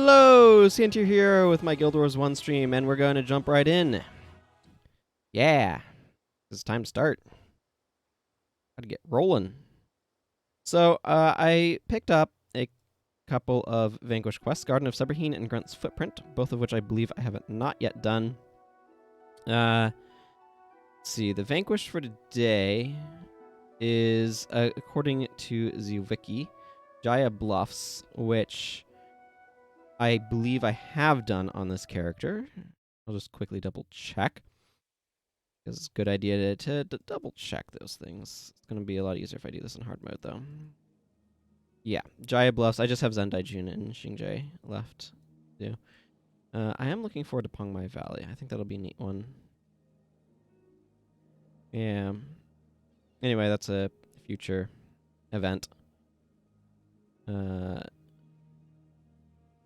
Hello, Santier here with my Guild Wars 1 stream, and we're going to jump right in. Yeah, it's time to start. Gotta get rolling. So, I picked up a couple of Vanquish quests, Garden of Seborhin and Grenth's Footprint, both of which I believe I have not yet done. Let's see, the Vanquish for today is, according to the wiki, Jaya Bluffs, which I believe I have done on this character. I'll just quickly double check. Because it's a good idea to double check those things. It's going to be a lot easier if I do this in hard mode, though. Yeah, Jaya Bluffs. I just have Zendai Jun and Xingje left to do. I am looking forward to Pengmai Valley. I think that'll be a neat one. Yeah. Anyway, that's a future event.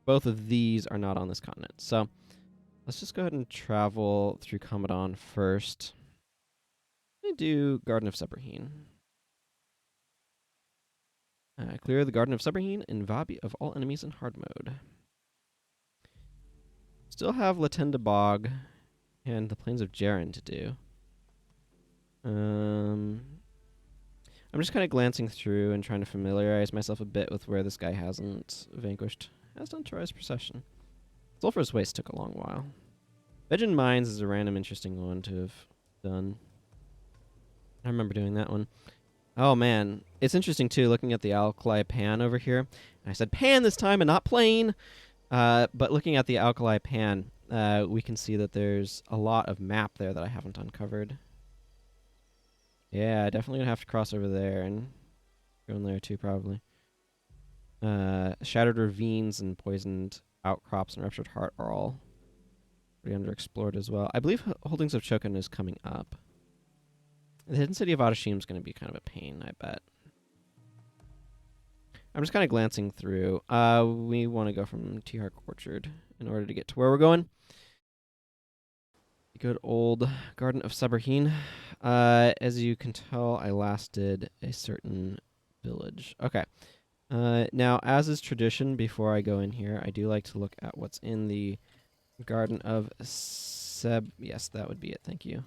Both of these are not on this continent. So let's just go ahead and travel through Commodon first. I'm going to do Garden of Seborhin. Clear the Garden of Seborhin and Vabi of all enemies in hard mode. Still have Latenda Bog and the Plains of Jaren to do. I'm just kind of glancing through and trying to familiarize myself a bit with where this guy hasn't vanquished. Has done Tori's Procession. Sulphur's Waste took a long while. Vegin Mines is a random interesting one to have done. I remember doing that one. Oh man, it's interesting too looking at the alkali pan over here. I said pan this time and not plane. But looking at the alkali pan, we can see that there's a lot of map there that I haven't uncovered. Yeah, definitely gonna have to cross over there and go in there too probably. Shattered Ravines and Poisoned Outcrops and Ruptured Heart are all pretty underexplored as well. I believe Holdings of Chokin is coming up. The Hidden City of Adashim is going to be kind of a pain, I bet. I'm just kind of glancing through. We want to go from T-Hark Orchard in order to get to where we're going. Good old Garden of Seborhin. As you can tell, I last did a certain village. Okay. Now, as is tradition, before I go in here, I do like to look at what's in the Garden of Seb... Yes, that would be it. Thank you.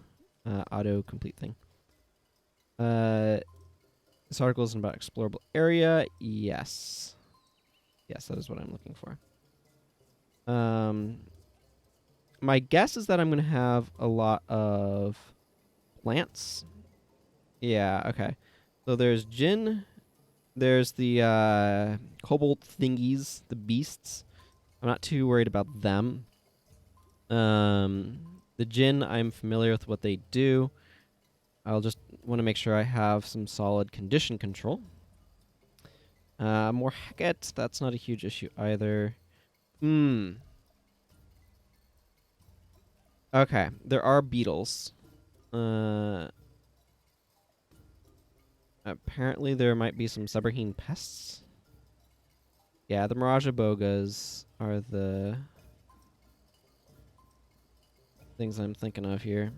Auto-complete thing. This article is about explorable area. Yes. Yes, that is what I'm looking for. My guess is that I'm going to have a lot of plants. Yeah, okay. So there's Jinn. There's the cobalt thingies, the beasts. I'm not too worried about them. The Jinn, I'm familiar with what they do. I'll just want to make sure I have some solid condition control. More Heket, that's not a huge issue either. Okay, there are beetles. Apparently there might be some Seborhin pests. Yeah, the Miraja Bogas are the things I'm thinking of here.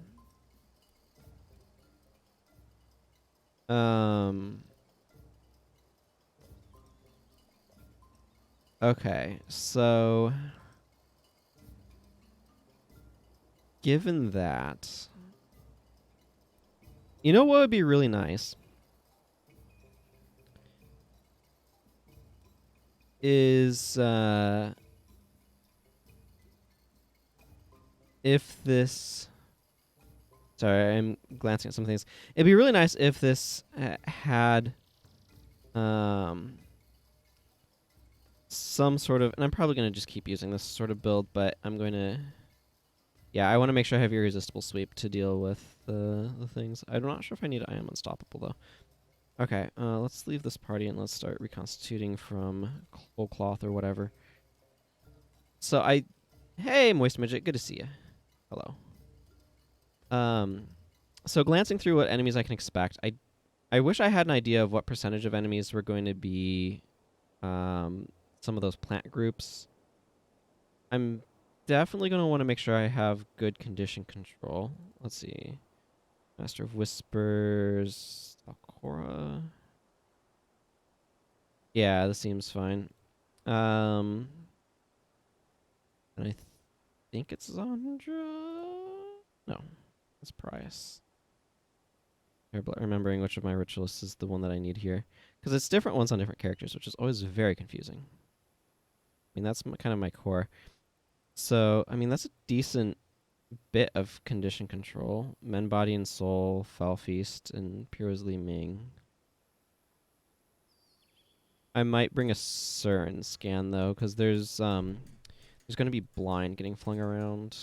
Okay, so given that, you know what would be really nice is if this... Sorry, I'm glancing at some things. It'd be really nice if this had some sort of... And I'm probably going to just keep using this sort of build, but I'm going to... Yeah, I want to make sure I have Irresistible Sweep to deal with the things. I'm not sure if I need I Am Unstoppable, though. Okay, let's leave this party and let's start reconstituting from Coal Cloth or whatever. So Hey, Moist Midget, good to see you. Hello. So glancing through what enemies I can expect, I wish I had an idea of what percentage of enemies were going to be some of those plant groups. I'm definitely going to want to make sure I have good condition control. Let's see. Master of Whispers, Alcora. Yeah, this seems fine. think it's Zandra. No, it's Prius. Remembering which of my ritualists is the one that I need here. Because it's different ones on different characters, which is always very confusing. I mean, that's kind of my core. So, I mean, that's a decent bit of condition control. Men, Body, and Soul, Foul Feast, and Pure Li Ming. I might bring a Cern scan, though, because there's going to be blind getting flung around.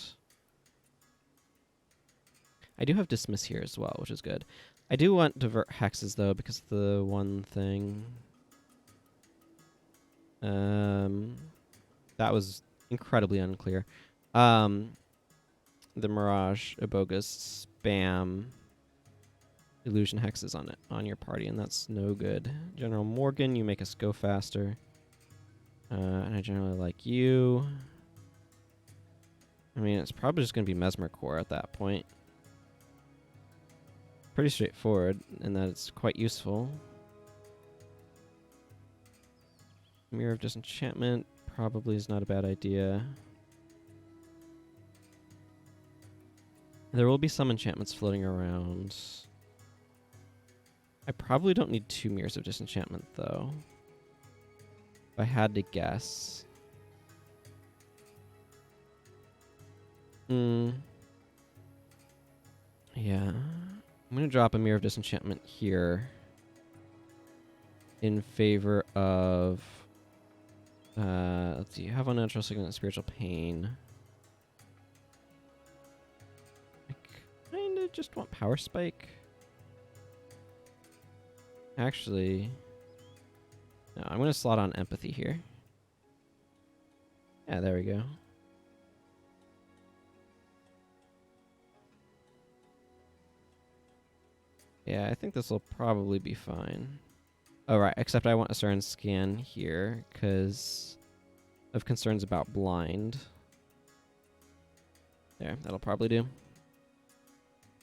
I do have Dismiss here as well, which is good. I do want Divert Hexes, though, because the one thing... that was incredibly unclear. The Mirage, Abogus, Spam, Illusion Hexes on your party, and that's no good. General Morgan, you make us go faster. And I generally like you. I mean, it's probably just going to be Mesmer Core at that point. Pretty straightforward in that it's quite useful. Mirror of Disenchantment probably is not a bad idea. There will be some enchantments floating around. I probably don't need 2 Mirrors of Disenchantment, though. If I had to guess. Yeah. I'm going to drop a Mirror of Disenchantment here in favor of... let's see. You have Unnatural Sickness and Spiritual Pain. I kind of just want Power Spike. Actually... No, I'm going to slot on Empathy here. Yeah, there we go. Yeah, I think this will probably be fine. Oh, right, except I want a Cern scan here because of concerns about blind. There, that'll probably do.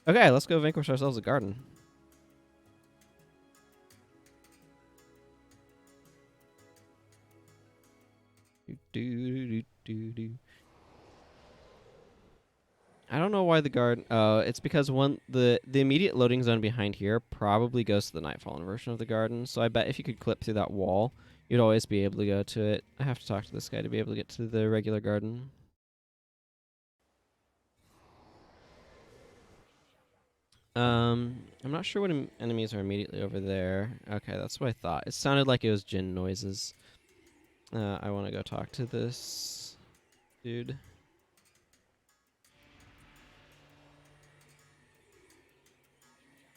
Okay, let's go vanquish ourselves a garden. I don't know why the garden... it's because the immediate loading zone behind here probably goes to the Nightfall version of the garden. So I bet if you could clip through that wall, you'd always be able to go to it. I have to talk to this guy to be able to get to the regular garden. I'm not sure what enemies are immediately over there. Okay, that's what I thought. It sounded like it was Jinn noises. I want to go talk to this dude.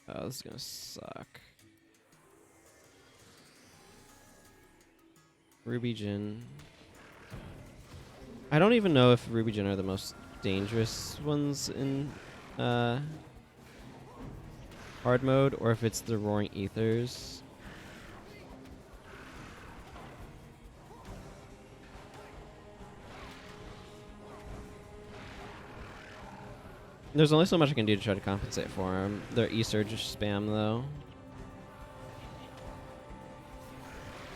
Oh, this is gonna suck. Ruby Jinn. I don't even know if Ruby Jinn are the most dangerous ones in hard mode, or if it's the Roaring Ethers. There's only so much I can do to try to compensate for him. Their E-Surge spam, though.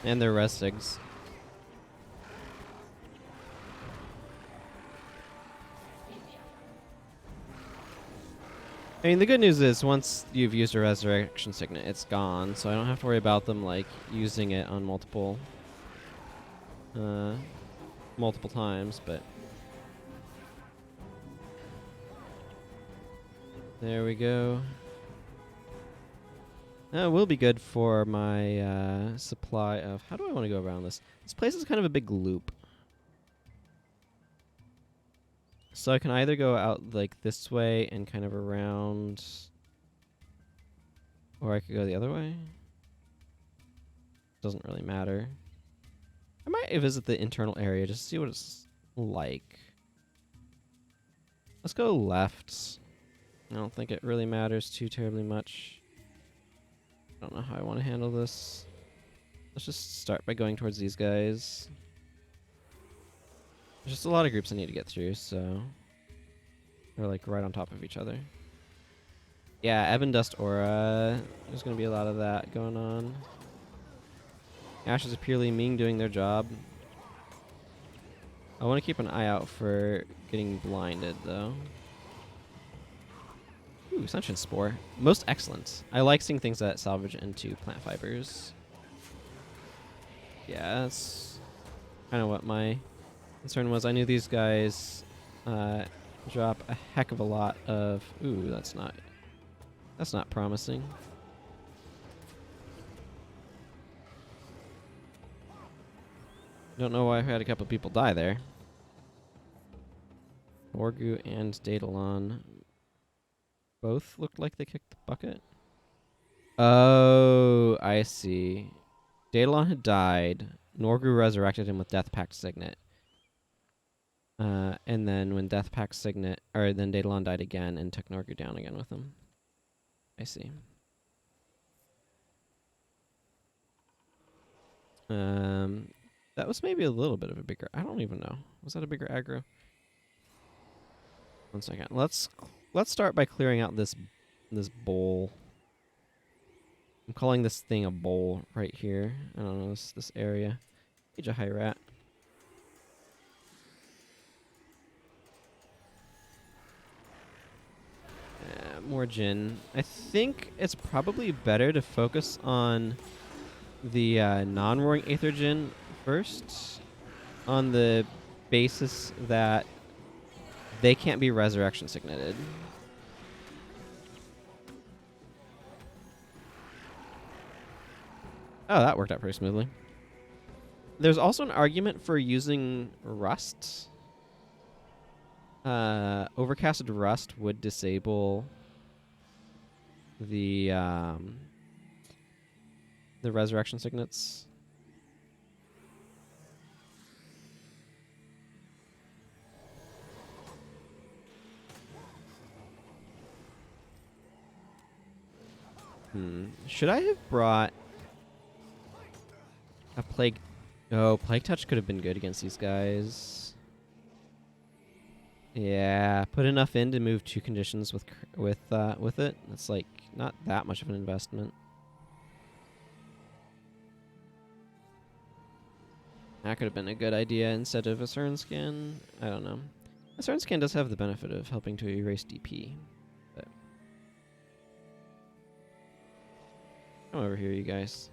And their Restigs. I mean, the good news is once you've used a Resurrection Signet, it's gone, so I don't have to worry about them, like, using it on multiple times, but... There we go. That will be good for my supply of... How do I want to go around this? This place is kind of a big loop. So I can either go out like this way and kind of around, or I could go the other way. Doesn't really matter. I might visit the internal area just to see what it's like. Let's go left. I don't think it really matters too terribly much. I don't know how I want to handle this. Let's just start by going towards these guys. There's just a lot of groups I need to get through, so... They're like right on top of each other. Yeah, Ebon Dust Aura. There's going to be a lot of that going on. Ashes of Pure Li Ming doing their job. I want to keep an eye out for getting blinded, though. Ooh, Ascension Spore. Most excellent. I like seeing things that salvage into plant fibers. Yeah, that's kind of what my concern was. I knew these guys drop a heck of a lot of... Ooh, that's not promising. Don't know why I had a couple people die there. Orgu and Daedalon both looked like they kicked the bucket. Oh, I see. Daedalon had died. Norgu resurrected him with Death Pact Signet. And then when Death Pact Signet... Or then Daedalon died again and took Norgu down again with him. I see. That was maybe a little bit of a bigger... I don't even know. Was that a bigger aggro? 1 second. Let's start by clearing out this bowl. I'm calling this thing a bowl right here. I don't know, this area. Age of High Rat. More Jinn. I think it's probably better to focus on the non-roaring Aether Jinn first, on the basis that they can't be resurrection signeted. Oh, that worked out pretty smoothly. There's also an argument for using Rust. Overcasted Rust would disable the resurrection signets. Should I have brought a Plague? Oh, Plague Touch could have been good against these guys. Yeah, put enough in to move 2 conditions with it. It's like not that much of an investment. That could have been a good idea instead of a CERN scan. I don't know. A CERN scan does have the benefit of helping to erase DP. But come over here, you guys.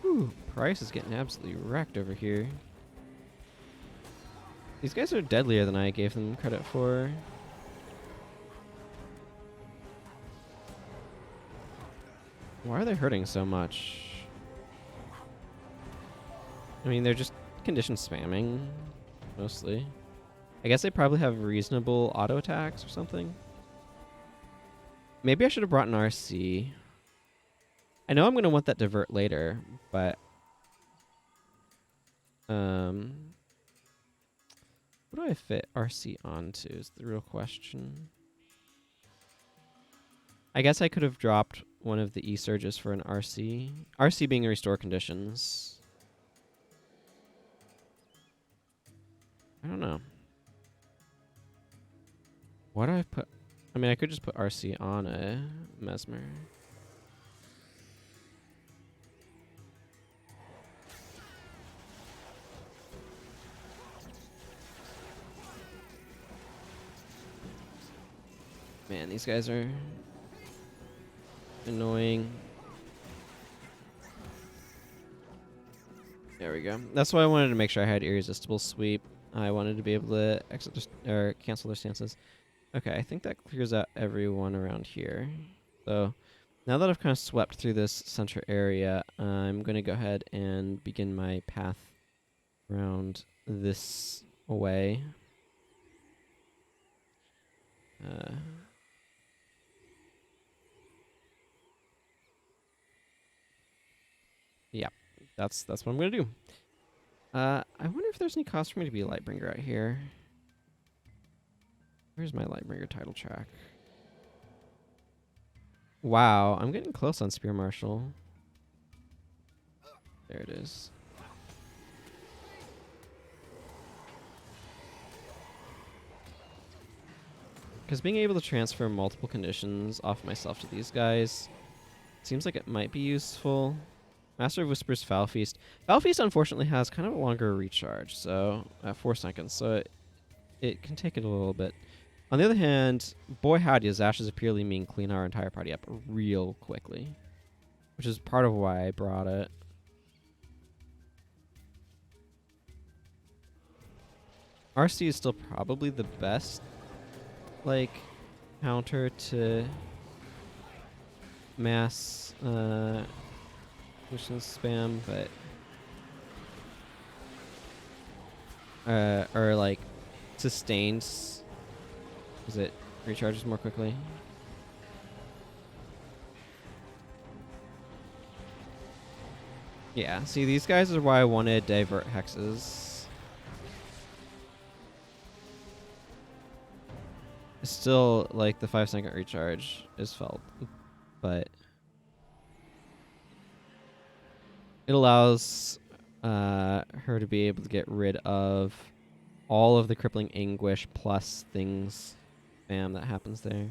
Whew, Price is getting absolutely wrecked over here. These guys are deadlier than I gave them credit for. Why are they hurting so much? I mean, they're just condition spamming, mostly. I guess they probably have reasonable auto attacks or something. Maybe I should have brought an RC. I know I'm going to want that divert later, but... what do I fit RC onto is the real question. I guess I could have dropped one of the E-Surges for an RC. RC being restore conditions. I don't know. What do I put? I mean, I could just put RC on a Mesmer. Man, these guys are annoying. There we go. That's why I wanted to make sure I had irresistible sweep. I wanted to be able to exit or cancel their stances. Okay, I think that clears out everyone around here. So now that I've kind of swept through this center area, I'm going to go ahead and begin my path around this way. Yeah, that's what I'm going to do. I wonder if there's any cost for me to be a Lightbringer out here. Where's my Lightbringer title track? Wow, I'm getting close on Spear Marshal. There it is. Because being able to transfer multiple conditions off myself to these guys seems like it might be useful. Master of Whispers, Foul Feast. Foul Feast, unfortunately, has kind of a longer recharge, so at 4 seconds, so it can take it a little bit. On the other hand, boy howdy, does Ashes of Purely mean clean our entire party up real quickly, which is part of why I brought it. RC is still probably the best, like, counter to mass mission spam, but or like sustains, because it recharges more quickly. Yeah, see, these guys are why I wanted divert hexes. Still, like, the 5-second recharge is felt, but it allows her to be able to get rid of all of the crippling anguish plus things spam that happens there.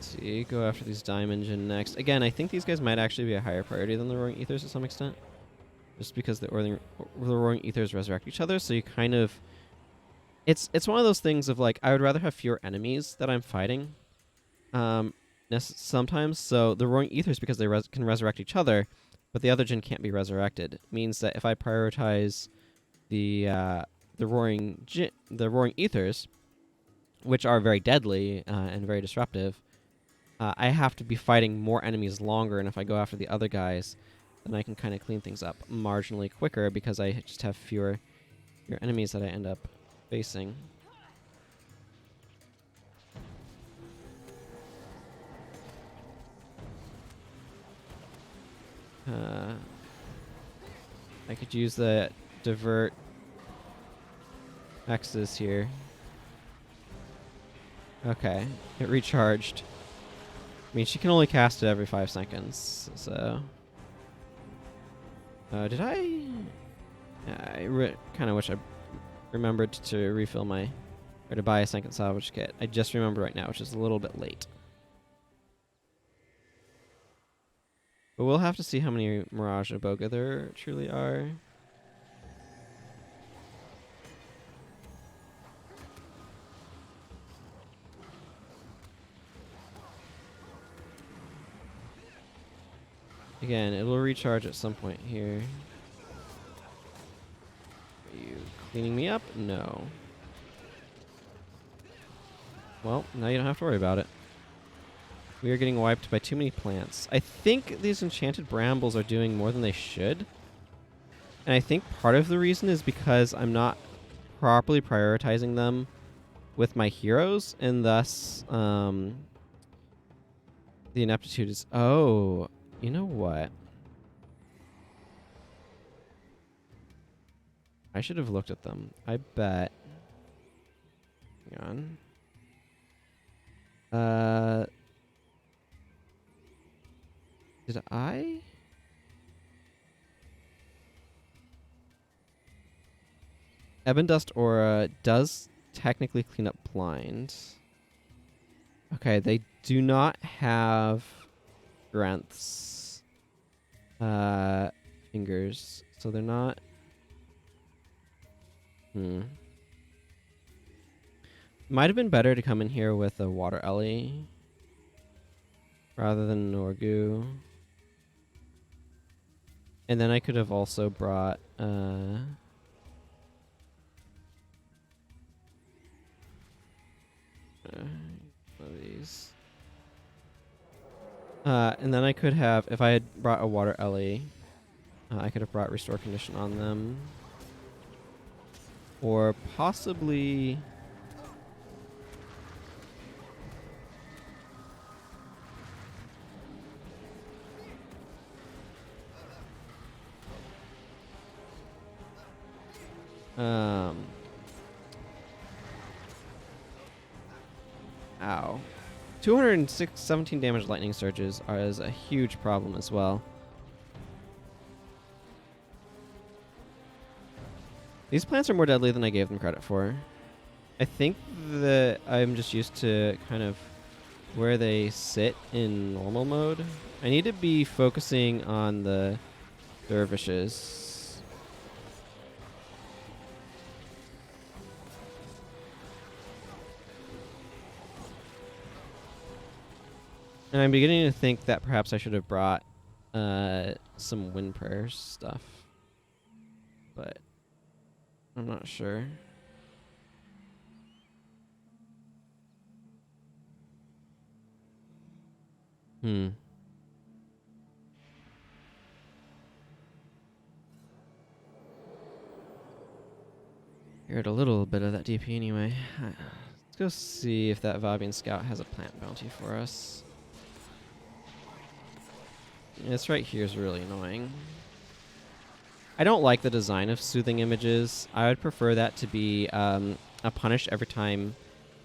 See, go after these Diamond Djinn next. Again, I think these guys might actually be a higher priority than the Roaring Ethers to some extent. Just because the Roaring Ethers resurrect each other, so you kind of... It's one of those things of, like, I would rather have fewer enemies that I'm fighting sometimes. So the Roaring Ethers, because they can resurrect each other, but the other Djinn can't be resurrected, means that if I prioritize the Roaring Ethers, which are very deadly and very disruptive, I have to be fighting more enemies longer, and if I go after the other guys, then I can kind of clean things up marginally quicker because I just have fewer enemies that I end up facing. I could use the divert hexes here. Okay, it recharged. I mean, she can only cast it every 5 seconds, so... did I... I kind of wish I remembered to refill my... or to buy a second salvage kit. I just remember right now, which is a little bit late. But we'll have to see how many Mirage Aboga there truly are. Again, it will recharge at some point here. Are you cleaning me up? No. Well, now you don't have to worry about it. We are getting wiped by too many plants. I think these enchanted brambles are doing more than they should. And I think part of the reason is because I'm not properly prioritizing them with my heroes, and thus the ineptitude is... Oh, you know what? I should have looked at them. I bet... Hang on. Did I? Ebon Dust Aura does technically clean up blind. Okay, they do not have Grenth's fingers, so they're not... Might have been better to come in here with a Water Ellie rather than Norgu. And then I could have also brought... one of these. And then I could have, if I had brought a Water Ellie, I could have brought Restore Condition on them. Or possibly... Ow. 217 damage lightning surges is a huge problem as well. These plants are more deadly than I gave them credit for. I think that I'm just used to kind of where they sit in normal mode. I need to be focusing on the dervishes. And I'm beginning to think that perhaps I should have brought some wind prayer stuff. But I'm not sure. Heard a little bit of that DP anyway. Let's go see if that Vabian Scout has a plant bounty for us. This right here is really annoying. I don't like the design of soothing images. I would prefer that to be a punish every time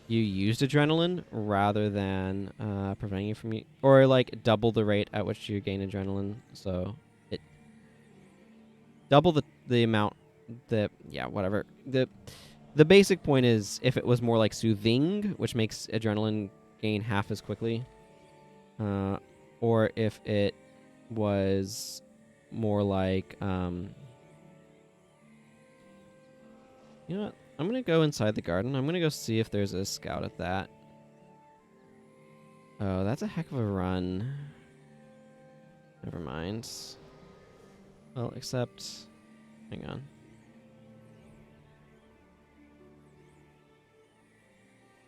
you used adrenaline rather than preventing you from or like double the rate at which you gain adrenaline. So it double the amount that whatever. The basic point is if it was more like soothing, which makes adrenaline gain half as quickly, or if it was more like you know what? I'm going to go inside the garden. I'm going to go see if there's a scout at that. Oh, that's a heck of a run. Never mind. Well, except... Hang on.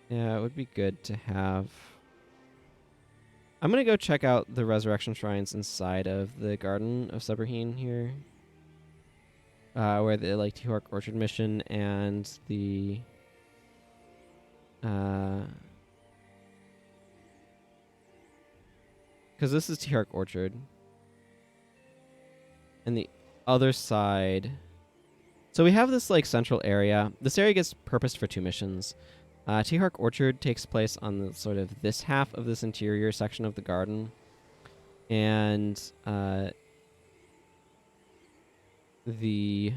Yeah, it would be good to have... I'm going to go check out the resurrection shrines inside of the Garden of Seborhin here. Where the like T-Hark Orchard mission and the because this is T-Hark Orchard and the other side. So we have this like central area. This area gets purposed for 2 missions. T-Hark Orchard takes place on the sort of this half of this interior section of the garden, and the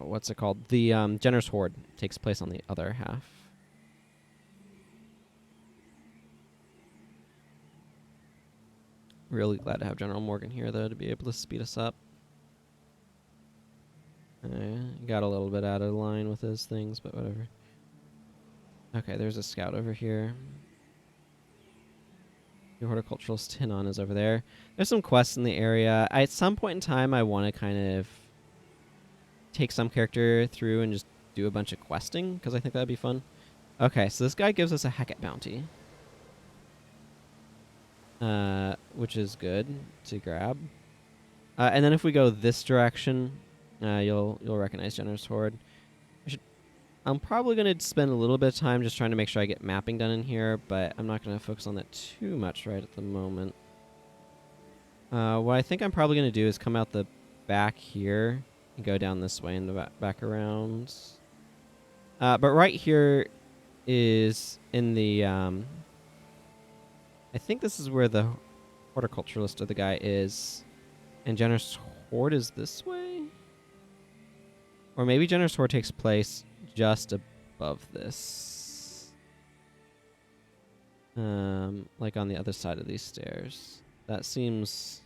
what's it called? The Generous Horde takes place on the other half. Really glad to have General Morgan here, though, to be able to speed us up. Got a little bit out of line with his things, but whatever. Okay, there's a scout over here. The horticulturalist Tinon is over there. There's some quests in the area. At some point in time, I want to kind of take some character through and just do a bunch of questing, because I think that'd be fun. Okay, so this guy gives us a Hecate bounty. Which is good to grab. And then if we go this direction, you'll recognize Generous Horde. I'm probably going to spend a little bit of time just trying to make sure I get mapping done in here, but I'm not going to focus on that too much right at the moment. What I think I'm probably going to do is come out the back here and go down this way and back around. But right here is in the... I think this is where the horticulturalist or the guy is. And Generous Horde is this way? Or maybe Generous Horde takes place just above this. Like on the other side of these stairs. That seems...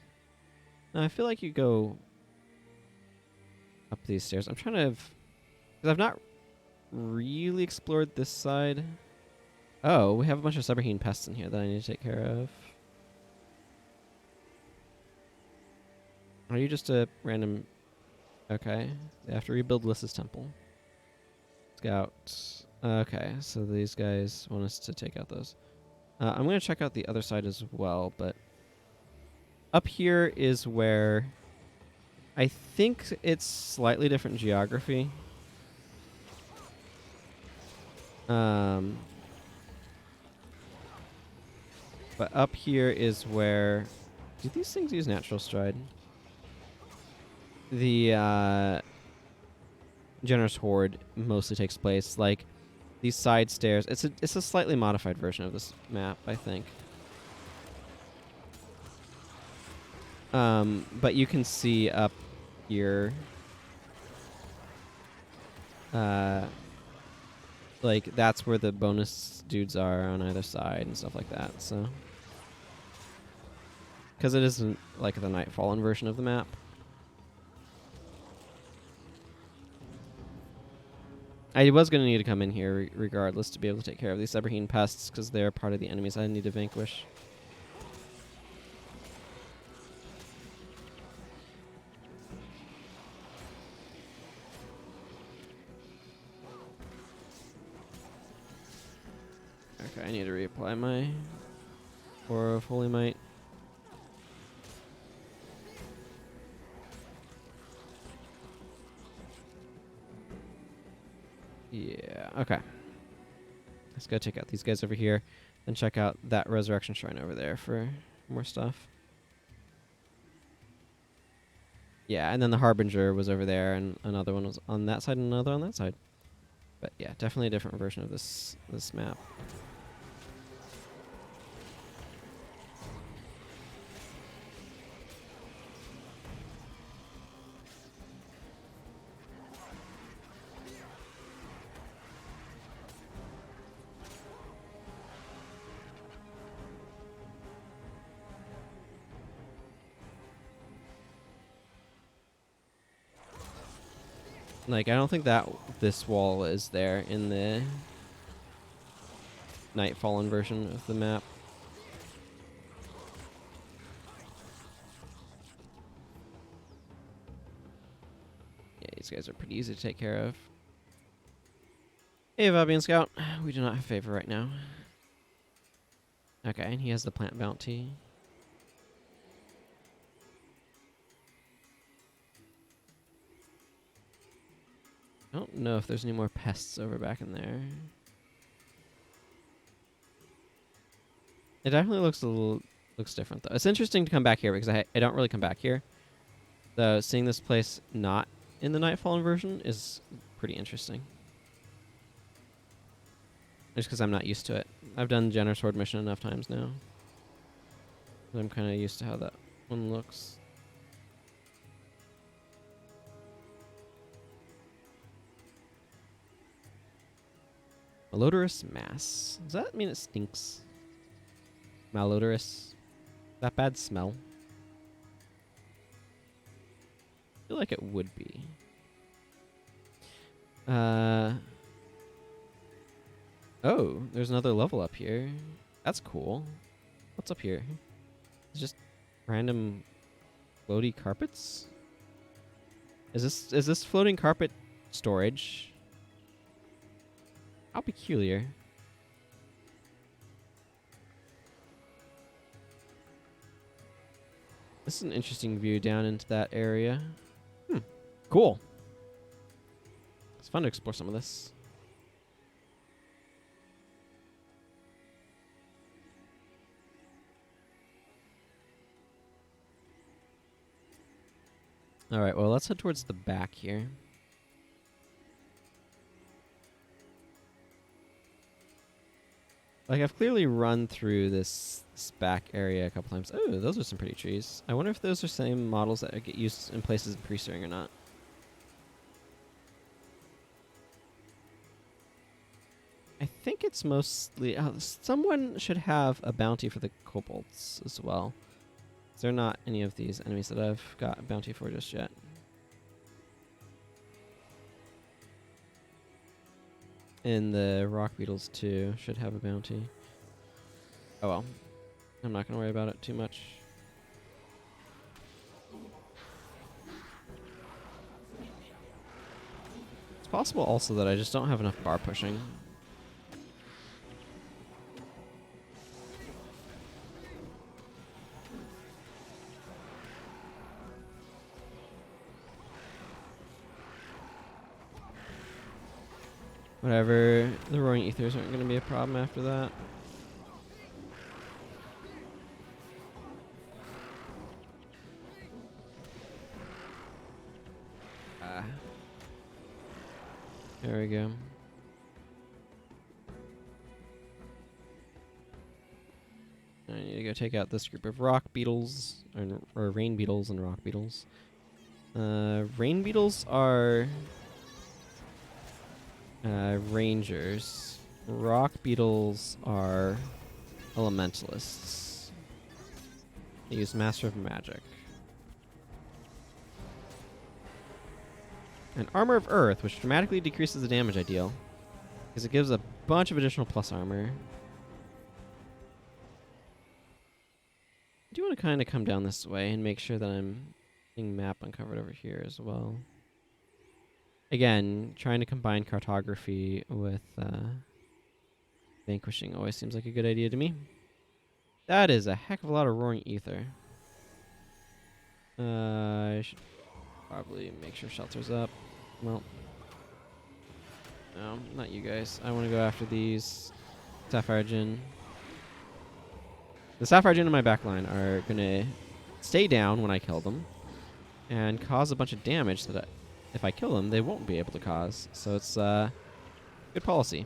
No, I feel like you go up these stairs. I'm trying to... Because I've not really explored this side. Oh, we have a bunch of Seborhin pests in here that I need to take care of. Are you just a random... Okay. They have to rebuild Lys's temple. Scout. Okay, so these guys want us to take out those. I'm going to check out the other side as well, but... Up here is where... I think it's slightly different geography. But up here is where Do these things use natural stride? The generous horde mostly takes place like these side stairs. It's a slightly modified version of this map, I think. But you can see up here, like that's where the bonus dudes are on either side and stuff like that. So, because it isn't like the Nightfall version of the map. I was going to need to come in here regardless to be able to take care of these Seborhin pests because they're part of the enemies I need to vanquish. Okay, I need to reapply my Aura of Holy Might. Yeah, okay. Let's go check out these guys over here, then check out that Resurrection Shrine over there for more stuff. Yeah, and then the Harbinger was over there, and another one was on that side, and another on that side. But yeah, definitely a different version of this map. Like, I don't think that this wall is there in the Nightfallen version of the map. Yeah, these guys are pretty easy to take care of. Hey, Vabian Scout. We do not have favor right now. Okay, and he has the plant bounty. I don't know if there's any more pests over back in there. It definitely looks different though. It's interesting to come back here because I don't really come back here. So seeing this place not in the Nightfallen version is pretty interesting. Just because I'm not used to it. I've done Generous Horde mission enough times now. I'm kind of used to how that one looks. Malodorous mass. Does that mean it stinks? Malodorous. That bad smell? I feel like it would be. Oh, there's another level up here. That's cool. What's up here? It's just random floaty carpets? Is this floating carpet storage? How peculiar. This is an interesting view down into that area. Cool. It's fun to explore some of this. Alright, well, let's head towards the back here. Like, I've clearly run through this back area a couple times. Oh, those are some pretty trees. I wonder if those are same models that get used in places in pre-stirring or not. I think it's mostly... Oh, someone should have a bounty for the kobolds as well. There are not any of these enemies that I've got a bounty for just yet. And the rock beetles too should have a bounty. Oh well. I'm not going to worry about it too much. It's possible also that I just don't have enough bar pushing. Whatever, the roaring ethers aren't going to be a problem after that. There we go. I need to go take out this group of rock beetles, or rain beetles and rock beetles. Rain beetles are rangers. Rock beetles are elementalists. They use Master of Magic. And Armor of Earth, which dramatically decreases the damage I deal, because it gives a bunch of additional plus armor. I do want to kind of come down this way and make sure that I'm getting map uncovered over here as well. Again, trying to combine cartography with vanquishing always seems like a good idea to me. That is a heck of a lot of roaring ether. I should probably make sure shelter's up. Well, no, not you guys. I want to go after these Sapphire Djinn. The Sapphire Djinn in my backline are going to stay down when I kill them and cause a bunch of damage that if I kill them, they won't be able to cause. So it's good policy.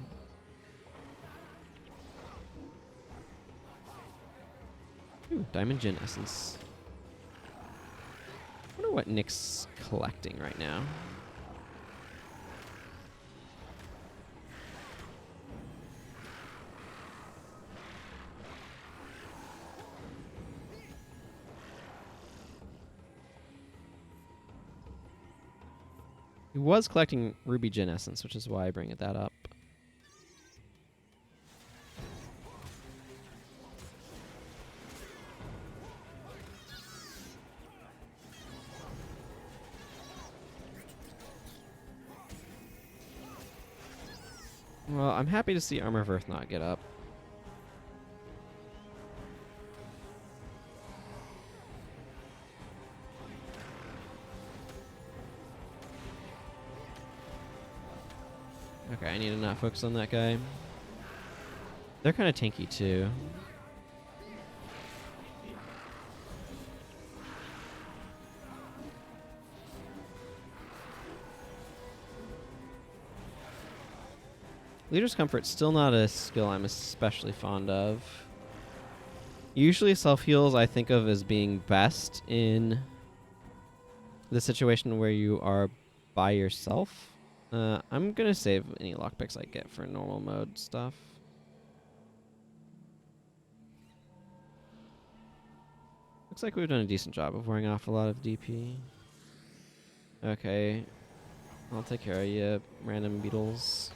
Ooh, Diamond Djinn Essence. I wonder what Nick's collecting right now. He was collecting Ruby Djinn Essence, which is why I bring that up. Well, I'm happy to see Armor of Earth not get up. Okay, I need to not focus on that guy. They're kind of tanky too. Leader's Comfort's still not a skill I'm especially fond of. Usually self-heals I think of as being best in the situation where you are by yourself. I'm going to save any lockpicks I get for normal mode stuff. Looks like we've done a decent job of wearing off a lot of DP. Okay. I'll take care of you, random beetles.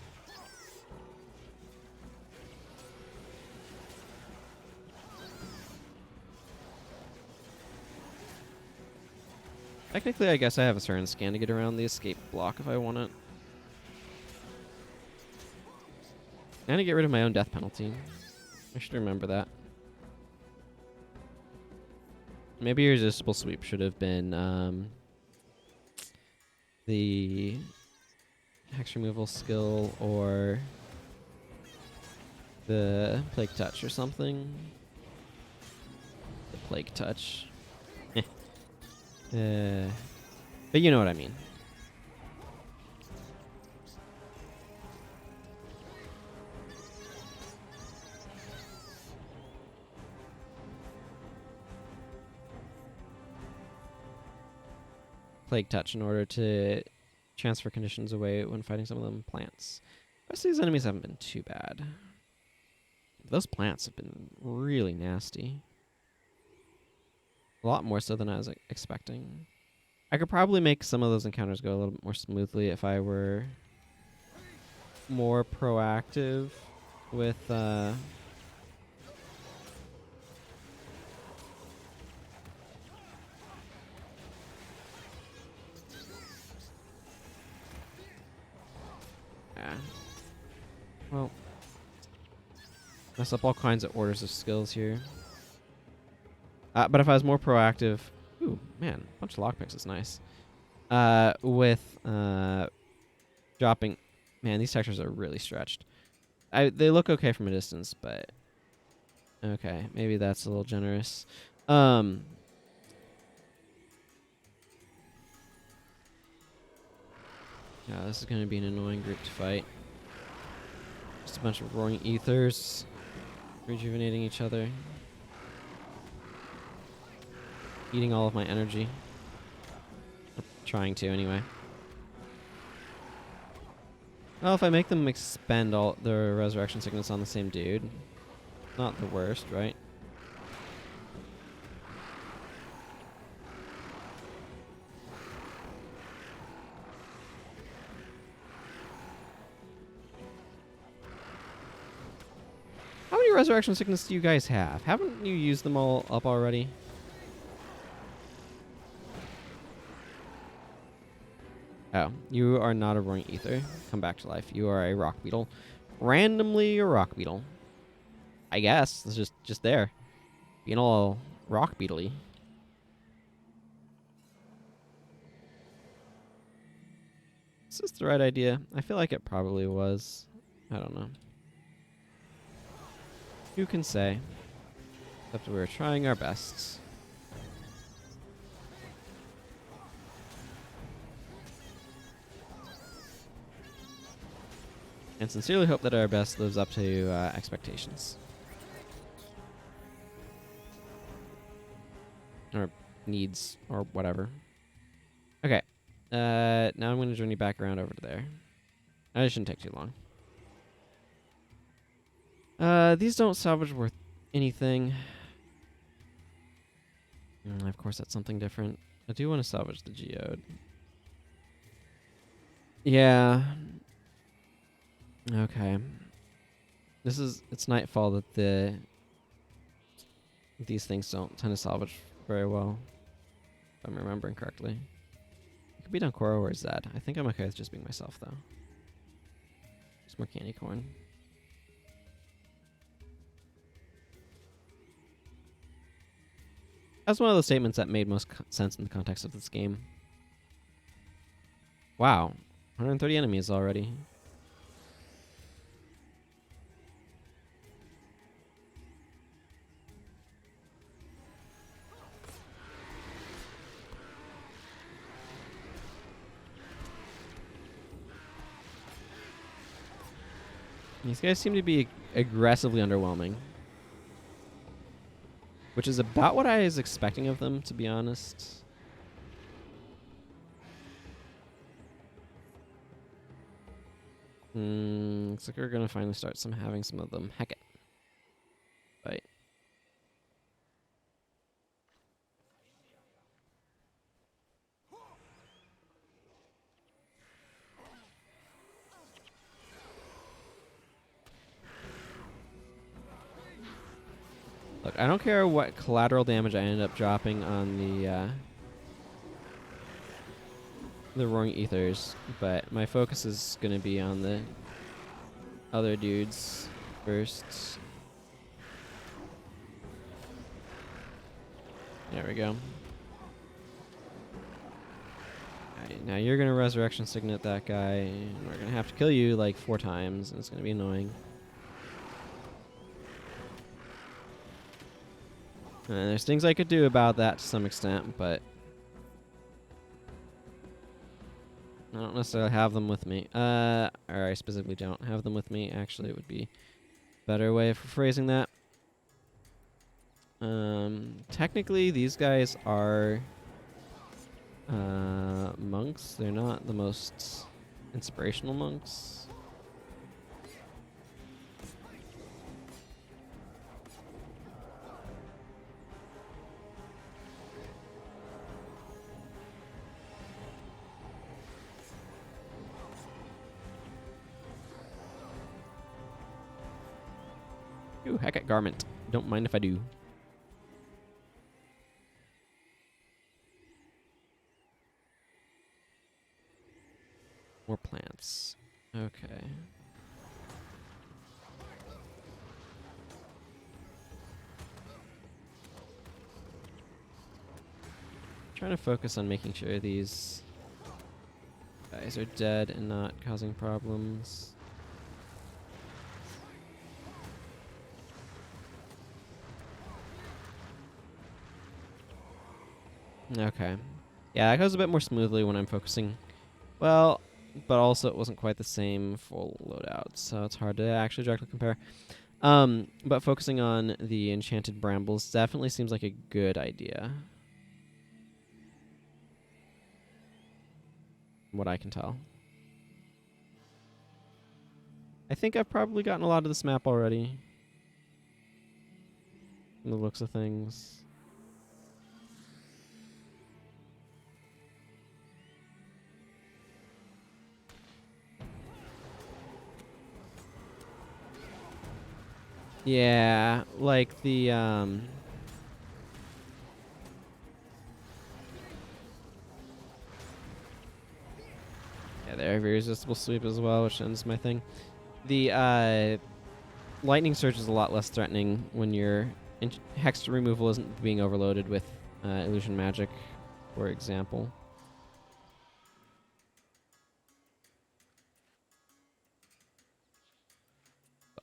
Technically, I guess I have a certain scan to get around the escape block if I want it. And to get rid of my own death penalty. I should remember that. Maybe Irresistible Sweep should have been the Hex Removal skill or the Plague Touch or something. The Plague Touch. But you know what I mean. Plague Touch in order to transfer conditions away when fighting some of them plants. The rest of these enemies haven't been too bad. Those plants have been really nasty. A lot more so than I was expecting. I could probably make some of those encounters go a little bit more smoothly if I were more proactive with yeah. Well, mess up all kinds of orders of skills here. But if I was more proactive... Ooh, man, a bunch of lockpicks is nice. With dropping... Man, these textures are really stretched. They look okay from a distance, but... Okay, maybe that's a little generous. Yeah, this is going to be an annoying group to fight. Just a bunch of roaring ethers rejuvenating each other. Eating all of my energy. Or trying to, anyway. Well, if I make them expend all their resurrection sickness on the same dude, not the worst, right? How many resurrection sickness do you guys have? Haven't you used them all up already? Oh, you are not a roaring ether. Come back to life. You are a rock beetle. Randomly a rock beetle. I guess. It's just there. Being all rock beetle-y. Is this the right idea? I feel like it probably was. I don't know. Who can say? Except we're trying our best. And sincerely hope that our best lives up to expectations. Or needs, or whatever. Okay. Now I'm going to journey back around over to there. It shouldn't take too long. These don't salvage worth anything. Of course, that's something different. I do want to salvage the geode. Yeah. Okay. It's Nightfall that these things don't tend to salvage very well, if I'm remembering correctly. It could be Dunkoro or Zed. I think I'm okay with just being myself, though. Just more candy corn. That's one of those statements that made most sense in the context of this game. Wow. 130 enemies already. These guys seem to be aggressively underwhelming. Which is about what I was expecting of them, to be honest. Looks like we're gonna finally start having some of them. Heck it. Right. Look, I don't care what collateral damage I end up dropping on the roaring ethers, but my focus is gonna be on the other dudes first. There we go. Alright, now you're gonna resurrection signet that guy, and we're gonna have to kill you like 4 times, and it's gonna be annoying. And there's things I could do about that to some extent, but I don't necessarily have them with me. Or I specifically don't have them with me. Actually, it would be a better way of phrasing that. Technically, these guys are monks. They're not the most inspirational monks. Ooh, Hecate Garment. Don't mind if I do. More plants. Okay. Trying to focus on making sure these guys are dead and not causing problems. Okay. Yeah, that goes a bit more smoothly when I'm focusing. Well, but also it wasn't quite the same full loadout, so it's hard to actually directly compare. But focusing on the enchanted brambles definitely seems like a good idea. From what I can tell. I think I've probably gotten a lot of this map already. From the looks of things. Yeah, like the yeah, there, very resistible sweep as well, which ends my thing. The lightning surge is a lot less threatening when your hex removal isn't being overloaded with illusion magic, for example.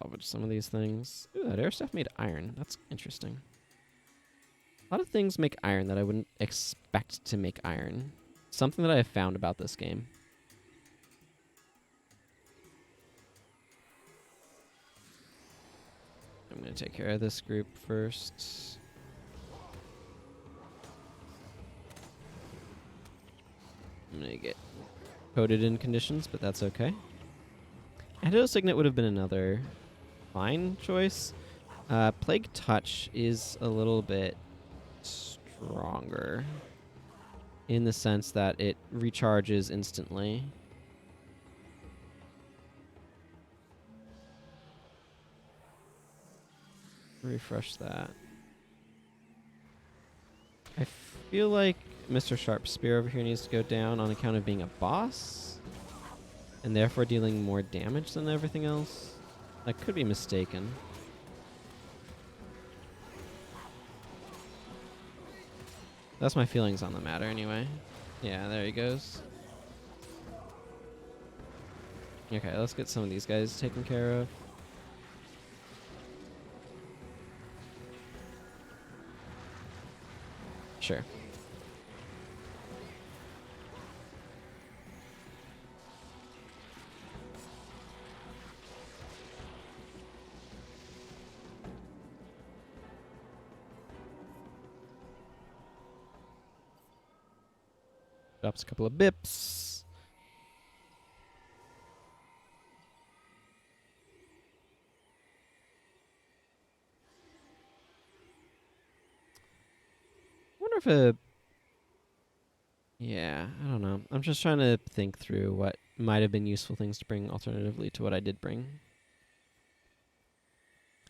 Salvage some of these things. Ooh, that air stuff made iron. That's interesting. A lot of things make iron that I wouldn't expect to make iron. Something that I have found about this game. I'm going to take care of this group first. I'm going to get coded in conditions, but that's okay. Antidote Signet would have been another fine choice. Plague Touch is a little bit stronger in the sense that it recharges instantly. Refresh that. I feel like Mr. Sharp Spear over here needs to go down on account of being a boss, and therefore dealing more damage than everything else. I could be mistaken. That's my feelings on the matter anyway. Yeah, there he goes. Okay, let's get some of these guys taken care of. Sure. Drops a couple of bips. Wonder if a... Yeah, I don't know. I'm just trying to think through what might have been useful things to bring alternatively to what I did bring.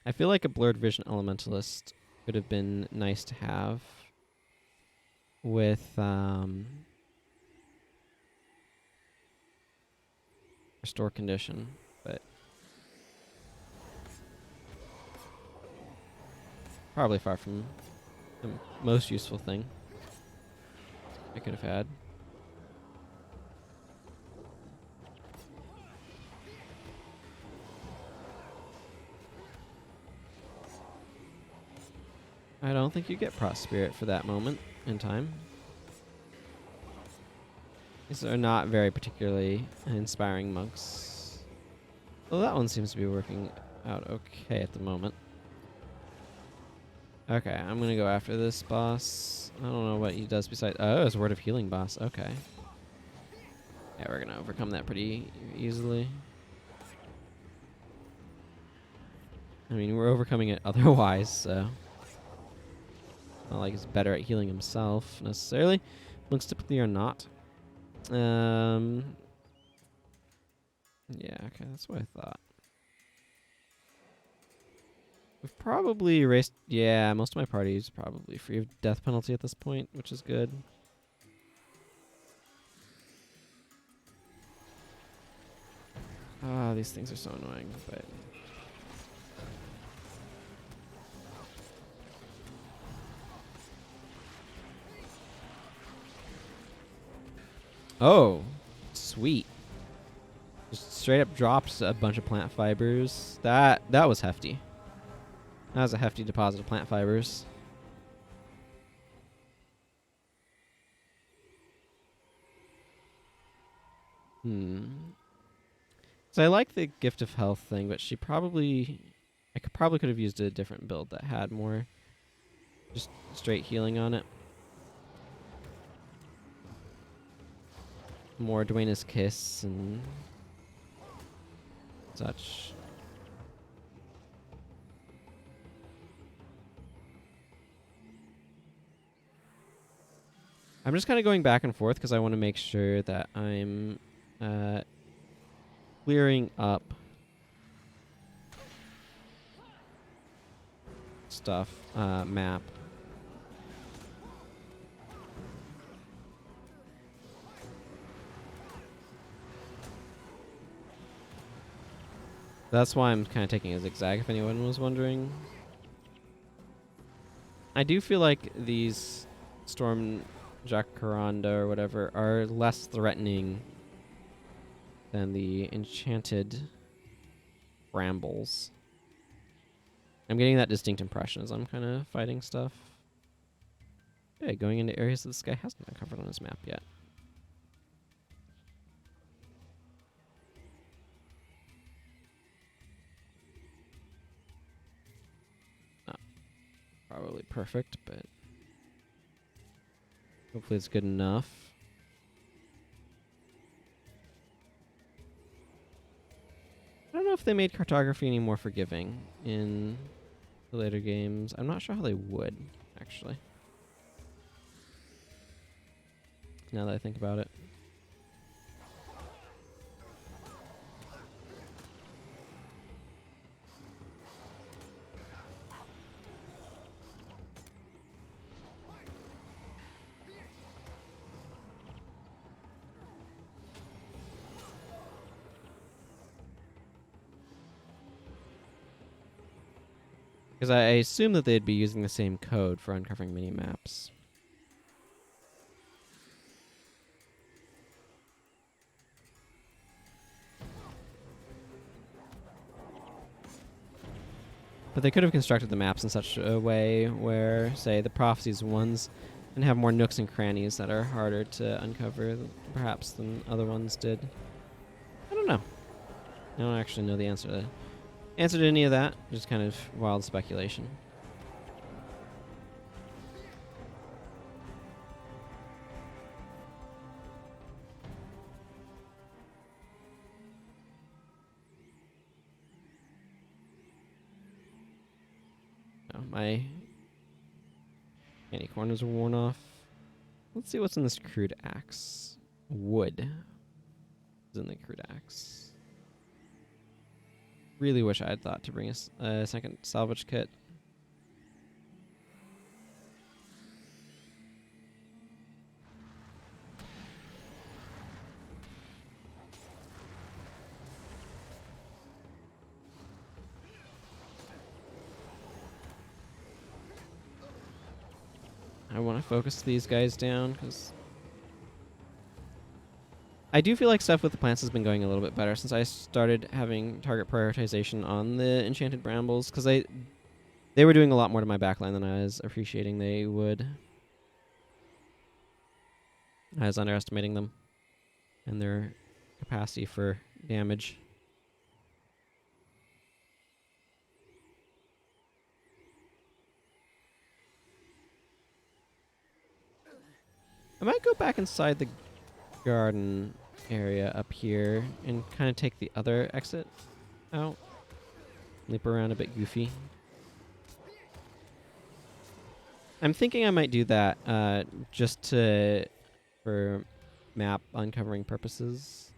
I feel like a Blurred Vision Elementalist could have been nice to have with Restore Condition, but probably far from the most useful thing I could have had. I don't think you get Prost Spirit for that moment in time. These are not very particularly inspiring monks. Well, that one seems to be working out okay at the moment. Okay, I'm gonna go after this boss. I don't know what he does besides... Oh, it's a Word of Healing boss. Okay. Yeah, we're gonna overcome that pretty easily. I mean, we're overcoming it otherwise, so... Not like he's better at healing himself, necessarily. Looks typically are not. Yeah, okay, that's what I thought. We've probably erased... Yeah, most of my party is probably free of death penalty at this point, which is good. Ah, these things are so annoying, but... Oh, sweet. Just straight up drops a bunch of plant fibers. That was hefty. That was a hefty deposit of plant fibers. So I like the Gift of Health thing, but I probably could have used a different build that had more just straight healing on it. More Dwayna's Kiss and such. I'm just kind of going back and forth because I want to make sure that I'm clearing up stuff, map. That's why I'm kind of taking a zigzag, if anyone was wondering. I do feel like these Storm Jacaranda or whatever are less threatening than the Enchanted Brambles. I'm getting that distinct impression as I'm kind of fighting stuff. Yeah, going into areas that this guy hasn't uncovered on his map yet. Not probably perfect, but hopefully it's good enough. I don't know if they made cartography any more forgiving in the later games. I'm not sure how they would, actually. Now that I think about it. Because I assume that they'd be using the same code for uncovering mini-maps. But they could have constructed the maps in such a way where, say, the prophecies ones and have more nooks and crannies that are harder to uncover, perhaps, than other ones did. I don't know. I don't actually know the answer to any of that. Just kind of wild speculation. Oh, my candy corners are worn off. Let's see what's in this crude axe. Wood is in the crude axe. Really wish I had thought to bring a second salvage kit. I want to focus these guys down because I do feel like stuff with the plants has been going a little bit better since I started having target prioritization on the Enchanted Brambles, because they were doing a lot more to my backline than I was appreciating they would. I was underestimating them and their capacity for damage. I might go back inside the garden area up here and kind of take the other exit out. Leap around a bit goofy. I'm thinking I might do that just for map uncovering purposes.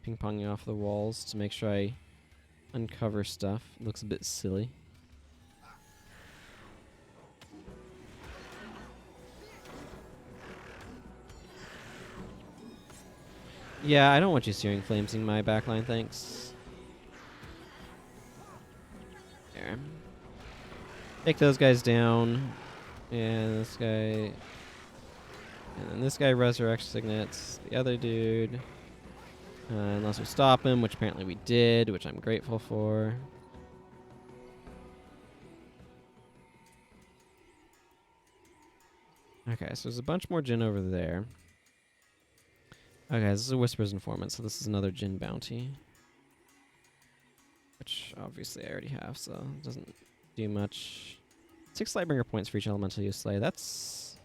Ping-ponging off the walls to make sure I uncover stuff. Looks a bit silly. Yeah, I don't want you searing flames in my backline, thanks. There. Take those guys down. And this guy... And then this guy resurrects signets. The other dude... unless we stop him, which apparently we did, which I'm grateful for. Okay, so there's a bunch more Jinn over there. Okay, this is a Whisper's Informant, so this is another Jinn bounty. Which, obviously, I already have, so it doesn't do much. 6 Lightbringer points for each elemental you slay. That's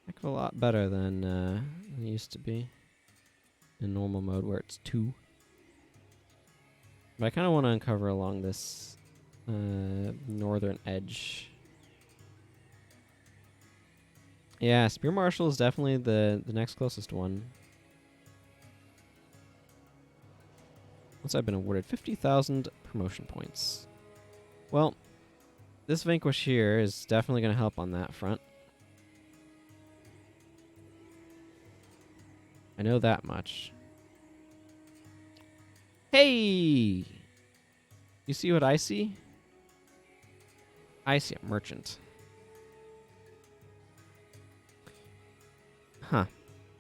a heck of a lot better than it used to be in normal mode, where it's 2. But I kind of want to uncover along this northern edge. Yeah, Spear Marshal is definitely the next closest one. Once I've been awarded 50,000 promotion points. Well, this Vanquish here is definitely going to help on that front. I know that much. Hey! You see what I see? I see a merchant. Huh.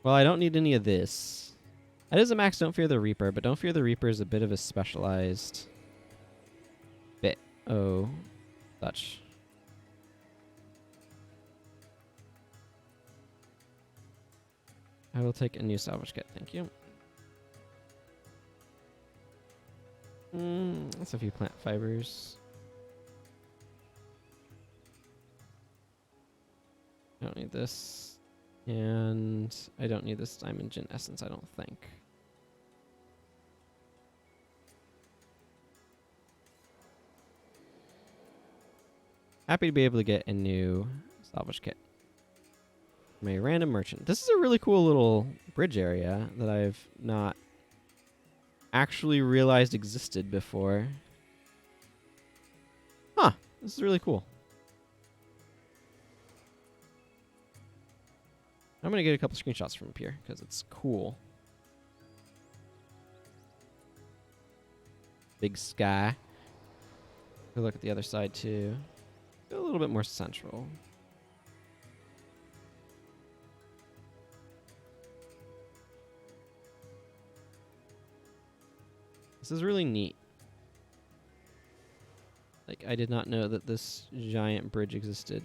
Well, I don't need any of this. That is a max Don't Fear the Reaper, but Don't Fear the Reaper is a bit of a specialized bit. Oh, such. I will take a new salvage kit, thank you. That's a few plant fibers. I don't need this. And I don't need this Diamond Gin Essence, I don't think. Happy to be able to get a new salvage kit from a random merchant. This is a really cool little bridge area that I've not actually realized existed before. Huh, this is really cool. I'm going to get a couple screenshots from up here because it's cool. Big sky. Go look at the other side too. A little bit more central. This is really neat. Like, I did not know that this giant bridge existed.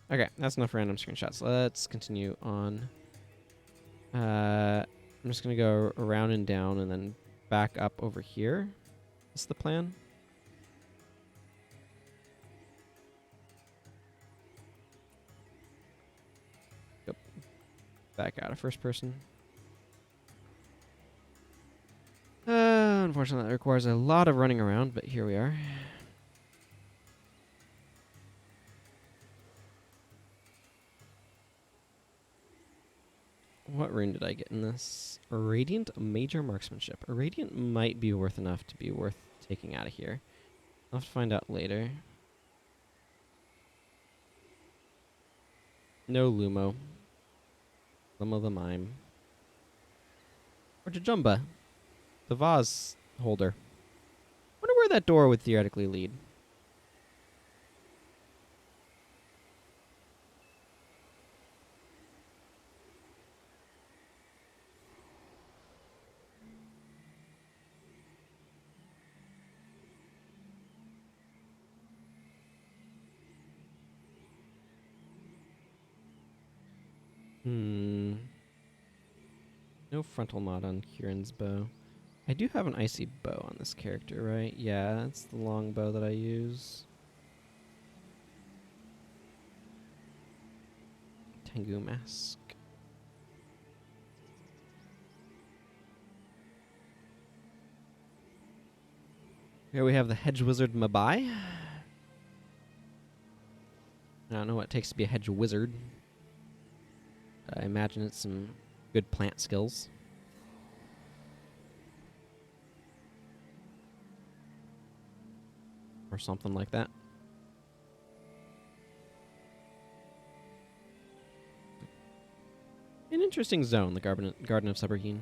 Okay, that's enough random screenshots. Let's continue on. I'm just going to go around and down and then back up over here. That's the plan. Yep. Back out of first person. Unfortunately, that requires a lot of running around, but here we are. What rune did I get in this? Radiant Major Marksmanship. A Radiant might be worth enough to be worth taking out of here. I'll have to find out later. No Lumo. Lumo the Mime. Or Jajumba. The vase holder. Wonder where that door would theoretically lead. No frontal mod on Kieran's bow. I do have an icy bow on this character, right? Yeah, that's the long bow that I use. Tengu mask. Here we have the Hedge Wizard Mabai. I don't know what it takes to be a hedge wizard. I imagine it's some good plant skills. Or something like that. An interesting zone, the Garden of Seborhin.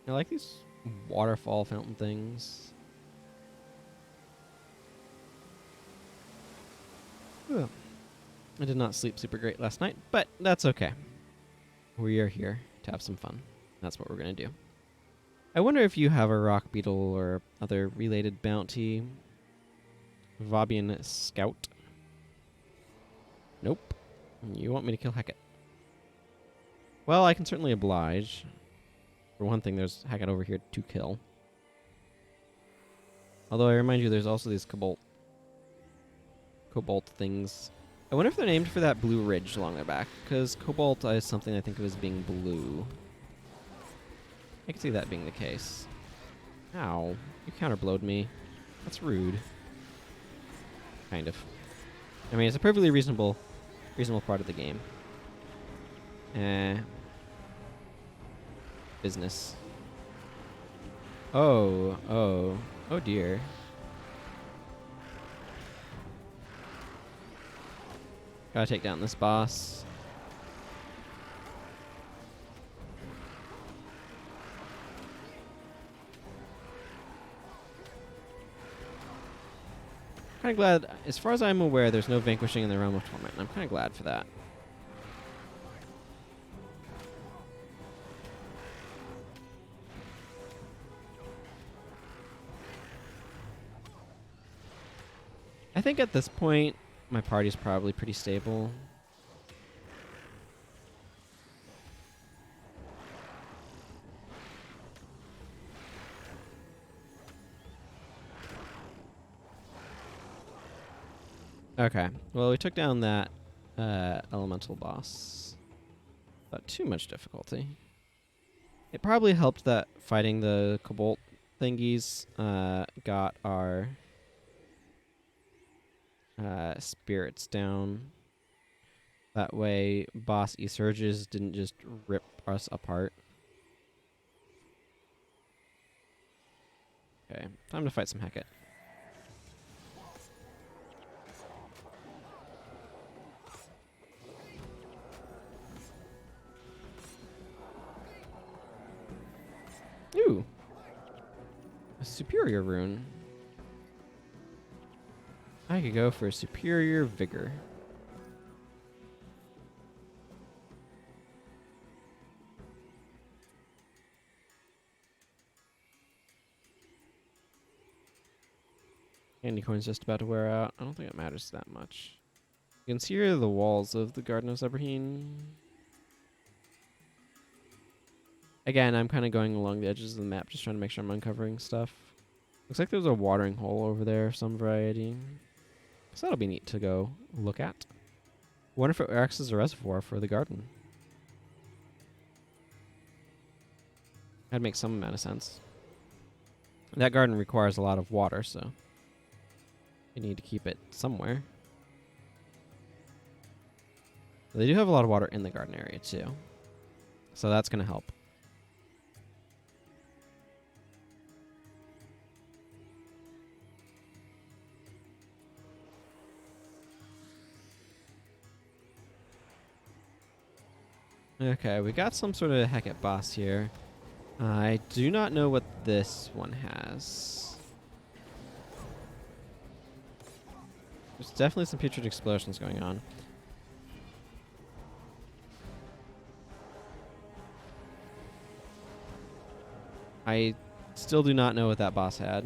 I like these waterfall fountain things. Ugh. I did not sleep super great last night, but that's okay. We are here to have some fun. That's what we're going to do. I wonder if you have a rock beetle or other related bounty. Vabian Scout. Nope. You want me to kill Hecate? Well, I can certainly oblige. For one thing, there's Hecate over here to kill. Although I remind you, there's also these cobalt things. I wonder if they're named for that blue ridge along their back, because cobalt is something I think of as being blue. I can see that being the case. Ow. You counterblowed me. That's rude. Kind of. I mean, it's a perfectly reasonable part of the game. Business. Oh dear. Gotta take down this boss. Kind of glad, as far as I'm aware, there's no vanquishing in the Realm of Torment, and I'm kind of glad for that. I think at this point, my party's probably pretty stable. Okay, well, we took down that elemental boss. Not too much difficulty. It probably helped that fighting the cobalt thingies got our spirits down. That way, boss E-Surges didn't just rip us apart. Okay, time to fight some Hecate. Ooh! A superior rune. I could go for a superior vigor. Candy corn's just about to wear out. I don't think it matters that much. You can see here the walls of the Garden of Seborhin. Again, I'm kind of going along the edges of the map, just trying to make sure I'm uncovering stuff. Looks like there's a watering hole over there of some variety. So that'll be neat to go look at. Wonder if it acts as a reservoir for the garden. That'd make some amount of sense. That garden requires a lot of water, so you need to keep it somewhere. They do have a lot of water in the garden area, too. So that's going to help. Okay, we got some sort of Hecate boss here. I do not know what this one has. There's definitely some putrid explosions going on. I still do not know what that boss had.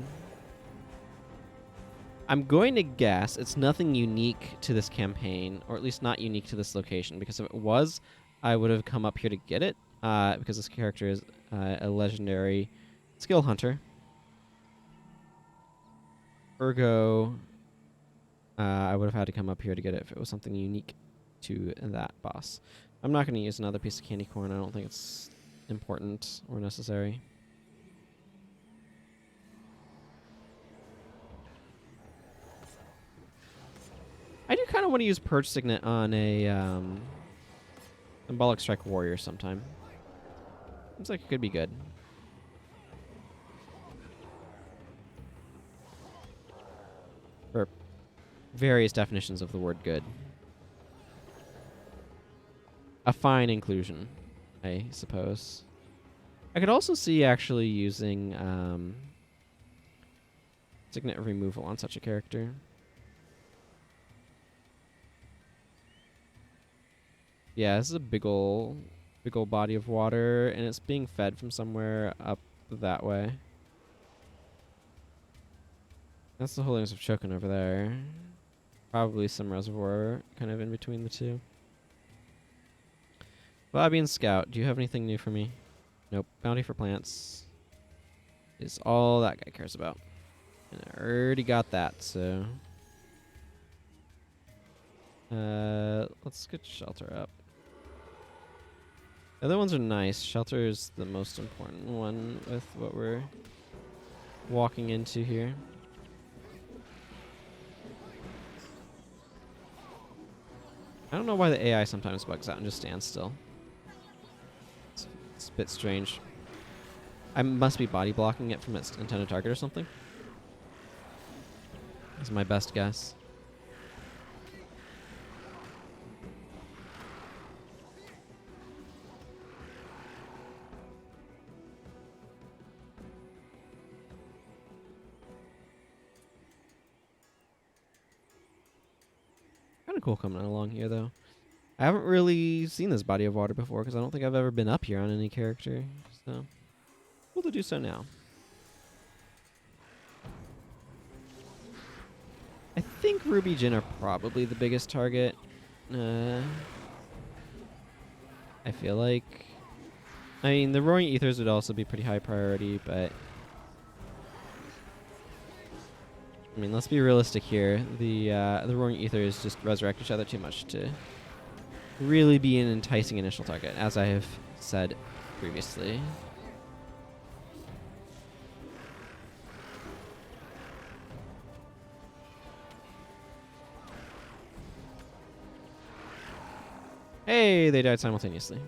I'm going to guess it's nothing unique to this campaign, or at least not unique to this location, because if it was, I would have come up here to get it, because this character is a legendary skill hunter. Ergo, I would have had to come up here to get it if it was something unique to that boss. I'm not going to use another piece of candy corn. I don't think it's important or necessary. I do kind of want to use Purge Signet on a Symbolic Strike Warrior sometime. Seems like it could be good. For various definitions of the word good. A fine inclusion, I suppose. I could also see actually using Signet removal on such a character. Yeah, this is a big ol' body of water, and it's being fed from somewhere up that way. That's the holdings of Chokin over there. Probably some reservoir kind of in between the two. Bobby and Scout, do you have anything new for me? Nope. Bounty for plants is all that guy cares about. And I already got that, so... let's get shelter up. The other ones are nice. Shelter is the most important one with what we're walking into here. I don't know why the AI sometimes bugs out and just stands still. It's a bit strange. I must be body blocking it from its intended target or something. That's my best guess. Kind of cool coming along here, though. I haven't really seen this body of water before because I don't think I've ever been up here on any character. So, cool to do so now. I think Ruby Jin are probably the biggest target. I feel like... I mean, the Roaring Ethers would also be pretty high priority, but... I mean, let's be realistic here. The Roaring Ethers just resurrect each other too much to really be an enticing initial target, as I have said previously. Hey, they died simultaneously.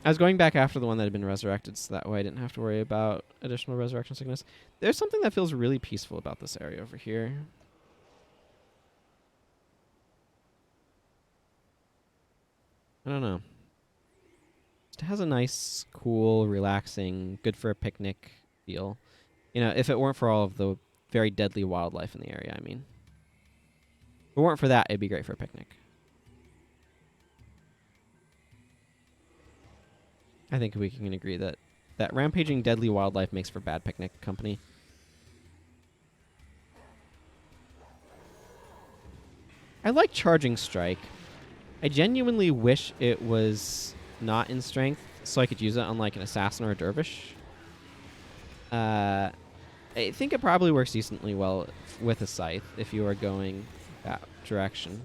I was going back after the one that had been resurrected, so that way I didn't have to worry about additional resurrection sickness. There's something that feels really peaceful about this area over here. I don't know. It has a nice, cool, relaxing, good for a picnic feel. You know, if it weren't for all of the very deadly wildlife in the area, I mean. If it weren't for that, it'd be great for a picnic. I think we can agree that rampaging deadly wildlife makes for bad picnic company. I like Charging Strike. I genuinely wish it was not in strength so I could use it on like an assassin or a dervish. I think it probably works decently well with a scythe if you are going that direction.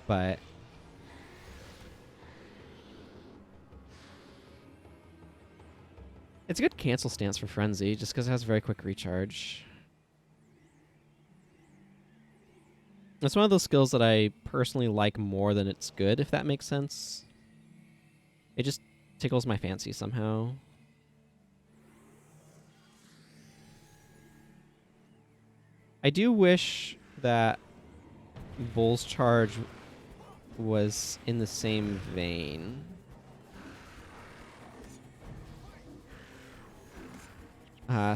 But it's a good cancel stance for Frenzy just because it has very quick recharge. It's one of those skills that I personally like more than it's good, if that makes sense. It just tickles my fancy somehow. I do wish that Bull's Charge was in the same vein.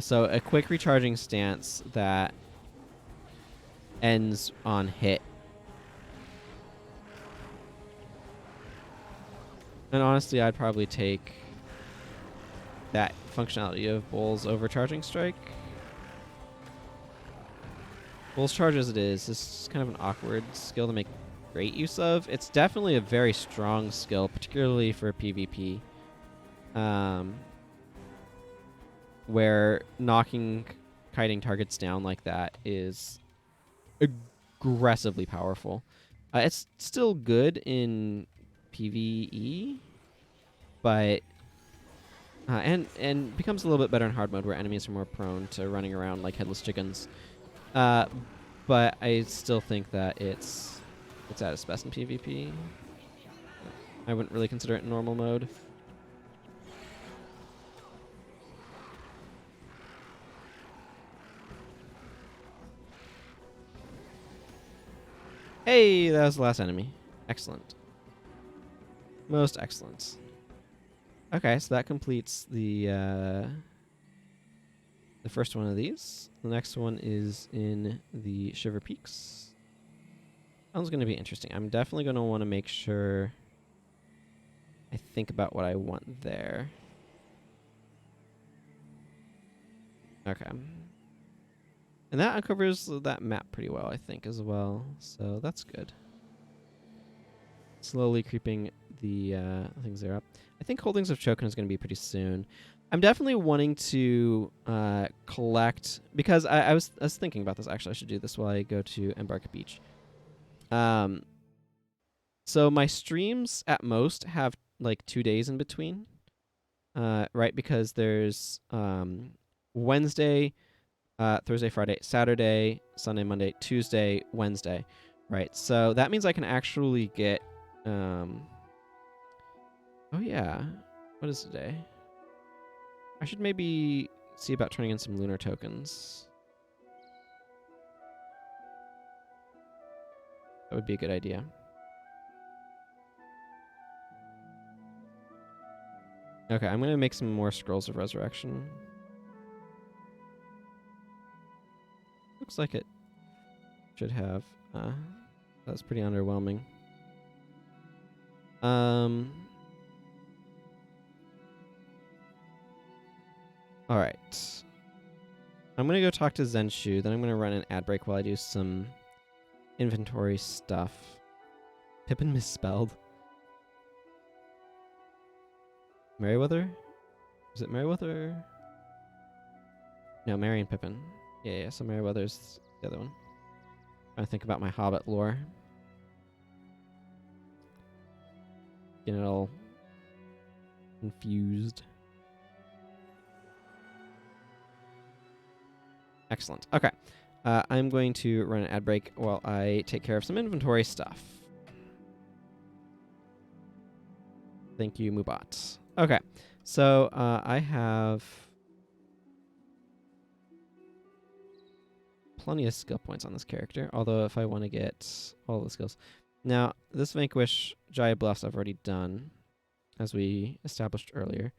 So a quick recharging stance that ends on hit. And honestly, I'd probably take that functionality of Bull's overcharging strike. Bull's Charge as it is kind of an awkward skill to make great use of. It's definitely a very strong skill, particularly for PvP. Where knocking kiting targets down like that is aggressively powerful. It's still good in PvE, but and becomes a little bit better in hard mode where enemies are more prone to running around like headless chickens. But I still think that it's at its best in PvP. I wouldn't really consider it in normal mode. Hey, that was the last enemy. Excellent. Most excellent. Okay, so that completes the the first one of these. The next one is in the Shiver Peaks. That one's going to be interesting. I'm definitely going to want to make sure I think about what I want there. Okay. And that uncovers that map pretty well, I think, as well. So that's good. Slowly creeping the things there up. I think Holdings of Chokin is going to be pretty soon. I'm definitely wanting to collect, because I was thinking about this. Actually, I should do this while I go to Embark Beach. So my streams at most have like 2 days in between, right? Because there's Wednesday, Thursday, Friday, Saturday, Sunday, Monday, Tuesday, Wednesday, right? So that means I can actually get, oh yeah, what is today? I should maybe see about turning in some lunar tokens. That would be a good idea. Okay, I'm going to make some more Scrolls of Resurrection. Looks like it should have. That's pretty underwhelming. Alright. I'm going to go talk to Zenshu, then I'm going to run an ad break while I do some inventory stuff. Pippin misspelled. Merryweather? Is it Merryweather? No, Merry and Pippin. Yeah, so Merryweather's the other one. Trying to think about my Hobbit lore. Getting it all confused. Excellent. Okay. I'm going to run an ad break while I take care of some inventory stuff. Thank you, Mubot. Okay. So I have plenty of skill points on this character, although if I want to get all the skills. Now, this Vanquish Jaya Bluffs I've already done, as we established earlier.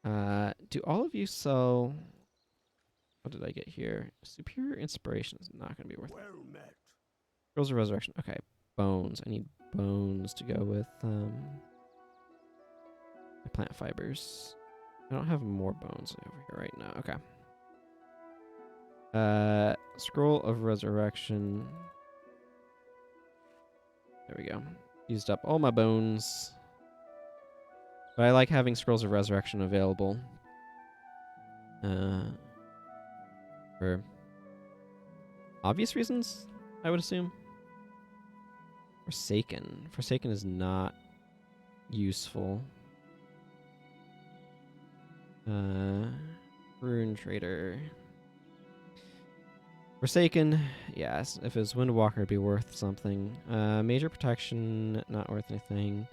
Do all of you sell... What did I get here? Superior Inspiration is not going to be worth it. Well met. Scrolls of Resurrection. Okay, bones. I need bones to go with my plant fibers. I don't have more bones over here right now. Okay. Scroll of Resurrection. There we go. Used up all my bones. But I like having Scrolls of Resurrection available. For obvious reasons, I would assume. Forsaken. Forsaken is not useful. Rune Trader. Forsaken, yes. If it was Windwalker, it'd be worth something. Major Protection, not worth anything.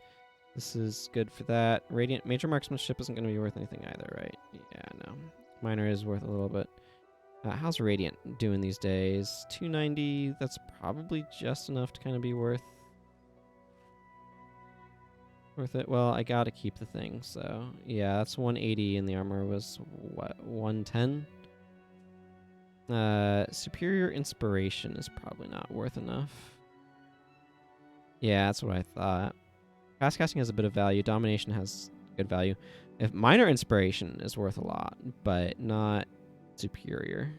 This is good for that. Radiant Major Marksmanship isn't going to be worth anything either, right? Yeah, no. Minor is worth a little bit. How's Radiant doing these days? 290, that's probably just enough to kind of be worth it. Well, I gotta keep the thing, so yeah, that's 180 and the armor was, what, 110? Superior Inspiration is probably not worth enough. Yeah, that's what I thought. Fast casting has a bit of value. Domination has good value. If Minor Inspiration is worth a lot, but not superior.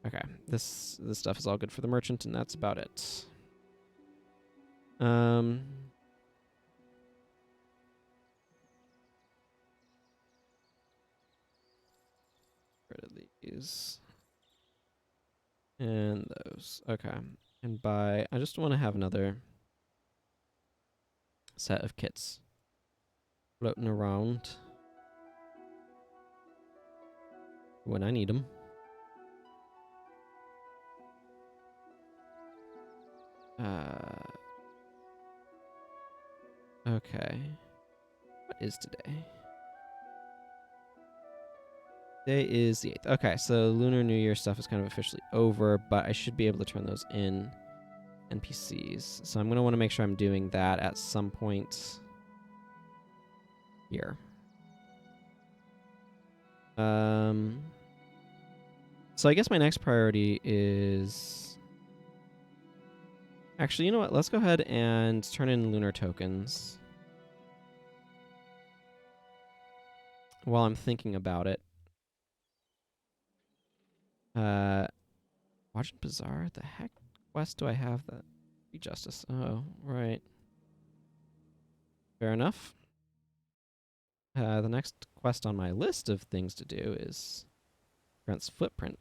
Okay, this stuff is all good for the merchant, and that's about it. Rid of these and those. Okay, and I just want to have another set of kits floating around when I need them. Okay. What is today? Today is the 8th. Okay, so Lunar New Year stuff is kind of officially over, but I should be able to turn those in NPCs. So I'm going to want to make sure I'm doing that at some point here. So I guess my next priority is... Actually, you know what? Let's go ahead and turn in lunar tokens while I'm thinking about it. Watching Bazaar? The heck quest do I have that? Be Justice. Oh, right. Fair enough. The next quest on my list of things to do is Grenth's Footprint.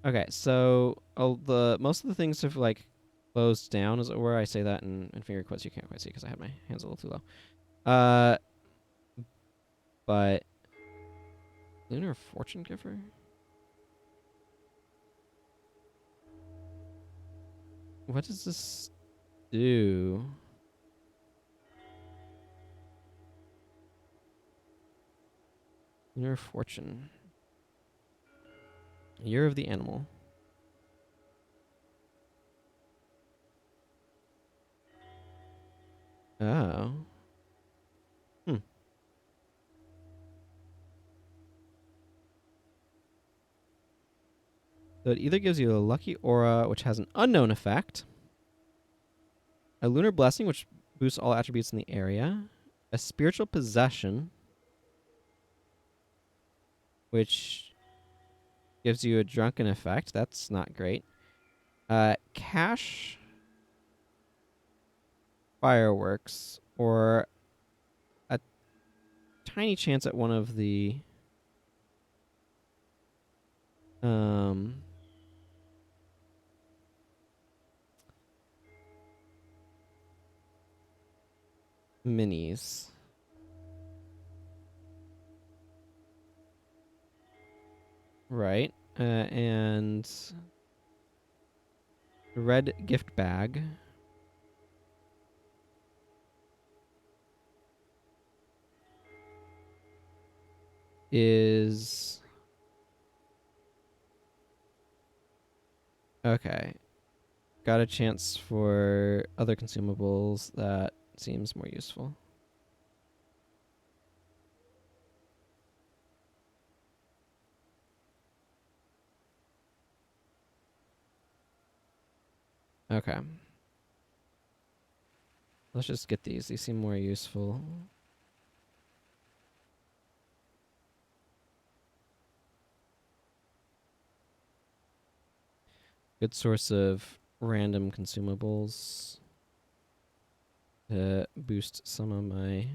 Okay, so most of the things have like closed down, as it were. I say that in finger quotes. You can't quite see because I have my hands a little too low. But Lunar Fortune Giver. What does this do? Lunar Fortune. Year of the Animal. Oh. So it either gives you a lucky aura, which has an unknown effect, a lunar blessing, which boosts all attributes in the area, a spiritual possession, which gives you a drunken effect. That's not great. Cash fireworks, or a tiny chance at one of the minis. Right. And the red gift bag is... Okay. Got a chance for other consumables. That seems more useful. Okay. Let's just get these. These seem more useful. Good source of random consumables to boost some of my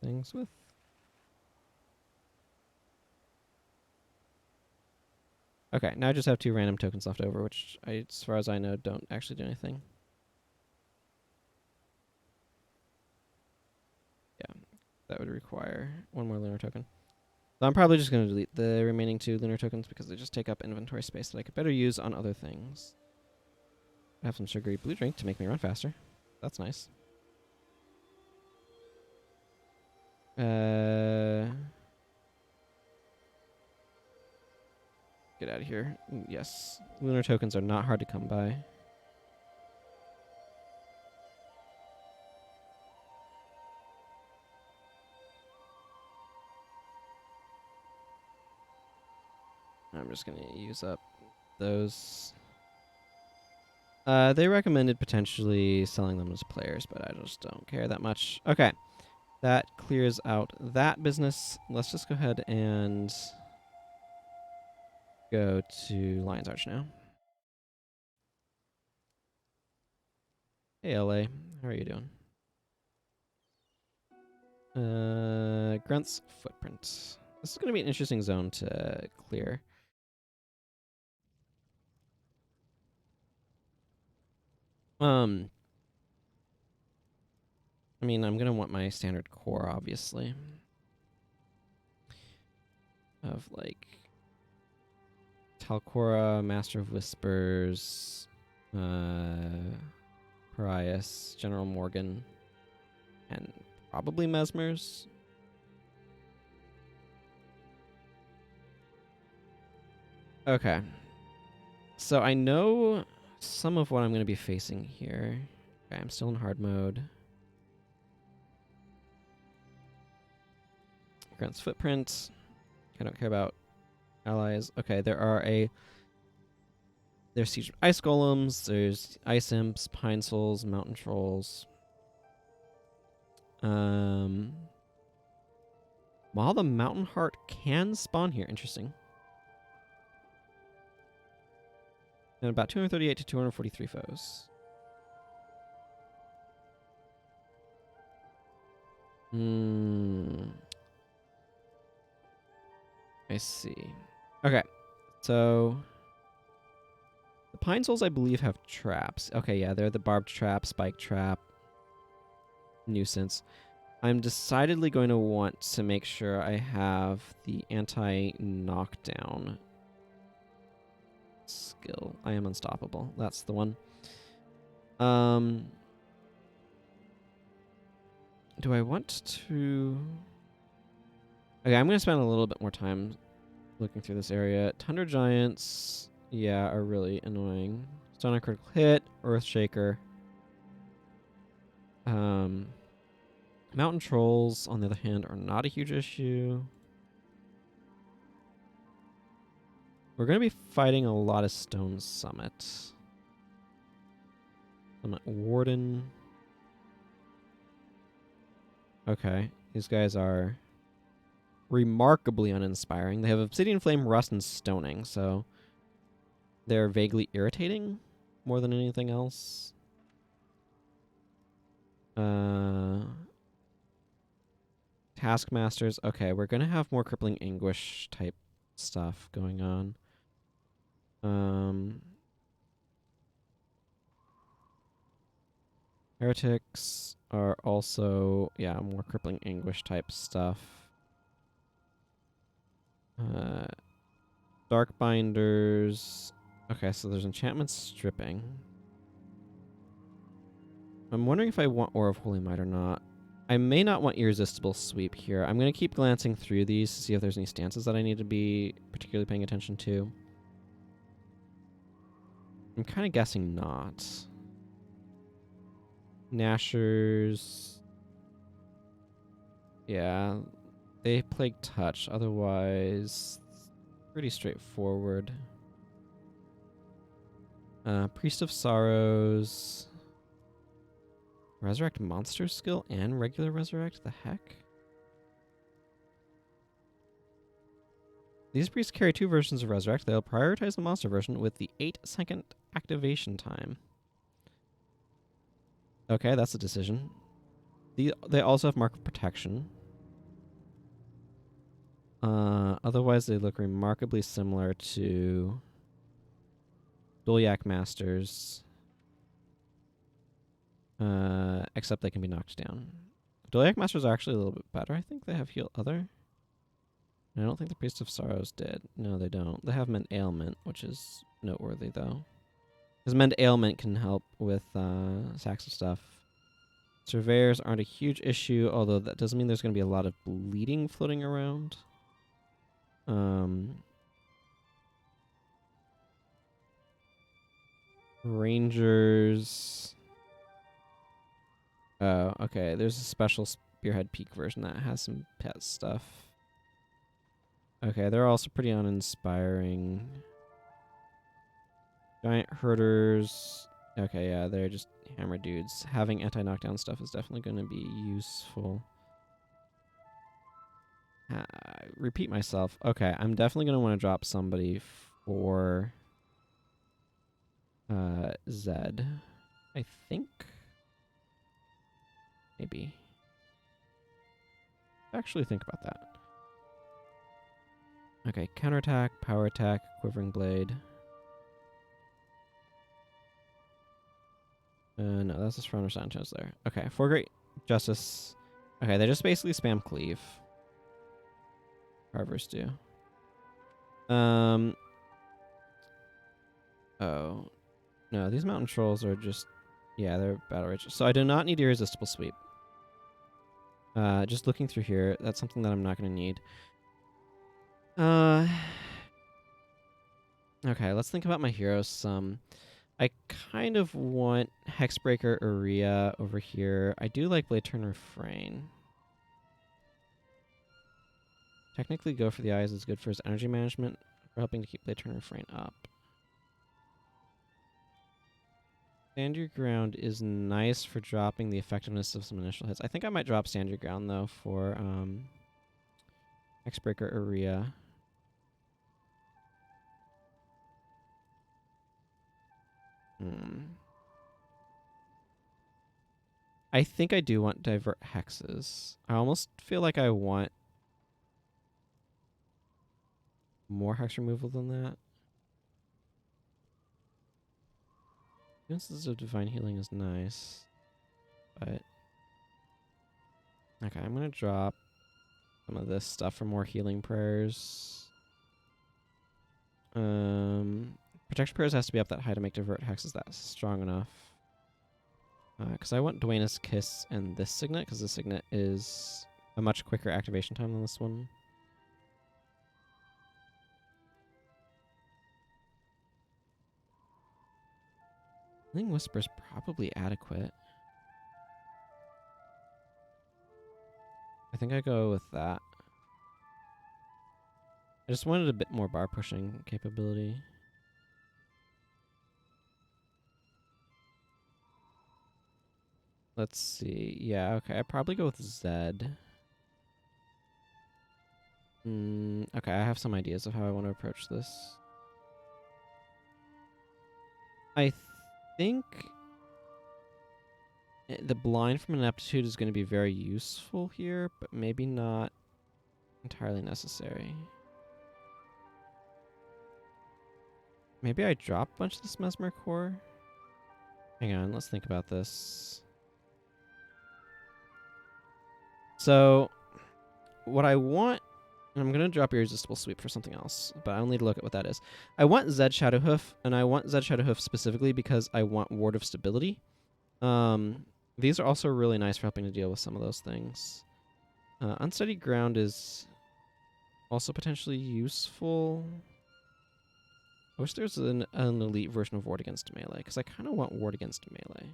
things with. Okay, now I just have 2 random tokens left over, which, as far as I know, don't actually do anything. Yeah, that would require 1 more lunar token. So I'm probably just going to delete the remaining 2 lunar tokens because they just take up inventory space that I could better use on other things. I have some sugary blue drink to make me run faster. That's nice. Get out of here. Yes. Lunar tokens are not hard to come by. I'm just going to use up those. They recommended potentially selling them as players, but I just don't care that much. Okay. That clears out that business. Let's just go ahead and go to Lion's Arch now. Hey, LA. How are you doing? Grenth's Footprint. This is going to be an interesting zone to clear. I mean, I'm going to want my standard core, obviously. Of, like, Talcora, Master of Whispers, Parias, General Morgan, and probably Mesmers. Okay. So I know some of what I'm going to be facing here. Okay, I'm still in hard mode. Grenth's footprint. I don't care about allies. Okay, there's siege ice golems, there's ice imps, pine souls, mountain trolls. While the mountain heart can spawn here, interesting. And about 238 to 243 foes. I see. Okay, so the pine souls, I believe, have traps. Okay, yeah, they're the barbed trap, spike trap, nuisance. I'm decidedly going to want to make sure I have the anti-knockdown skill. I am unstoppable. That's the one. Do I want to... Okay, I'm going to spend a little bit more time looking through this area. Tundra Giants, yeah, are really annoying. Stun on critical hit, Earthshaker. Mountain Trolls, on the other hand, are not a huge issue. We're going to be fighting a lot of Stone Summit. Summit Warden. Okay, these guys are remarkably uninspiring. They have Obsidian Flame, Rust, and Stoning, so they're vaguely irritating more than anything else. Taskmasters. Okay, we're going to have more Crippling Anguish type stuff going on. Heretics are also, yeah, more Crippling Anguish type stuff. Darkbinders. Okay, so there's enchantment stripping. I'm wondering if I want Aura of Holy Might or not. I may not want Irresistible Sweep here. I'm going to keep glancing through these to see if there's any stances that I need to be particularly paying attention to. I'm kind of guessing not. Nashers. Yeah, they Plague Touch. Otherwise, pretty straightforward. Priest of Sorrows. Resurrect monster skill and regular resurrect? The heck? These priests carry two versions of resurrect. They'll prioritize the monster version with the 8-second activation time. Okay, that's a decision. They also have Mark of Protection. Otherwise, they look remarkably similar to Dolyak Masters. Except they can be knocked down. Dolyak Masters are actually a little bit better. I think they have Heal Other. I don't think the Priest of Sorrows did. No, they don't. They have Mend Ailment, which is noteworthy, though. Because Mend Ailment can help with sacks of stuff. Surveyors aren't a huge issue, although that doesn't mean there's going to be a lot of bleeding floating around. Rangers... Oh, okay. There's a special Spearhead Peak version that has some pet stuff. Okay, they're also pretty uninspiring. Giant Herders. Okay, yeah, they're just hammer dudes. Having anti-knockdown stuff is definitely going to be useful. Repeat myself. Okay, I'm definitely going to want to drop somebody for Zed. I think. Maybe. Actually think about that. Okay, counterattack, power attack, quivering blade. No, that's a Stronger Sanchez there. Okay, 4 Great Justice. Okay, they just basically spam cleave. Carvers do. Oh. No, these mountain trolls are just... Yeah, they're battle rage. So I do not need Irresistible Sweep. Just looking through here, that's something that I'm not going to need. Okay, let's think about my heroes some. I kind of want Hexbreaker Uria over here. I do like Blade Turn Refrain. Technically, go for the eyes is good for his energy management, for helping to keep the turn refrain up. Stand your ground is nice for dropping the effectiveness of some initial hits. I think I might drop stand your ground though for Hexbreaker Area. I think I do want divert hexes. I almost feel like I want more hex removal than that. Instances of divine healing is nice, but okay, I'm gonna drop some of this stuff for more healing prayers. Protection prayers has to be up that high to make divert hexes that strong enough. Because I want Dwayna's Kiss and this Signet, because this Signet is a much quicker activation time than this one. I think Whisper's probably adequate. I think I go with that. I just wanted a bit more bar pushing capability. Let's see. Yeah, okay. I probably go with Zed. Okay, I have some ideas of how I want to approach this. I think the blind from ineptitude is going to be very useful here, but maybe not entirely necessary. Maybe I drop a bunch of this Mesmer Core? Hang on, let's think about this. So, what I want, and I'm going to drop Irresistible Sweep for something else, but I'll need to look at what that is. I want Zed Shadowhoof, and I want Zed Shadowhoof specifically because I want Ward of Stability. These are also really nice for helping to deal with some of those things. Unsteady Ground is also potentially useful. I wish there was an elite version of Ward against melee, because I kind of want Ward against melee.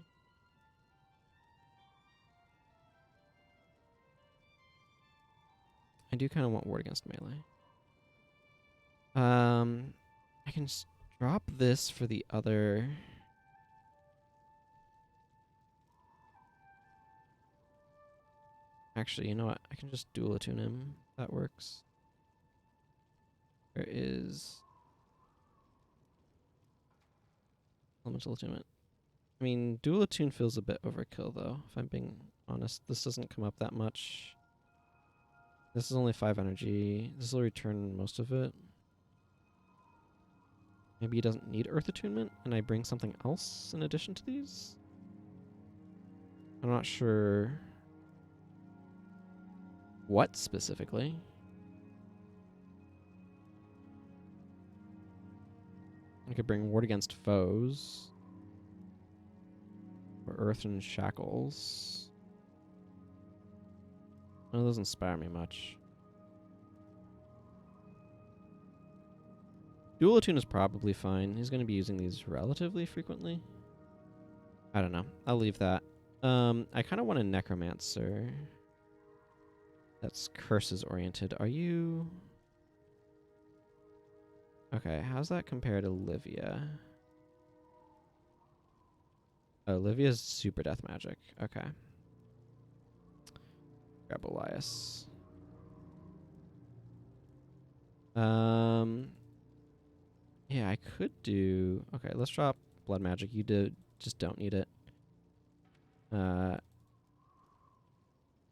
I do kind of want Ward against melee. I can drop this for the other. Actually, you know what? I can just dual attune him. That works. There is elemental attunement. I mean, dual attune feels a bit overkill, though, if I'm being honest. This doesn't come up that much. This is only 5 energy. This will return most of it. Maybe he doesn't need Earth Attunement, and I bring something else in addition to these? I'm not sure what specifically. I could bring Ward Against Foes. Or Earth and Shackles. None of those inspire me much. Dual Attune is probably fine. He's going to be using these relatively frequently. I don't know. I'll leave that. I kind of want a Necromancer that's curses oriented. Are you... Okay, how's that compare to Livia? Oh, Livia's super death magic. Okay. Grab Elias. Yeah, I could do... Okay, let's drop Blood Magic. You just don't need it.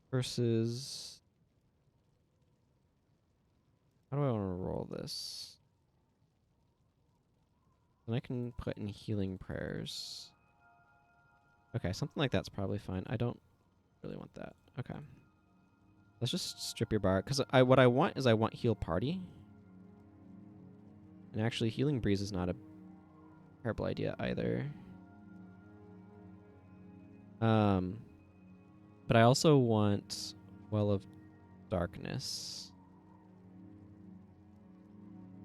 Versus... How do I want to roll this? And I can put in Healing Prayers. Okay, something like that's probably fine. I don't really want that. Okay. Let's just strip your bar. Because what I want is I want Heal Party. And actually, Healing Breeze is not a terrible idea either. But I also want Well of Darkness.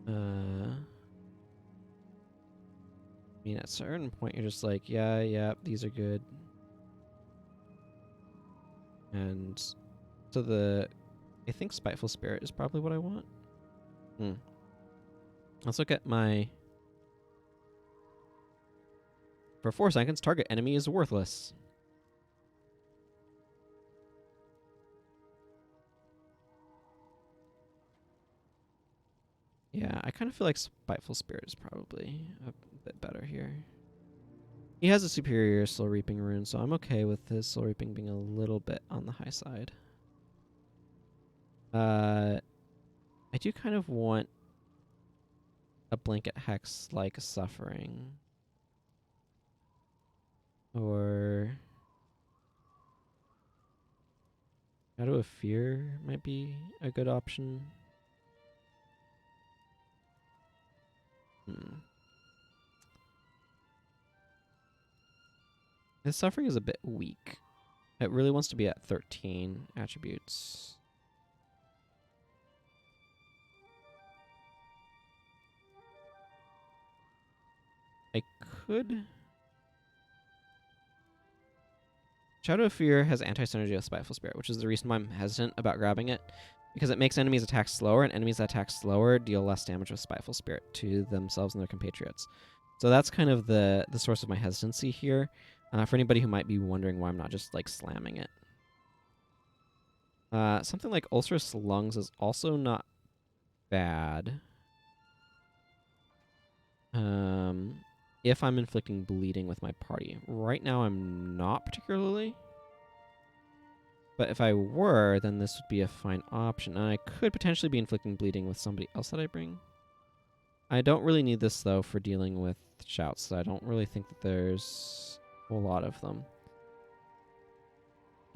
I mean, at a certain point, you're just like, yeah, these are good. And so the I think Spiteful Spirit is probably what I want. Let's look at my... For 4 seconds, target enemy is worthless. Yeah, I kind of feel like Spiteful Spirit is probably a bit better here. He has a superior Soul Reaping rune, so I'm okay with his Soul Reaping being a little bit on the high side. I do kind of want a Blanket Hex like Suffering. Or Shadow of Fear might be a good option. His Suffering is a bit weak. It really wants to be at 13 attributes. I could... Shadow of Fear has anti-synergy with Spiteful Spirit, which is the reason why I'm hesitant about grabbing it. Because it makes enemies attack slower, and enemies that attack slower deal less damage with Spiteful Spirit to themselves and their compatriots. So that's kind of the source of my hesitancy here. For anybody who might be wondering why I'm not just, like, slamming it. Something like Ulcerous Lungs is also not bad. If I'm inflicting bleeding with my party. Right now I'm not particularly. But if I were, then this would be a fine option. And I could potentially be inflicting bleeding with somebody else that I bring. I don't really need this, though, for dealing with shouts. I don't really think that there's a whole lot of them.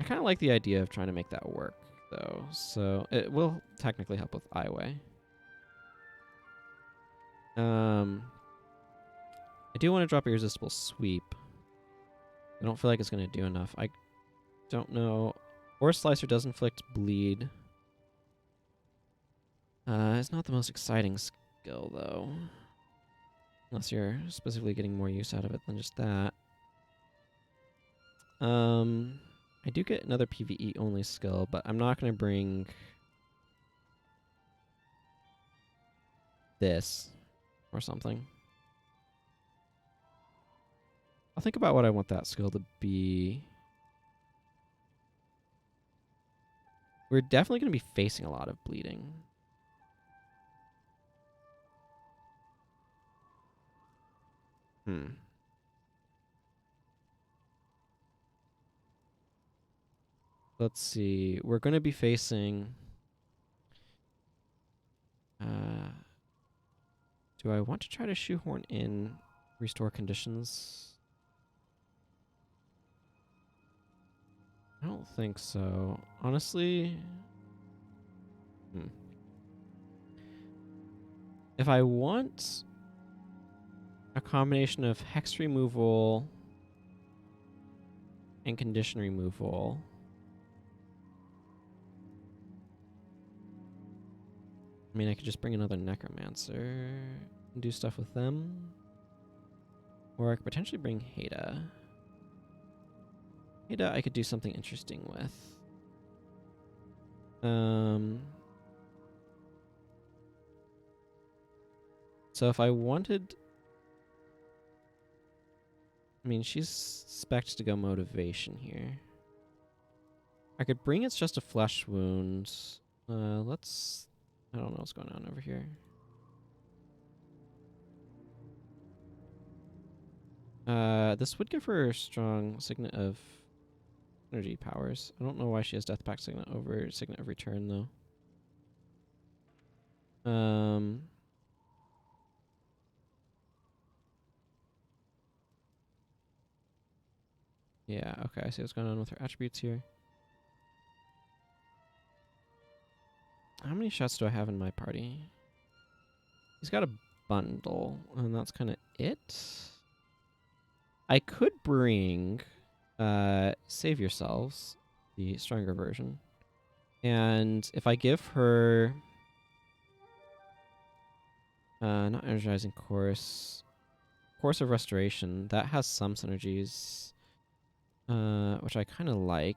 I kind of like the idea of trying to make that work, though. So it will technically help with Iway. I do want to drop Irresistible Sweep. I don't feel like it's going to do enough. I don't know. Ore Slicer does inflict bleed. It's not the most exciting skill, though. Unless you're specifically getting more use out of it than just that. I do get another PvE only skill, but I'm not going to bring this or something. I'll think about what I want that skill to be. We're definitely going to be facing a lot of bleeding. Let's see. We're going to be facing... do I want to try to shoehorn in Restore Conditions? I don't think so. Honestly... If I want a combination of Hex removal and Condition removal... I mean, I could just bring another Necromancer and do stuff with them. Or I could potentially bring Hada. Hada I could do something interesting with. So if I wanted... I mean, she's spec'd to go Motivation here. I could bring It's Just a Flesh Wound. Let's... I don't know what's going on over here. This would give her a strong Signet of Energy powers. I don't know why she has Death Pact Signet over Signet of Return, though. Yeah, okay, I see what's going on with her attributes here. How many shots do I have in my party? He's got a bundle, and that's kind of it. I could bring Save Yourselves, the stronger version. And if I give her... not Energizing Course. Course of Restoration, that has some synergies, which I kind of like.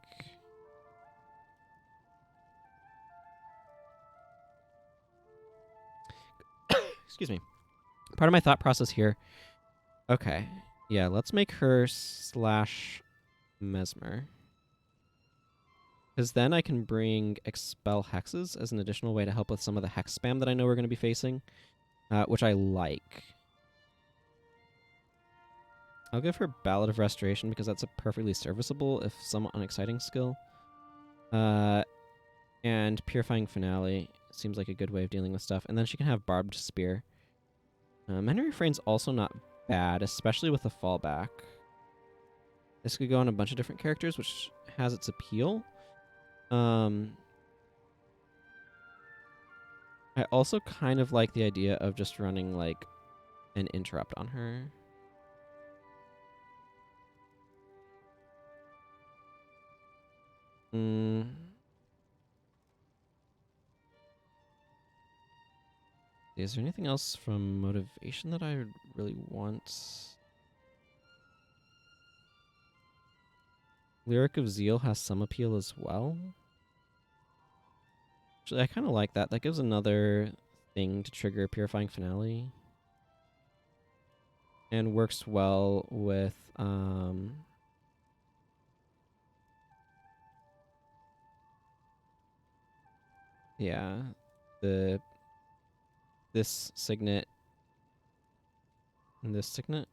excuse me. Part of my thought process here. Okay. Yeah, let's make her slash Mesmer. Because then I can bring Expel Hexes as an additional way to help with some of the Hex spam that I know we're going to be facing, which I like. I'll give her Ballad of Restoration because that's a perfectly serviceable, if somewhat unexciting skill. And Purifying Finale seems like a good way of dealing with stuff. And then she can have Barbed Spear. Memory Refrain's also not bad, especially with the fallback. This could go on a bunch of different characters, which has its appeal. I also kind of like the idea of just running, like, an interrupt on her. Is there anything else from Motivation that I really want? Lyric of Zeal has some appeal as well. Actually, I kind of like that. That gives another thing to trigger Purifying Finale. And works well with... yeah, this signet and this signet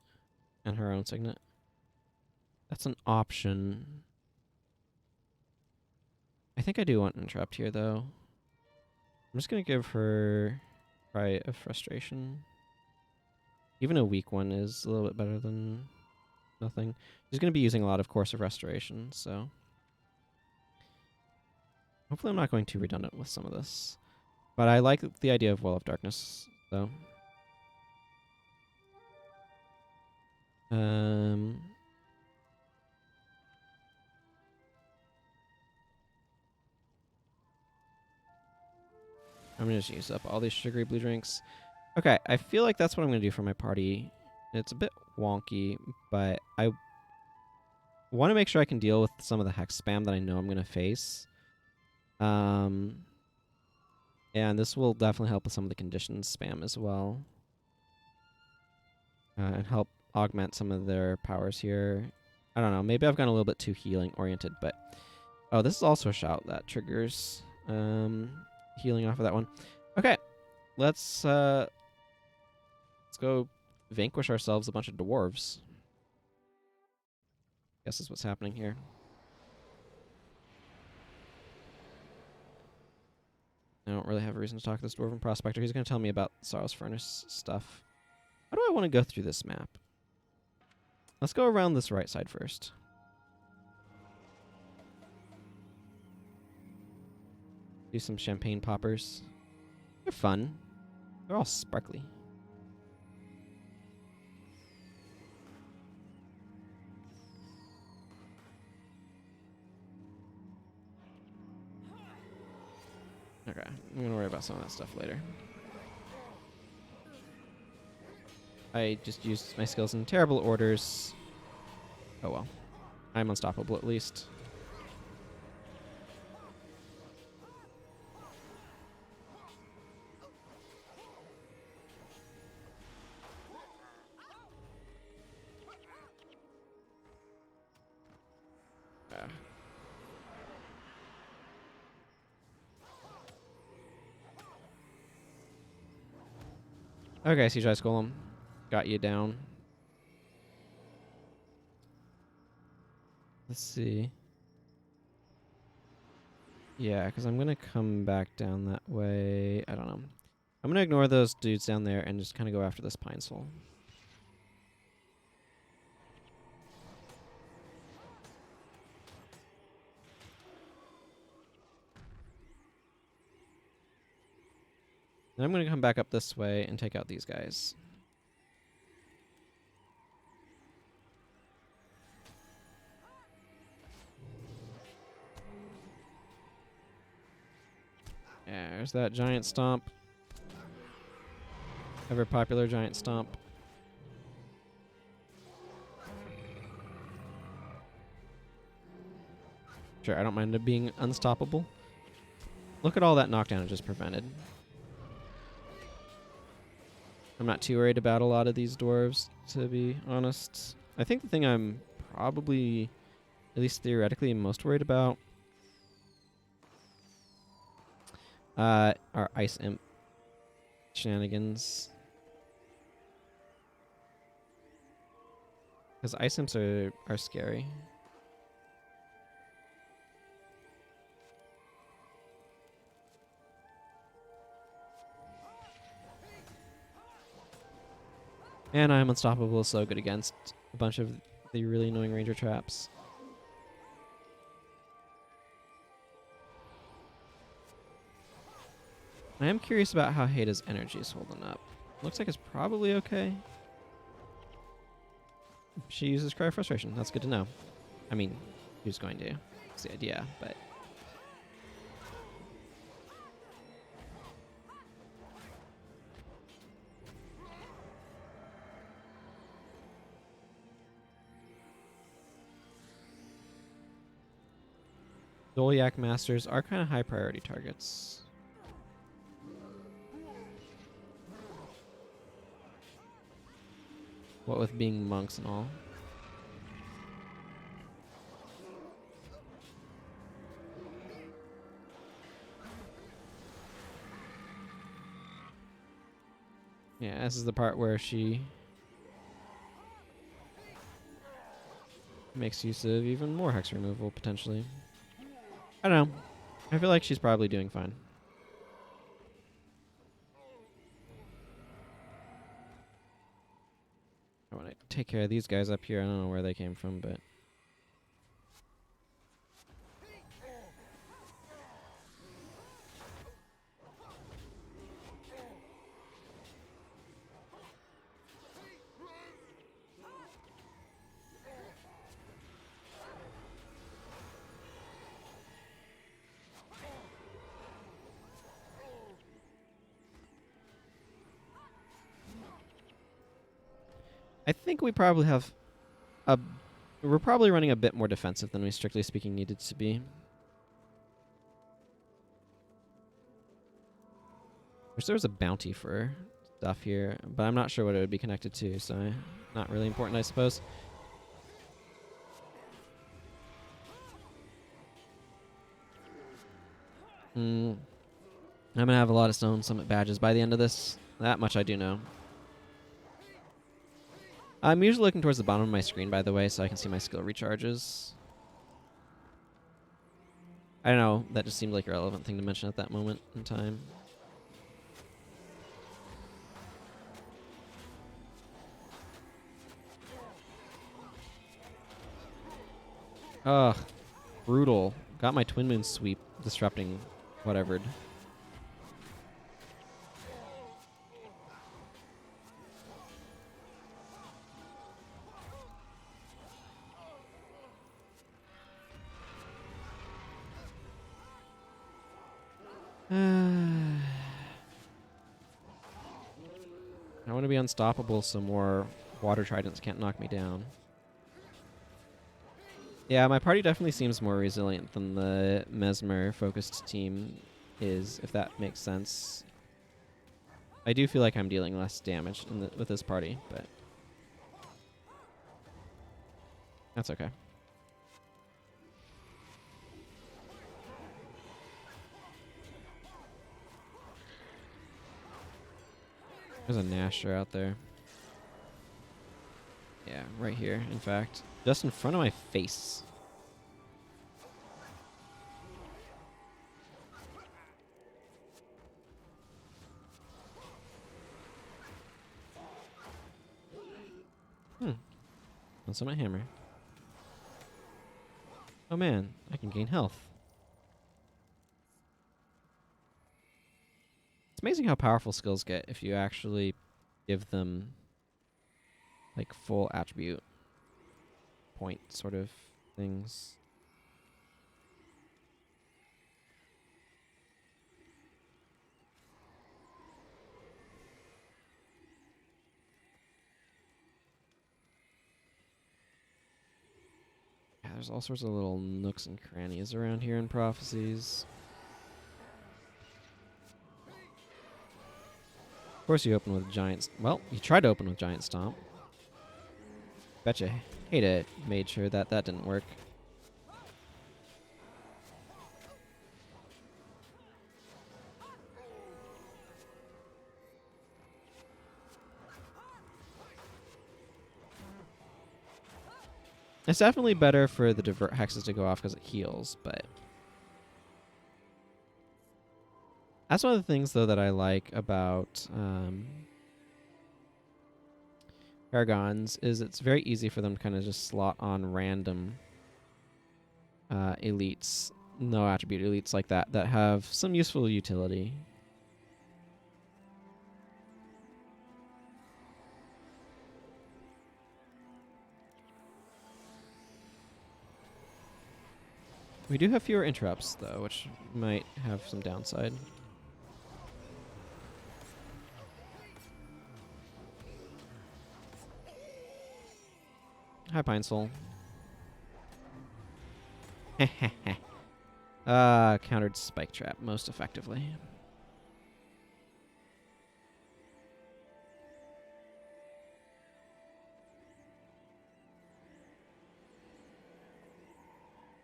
and her own signet. That's an option. I think I do want an interrupt here, though. I'm just going to give her Cry of Frustration. Even a weak one is a little bit better than nothing. She's going to be using a lot of Course of Restoration, so... hopefully I'm not going too redundant with some of this. But I like the idea of Well of Darkness, though. I'm going to just use up all these sugary blue drinks. Okay, I feel like that's what I'm going to do for my party. It's a bit wonky, but I want to make sure I can deal with some of the hex spam that I know I'm going to face. And this will definitely help with some of the conditions spam as well. And help augment some of their powers here. I don't know, maybe I've gone a little bit too healing oriented, but... oh, this is also a shout that triggers healing off of that one. Okay, let's go vanquish ourselves a bunch of dwarves. Guess is what's happening here. I don't really have a reason to talk to this dwarven prospector. He's going to tell me about Sorrow's Furnace stuff. How do I want to go through this map? Let's go around this right side first. Do some champagne poppers. They're fun. They're all sparkly. Okay, I'm going to worry about some of that stuff later. I just used my skills in terrible orders. Oh well. I'm unstoppable at least. Okay, Siege Ice Golem. Got you down. Let's see. Yeah, because I'm going to come back down that way. I don't know. I'm going to ignore those dudes down there and just kind of go after this Pine Soul. Then I'm going to come back up this way and take out these guys. Yeah, there's that giant stomp. Ever popular giant stomp. Sure, I don't mind it being unstoppable. Look at all that knockdown it just prevented. I'm not too worried about a lot of these dwarves, to be honest. I think the thing I'm probably, at least theoretically, most worried about are Ice Imp shenanigans. Because Ice Imps are scary. And I'm Unstoppable, so good against a bunch of the really annoying ranger traps. I am curious about how Hada's energy is holding up. Looks like it's probably okay. She uses Cry of Frustration. That's good to know. I mean, who's going to? That's the idea, but... Dolyak Masters are kind of high priority targets. What with being monks and all. Yeah, this is the part where she makes use of even more hex removal, potentially. I don't know. I feel like she's probably doing fine. I want to take care of these guys up here. I don't know where they came from, but... I think we probably have a... We're probably running a bit more defensive than we strictly speaking needed to be. Wish there was a bounty for stuff here, but I'm not sure what it would be connected to, so not really important, I suppose. I'm gonna have a lot of Stone Summit badges by the end of this. That much I do know. I'm usually looking towards the bottom of my screen, by the way, so I can see my skill recharges. I don't know, that just seemed like a relevant thing to mention at that moment in time. Ugh, brutal. Got my Twin Moon sweep disrupting whatever. I want to be unstoppable so more water tridents can't knock me down. Yeah, my party definitely seems more resilient than the Mesmer-focused team is, if that makes sense. I do feel like I'm dealing less damage with this party, but that's okay. There's a Nasher out there. Yeah, right here, in fact. Just in front of my face. That's on my hammer. Oh man, I can gain health. It's amazing how powerful skills get if you actually give them like full attribute point sort of things. Yeah, there's all sorts of little nooks and crannies around here in Prophecies. Of course you open with Giant... Well, you tried to open with Giant Stomp. Betcha Hada made sure that that didn't work. It's definitely better for the divert hexes to go off because it heals, but... That's one of the things, though, that I like about Paragons, is it's very easy for them to kind of just slot on random elites, no attribute elites like that, that have some useful utility. We do have fewer interrupts, though, which might have some downside. Hi, Pine Soul. Countered Spike Trap most effectively.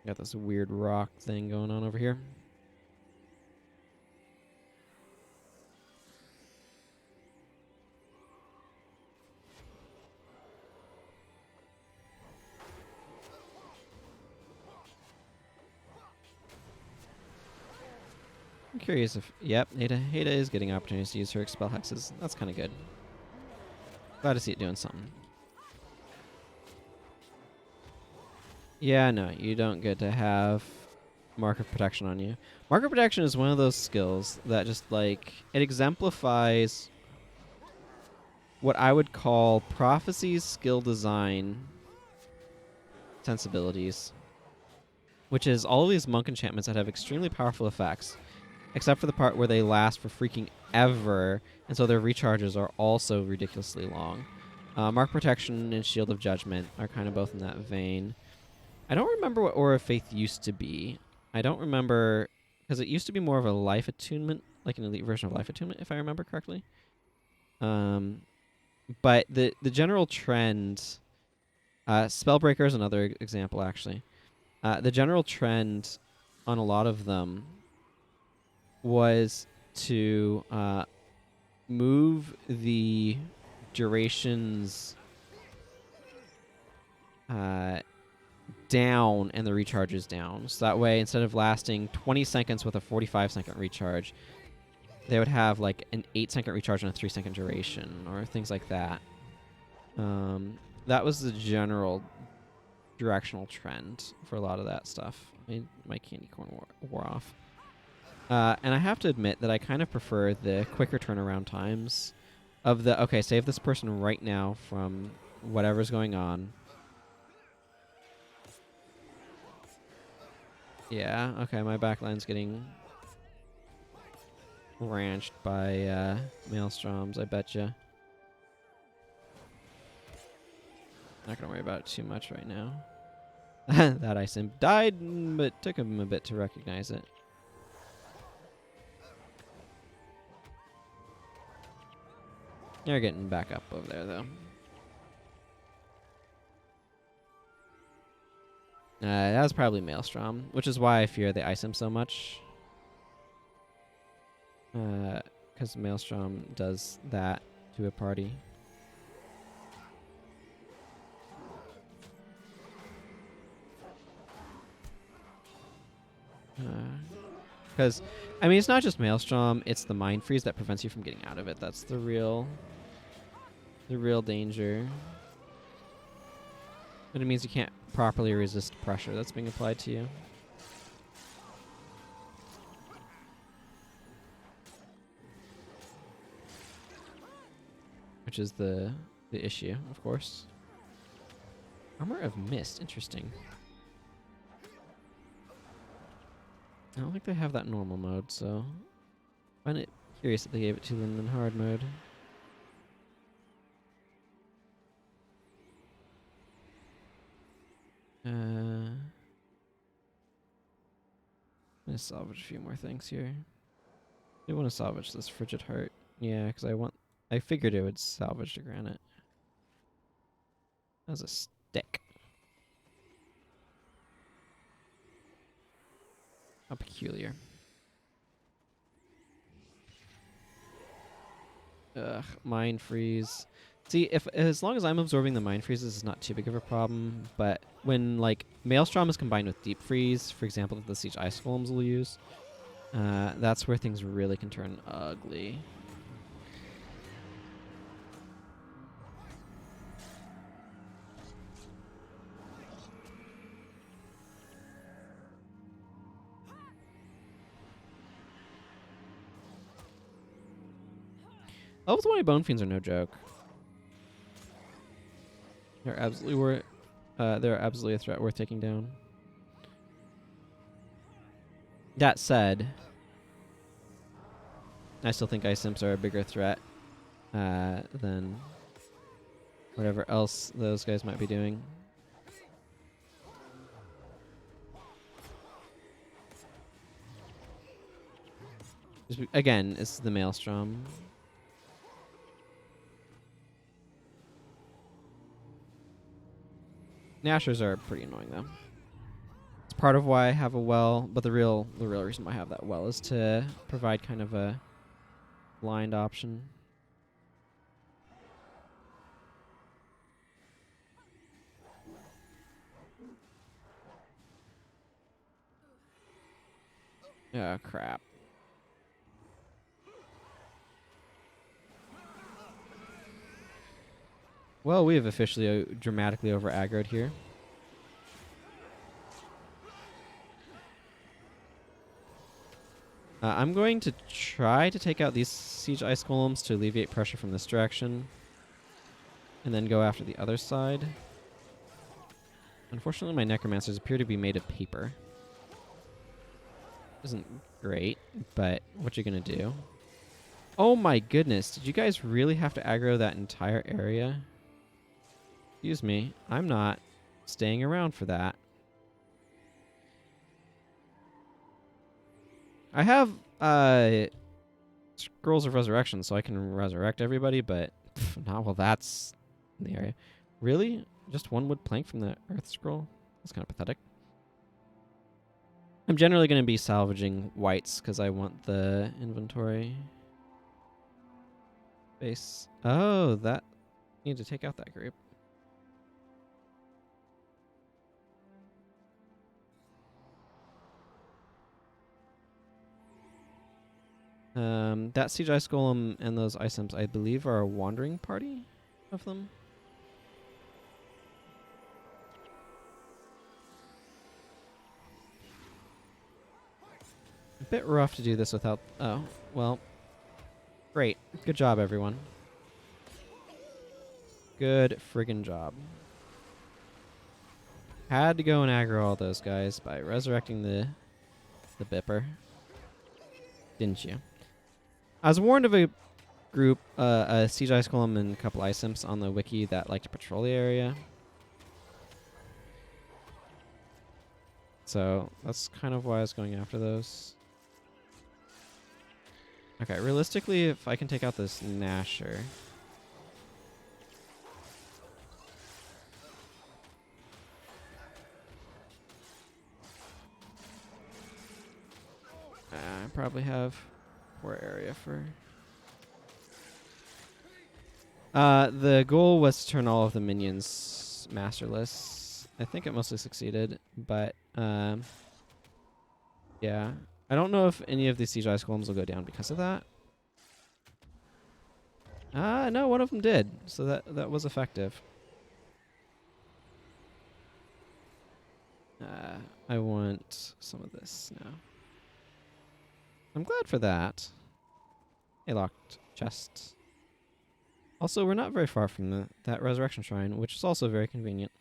Got this weird rock thing going on over here. I'm curious if... Yep, Hada is getting opportunities to use her Expel Hexes. That's kind of good. Glad to see it doing something. Yeah, no, you don't get to have Mark of Protection on you. Mark of Protection is one of those skills that just, like, it exemplifies what I would call Prophecy's skill design sensibilities, which is all of these monk enchantments that have extremely powerful effects, except for the part where they last for freaking ever, and so their recharges are also ridiculously long. Mark Protection and Shield of Judgment are kind of both in that vein. I don't remember what Aura of Faith used to be. I don't remember, because it used to be more of a life attunement, like an elite version of life attunement, if I remember correctly. But the general trend, Spellbreaker is another example, actually. The general trend on a lot of them was to move the durations down and the recharges down. So that way, instead of lasting 20 seconds with a 45-second recharge, they would have like an 8-second recharge and a 3-second duration, or things like that. That was the general directional trend for a lot of that stuff. My candy corn wore off. And I have to admit that I kind of prefer the quicker turnaround times of the, okay, save this person right now from whatever's going on. Yeah, okay, my backline's getting ranched by Maelstroms, I betcha. Not gonna worry about it too much right now. That Ice Imp died, but took him a bit to recognize it. They're getting back up over there, though. That was probably Maelstrom, which is why I fear the Ice Imp so much. Because Maelstrom does that to a party. Because, I mean, it's not just Maelstrom, it's the Mind Freeze that prevents you from getting out of it. That's the real danger. But it means you can't properly resist pressure that's being applied to you. Which is the issue, of course. Armor of Mist, interesting. I don't think they have that in normal mode, so I find it curious that they gave it to them in hard mode. I'm gonna salvage a few more things here. I do want to salvage this Frigid Heart. Yeah, because I want I figured it would salvage the granite. That was a stick. How peculiar. Ugh, mind freeze. See, if as long as I'm absorbing the mind freezes, it's not too big of a problem. But when like Maelstrom is combined with deep freeze, for example, that the Siege Ice Golems will use, that's where things really can turn ugly. Level 20 Bone Fiends are no joke. They're absolutely a threat worth taking down. That said, I still think Ice Imps are a bigger threat than whatever else those guys might be doing. Again, it's the Maelstrom. Nashers are pretty annoying though. It's part of why I have a well, but the real reason why I have that well is to provide kind of a blind option. Oh crap. Well, we have officially dramatically over-aggroed here. I'm going to try to take out these Siege Ice Golems to alleviate pressure from this direction. And then go after the other side. Unfortunately, my Necromancers appear to be made of paper. Isn't great, but what you gonna do? Oh my goodness, did you guys really have to aggro that entire area? Excuse me, I'm not staying around for that. I have Scrolls of Resurrection, so I can resurrect everybody, but not while that's in the area. Really? Just one wood plank from the Earth Scroll? That's kind of pathetic. I'm generally going to be salvaging whites because I want the inventory base. Oh, that... need to take out that group. That Siege Ice Golem and those Ice Imps, I believe, are a wandering party of them. A bit rough to do this without... Oh, well. Great. Good job, everyone. Good friggin' job. Had to go and aggro all those guys by resurrecting the Bipper. Didn't you? I was warned of a group, a Siege Ice Golem and a couple Ice Imps on the wiki that like to patrol the area. So that's kind of why I was going after those. Okay, realistically, if I can take out this Nasher... I probably have poor area for... the goal was to turn all of the minions masterless. I think it mostly succeeded, but yeah. I don't know if any of these Siege Ice Golems will go down because of that. No, one of them did, so that was effective. I want some of this now. I'm glad for that. A locked chest. Also, we're not very far from that Resurrection Shrine, which is also very convenient.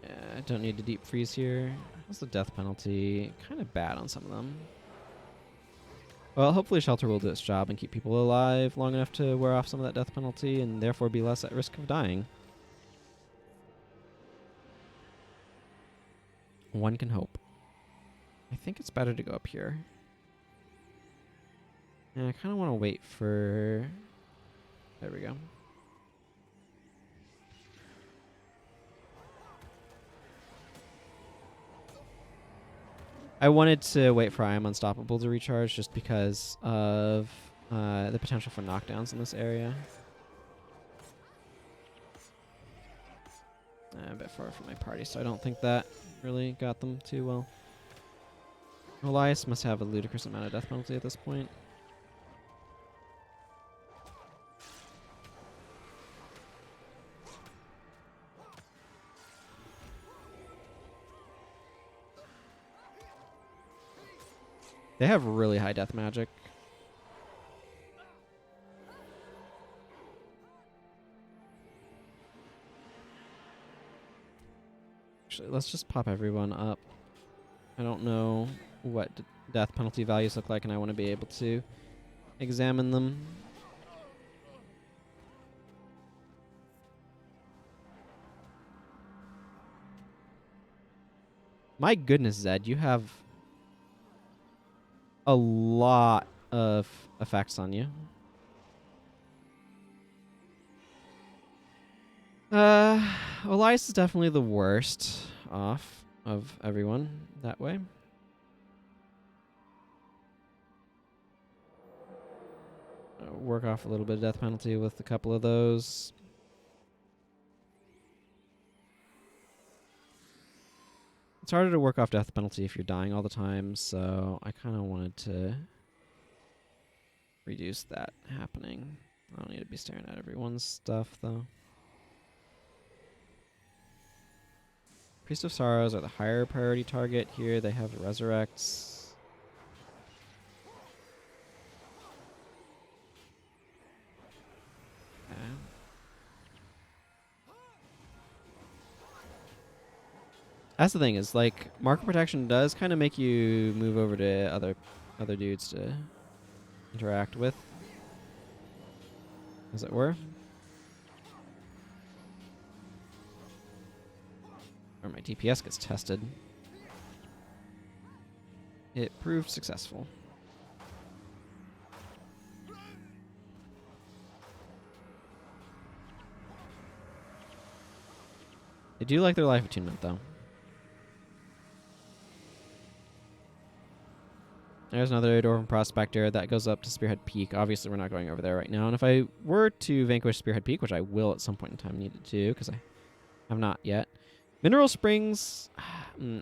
Yeah, I don't need to deep freeze here. What's the death penalty? Kind of bad on some of them. Well, hopefully Shelter will do its job and keep people alive long enough to wear off some of that death penalty and therefore be less at risk of dying. One can hope. I think it's better to go up here. And I kind of want to wait for... There we go. I wanted to wait for I Am Unstoppable to recharge just because of the potential for knockdowns in this area. A bit far from my party, so I don't think that really got them too well. Elias must have a ludicrous amount of death penalty at this point. They have really high death magic. Actually, let's just pop everyone up. I don't know what death penalty values look like, and I want to be able to examine them. My goodness, Zed, you have a lot of effects on you. Elias is definitely the worst off of everyone that way. Work off a little bit of death penalty with a couple of those. It's harder to work off death penalty if you're dying all the time, so I kind of wanted to reduce that happening. I don't need to be staring at everyone's stuff, though. Priest of Sorrows are the higher priority target here. They have resurrects. Okay. That's the thing, is like marker protection does kind of make you move over to other dudes to interact with, as it were. Or my DPS gets tested. It proved successful. They do like their life attunement, though. There's another Dwarven Prospector that goes up to Spearhead Peak. Obviously, we're not going over there right now. And if I were to vanquish Spearhead Peak, which I will at some point in time need to, because I have not yet. Mineral Springs,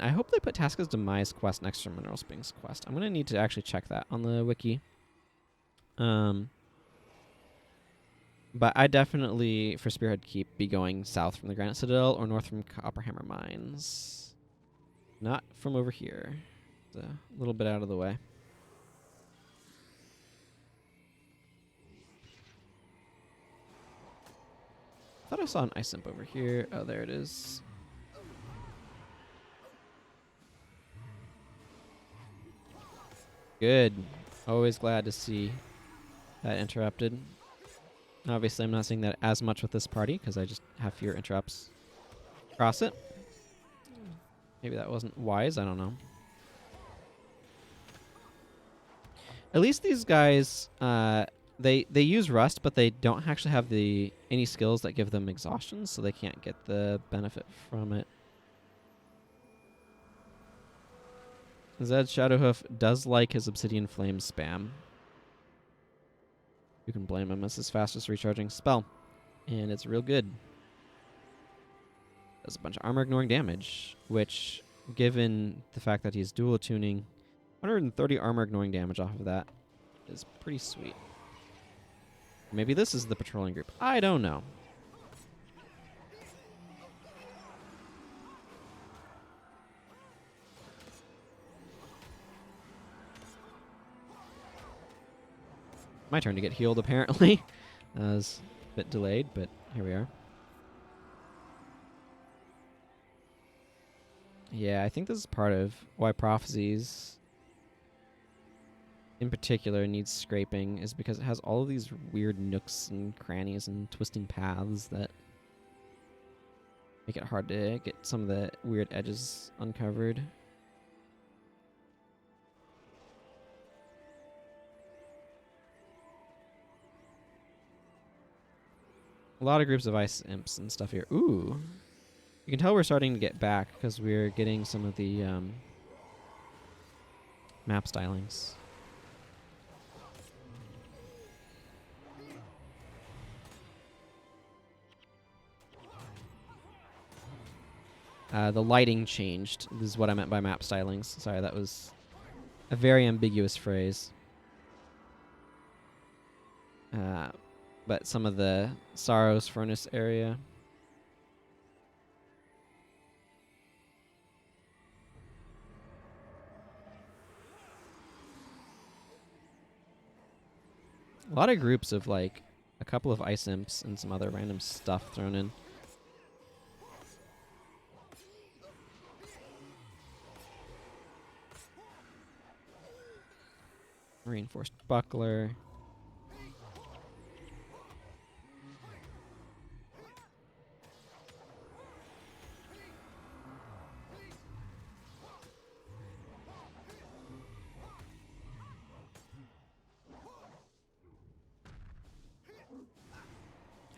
I hope they put Tasca's Demise quest next to Mineral Springs quest. I'm going to need to actually check that on the wiki. But I definitely, for Spearhead Keep, be going south from the Granite Citadel or north from Copperhammer Mines. Not from over here. It's a little bit out of the way. I thought I saw an ice imp over here. Oh, there it is. Good. Always glad to see that interrupted. Obviously, I'm not seeing that as much with this party because I just have fewer interrupts across it. Maybe that wasn't wise. I don't know. At least these guys, they use Rust, but they don't actually have any skills that give them exhaustion, so they can't get the benefit from it. Zed Shadowhoof does like his Obsidian Flame spam. You can blame him. It's his fastest recharging spell, and it's real good. Does a bunch of armor ignoring damage, which, given the fact that he's dual attuning, 130 armor ignoring damage off of that is pretty sweet. Maybe this is the patrolling group. I don't know. My turn to get healed, apparently. That was a bit delayed, but here we are. Yeah, I think this is part of why Prophecies, in particular, needs scraping, is because it has all of these weird nooks and crannies and twisting paths that Make it hard to get some of the weird edges uncovered. A lot of groups of ice imps and stuff here. Ooh. You can tell we're starting to get back because we're getting some of the map stylings. The lighting changed. This is what I meant by map stylings. Sorry, that was a very ambiguous phrase. But some of the Sorrow's Furnace area. A lot of groups of like a couple of ice imps and some other random stuff thrown in. Reinforced buckler.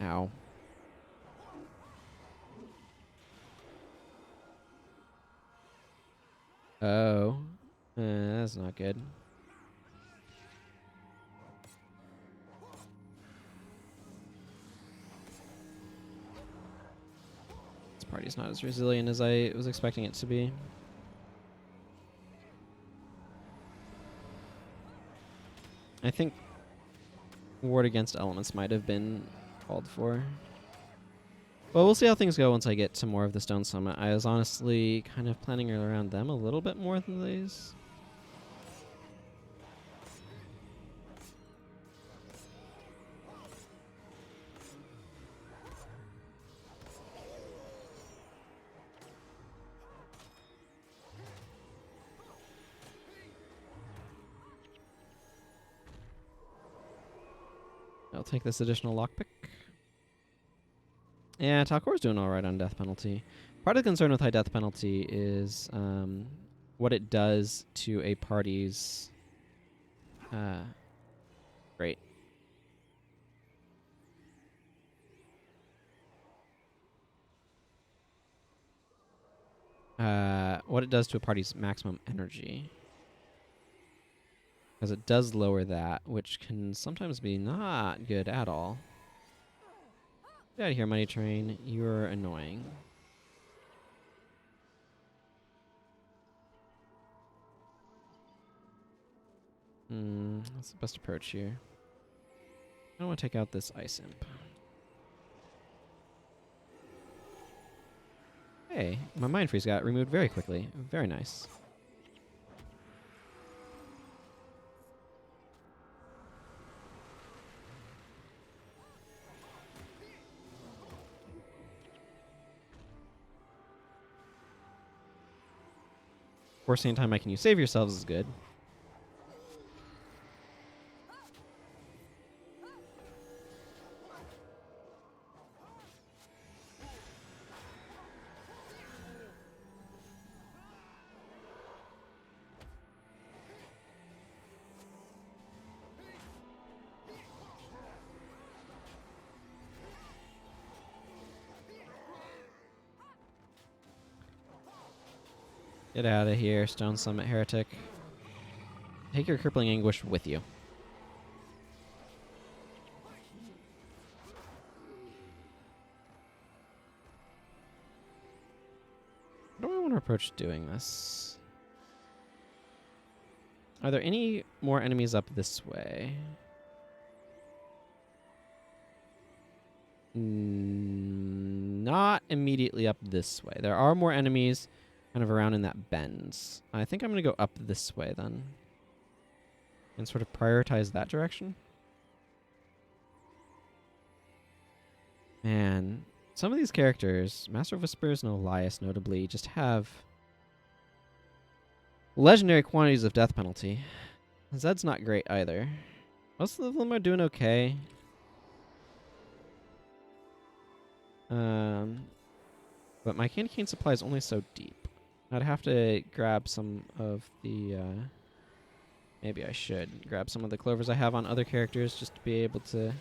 Ow. Oh. That's not good. This party's not as resilient as I was expecting it to be. I think Ward Against Elements might have been called for. Well, we'll see how things go once I get to more of the Stone Summit. I was honestly kind of planning around them a little bit more than these. I'll take this additional lockpick. Yeah, Talcor's doing alright on death penalty. Part of the concern with high death penalty is what it does to a party's... Great. What it does to a party's maximum energy. Because it does lower that, which can sometimes be not good at all. Get out of here, Money Train. You're annoying. That's the best approach here. I don't want to take out this Ice Imp. Hey, my Mind Freeze got removed very quickly. Very nice. Of course, anytime I can use Save Yourselves is good. Get out of here, Stone Summit Heretic. Take your Crippling Anguish with you. How do I want to approach doing this? Are there any more enemies up this way? Not immediately up this way. There are more enemies kind of around in that bends. I think I'm going to go up this way then. And sort of prioritize that direction. Man, some of these characters, Master of Whispers and Elias notably, just have legendary quantities of death penalty. Zed's not great either. Most of them are doing okay. But my candy cane supply is only so deep. I'd have to grab some of the... maybe I should grab some of the clovers I have on other characters just to be able to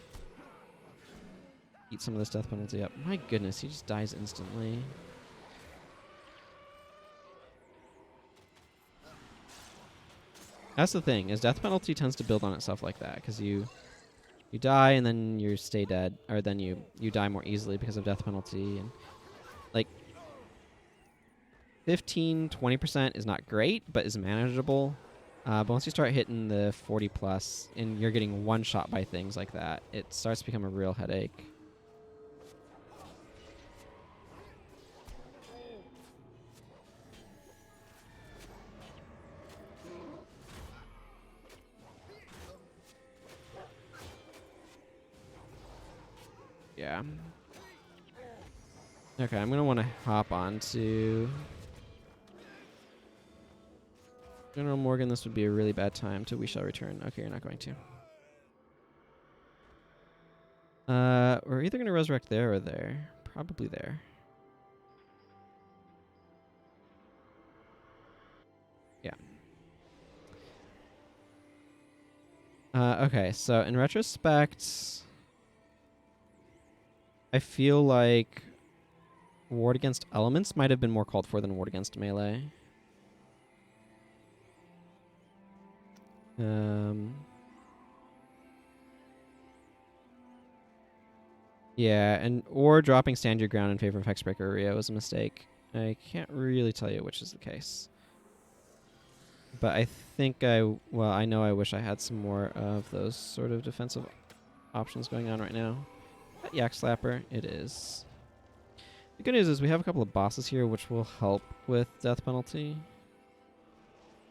eat some of this death penalty up. My goodness, he just dies instantly. That's the thing, is death penalty tends to build on itself like that, because you die and then you stay dead, or then you die more easily because of death penalty, and like 15-20% is not great, but is manageable. But once you start hitting the 40 plus and you're getting one shot by things like that, it starts to become a real headache. Yeah. Okay, I'm gonna want to hop on to General Morgan. This would be a really bad time to We Shall Return. Okay, you're not going to. We're either gonna resurrect there or there. Probably there. Yeah. Okay, so in retrospect, I feel like Ward Against Elements might have been more called for than Ward Against Melee. Yeah, or dropping Stand Your Ground in favor of Hexbreaker Rio was a mistake. I can't really tell you which is the case. But I think I know I wish I had some more of those sort of defensive options going on right now. That Yak Slapper, it is. The good news is we have a couple of bosses here which will help with death penalty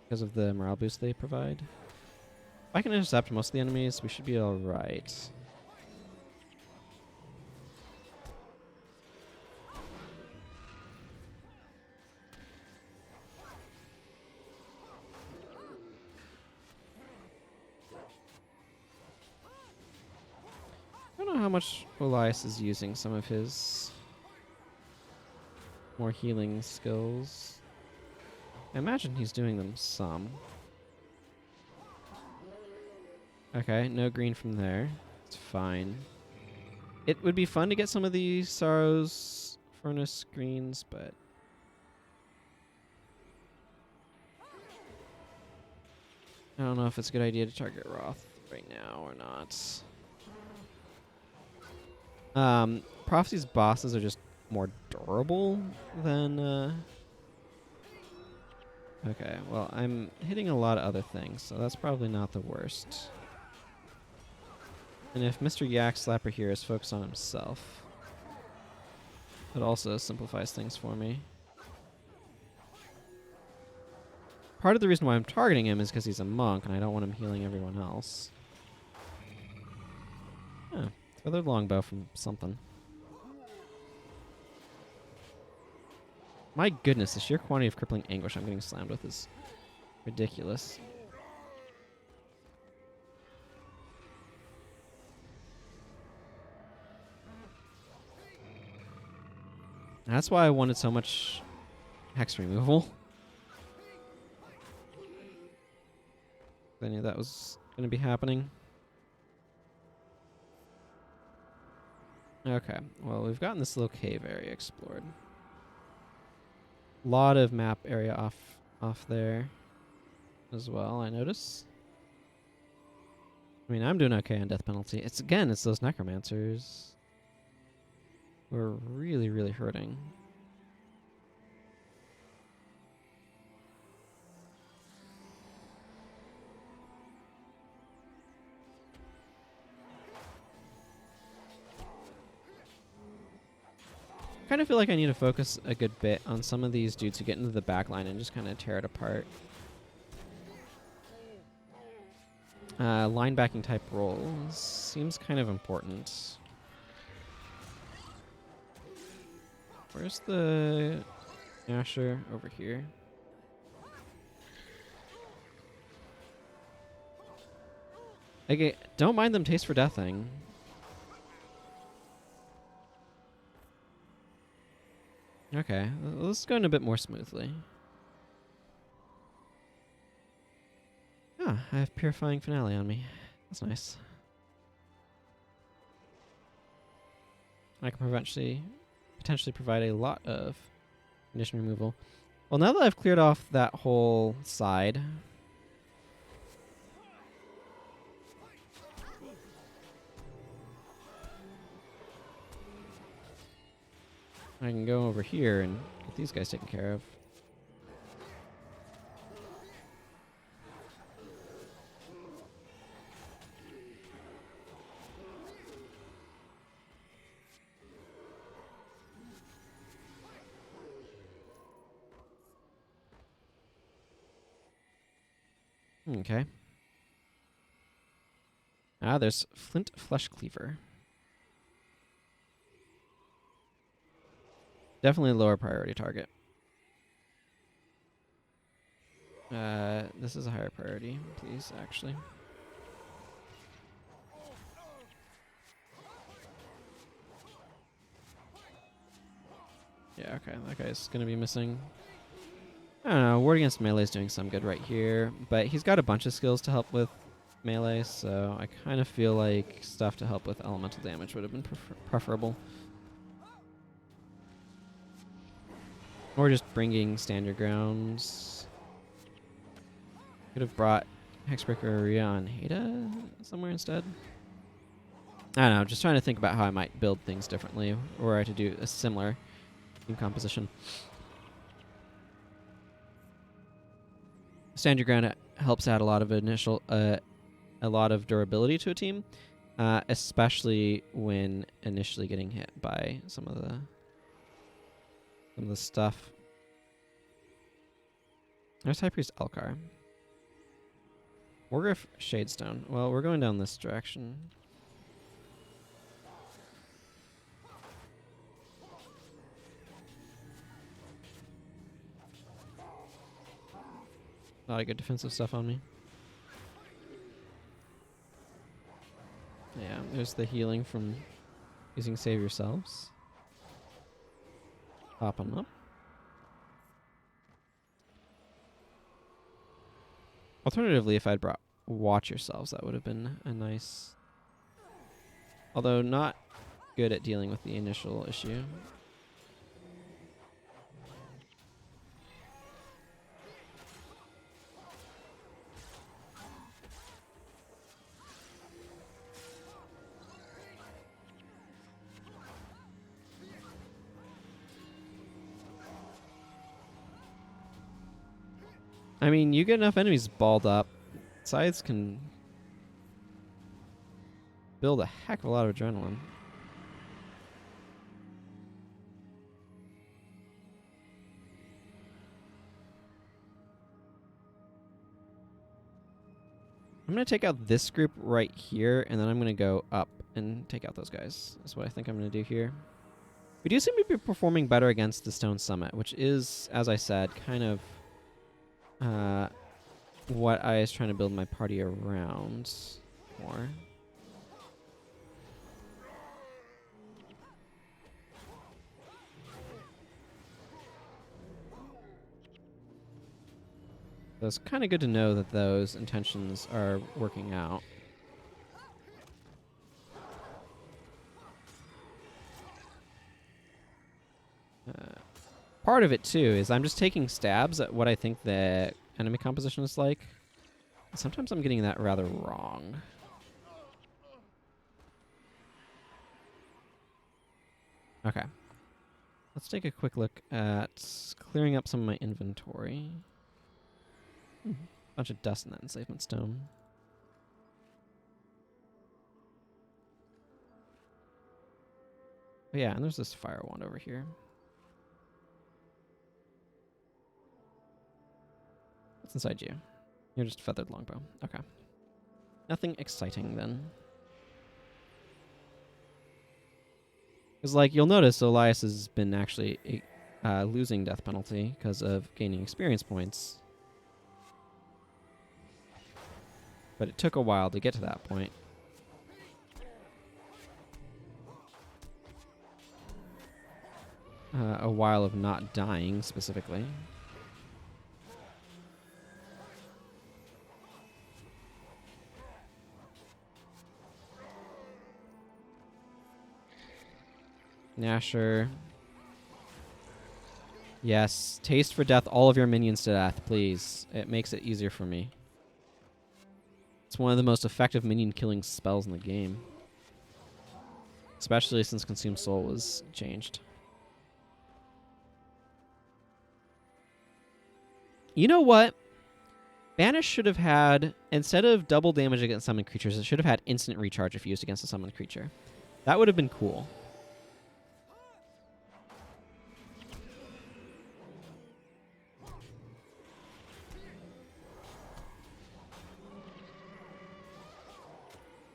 because of the morale boost they provide. If I can intercept most of the enemies, we should be alright. I don't know how much Elias is using some of his more healing skills. I imagine he's doing them some. Okay, no green from there. It's fine. It would be fun to get some of these Sorrow's Furnace greens, but... I don't know if it's a good idea to target Roth right now or not. Prophecy's bosses are just more durable than... Okay, well, I'm hitting a lot of other things, so that's probably not the worst. And if Mr. Yak Slapper here is focused on himself, it also simplifies things for me. Part of the reason why I'm targeting him is because he's a monk, and I don't want him healing everyone else. Oh, feathered longbow from something. My goodness, the sheer quantity of crippling anguish I'm getting slammed with is ridiculous. That's why I wanted so much hex removal. I knew that was going to be happening. Okay, well, we've gotten this little cave area explored. Lot of map area off there as well, I notice. I mean, I'm doing okay on death penalty. It's those necromancers who are really, really hurting. I kind of feel like I need to focus a good bit on some of these dudes who get into the back line and just kind of tear it apart. Linebacking type roles seems kind of important. Where's the Asher? Over here. Okay, don't mind them taste for deathing. Okay, this is going a bit more smoothly. Ah, I have Purifying Finale on me. That's nice. I can potentially provide a lot of condition removal. Well, now that I've cleared off that whole side, I can go over here and get these guys taken care of. Okay. Ah, there's Flint Flesh Cleaver. Definitely a lower priority target. This is a higher priority, please, actually. Yeah, okay, that guy's gonna be missing. I don't know, Ward Against Melee is doing some good right here, but he's got a bunch of skills to help with melee, so I kind of feel like stuff to help with elemental damage would have been preferable. Or just bringing Stand Your Grounds. Could have brought Hexbreaker Aria on Hada somewhere instead. I don't know, just trying to think about how I might build things differently, or I to do a similar team composition. Stand Your Ground helps add a lot of a lot of durability to a team, especially when initially getting hit by some of the stuff. There's High Priest Elkar. Wargriff Shadestone. Well, we're going down this direction. A lot of good defensive stuff on me. Yeah, there's the healing from using Save Yourselves. Pop them up. Alternatively, if I'd brought Watch Yourselves, that would have been a nice... Although not good at dealing with the initial issue. I mean, you get enough enemies balled up, Scythes can build a heck of a lot of adrenaline. I'm going to take out this group right here, and then I'm going to go up and take out those guys. That's what I think I'm going to do here. We do seem to be performing better against the Stone Summit, which is, as I said, kind of what I was trying to build my party around more. So it's kind of good to know that those intentions are working out. Part of it, too, is I'm just taking stabs at what I think the enemy composition is like. Sometimes I'm getting that rather wrong. Okay. Let's take a quick look at clearing up some of my inventory. Bunch of dust in that enslavement stone. But yeah, and there's this fire wand over here. What's inside you? You're just a feathered longbow. Okay. Nothing exciting then. Because, like, you'll notice Elias has been actually losing death penalty because of gaining experience points. But it took a while to get to that point. a while of not dying specifically. Nasher. Yes, taste for death all of your minions to death, please. It makes it easier for me. It's one of the most effective minion killing spells in the game. Especially since Consume Soul was changed. You know what? Banish should have had, instead of double damage against summoned creatures, it should have had instant recharge if used against a summoned creature. That would have been cool.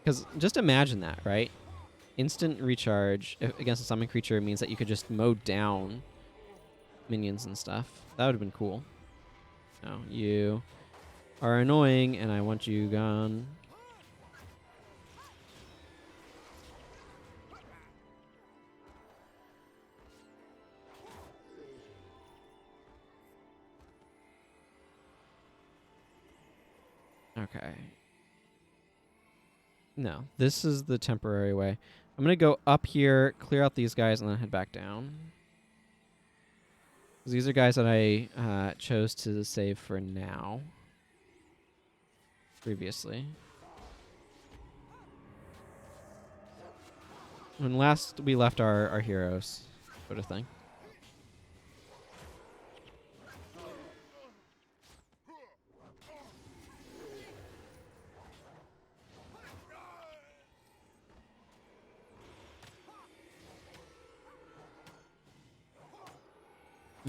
Because just imagine that, right? Instant recharge against a summoned creature means that you could just mow down minions and stuff. That would have been cool. No, you are annoying, and I want you gone. Okay. No, this is the temporary way. I'm going to go up here, clear out these guys, and then head back down. These are guys that I chose to save for now. Previously. When last we left our heroes, sort of thing.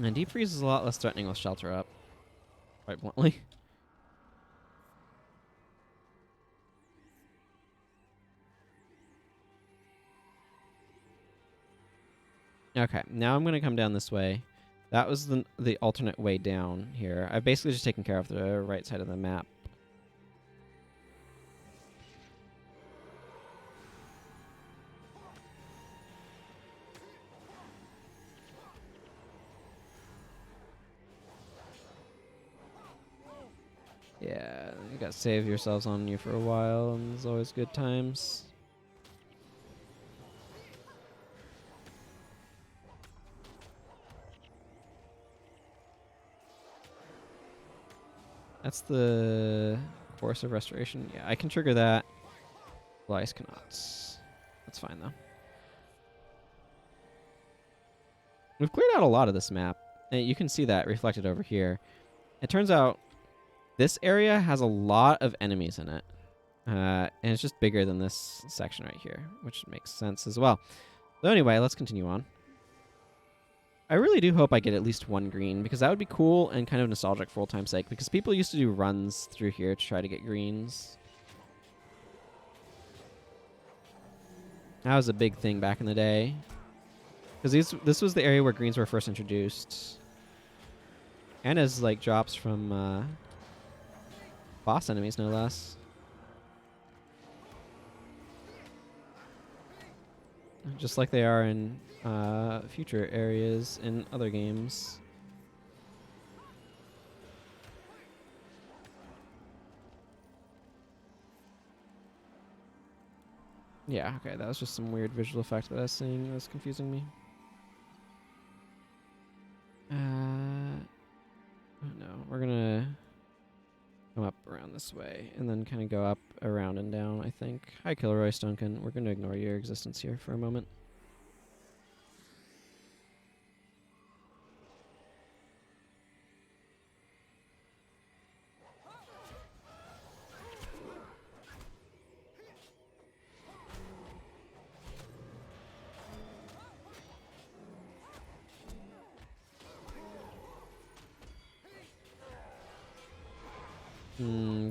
And Deep Freeze is a lot less threatening with Shelter Up, quite bluntly. Okay, now I'm going to come down this way. That was the alternate way down here. I've basically just taken care of the right side of the map. Yeah, you got to save yourselves on you for a while, and there's always good times. That's the Course of Restoration. Yeah, I can trigger that. Elias cannot. That's fine, though. We've cleared out a lot of this map. And you can see that reflected over here. It turns out this area has a lot of enemies in it. And it's just bigger than this section right here, which makes sense as well. So anyway, let's continue on. I really do hope I get at least one green, because that would be cool and kind of nostalgic for old time's sake, because people used to do runs through here to try to get greens. That was a big thing back in the day. Because this was the area where greens were first introduced. And as, like, drops from boss enemies, no less. Just like they are in future areas in other games. Yeah, okay, that was just some weird visual effect that I was seeing that was confusing me. Oh no, we're gonna come up around this way and then kind of go up, around, and down, I think. Hi, Kilroy Stonkin. We're gonna ignore your existence here for a moment.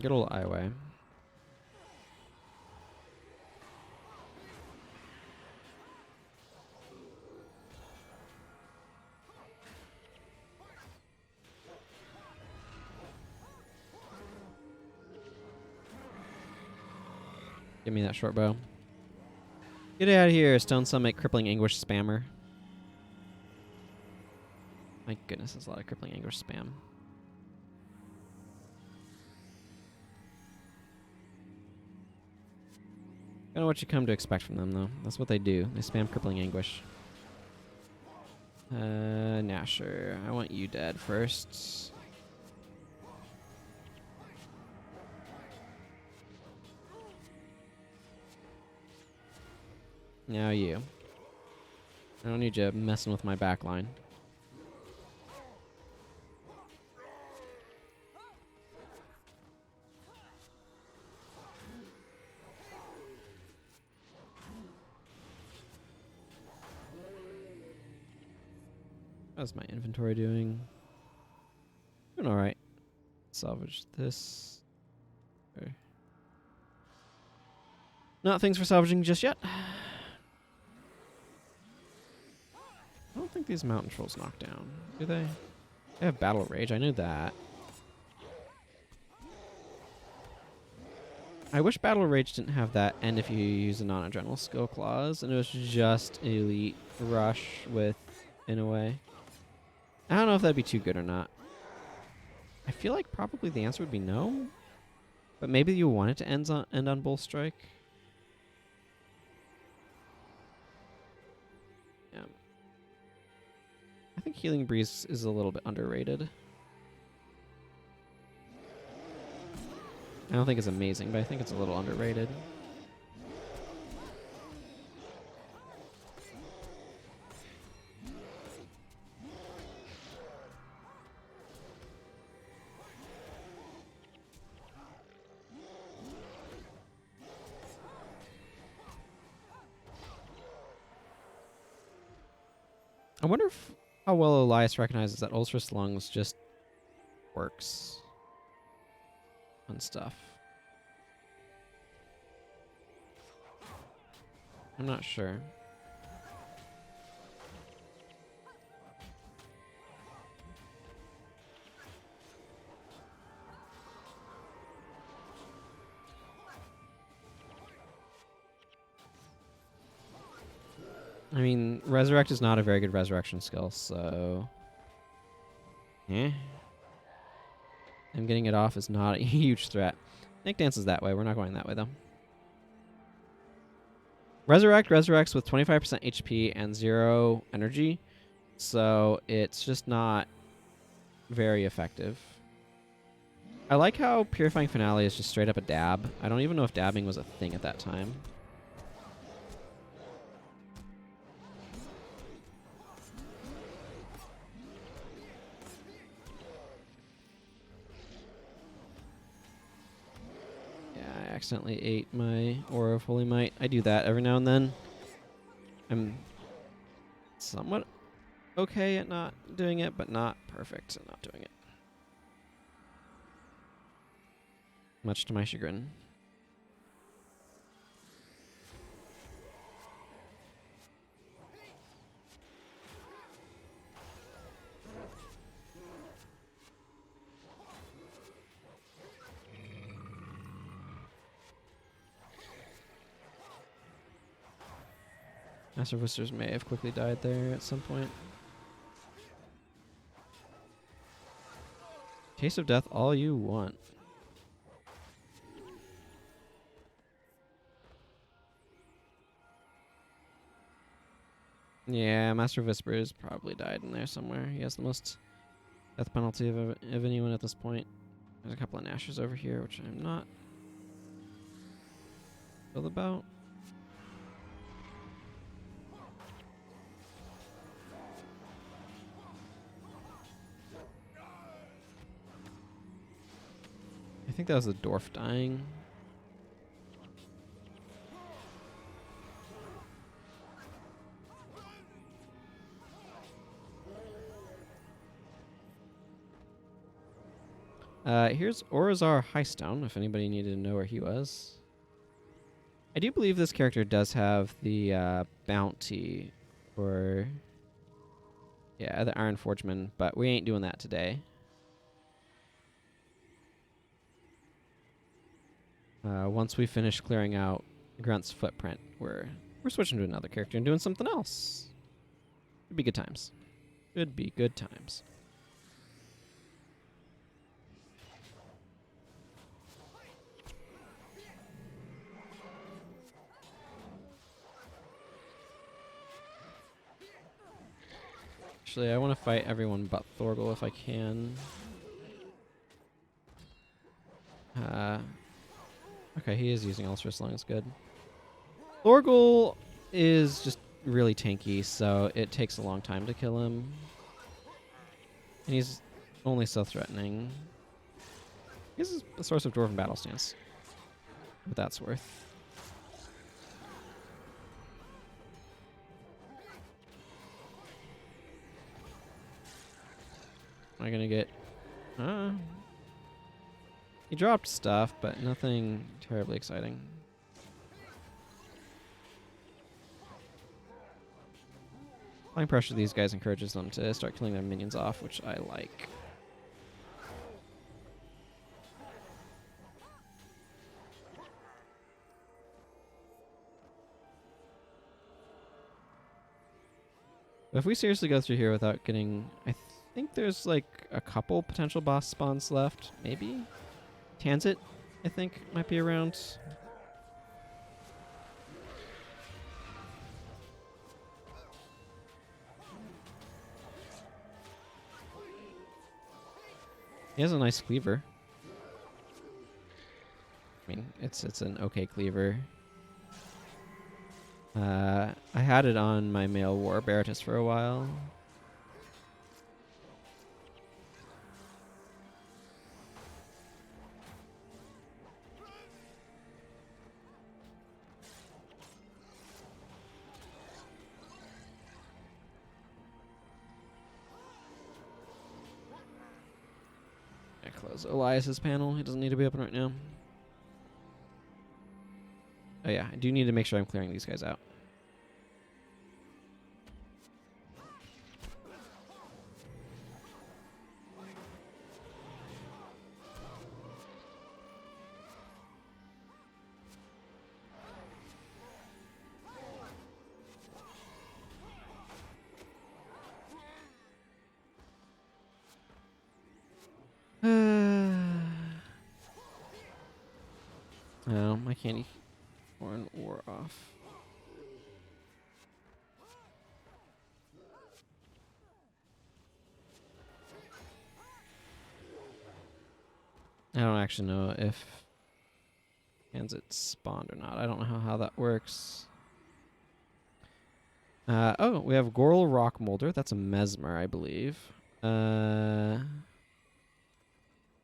Good old Iway. Give me that short bow. Get out of here, Stone Summit Crippling Anguish spammer. My goodness, that's a lot of crippling anguish spam. Kind of what you come to expect from them, though. That's what they do. They spam crippling anguish. Nasher. I want you dead first. Now you. I don't need you messing with my backline. How's my inventory doing? Doing alright. Salvage this. Okay. Not things for salvaging just yet. I don't think these mountain trolls knock down, do they? They have battle rage, I knew that. I wish battle rage didn't have that and if you use a non-adrenal skill clause and it was just elite rush with in a way. I don't know if that'd be too good or not. I feel like probably the answer would be no. But maybe you want it to end on Bull Strike. Yeah. I think Healing Breeze is a little bit underrated. I don't think it's amazing, but I think it's a little underrated. I wonder how well Elias recognizes that Ulcerous Lungs just works on stuff. I'm not sure. I mean, Resurrect is not a very good resurrection skill, so... Eh. Him getting it off is not a huge threat. Nick dances that way. We're not going that way, though. Resurrect resurrects with 25% HP and 0 energy, so it's just not very effective. I like how Purifying Finale is just straight up a dab. I don't even know if dabbing was a thing at that time. Accidentally ate my Aura of Holy Might. I do that every now and then. I'm somewhat okay at not doing it, but not perfect at not doing it. Much to my chagrin. Master Whisters may have quickly died there at some point. Taste of Death all you want. Yeah, Master Whispers probably died in there somewhere. He has the most death penalty of anyone at this point. There's a couple of Nashers over here, which I'm not thrilled about. I think that was the dwarf dying. Here's Orazar Highstone, if anybody needed to know where he was. I do believe this character does have the bounty for... Yeah, the Iron Forgeman, but we ain't doing that today. Once we finish clearing out Grenth's footprint, we're switching to another character and doing something else. It'd be good times. Should be good times. Actually, I want to fight everyone but Thorgal if I can. Okay, he is using Ulcer Sling, it's good. Thorgal is just really tanky, so it takes a long time to kill him. And he's only so threatening. He's a source of Dwarven battle stance. What that's worth. Am I gonna get... He dropped stuff, but nothing terribly exciting. Applying pressure to these guys encourages them to start killing their minions off, which I like. But if we seriously go through here without getting... I think there's like a couple potential boss spawns left, maybe? Tanzit, I think, might be around. He has a nice cleaver. I mean, it's an okay cleaver. I had it on my male war Baratus for a while. Close Elias's panel. He doesn't need to be open right now. Oh yeah, I do need to make sure I'm clearing these guys out. No, my candy corn wore off. I don't actually know if Tanzit spawned or not. I don't know how that works. Oh, we have Goral Rock Molder. That's a Mesmer, I believe. We're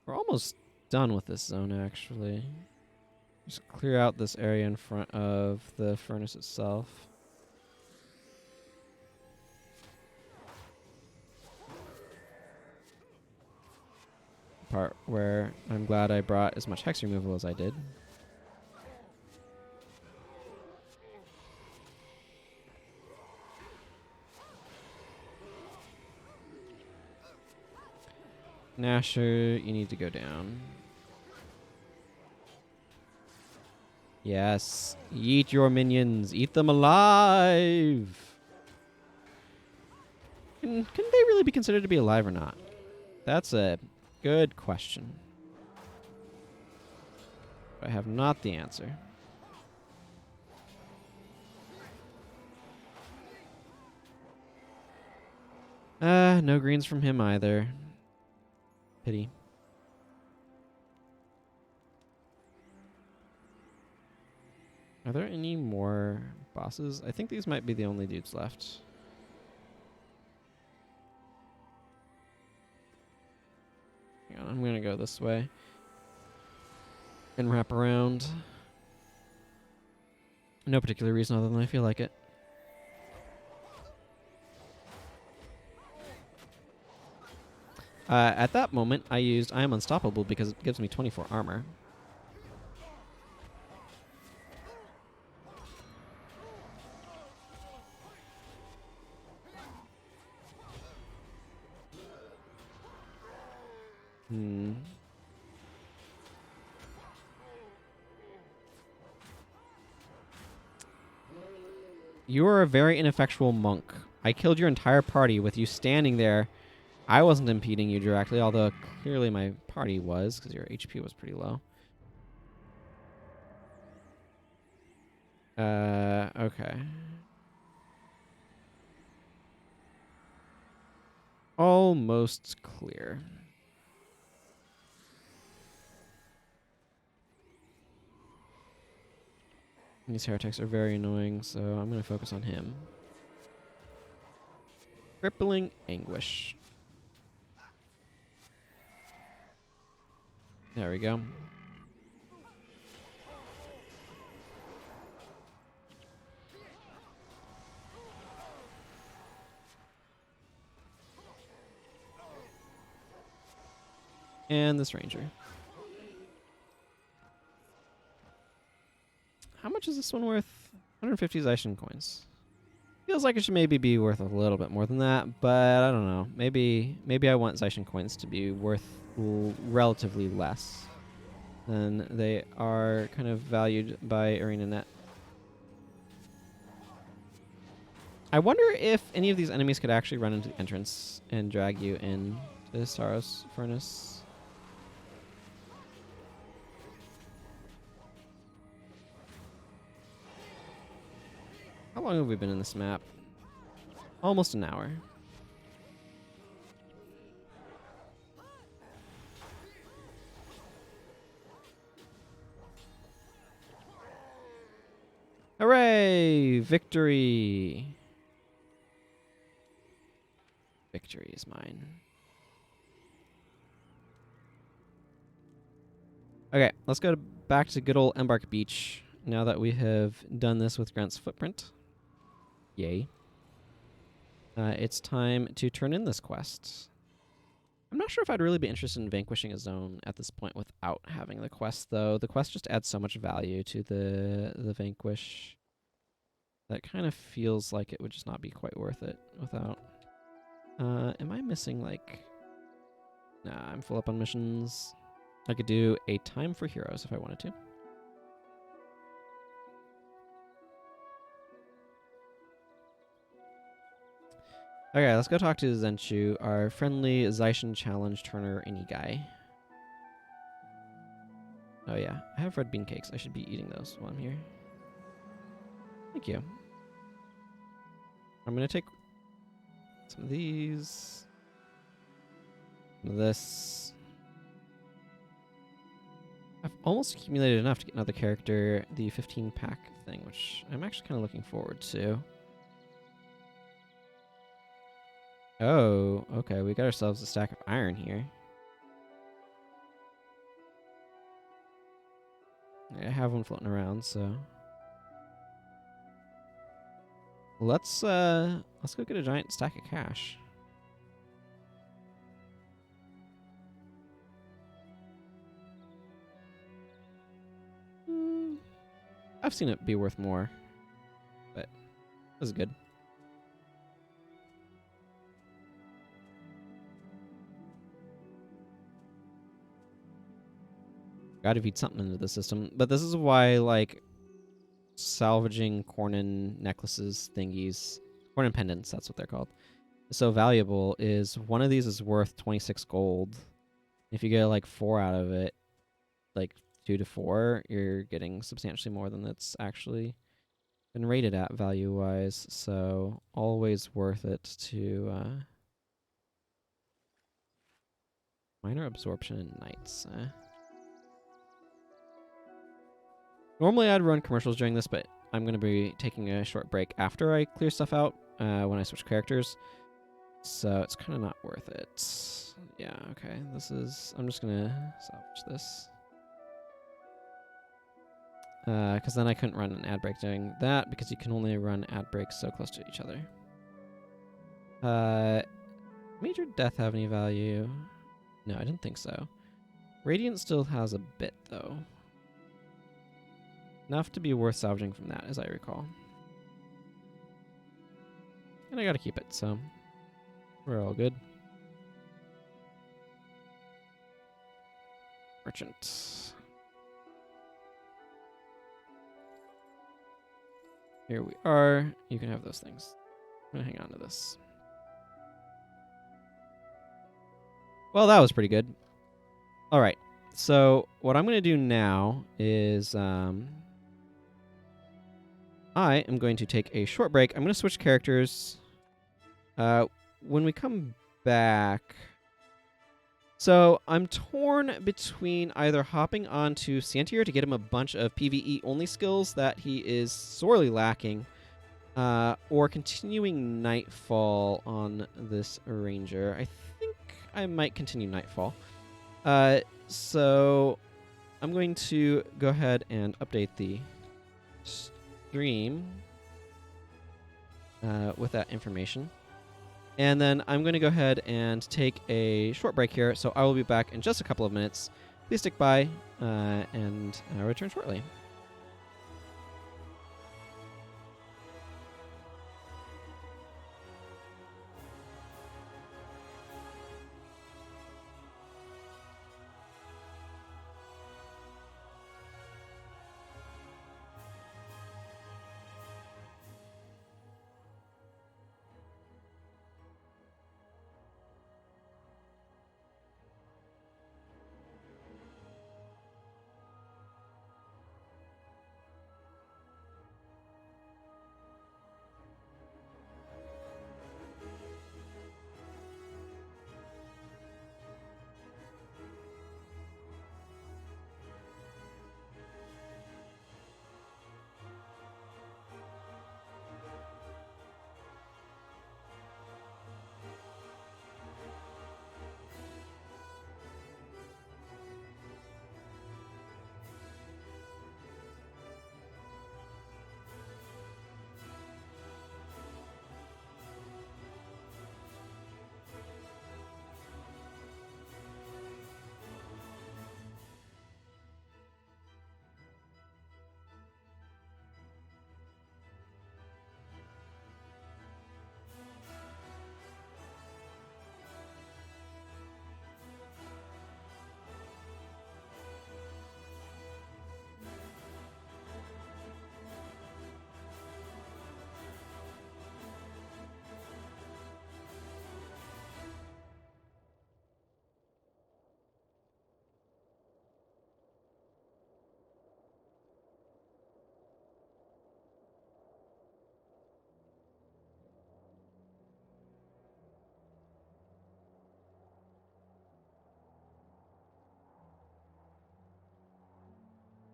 almost done with this zone, actually. Just clear out this area in front of the furnace itself. Part where I'm glad I brought as much hex removal as I did. Nasher, you need to go down. Yes. Eat your minions. Eat them alive. Can they really be considered to be alive or not? That's a good question. I have not the answer. No greens from him either. Pity. Are there any more bosses? I think these might be the only dudes left. Hang on, I'm gonna go this way and wrap around. No particular reason other than I feel like it. At that moment, I used I Am Unstoppable because it gives me 24 armor. You are a very ineffectual monk. I killed your entire party with you standing there. I wasn't impeding you directly, although clearly my party was, because your HP was pretty low. Okay. Almost clear. These heretics are very annoying, so I'm going to focus on him. Crippling Anguish. There we go. And this ranger. How much is this one worth? 150 Zaishin coins. Feels like it should maybe be worth a little bit more than that, but I don't know. Maybe I want Zaishin coins to be worth relatively less than they are kind of valued by ArenaNet. I wonder if any of these enemies could actually run into the entrance and drag you in to the Saros Furnace. How long have we been in this map? Almost an hour. Hooray! Victory! Victory is mine. Okay, let's go back to good old Embark Beach now that we have done this with Grenth's footprint. Yay. It's time to turn in this quest. I'm not sure if I'd really be interested in vanquishing a zone at this point without having the quest, though. The quest just adds so much value to the Vanquish that kind of feels like it would just not be quite worth it without. Am I missing, like... Nah, I'm full up on missions. I could do a Time for Heroes if I wanted to. Okay, let's go talk to Zenshu, our friendly Zaishin Challenge Turner any guy. Oh yeah, I have red bean cakes. I should be eating those while I'm here. Thank you. I'm gonna take some of these. Some of this. I've almost accumulated enough to get another character, the 15-pack thing, which I'm actually kind of looking forward to. Oh, okay, we got ourselves a stack of iron here. I have one floating around, so let's go get a giant stack of cash. I've seen it be worth more, but this is good. Gotta feed something into the system. But this is why, like, salvaging Cornin necklaces thingies, Cornin pendants, that's what they're called, is so valuable. Is one of these is worth 26 gold. If you get, like, 4 out of it, like, 2 to 4, you're getting substantially more than it's actually been rated at value-wise. So, always worth it to, minor absorption and knights, Normally I'd run commercials during this, but I'm going to be taking a short break after I clear stuff out when I switch characters. So it's kind of not worth it. Yeah, okay. I'm just going to salvage this. Because then I couldn't run an ad break doing that, because you can only run ad breaks so close to each other. Major Death have any value? No, I didn't think so. Radiant still has a bit, though. Enough to be worth salvaging from that, as I recall. And I gotta keep it, so we're all good. Merchant. Here we are. You can have those things. I'm gonna hang on to this. Well, that was pretty good. All right. So what I'm going to do now is I am going to take a short break. I'm going to switch characters. When we come back... So I'm torn between either hopping onto Santier to get him a bunch of PvE-only skills that he is sorely lacking, or continuing Nightfall on this Ranger. I think I might continue Nightfall. So I'm going to go ahead and update the stream with that information. And then I'm going to go ahead and take a short break here. So I will be back in just a couple of minutes. Please stick by, and I'll return shortly.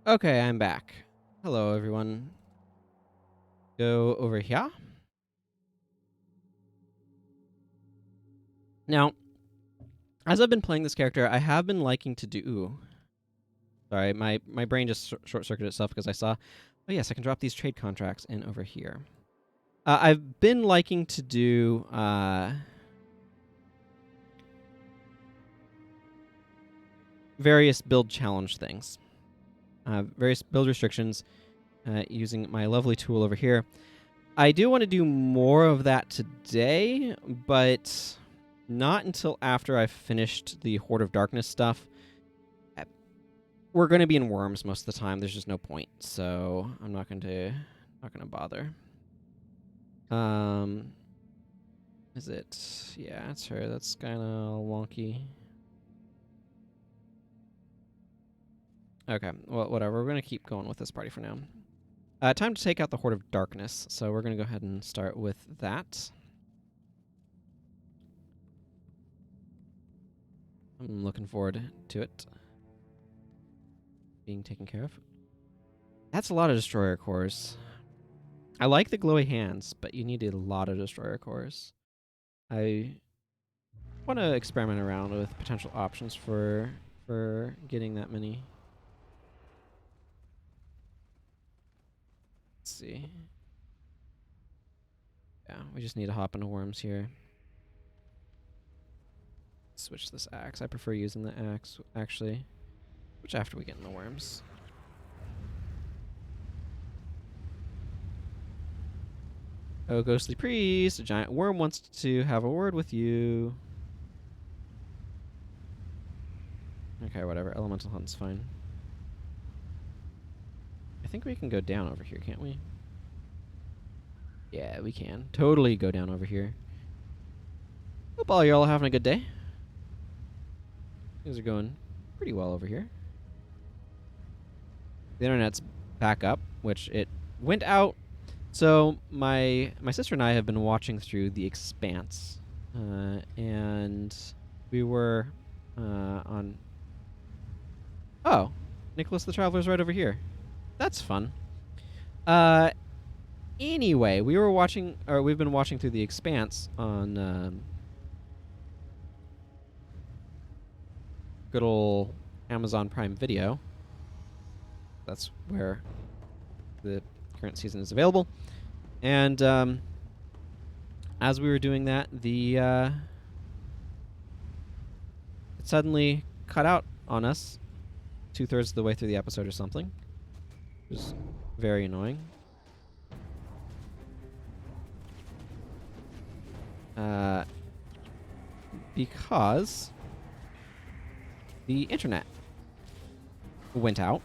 Okay, I'm back. Hello, everyone. Go over here. Now, as I've been playing this character, I have been liking to do... Ooh. Sorry, my brain just short-circuited itself because I saw... Oh, yes, I can drop these trade contracts in over here. I've been liking to do... various build challenge things. Various build restrictions using my lovely tool over here. I do want to do more of that today, but not until after I've finished the Horde of Darkness stuff. We're going to be in Worms most of the time. There's just no point, so I'm not going to bother. Is it? Yeah, it's her. That's kind of wonky. Okay, well, whatever. We're going to keep going with this party for now. Time to take out the Horde of Darkness, so we're going to go ahead and start with that. I'm looking forward to it being taken care of. That's a lot of Destroyer cores. I like the glowy hands, but you need a lot of Destroyer cores. I want to experiment around with potential options for getting that many. Let's see. Yeah, we just need to hop into Worms here. Switch this axe. I prefer using the axe, actually. Which after we get in the Worms. Oh, Ghostly Priest, a giant worm wants to have a word with you. Okay, whatever. Elemental Hunt's fine. I think we can go down over here, can't we? Yeah, we can. Totally go down over here. Hope all y'all are having a good day. Things are going pretty well over here. The internet's back up, which it went out. So my sister and I have been watching through The Expanse, and we were on. Oh, Nicholas the Traveler's right over here. That's fun. Anyway, we've been watching through The Expanse on good old Amazon Prime Video. That's where the current season is available. And as we were doing that, it suddenly cut out on us 2/3 of the way through the episode or something. It was very annoying. Because the internet went out.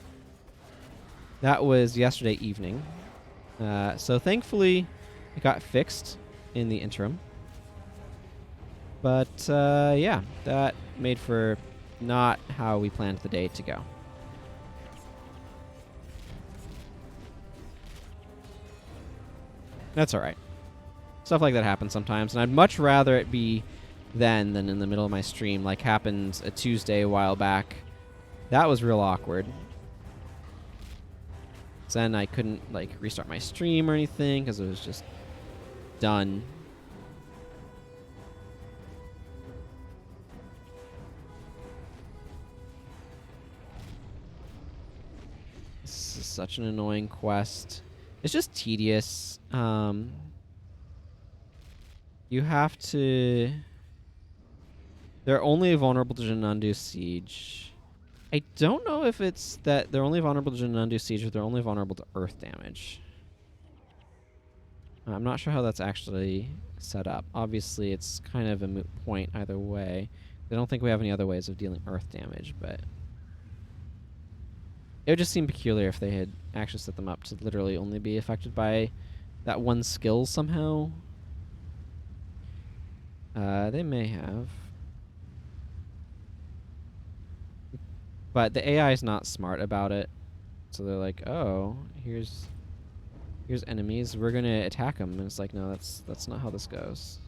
That was yesterday evening. So thankfully, it got fixed in the interim. But yeah, that made for not how we planned the day to go. That's all right. Stuff like that happens sometimes, and I'd much rather it be then than in the middle of my stream, like happened a Tuesday a while back. That was real awkward. Then I couldn't like restart my stream or anything because it was just done. This is such an annoying quest. It's just tedious. You have to... They're only vulnerable to Jinundu Siege. I don't know if it's that they're only vulnerable to Jinundu Siege or they're only vulnerable to earth damage. I'm not sure how that's actually set up. Obviously, it's kind of a moot point either way. I don't think we have any other ways of dealing earth damage, but... It would just seem peculiar if they had actually set them up to literally only be affected by that one skill somehow. They may have. But the AI is not smart about it. So they're like, oh, here's enemies. We're going to attack them. And it's like, no, that's not how this goes.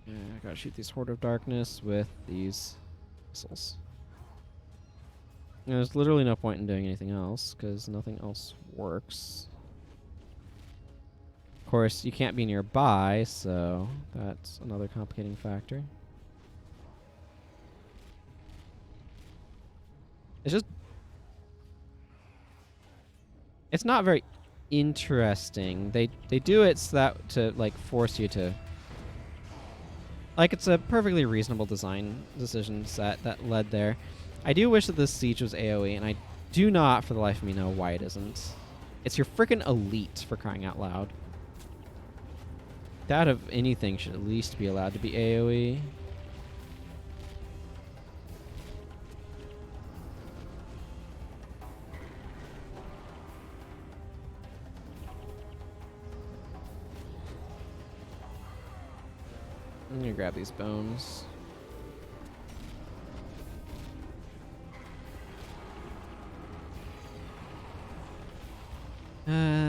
Yeah, I gotta shoot these Horde of Darkness with these missiles. And there's literally no point in doing anything else, because nothing else works. Of course, you can't be nearby, so that's another complicating factor. It's just... It's not very interesting. They do it so that to, like, force you to... Like, it's a perfectly reasonable design decision set that led there. I do wish that this siege was AoE, and I do not, for the life of me, know why it isn't. It's your frickin' elite, for crying out loud. That, of anything, should at least be allowed to be AoE. I'm gonna grab these bones.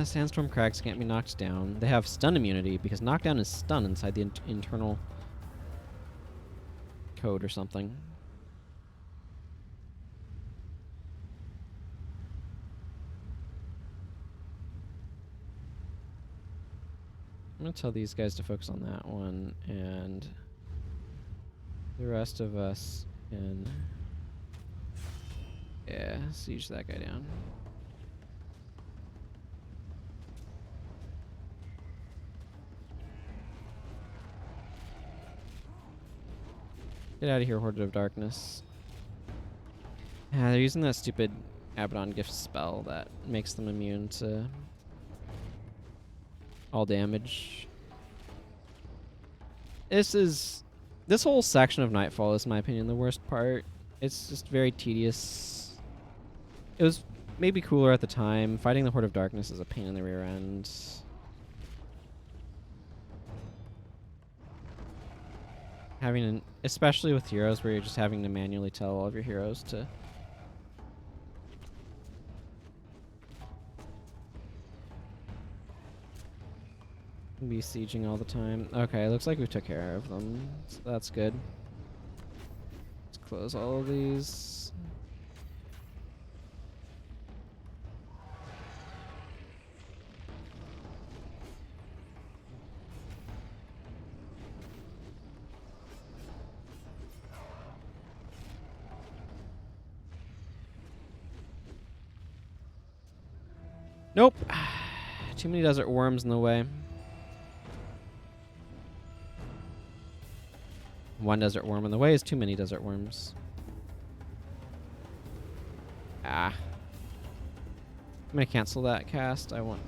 Sandstorm Crags can't be knocked down. They have stun immunity because knockdown is stun inside the internal code or something. I'm going to tell these guys to focus on that one, and the rest of us can, yeah, siege that guy down. Get out of here, Horde of Darkness. Yeah, they're using that stupid Abaddon gift spell that makes them immune to all damage. This is This whole section of Nightfall is, in my opinion, the worst part. It's just very tedious. It was maybe cooler at the time. Fighting the Horde of Darkness is a pain in the rear end. Especially with heroes where you're just having to manually tell all of your heroes to be sieging all the time. Okay, looks like we took care of them, so that's good. Let's close all of these. Nope. Too many desert worms in the way. One desert worm in the way is too many desert worms. Ah. I'm gonna cancel that cast. I want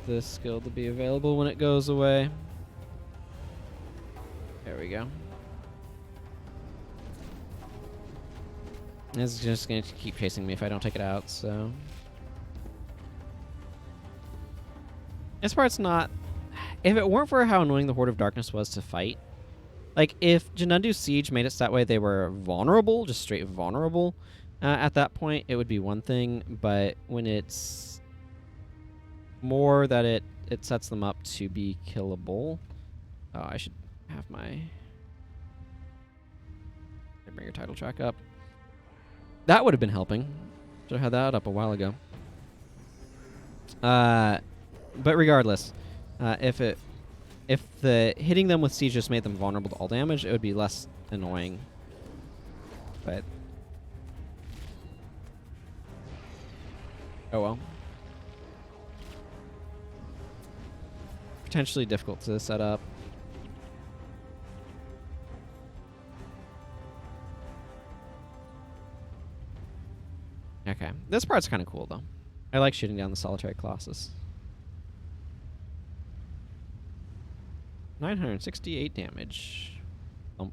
this skill to be available when it goes away. There we go. It's just going to keep chasing me if I don't take it out, so... This part's not... If it weren't for how annoying the Horde of Darkness was to fight, like, if Janundu's Siege made it so that way they were vulnerable, just straight vulnerable, at that point, it would be one thing, but when it's more that it sets them up to be killable... Oh, I should have my... Bring your title track up. That would have been helping. Should have had that up a while ago. But regardless, if the hitting them with siege just made them vulnerable to all damage, it would be less annoying. But oh well. Potentially difficult to set up. Okay, this part's kind of cool, though. I like shooting down the solitary Colossus. 968 damage. Thump.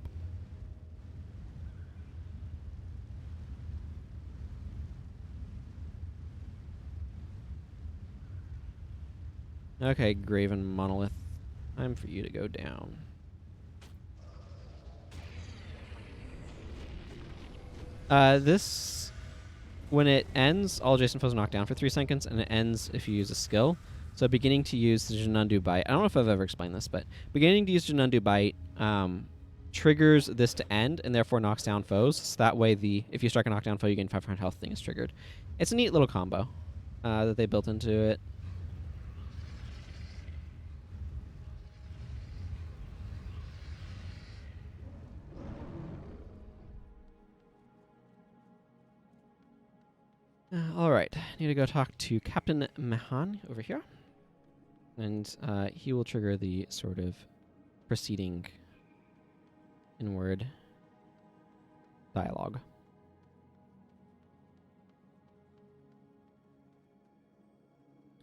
Okay, Graven Monolith. Time for you to go down. This... When it ends, all adjacent foes are knocked down for 3 seconds, and it ends if you use a skill. So beginning to use the Janundu Bite. I don't know if I've ever explained this, but beginning to use Janundu Bite triggers this to end, and therefore knocks down foes. So that way, if you strike a knockdown foe, you gain 500 health thing is triggered. It's a neat little combo that they built into it. All right, need to go talk to Captain Mahan over here, and he will trigger the sort of preceding inward dialogue.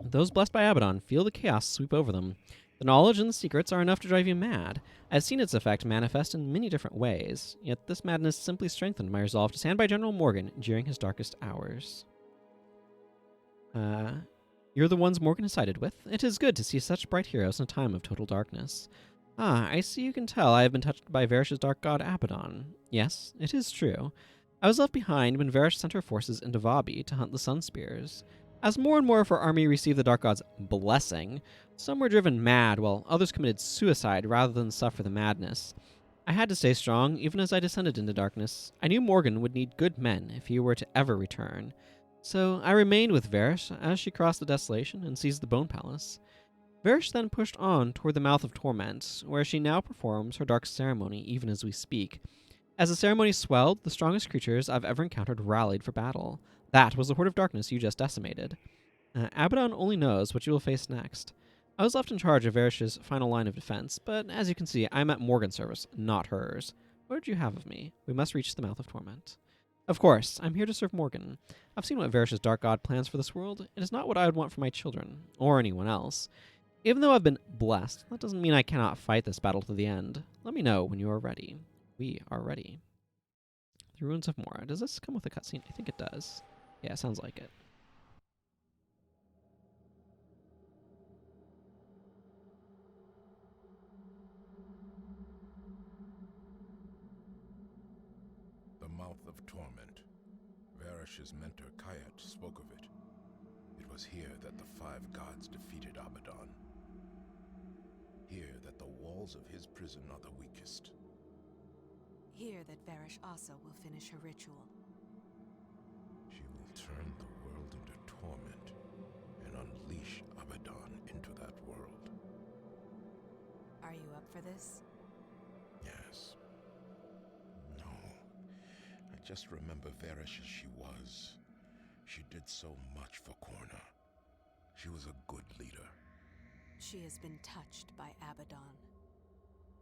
Those blessed by Abaddon feel the chaos sweep over them. The knowledge and the secrets are enough to drive you mad. I've seen its effect manifest in many different ways, yet this madness simply strengthened my resolve to stand by General Morgan during his darkest hours. You're the ones Morgan has sided with. It is good to see such bright heroes in a time of total darkness. Ah, I see you can tell I have been touched by Varish's dark god Abaddon. Yes, it is true. I was left behind when Varish sent her forces into Vabi to hunt the Sun Spears. As more and more of her army received the dark god's blessing, some were driven mad while others committed suicide rather than suffer the madness. I had to stay strong even as I descended into darkness. I knew Morgan would need good men if he were to ever return. So I remained with Varish as she crossed the desolation and seized the Bone Palace. Varish then pushed on toward the Mouth of Torment, where she now performs her dark ceremony even as we speak. As the ceremony swelled, the strongest creatures I've ever encountered rallied for battle. That was the Horde of Darkness you just decimated. Abaddon only knows what you will face next. I was left in charge of Varish's final line of defense, but as you can see, I'm at Morgan's service, not hers. What would you have of me? We must reach the Mouth of Torment. Of course, I'm here to serve Morgan. I've seen what Varish's Dark God plans for this world. It is not what I would want for my children, or anyone else. Even though I've been blessed, that doesn't mean I cannot fight this battle to the end. Let me know when you are ready. We are ready. The Ruins of Mora. Does this come with a cutscene? I think it does. Yeah, sounds like it. The Mouth of Torment. Varish's mentor Kayat spoke of it. It was here that the 5 gods defeated Abaddon. Here that the walls of his prison are the weakest. Here that Varish also will finish her ritual. She will turn the world into torment and unleash Abaddon into that world. Are you up for this? Yes. No. I just remember Varish as she was. She did so much for Korna. She was a good leader. She has been touched by Abaddon.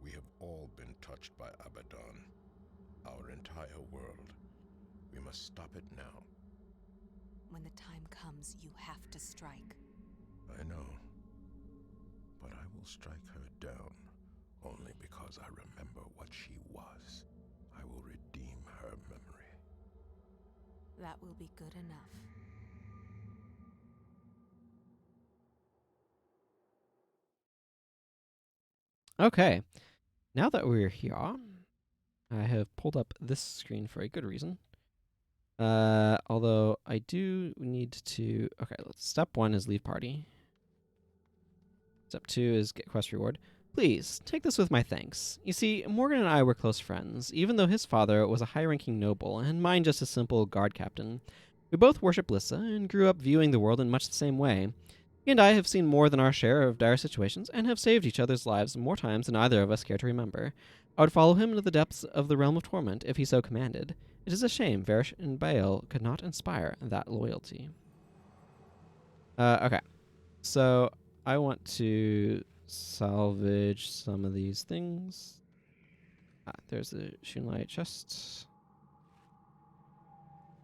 We have all been touched by Abaddon. Our entire world. We must stop it now. When the time comes, you have to strike. I know. But I will strike her down, only because I remember what she was. I will redeem her memory. That will be good enough. Okay. Now that we're here, I have pulled up this screen for a good reason. Although I do need to... Okay, step 1 is leave party. Step 2 is get quest reward. Please, take this with my thanks. You see, Morgan and I were close friends, even though his father was a high-ranking noble, and mine just a simple guard captain. We both worship Lissa, and grew up viewing the world in much the same way. He and I have seen more than our share of dire situations, and have saved each other's lives more times than either of us care to remember. I would follow him into the depths of the realm of torment, if he so commanded. It is a shame Varish and Baal could not inspire that loyalty. Okay. So, I want to salvage some of these things. There's the Shunlight chest.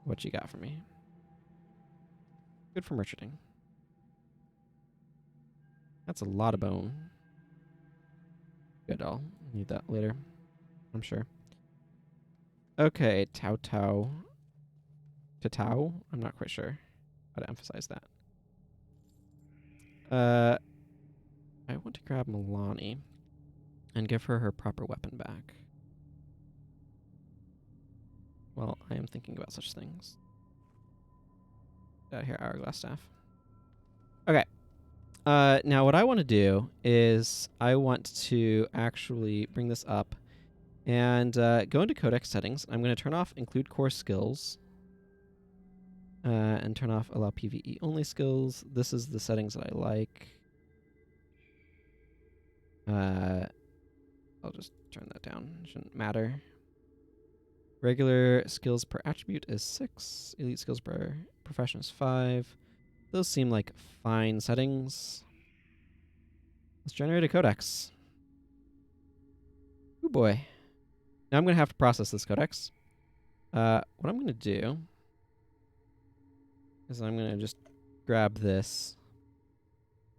What you got for me? Good for merchanting. That's a lot of bone. Good, I'll need that later, I'm sure. Okay, Tau. I'm not quite sure how to emphasize that. I want to grab Milani and give her her proper weapon back. Well, I am thinking about such things. Get out of here, Hourglass Staff. Okay. Now what I want to do is I want to actually bring this up and go into Codex settings. I'm going to turn off include core skills and turn off allow PvE only skills. This is the settings that I like. I'll just turn that down. It shouldn't matter. Regular skills per attribute is 6. Elite skills per profession is 5. Those seem like fine settings. Let's generate a codex. Oh boy. Now I'm going to have to process this codex. What I'm going to do is I'm going to just grab this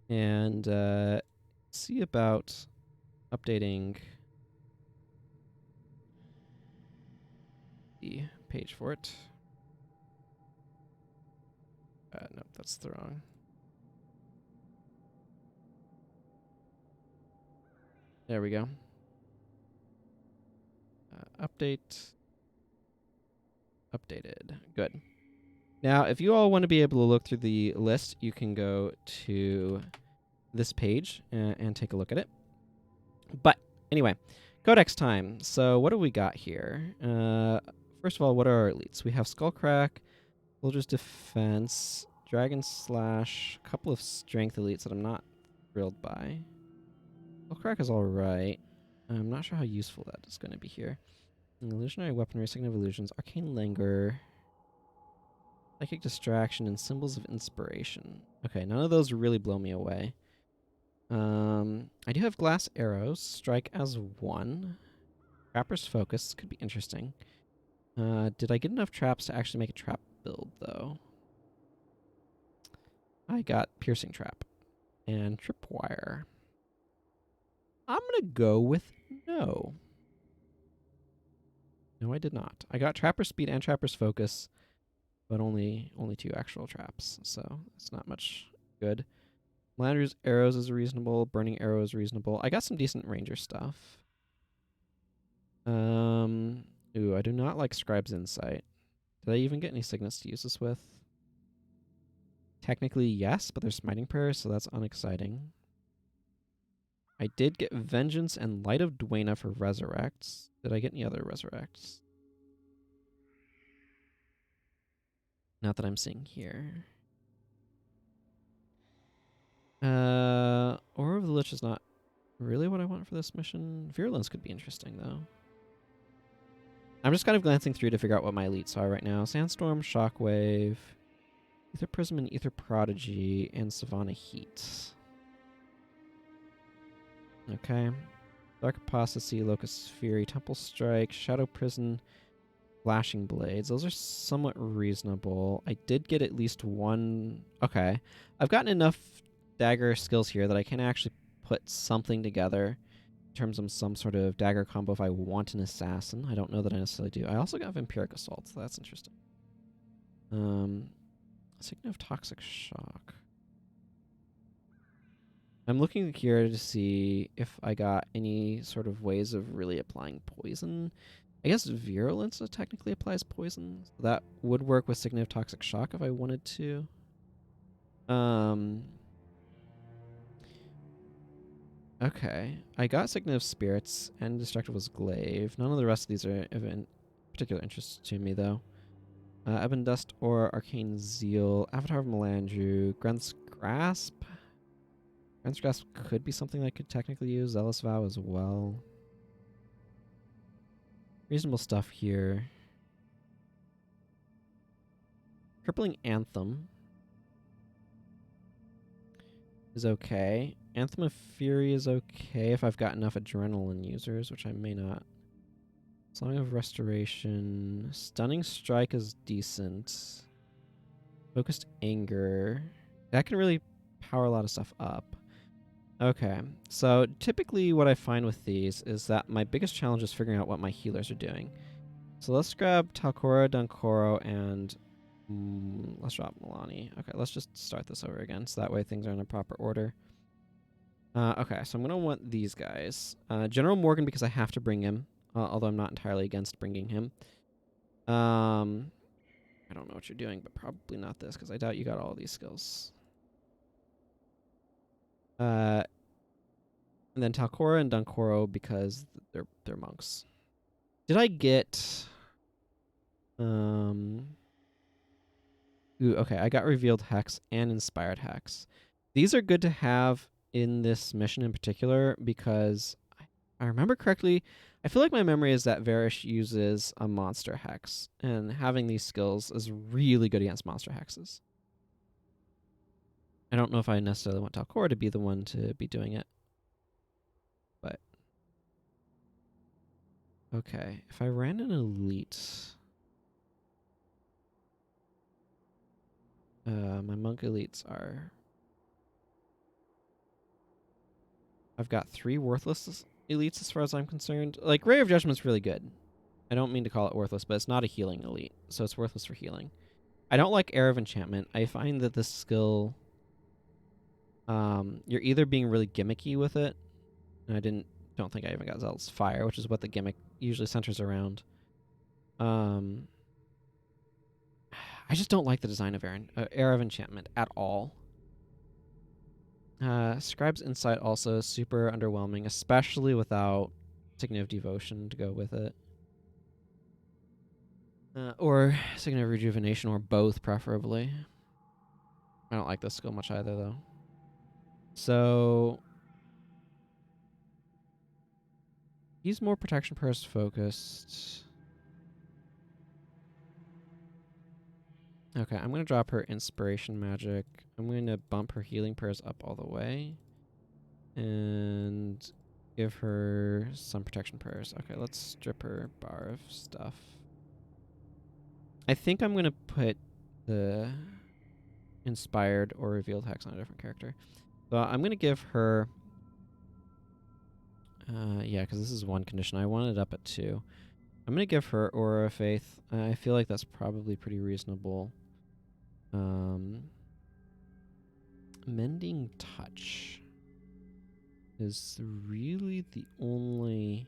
and see about updating the page for it. Nope, that's the wrong. There we go. Update. Updated. Good. Now, if you all want to be able to look through the list, you can go to this page and take a look at it. But anyway, Codex time. So what do we got here? First of all, what are our elites? We have Skullcrack, Soldier's Defense, Dragon Slash, a couple of Strength elites that I'm not thrilled by. Skullcrack is alright. I'm not sure how useful that is going to be here. Illusionary Weaponry, Sign of Illusions, Arcane Languor, Psychic Distraction, and Symbols of Inspiration. Okay, none of those really blow me away. I do have Glass Arrows, Strike as 1. Trapper's Focus could be interesting. Did I get enough traps to actually make a trap build, though? I got piercing trap and tripwire. I'm going to go with no. No, I did not. I got trapper speed and trapper's focus, but only 2 actual traps, so it's not much good. Lander's arrows is reasonable. Burning arrow is reasonable. I got some decent ranger stuff. Ooh, I do not like Scribe's Insight. Did I even get any signets to use this with? Technically, yes, but they're smiting prayers, so that's unexciting. I did get Vengeance and Light of Dwayna for resurrects. Did I get any other resurrects? Not that I'm seeing here. Aura of the Lich is not really what I want for this mission. Virulence could be interesting, though. I'm just kind of glancing through to figure out what my elites are right now. Sandstorm, Shockwave, Ether Prism and Ether Prodigy, and Savannah Heat. Okay. Dark Apostasy, Locust Fury, Temple Strike, Shadow Prison, Flashing Blades. Those are somewhat reasonable. I did get at least one... Okay. I've gotten enough dagger skills here that I can actually put something together in terms of some sort of dagger combo if I want an assassin. I don't know that I necessarily do. I also got Vampiric Assault, so that's interesting. Sign of Toxic Shock. I'm looking here to see if I got any sort of ways of really applying poison. I guess Virulence technically applies poison. So that would work with Signet of Toxic Shock if I wanted to. Okay. I got Signet of Spirits and Destructivel's Glaive. None of the rest of these are of particular interest to me, though. Ebon Dust or Arcane Zeal, Avatar of Melandru, Grenth's Grasp. Grenth's Grasp could be something I could technically use. Zealous Vow as well. Reasonable stuff here. Crippling Anthem is okay. Anthem of Fury is okay if I've got enough adrenaline users, which I may not. Song of Restoration. Stunning Strike is decent. Focused Anger. That can really power a lot of stuff up. Okay, so typically what I find with these is that my biggest challenge is figuring out what my healers are doing. So let's grab Talcora, Dunkoro, and let's drop Milani. Okay, let's just start this over again, so that way things are in a proper order. Okay, so I'm going to want these guys. General Morgan, because I have to bring him, although I'm not entirely against bringing him. I don't know what you're doing, but probably not this, because I doubt you got all these skills. And then Talcora and Dunkoro, because they're monks. Did I get... Ooh, okay, I got Revealed Hex and Inspired Hex. These are good to have in this mission in particular because I remember correctly, I feel like my memory is that Varish uses a monster hex, and having these skills is really good against monster hexes. I don't know if I necessarily want Talcora to be the one to be doing it, but... Okay, if I ran an elite... my monk elites are... I've got 3 worthless elites as far as I'm concerned. Like, Ray of Judgment's really good. I don't mean to call it worthless, but it's not a healing elite, so it's worthless for healing. I don't like Air of Enchantment. I find that this skill... you're either being really gimmicky with it, and I don't think I even got Zealot's Fire, which is what the gimmick usually centers around. I just don't like the design of Air of Enchantment at all. Scribe's Insight also is super underwhelming, especially without Signet of Devotion to go with it. Or Signet of Rejuvenation, or both, preferably. I don't like this skill much either, though. So... he's more Protection Prayers focused. Okay, I'm going to drop her Inspiration Magic. I'm going to bump her Healing Prayers up all the way. And give her some Protection Prayers. Okay, let's strip her bar of stuff. I think I'm gonna put the inspired or revealed hex on a different character. So I'm gonna give her. Yeah, because this is one condition. I want it up at 2. I'm gonna give her Aura of Faith. I feel like that's probably pretty reasonable. Mending Touch is really the only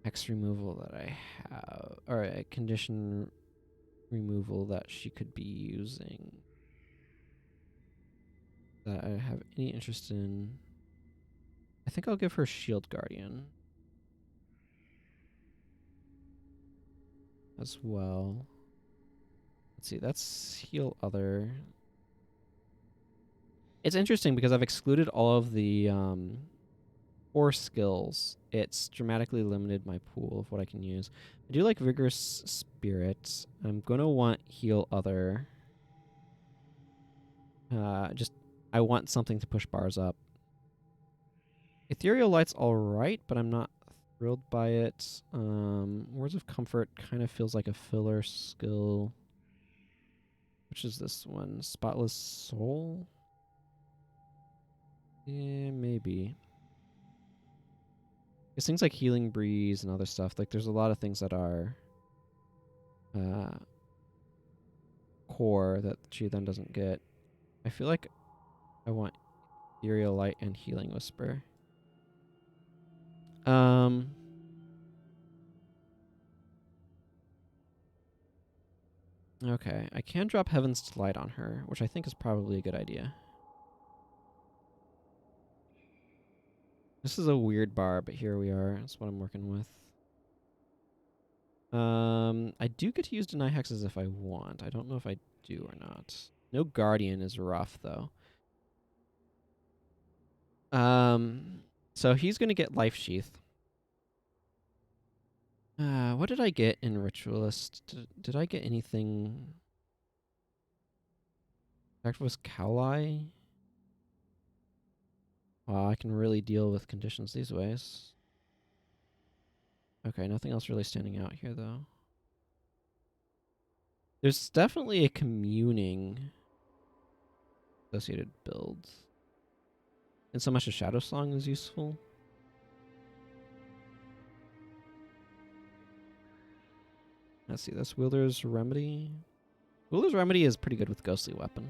hex removal that I have, or a condition removal that she could be using that I have any interest in. I think I'll give her Shield Guardian as well. Let's see, that's heal other. It's interesting because I've excluded all of the core skills. It's dramatically limited my pool of what I can use. I do like Vigorous Spirit. I'm going to want heal other. I want something to push bars up. Ethereal Light's alright, but I'm not thrilled by it. Words of Comfort kind of feels like a filler skill. Which is this one? Spotless Soul? Yeah, maybe. Because things like Healing Breeze and other stuff, like there's a lot of things that are core that she then doesn't get. I feel like I want Ethereal Light and Healing Whisper. Okay, I can drop Heaven's Delight on her, which I think is probably a good idea. This is a weird bar, but here we are. That's what I'm working with. I do get to use Deny Hexes if I want. I don't know if I do or not. No Guardian is rough, though. So he's going to get Life Sheath. What did I get in Ritualist? Did I get anything? That was Cowlie. Wow, I can really deal with conditions these ways. Okay, nothing else really standing out here, though. There's definitely a communing associated build. And so much as Shadow Song is useful. Let's see, that's Wielder's Remedy. Wielder's Remedy is pretty good with Ghostly Weapon.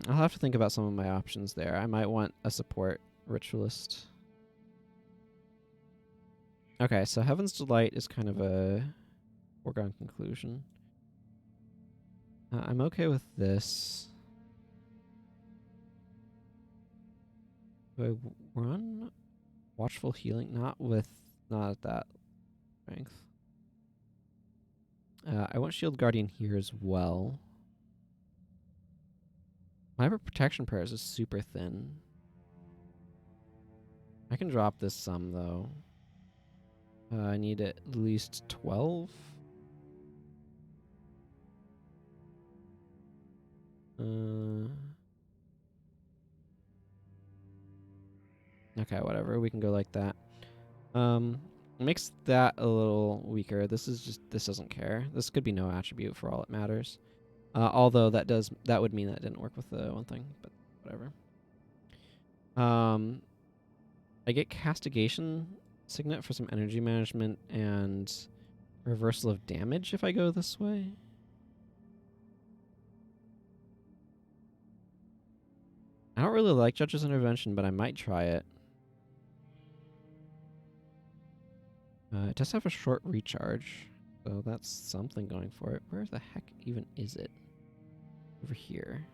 I'll have to think about some of my options there. I might want a support Ritualist. Okay, so Heaven's Delight is kind of a foregone conclusion. I'm okay with this. Do I run Watchful Healing? Not at that strength. I want Shield Guardian here as well. My Protection Prayers is super thin. I can drop this some, though. I need at least 12. Okay, whatever. We can go like that. Makes that a little weaker. This doesn't care. This could be no attribute for all it matters. Although that would mean that it didn't work with the one thing, but whatever. I get Castigation Signet for some energy management and reversal of damage if I go this way. I don't really like Judge's Intervention, but I might try it. It does have a short recharge, so that's something going for it. Where the heck even is it? Over here.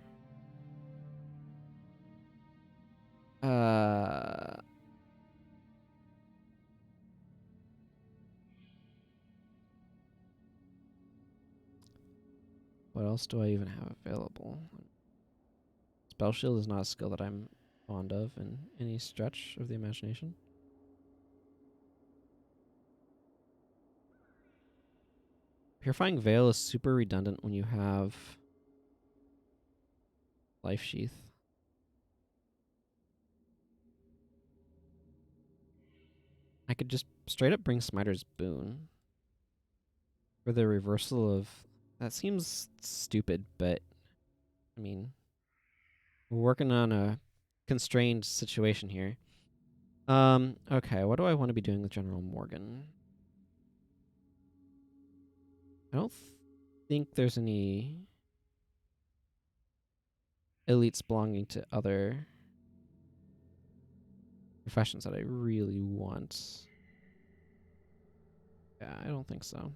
What else do I even have available? Spell Shield is not a skill that I'm fond of in any stretch of the imagination. Purifying Veil is super redundant when you have Life Sheath. I could just straight up bring Smiter's Boon for the reversal of... That seems stupid, but I mean, we're working on a constrained situation here. Okay, what do I want to be doing with General Morgan? I don't think there's any elites belonging to other professions that I really want. Yeah, I don't think so.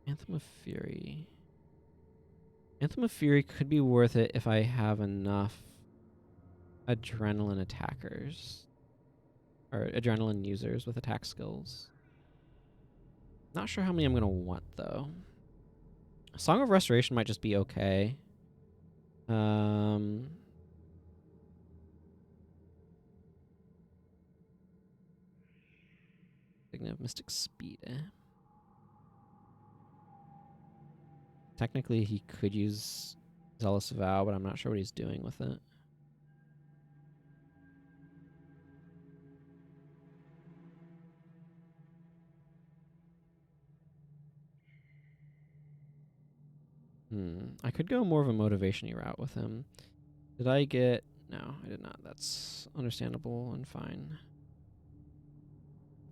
Anthem of Fury. Anthem of Fury could be worth it if I have enough adrenaline attackers. Or adrenaline users with attack skills. Not sure how many I'm going to want, though. Song of Restoration might just be okay. Sign of Mystic Speed. Technically, he could use Zealous Vow, but I'm not sure what he's doing with it. I could go more of a motivation-y route with him. Did I get... No, I did not. That's understandable and fine.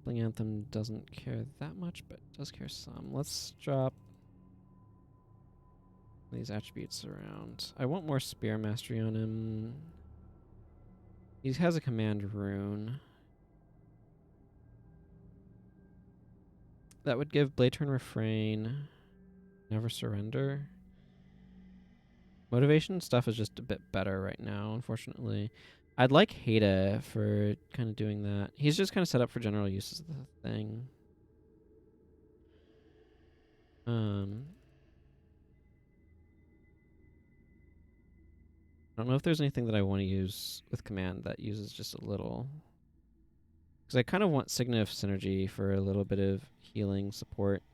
Bling Anthem doesn't care that much, but does care some. Let's drop these attributes around. I want more Spear Mastery on him. He has a command rune. That would give Blade Turn Refrain, Never Surrender. Motivation stuff is just a bit better right now, unfortunately. I'd like Hada for kind of doing that. He's just kind of set up for general use of the thing. I don't know if there's anything that I want to use with command that uses just a little. Because I kind of want Signet of Synergy for a little bit of healing support.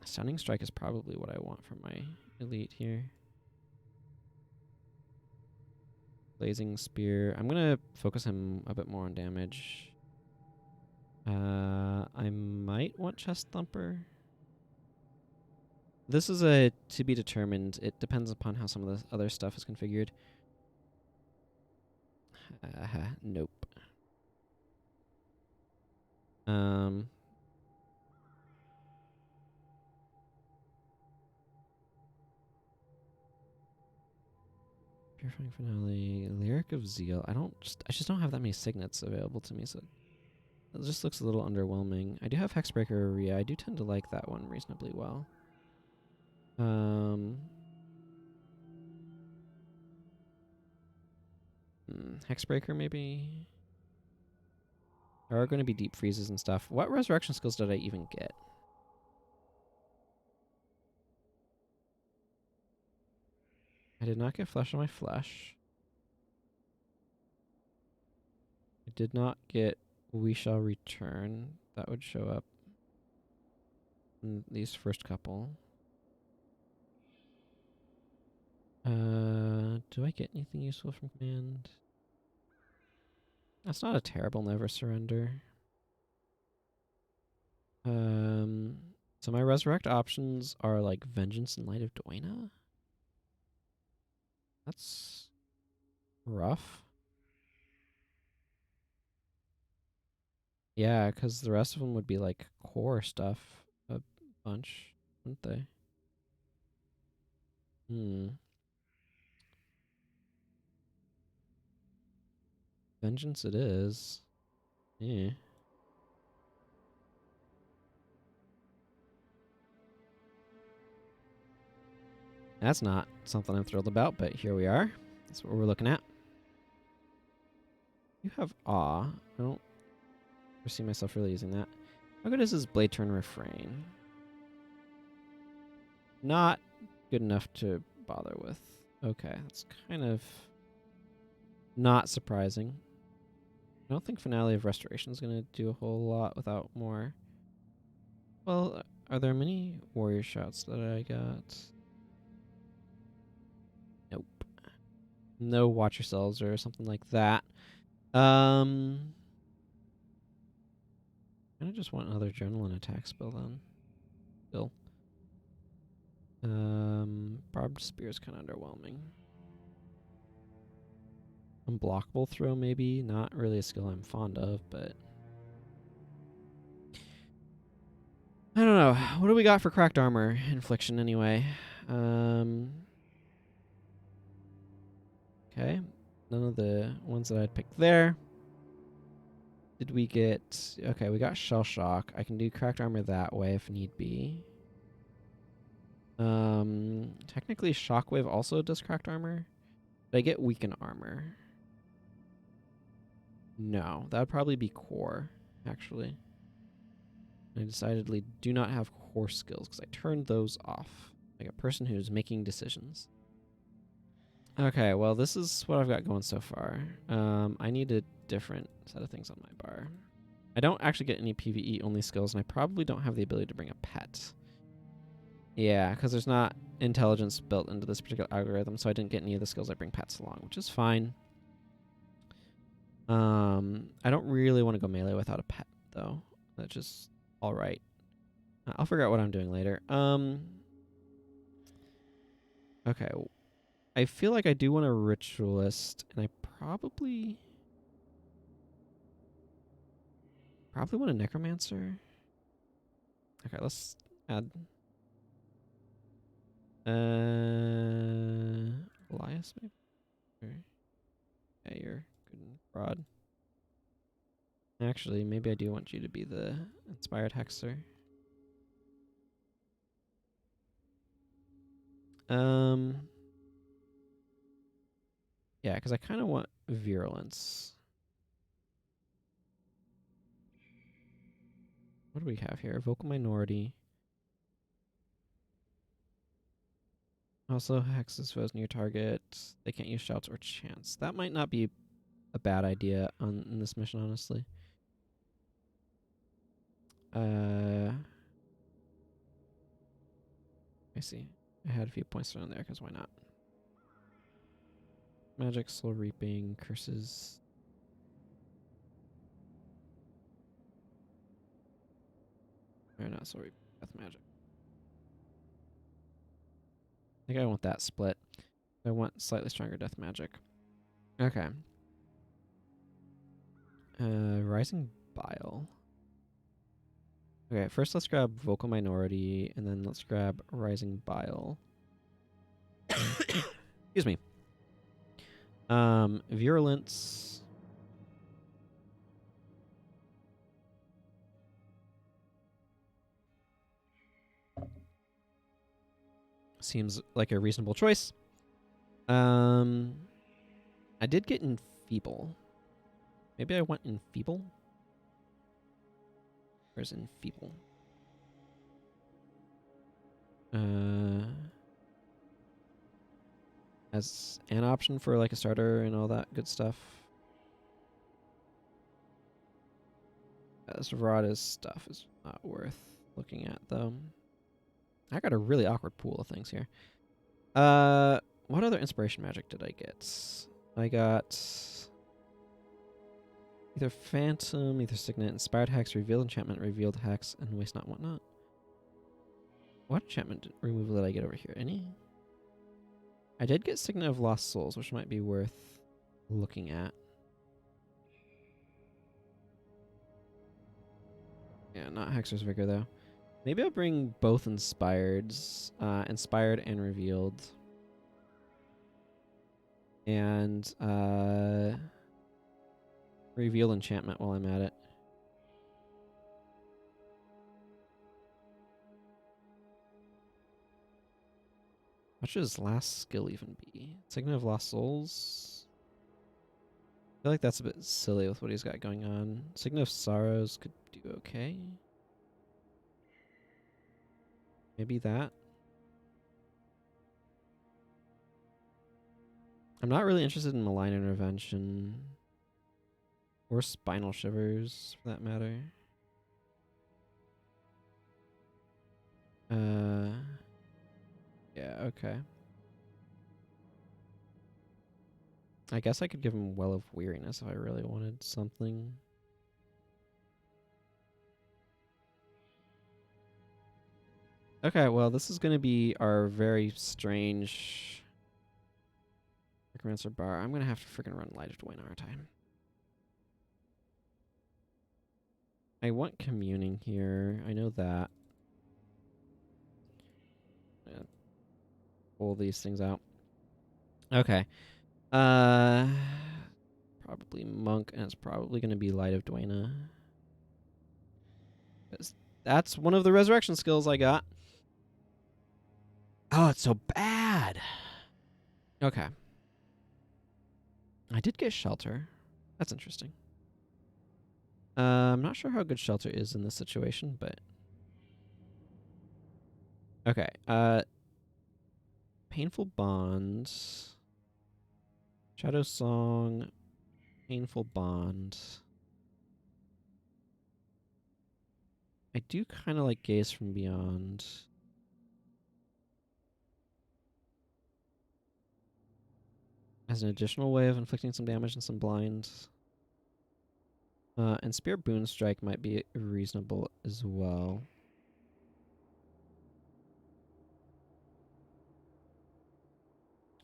Stunning Strike is probably what I want for my elite here. Blazing Spear. I'm going to focus him a bit more on damage. I might want Chest Thumper. This is a to be determined. It depends upon how some of the other stuff is configured. Nope. Purifying Finale, Lyric of Zeal. I just don't have that many signets available to me, so it just looks a little underwhelming. I do have Hexbreaker Aria. I do tend to like that one reasonably well. Hexbreaker maybe. There are going to be deep freezes and stuff. What resurrection skills did I even get? I did not get Flesh on my Flesh. I did not get We Shall Return. That would show up in these first couple. Do I get anything useful from command? That's not a terrible Never Surrender. So my resurrect options are like Vengeance and Light of Dwayna. That's rough. Yeah, because the rest of them would be like core stuff a bunch, wouldn't they? Vengeance it is. Yeah. That's not something I'm thrilled about, but here we are. That's what we're looking at. You have Awe. I don't foresee myself really using that. How good is his Blade Turn Refrain? Not good enough to bother with. Okay, that's kind of not surprising. I don't think Finale of Restoration is going to do a whole lot without more. Well, are there many warrior shouts that I got? no watch yourselves or something like that. I just want another adrenaline attack spell then. Still. Barbed spear is kind of underwhelming. Unblockable throw maybe, not really a skill I'm fond of, but I don't know. What do we got for cracked armor infliction anyway? Okay, none of the ones that I'd picked there. Did we get... Okay, we got shell shock. I can do cracked armor that way if need be. Technically shockwave also does cracked armor. Did I get weaken armor? No, that would probably be core, actually. I decidedly do not have core skills because I turned those off. Like a person who's making decisions. Okay, well, this is what I've got going so far. I need a different set of things on my bar. I don't actually get any PvE only skills, and I probably don't have the ability to bring a pet. Yeah, because there's not intelligence built into this particular algorithm, so I didn't get any of the skills that bring pets along, which is fine. I don't really want to go melee without a pet, though. That's just all right. I'll figure out what I'm doing later. Okay. I feel like I do want a ritualist, and I probably want a necromancer. Okay, let's add Elias maybe. Yeah, you're good and broad. Actually, maybe I do want you to be the inspired hexer. Yeah, because I kind of want virulence. What do we have here? Vocal minority. Also, hexes foes near target. They can't use shouts or chants. That might not be a bad idea in this mission, honestly. I see. I had a few points down there because why not? Magic, slow reaping, curses. Or not slow reaping, death magic. I think I want that split. I want slightly stronger death magic. Okay. Rising bile. Okay, first let's grab vocal minority, and then let's grab rising bile. Excuse me. Virulence. Seems like a reasonable choice. I did get enfeeble. Maybe I went enfeeble? Where's enfeeble? As an option for like a starter and all that good stuff. As Rada's stuff is not worth looking at though. I got a really awkward pool of things here. What other inspiration magic did I get? I got either Phantom, either Signet, Inspired Hex, Revealed Enchantment, Revealed Hex, and Waste Not, Want Not. What enchantment removal did I get over here? Any? I did get Signet of Lost Souls, which might be worth looking at. Yeah, not Hexer's Vigor, though. Maybe I'll bring both Inspireds, Inspired and Revealed. And, Reveal Enchantment while I'm at it. What should his last skill even be? Signet of Lost Souls? I feel like that's a bit silly with what he's got going on. Signet of Sorrows could do okay. Maybe that. I'm not really interested in Malign Intervention. Or Spinal Shivers, for that matter. Yeah, okay. I guess I could give him Well of Weariness if I really wanted something. Okay, well, this is going to be our very strange Necromancer bar. I'm going to have to freaking run Light of Dwayna, aren't I want Communing here. I know that. Pull these things out. Okay. Probably Monk, and it's probably going to be Light of Dwayna. That's one of the resurrection skills I got. Oh, it's so bad. Okay. I did get Shelter. That's interesting. I'm not sure how good Shelter is in this situation, but... Okay. Painful Bond. Shadow Song. Painful Bond. I do kind of like Gaze from Beyond. As an additional way of inflicting some damage and some blind. And Spear Boon Strike might be reasonable as well.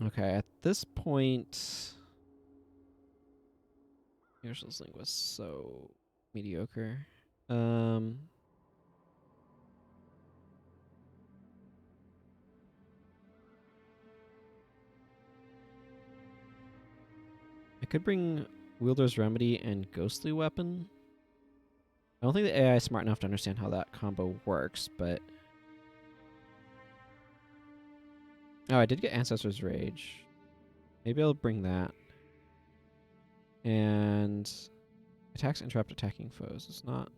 Okay, at this point... Universal's Link was so mediocre. I could bring Wielder's Remedy and Ghostly Weapon. I don't think the AI is smart enough to understand how that combo works, but... Oh, I did get Ancestor's Rage. Maybe I'll bring that. And... Attacks interrupt attacking foes. It's not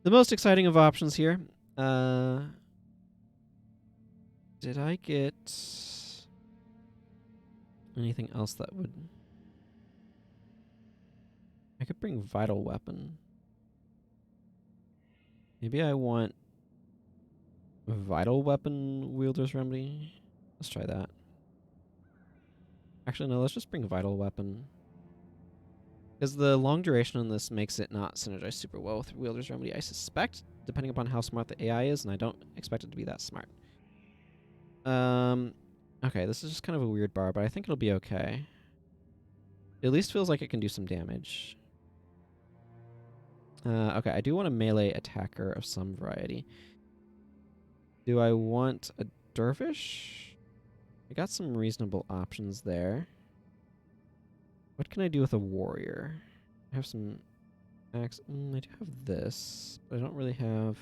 the most exciting of options here. Did I get anything else that would... I could bring Vital Weapon. Maybe I want Vital Weapon Wielder's Remedy. Let's try that. Actually, no, let's just bring Vital Weapon. Because the long duration on this makes it not synergize super well with Wielder's Remedy, I suspect, depending upon how smart the AI is, and I don't expect it to be that smart. Okay, this is just kind of a weird bar, but I think it'll be okay. It at least feels like it can do some damage. Okay, I do want a melee attacker of some variety. Do I want a Dervish? I got some reasonable options there. What can I do with a warrior? I have some axe. I do have this, but I don't really have...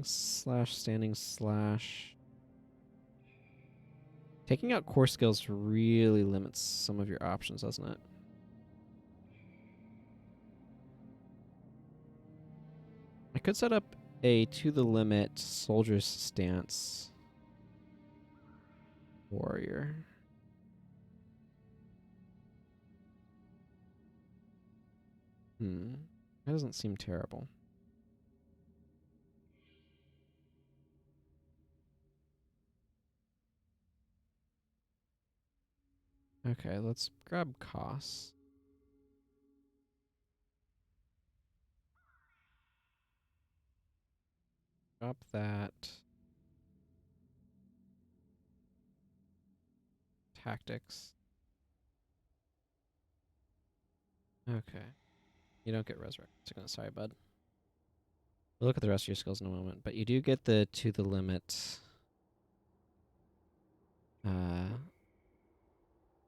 slash, standing slash... Taking out core skills really limits some of your options, doesn't it? I could set up a to the limit soldier's stance warrior. That doesn't seem terrible. Okay, let's grab costs. Drop that. Tactics. Okay. You don't get resurrects. Sorry, bud. We'll look at the rest of your skills in a moment, but you do get the to the limit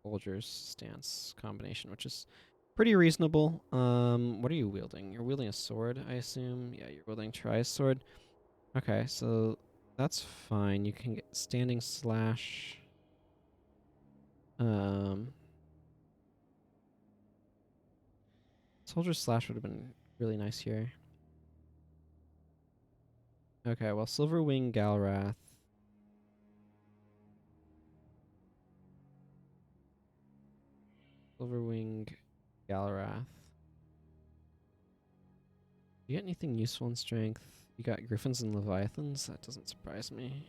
soldier's stance combination, which is pretty reasonable. What are you wielding? You're wielding a sword, I assume. Yeah, you're wielding Tri's sword. Okay, so that's fine. You can get standing slash. Soldier slash would have been really nice here. Okay, well, Silverwing Galrath. Silverwing Galrath. Do you get anything useful in strength? You got Griffins and Leviathans? That doesn't surprise me.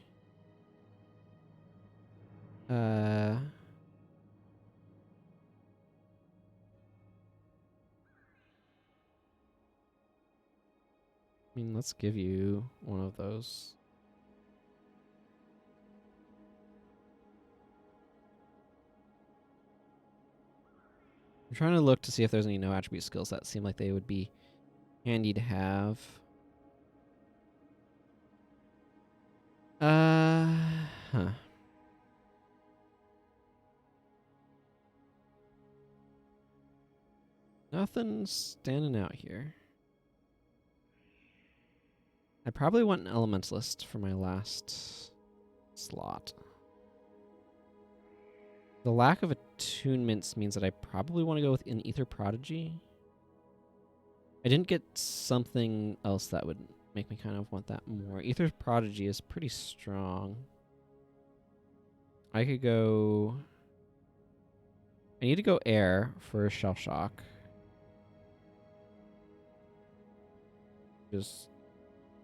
I mean, let's give you one of those. I'm trying to look to see if there's any no attribute skills that seem like they would be handy to have. Huh. Nothing's standing out here. I probably want an elementalist for my last slot. The lack of attunements means that I probably want to go with an Ether Prodigy. I didn't get something else that would make me kind of want that more. Ether Prodigy is pretty strong. I could go... I need to go air for Shell Shock. Just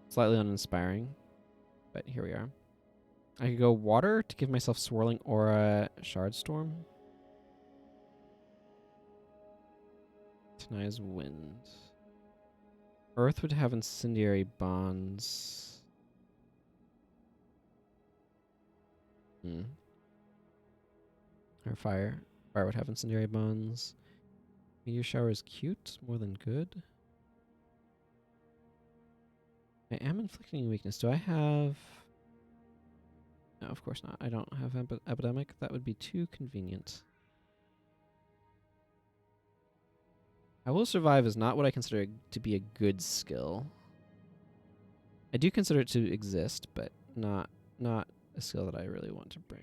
slightly uninspiring, but here we are. I could go water to give myself Swirling Aura Shard Storm. Tania's Wind. Earth would have Incendiary Bonds. Or fire. Fire would have Incendiary Bonds. Meteor Shower is cute, more than good. I am inflicting weakness. Do I have... No, of course not. I don't have Epidemic. That would be too convenient. I Will Survive is not what I consider to be a good skill. I do consider it to exist, but not a skill that I really want to bring.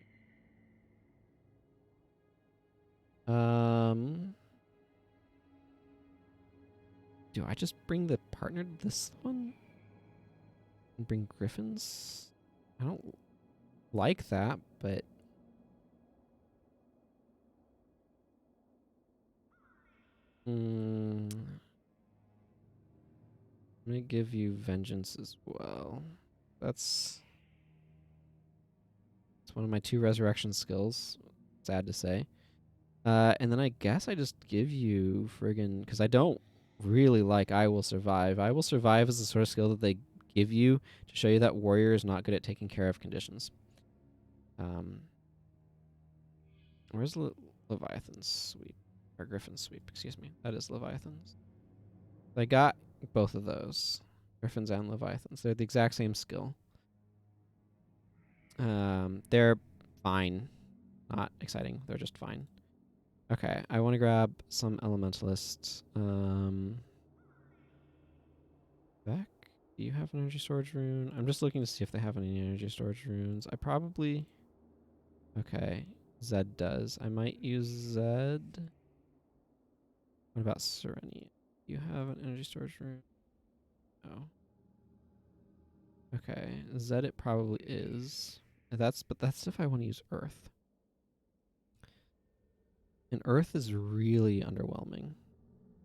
Do I just bring the partner to this one? And bring Griffins? I don't like that, but... I'm gonna give you Vengeance as well. That's one of my 2 resurrection skills. Sad to say. And then I guess I just give you friggin'... Because I don't really like I Will Survive. I Will Survive is the sort of skill that they give you to show you that warrior is not good at taking care of conditions. Where's Leviathan's sweep? Or Griffin's sweep, excuse me. That is Leviathan's. I got both of those. Griffins and Leviathans. They're the exact same skill. They're fine. Not exciting. They're just fine. Okay, I want to grab some elementalists. Beck, do you have an energy storage rune? I'm just looking to see if they have any energy storage runes. I probably... Okay, Zed does. I might use Zed. What about Serenia? Do you have an energy storage rune? No. Okay, Zed it probably is. But that's if I want to use Earth. And Earth is really underwhelming.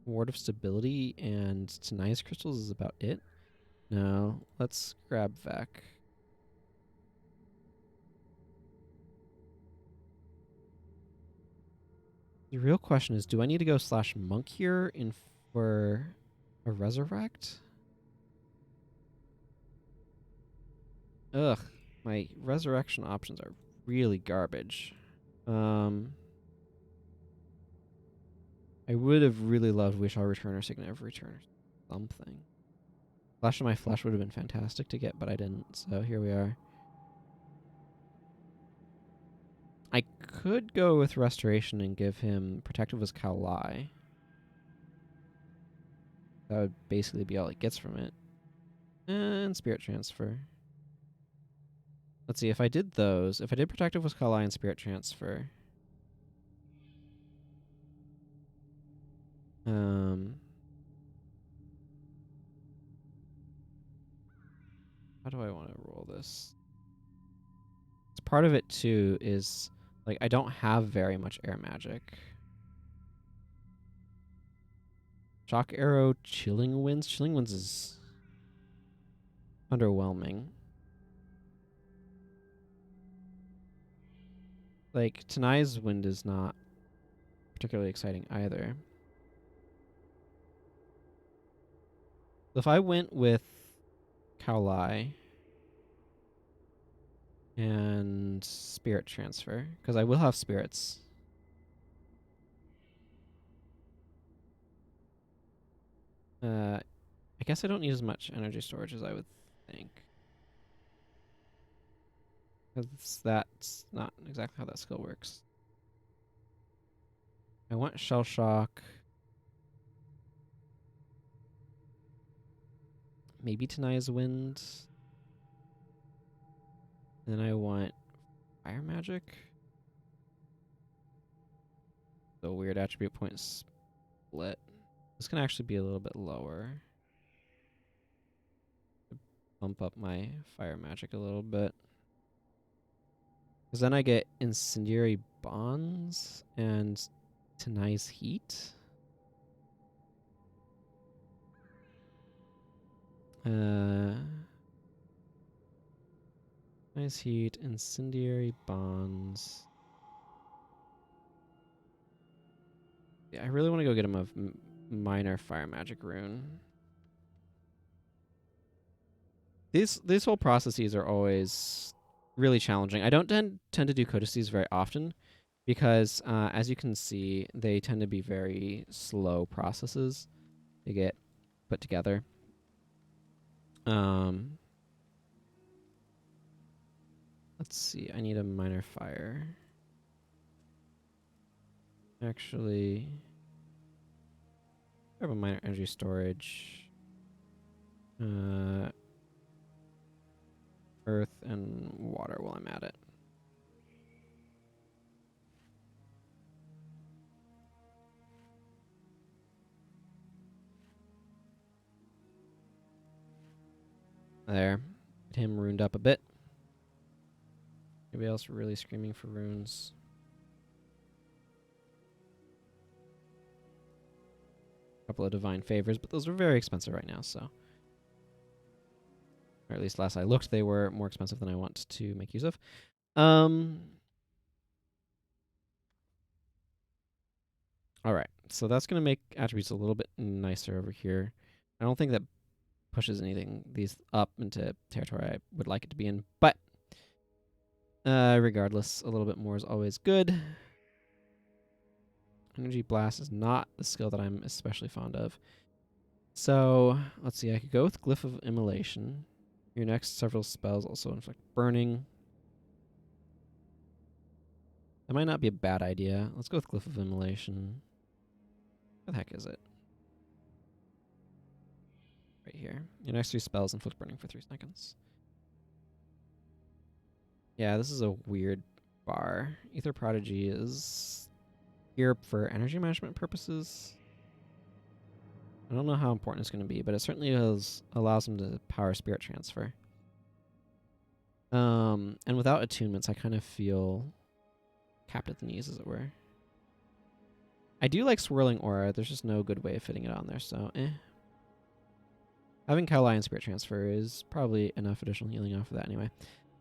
Ward of Stability and Tania's Crystals is about it. No, let's grab Vec. The real question is, do I need to go /monk here for a resurrect? Ugh, my resurrection options are really garbage. I would have really loved Wish I'll Return or Signet of Return or something. Flash of My Flesh would have been fantastic to get, but I didn't, so here we are. I could go with Restoration and give him Protective as Kaolai. That would basically be all he gets from it. And Spirit Transfer. Let's see, if I did those, if I did Protective with Kaolai and Spirit Transfer... How do I want to roll this? Part of it, too, is... Like, I don't have very much air magic. Shock Arrow, Chilling Winds. Chilling Winds is... underwhelming. Like, Tanai's Wind is not particularly exciting either. If I went with Kaolai and Spirit Transfer, because I will have spirits. I guess I don't need as much energy storage as I would think. Because that's not exactly how that skill works. I want Shell Shock. Maybe Tanai's Wind. Then I want Fire Magic. So weird attribute point split. This can actually be a little bit lower. Bump up my Fire Magic a little bit. Because then I get Incendiary Bonds and Tanai's Heat. Nice Heat, Incendiary Bonds. Yeah, I really want to go get him a minor Fire Magic rune. These whole processes are always really challenging. I don't tend to do codices very often because, as you can see, they tend to be very slow processes to get put together. Let's see. I need a minor fire. Actually, I have a minor energy storage. Earth and water while I'm at it. There. Get him runed up a bit. Anybody else really screaming for runes? A couple of divine favors, but those are very expensive right now, so. Or at least last I looked, they were more expensive than I want to make use of. Alright, so that's going to make attributes a little bit nicer over here. I don't think that pushes anything these up into territory I would like it to be in, but regardless, a little bit more is always good. Energy Blast is not the skill that I'm especially fond of. So, let's see, I could go with Glyph of Immolation. Your next several spells also inflict burning. That might not be a bad idea. Let's go with Glyph of Immolation. What the heck is it? Right here. Your next 3 spells inflict burning for 3 seconds. Yeah, this is a weird bar. Ether Prodigy is here for energy management purposes. I don't know how important it's going to be, but it certainly allows him to power Spirit Transfer. And without attunements, I kind of feel capped at the knees, as it were. I do like Swirling Aura. There's just no good way of fitting it on there, so Having Kaolai and Spirit Transfer is probably enough additional healing off of that anyway.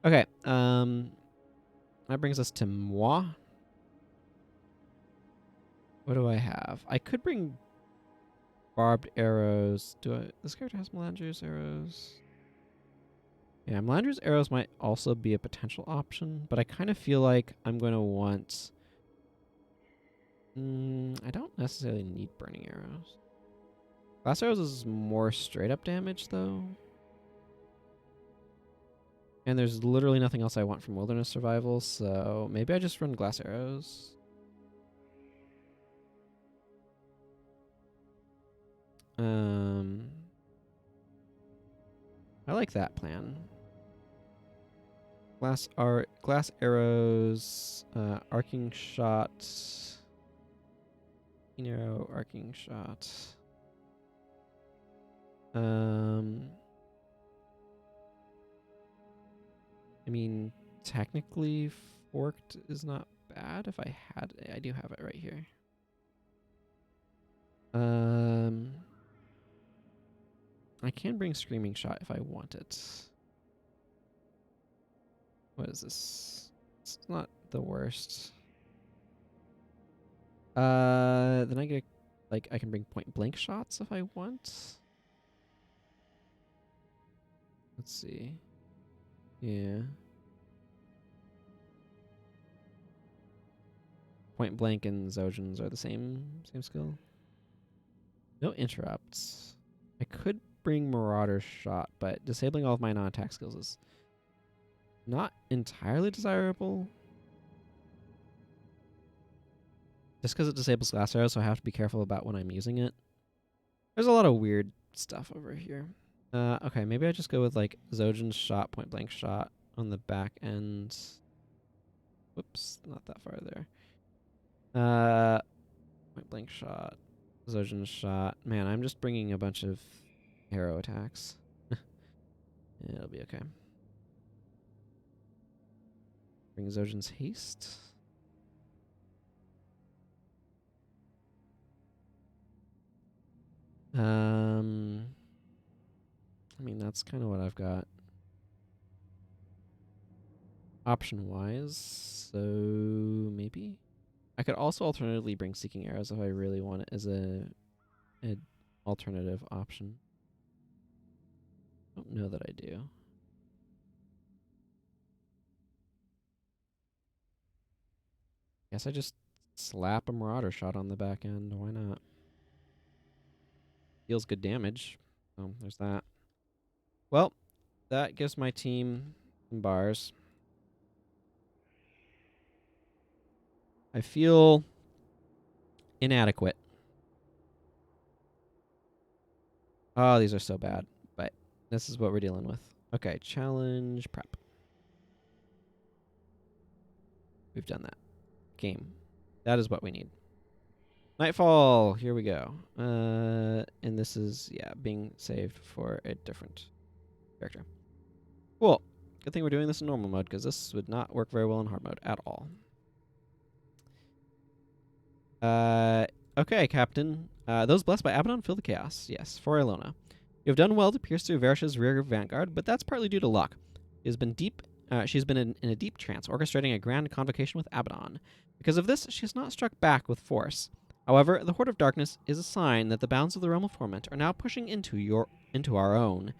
Okay, that brings us to moi. What do I have? I could bring barbed arrows. This character has Melandria's arrows. Yeah, Melandria's arrows might also be a potential option, but I kind of feel like I'm going to want... I don't necessarily need burning arrows. Glass arrows is more straight up damage, though. And there's literally nothing else I want from wilderness survival, so maybe I just run glass arrows. I like that plan. Glass arrows, arcing shot. Arrow, arcing shot. I mean, technically, forked is not bad. If I had it, I do have it right here. I can bring Screaming Shot if I want it. What is this? It's not the worst. Then I get like I can bring point blank shots if I want. Let's see. Yeah. Point blank and Zojins are the same skill. No interrupts. I could bring Marauder Shot, but disabling all of my non-attack skills is not entirely desirable. Just because it disables glass arrows, so I have to be careful about when I'm using it. There's a lot of weird stuff over here. Okay, maybe I just go with like Zojin's Shot, point blank shot on the back end. Whoops, not that far there. Point blank shot, Zojin's Shot. Man, I'm just bringing a bunch of arrow attacks. It'll be okay. Bring Zojin's Haste. I mean, that's kind of what I've got option-wise, so maybe? I could also alternatively bring Seeking Arrows if I really want it as an alternative option. I don't know that I do. Guess I just slap a Marauder Shot on the back end. Why not? Deals good damage. Oh, there's that. Well, that gives my team some bars. I feel inadequate. Oh, these are so bad. But this is what we're dealing with. Okay, challenge prep. We've done that. Game. That is what we need. Nightfall. Here we go. And this is, yeah, being saved for a different character. Cool. Good thing we're doing this in normal mode, because this would not work very well in hard mode at all. Okay, Captain. Those blessed by Abaddon feel the chaos. Yes, for Ilona. You have done well to pierce through Varish's rear vanguard, but that's partly due to luck. She's been in a deep trance, orchestrating a grand convocation with Abaddon. Because of this, she has not struck back with force. However, the Horde of Darkness is a sign that the bounds of the Realm of Torment are now pushing into our own.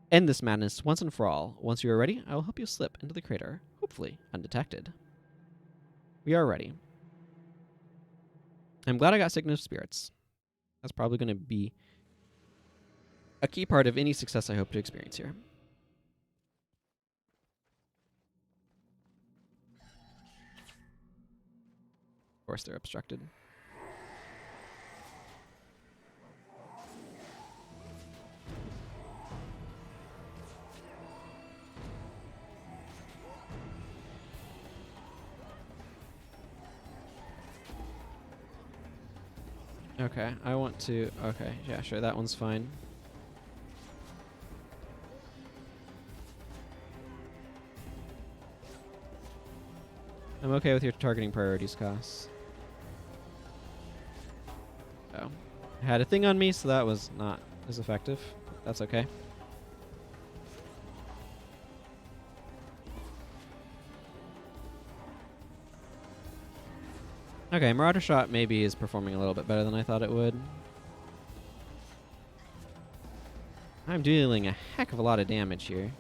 End this madness once and for all. Once you are ready, I will help you slip into the crater, hopefully undetected. We are ready. I'm glad I got Signal of Spirits. That's probably going to be a key part of any success I hope to experience here. Of course, they're obstructed. Okay, I want to... Okay, yeah, sure, that one's fine. I'm okay with your targeting priorities, Koss. Oh. I had a thing on me, so that was not as effective. That's okay. Okay, Marauder Shot maybe is performing a little bit better than I thought it would. I'm dealing a heck of a lot of damage here.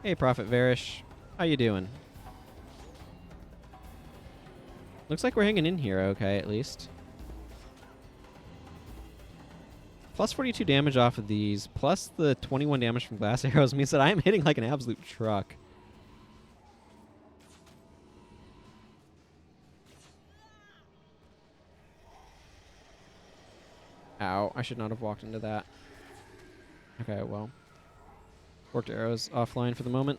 Hey, Prophet Varish. How you doing? Looks like we're hanging in here okay, at least. Plus 42 damage off of these, plus the 21 damage from glass arrows means that I am hitting like an absolute truck. Ow, I should not have walked into that. Okay, well. Forked arrows offline for the moment.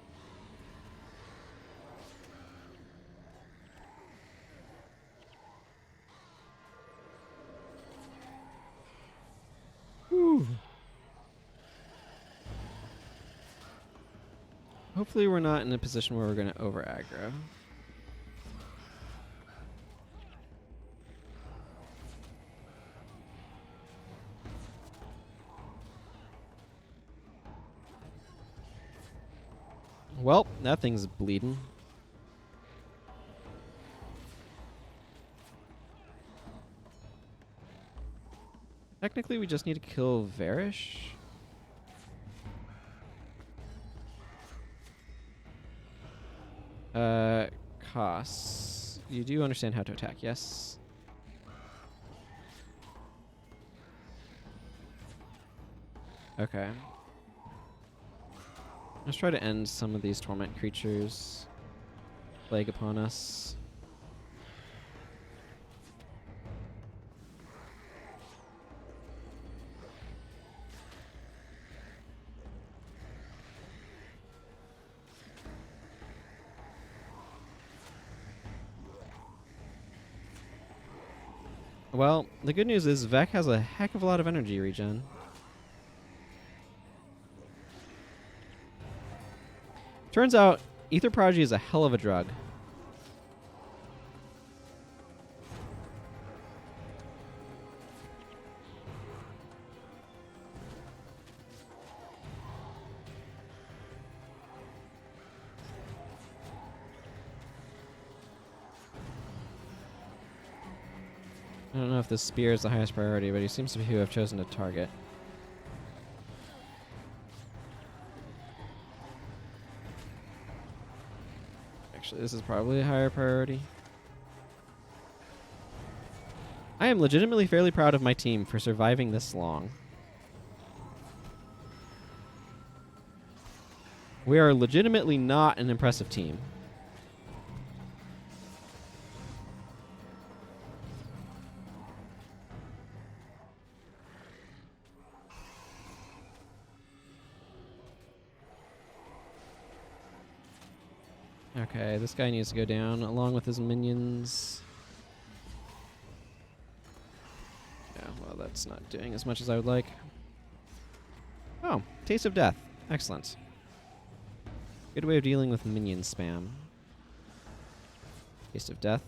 Whew. Hopefully we're not in a position where we're going to over-aggro. Well, that thing's bleeding. Technically, we just need to kill Varish. Costs. You do understand how to attack, yes? Okay. Let's try to end some of these torment creatures. Plague upon us. Well, the good news is Vec has a heck of a lot of energy regen. Turns out, Ether Prodigy is a hell of a drug. I don't know if this spear is the highest priority, but he seems to be who I've chosen to target. Actually, this is probably a higher priority. I am legitimately fairly proud of my team for surviving this long. We are legitimately not an impressive team. Okay, this guy needs to go down along with his minions. Yeah, well, that's not doing as much as I would like. Oh, Taste of Death. Excellent. Good way of dealing with minion spam. Taste of Death.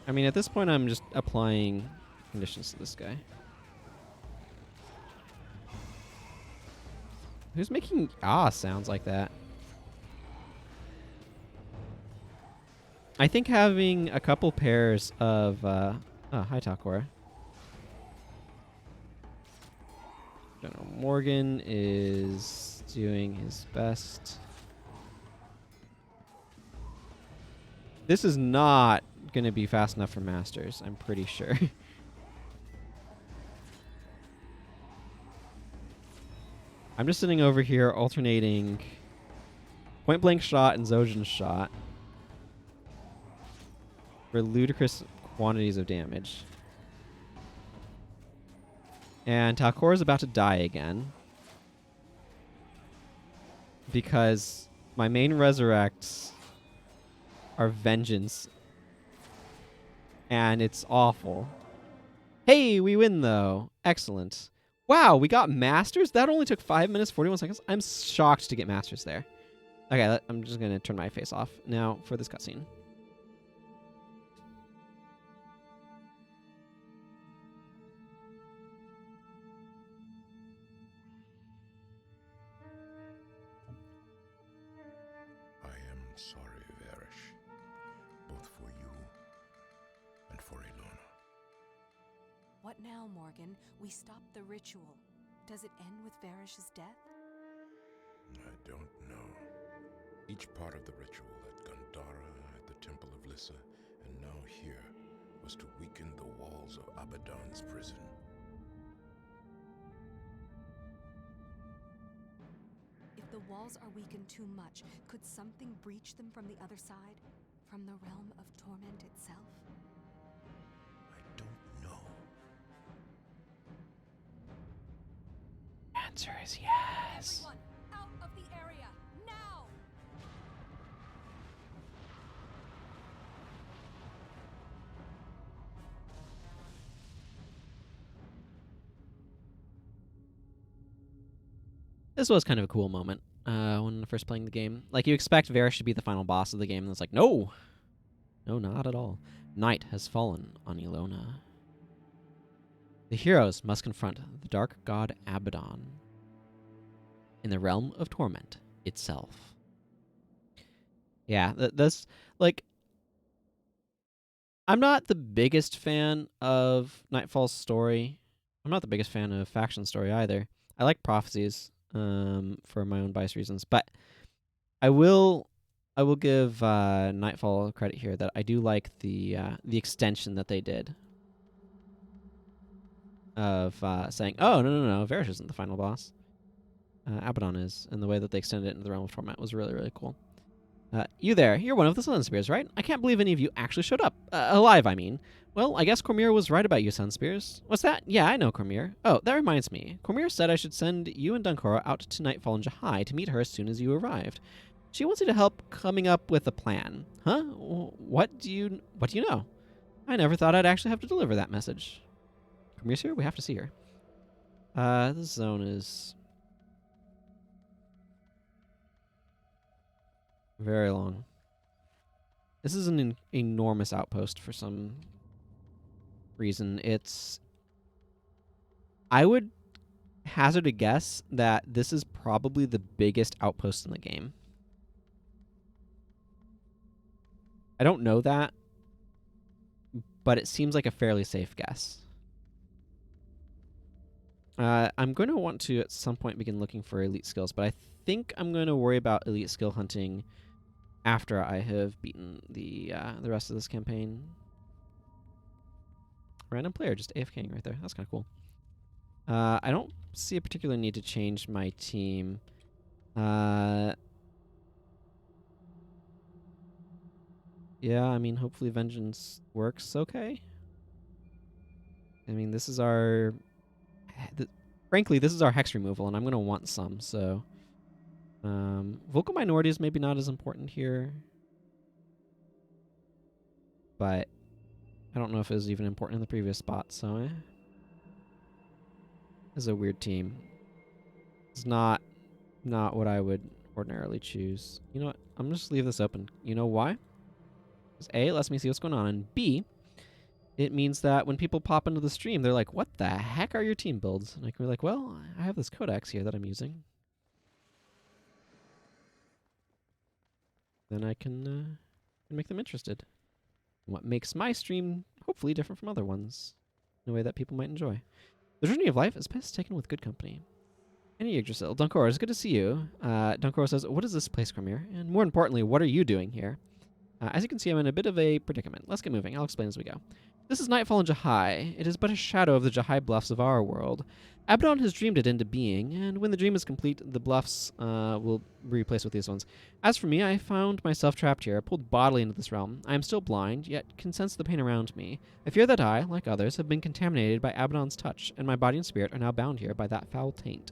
I mean, at this point, I'm just applying conditions to this guy. Who's making sounds like that? I think having a couple pairs of hi Takora. General Morgan is doing his best. This is not going to be fast enough for Masters, I'm pretty sure. I'm just sitting over here alternating point blank shot and Zojin shot for ludicrous quantities of damage. And Talcor is about to die again because my main resurrects are vengeance and it's awful. Hey, we win though. Excellent. Wow, we got Masters? That only took 5 minutes, 41 seconds. I'm shocked to get Masters there. Okay, I'm just going to turn my face off now for this cutscene. I am sorry, Varish, both for you and for Ilona. What now, Morgan? We stopped the ritual. Does it end with Varish's death? I don't know. Each part of the ritual at Gandhara, at the Temple of Lissa, and now here, was to weaken the walls of Abaddon's prison. If the walls are weakened too much, could something breach them from the other side? From the realm of torment itself? I don't know. Answer is yes. Everyone, out of the area, now! This was kind of a cool moment when first playing the game. Like, you expect Varish to be the final boss of the game, and it's like, no! No, not at all. Night has fallen on Ilona. The heroes must confront the dark god Abaddon in the realm of torment itself. Yeah, that's like, I'm not the biggest fan of Nightfall's story. I'm not the biggest fan of Faction's story either. I like Prophecies for my own bias reasons, but I will give Nightfall credit here that I do like the extension that they did of saying, oh, no, Varish isn't the final boss. Abaddon is, and the way that they extended it into the realm of torment was really, really cool. You there, you're one of the Sunspears, right? I can't believe any of you actually showed up. Alive, I mean. Well, I guess Cormier was right about you, Sunspears. What's that? Yeah, I know Cormier. Oh, that reminds me. Cormier said I should send you and Dunkora out to Nightfall and Jahai to meet her as soon as you arrived. She wants you to help coming up with a plan. Huh? What do you know? I never thought I'd actually have to deliver that message. Cormier's here? We have to see her. This zone is very long. This is an enormous outpost for some reason. I would hazard a guess that this is probably the biggest outpost in the game. I don't know that, but it seems like a fairly safe guess. I'm going to want to at some point begin looking for elite skills, but I think I'm going to worry about elite skill hunting after I have beaten the rest of this campaign. Random player just AFKing right there. That's kind of cool. I don't see a particular need to change my team. Yeah, I mean, hopefully Vengeance works okay. I mean, this is our... frankly, this is our hex removal, and I'm going to want some, so... vocal minority is maybe not as important here. But I don't know if it was even important in the previous spot, so... This is a weird team. It's not what I would ordinarily choose. You know what? I'm just leave this open. You know why? Because A, it lets me see what's going on, and B, it means that when people pop into the stream, they're like, what the heck are your team builds? And I can be like, well, I have this Codex here that I'm using. Then I can make them interested. What makes my stream hopefully different from other ones in a way that people might enjoy. The journey of life is best taken with good company. Any Yggdrasil. Dunkora, it's good to see you. Dunkora says, what is this place, Cormier? And more importantly, what are you doing here? As you can see, I'm in a bit of a predicament. Let's get moving. I'll explain as we go. This is Nightfall in Jahai. It is but a shadow of the Jahai bluffs of our world. Abaddon has dreamed it into being, and when the dream is complete, the bluffs will be replaced with these ones. As for me, I found myself trapped here, pulled bodily into this realm. I am still blind, yet can sense the pain around me. I fear that I, like others, have been contaminated by Abaddon's touch, and my body and spirit are now bound here by that foul taint.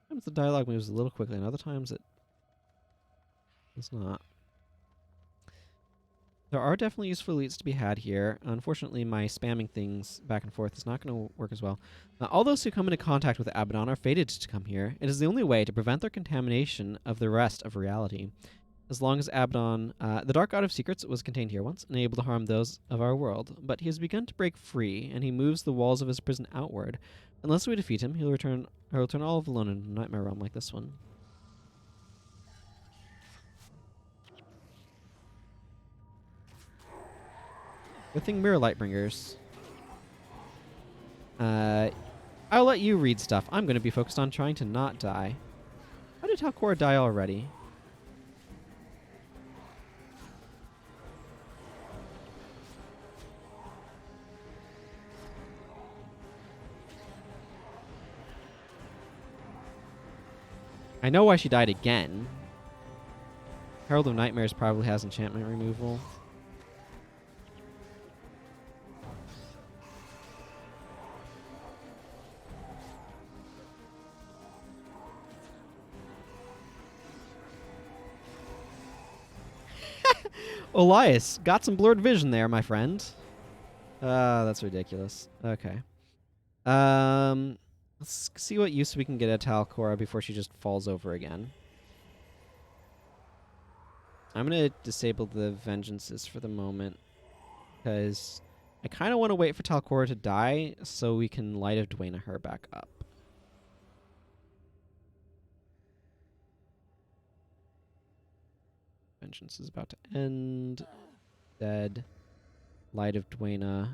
Sometimes the dialogue moves a little quickly, and other times it's not. There are definitely useful elites to be had here. Unfortunately, my spamming things back and forth is not going to work as well. All those who come into contact with Abaddon are fated to come here. It is the only way to prevent their contamination of the rest of reality. As long as Abaddon, the Dark God of Secrets, was contained here once and able to harm those of our world, but he has begun to break free, and he moves the walls of his prison outward. Unless we defeat him, he'll return all of alone in a nightmare realm like this one. Good thing we're Lightbringers. I'll let you read stuff. I'm going to be focused on trying to not die. How did Talcora die already? I know why she died again. Herald of Nightmares probably has enchantment removal. Elias, got some blurred vision there, my friend. That's ridiculous. Okay. Let's see what use we can get at Talcora before she just falls over again. I'm going to disable the vengeances for the moment, because I kind of want to wait for Talcora to die so we can Light of Dwayna her back up. Vengeance is about to end. Dead. Light of Dwayna.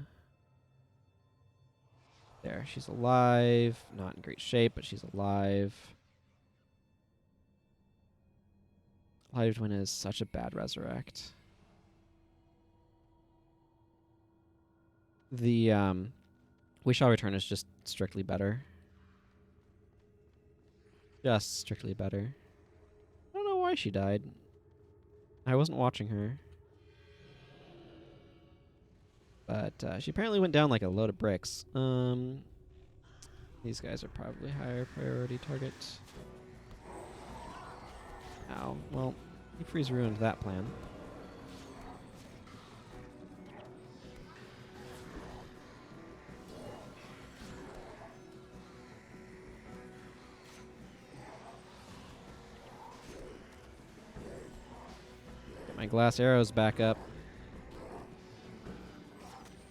There, she's alive. Not in great shape, but she's alive. Light of Dwayna is such a bad resurrect. The We Shall Return is just strictly better. Just strictly better. I don't know why she died. I wasn't watching her. But she apparently went down like a load of bricks. These guys are probably higher priority targets. Ow. Well, he freeze ruined that plan. Get my glass arrows back up.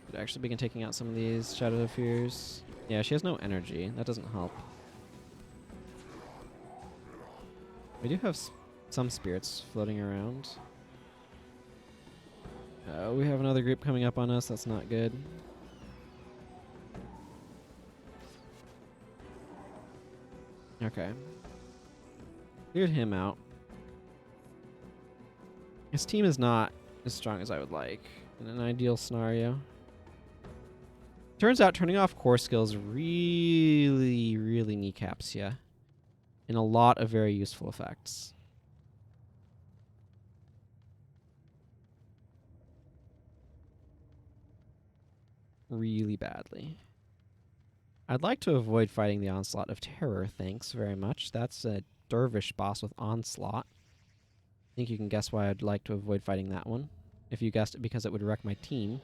Could actually begin taking out some of these Shadow of Fears. Yeah, she has no energy. That doesn't help. We do have some spirits floating around. We have another group coming up on us. That's not good. Okay. Cleared him out. His team is not as strong as I would like in an ideal scenario. Turns out turning off core skills really, really kneecaps ya in a lot of very useful effects. Really badly. I'd like to avoid fighting the Onslaught of Terror, thanks very much. That's a Dervish boss with Onslaught. I think you can guess why I'd like to avoid fighting that one. If you guessed it because it would wreck my team,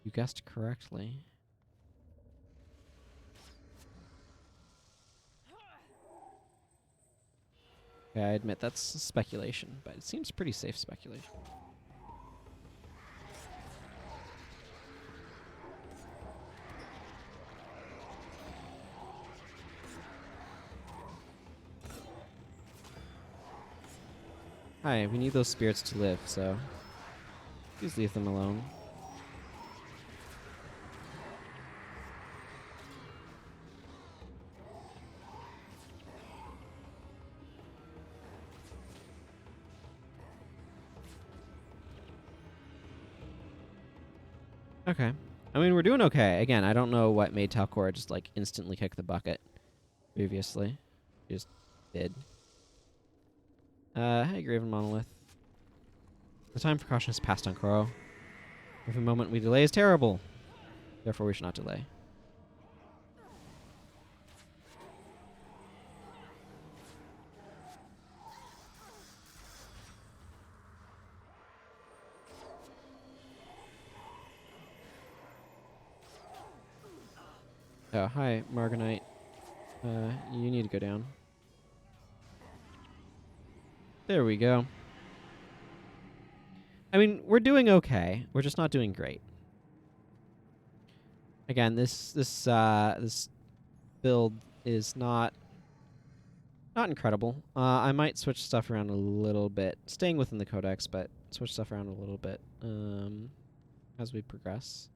you guessed correctly. Okay, I admit that's speculation, but it seems pretty safe speculation. Hi, we need those spirits to live, so please leave them alone. Okay. I mean, we're doing okay. Again, I don't know what made Talcora just, like, instantly kick the bucket previously. Just did. Hey, Graven Monolith. The time for caution has passed on Koro. Every moment we delay is terrible. Therefore, we should not delay. Oh, hi, Margonite. You need to go down. There we go. I mean, we're doing okay. We're just not doing great. Again, this build is not incredible. I might switch stuff around a little bit, staying within the Codex, but switch stuff around a little bit as we progress.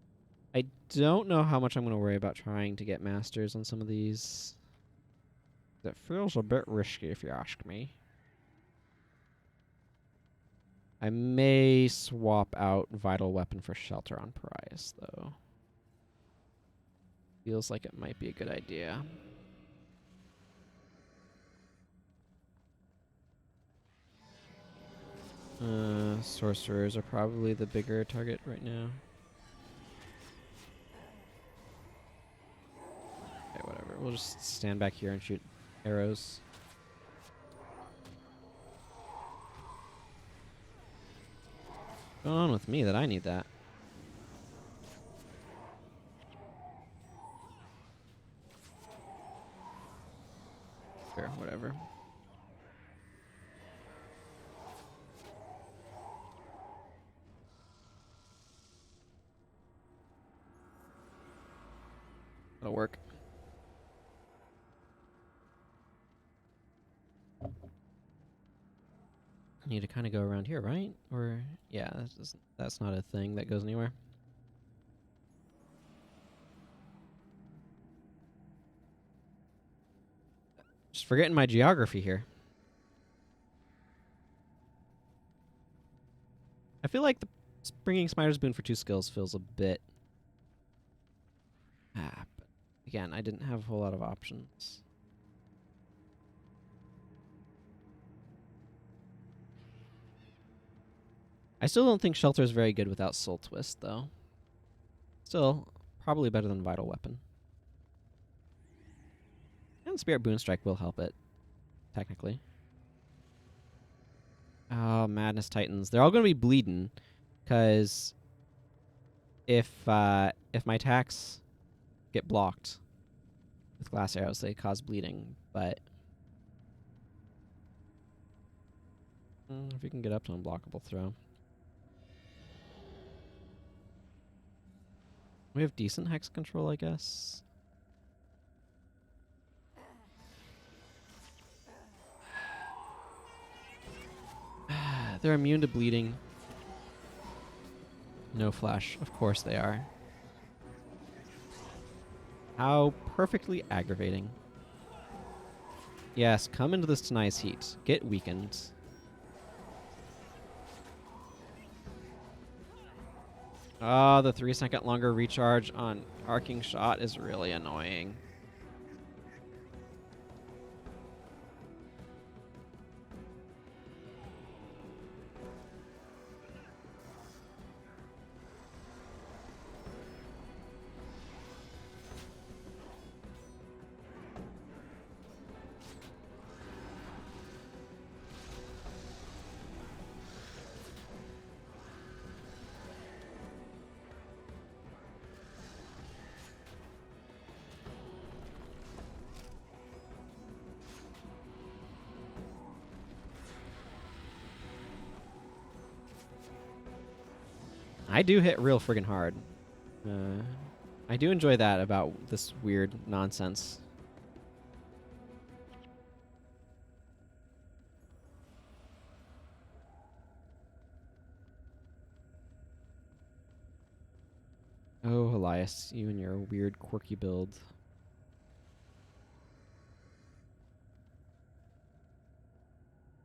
I don't know how much I'm going to worry about trying to get masters on some of these. That feels a bit risky, if you ask me. I may swap out Vital Weapon for Shelter on Parias, though. Feels like it might be a good idea. Sorcerers are probably the bigger target right now. Okay, whatever. We'll just stand back here and shoot arrows. What's going on with me that I need that? Sure, whatever. I need to kind of go around here, right? Or, yeah, that's not a thing that goes anywhere. Just forgetting my geography here. I feel like bringing Spider's Boon for 2 skills feels a bit... but again, I didn't have a whole lot of options. I still don't think Shelter is very good without Soul Twist, though. Still, probably better than Vital Weapon. And Spirit Boon Strike will help it, technically. Oh, Madness Titans. They're all going to be bleeding, because if my attacks get blocked with Glass Arrows, they cause bleeding, but... if you can get up to unblockable throw. We have decent hex control, I guess. They're immune to bleeding. No flash. Of course they are. How perfectly aggravating. Yes, come into this tonight's heat. Get weakened. Oh, the 3-second longer recharge on Arcing Shot is really annoying. I do hit real friggin' hard. I do enjoy that about this weird nonsense. Oh, Elias, you and your weird, quirky build.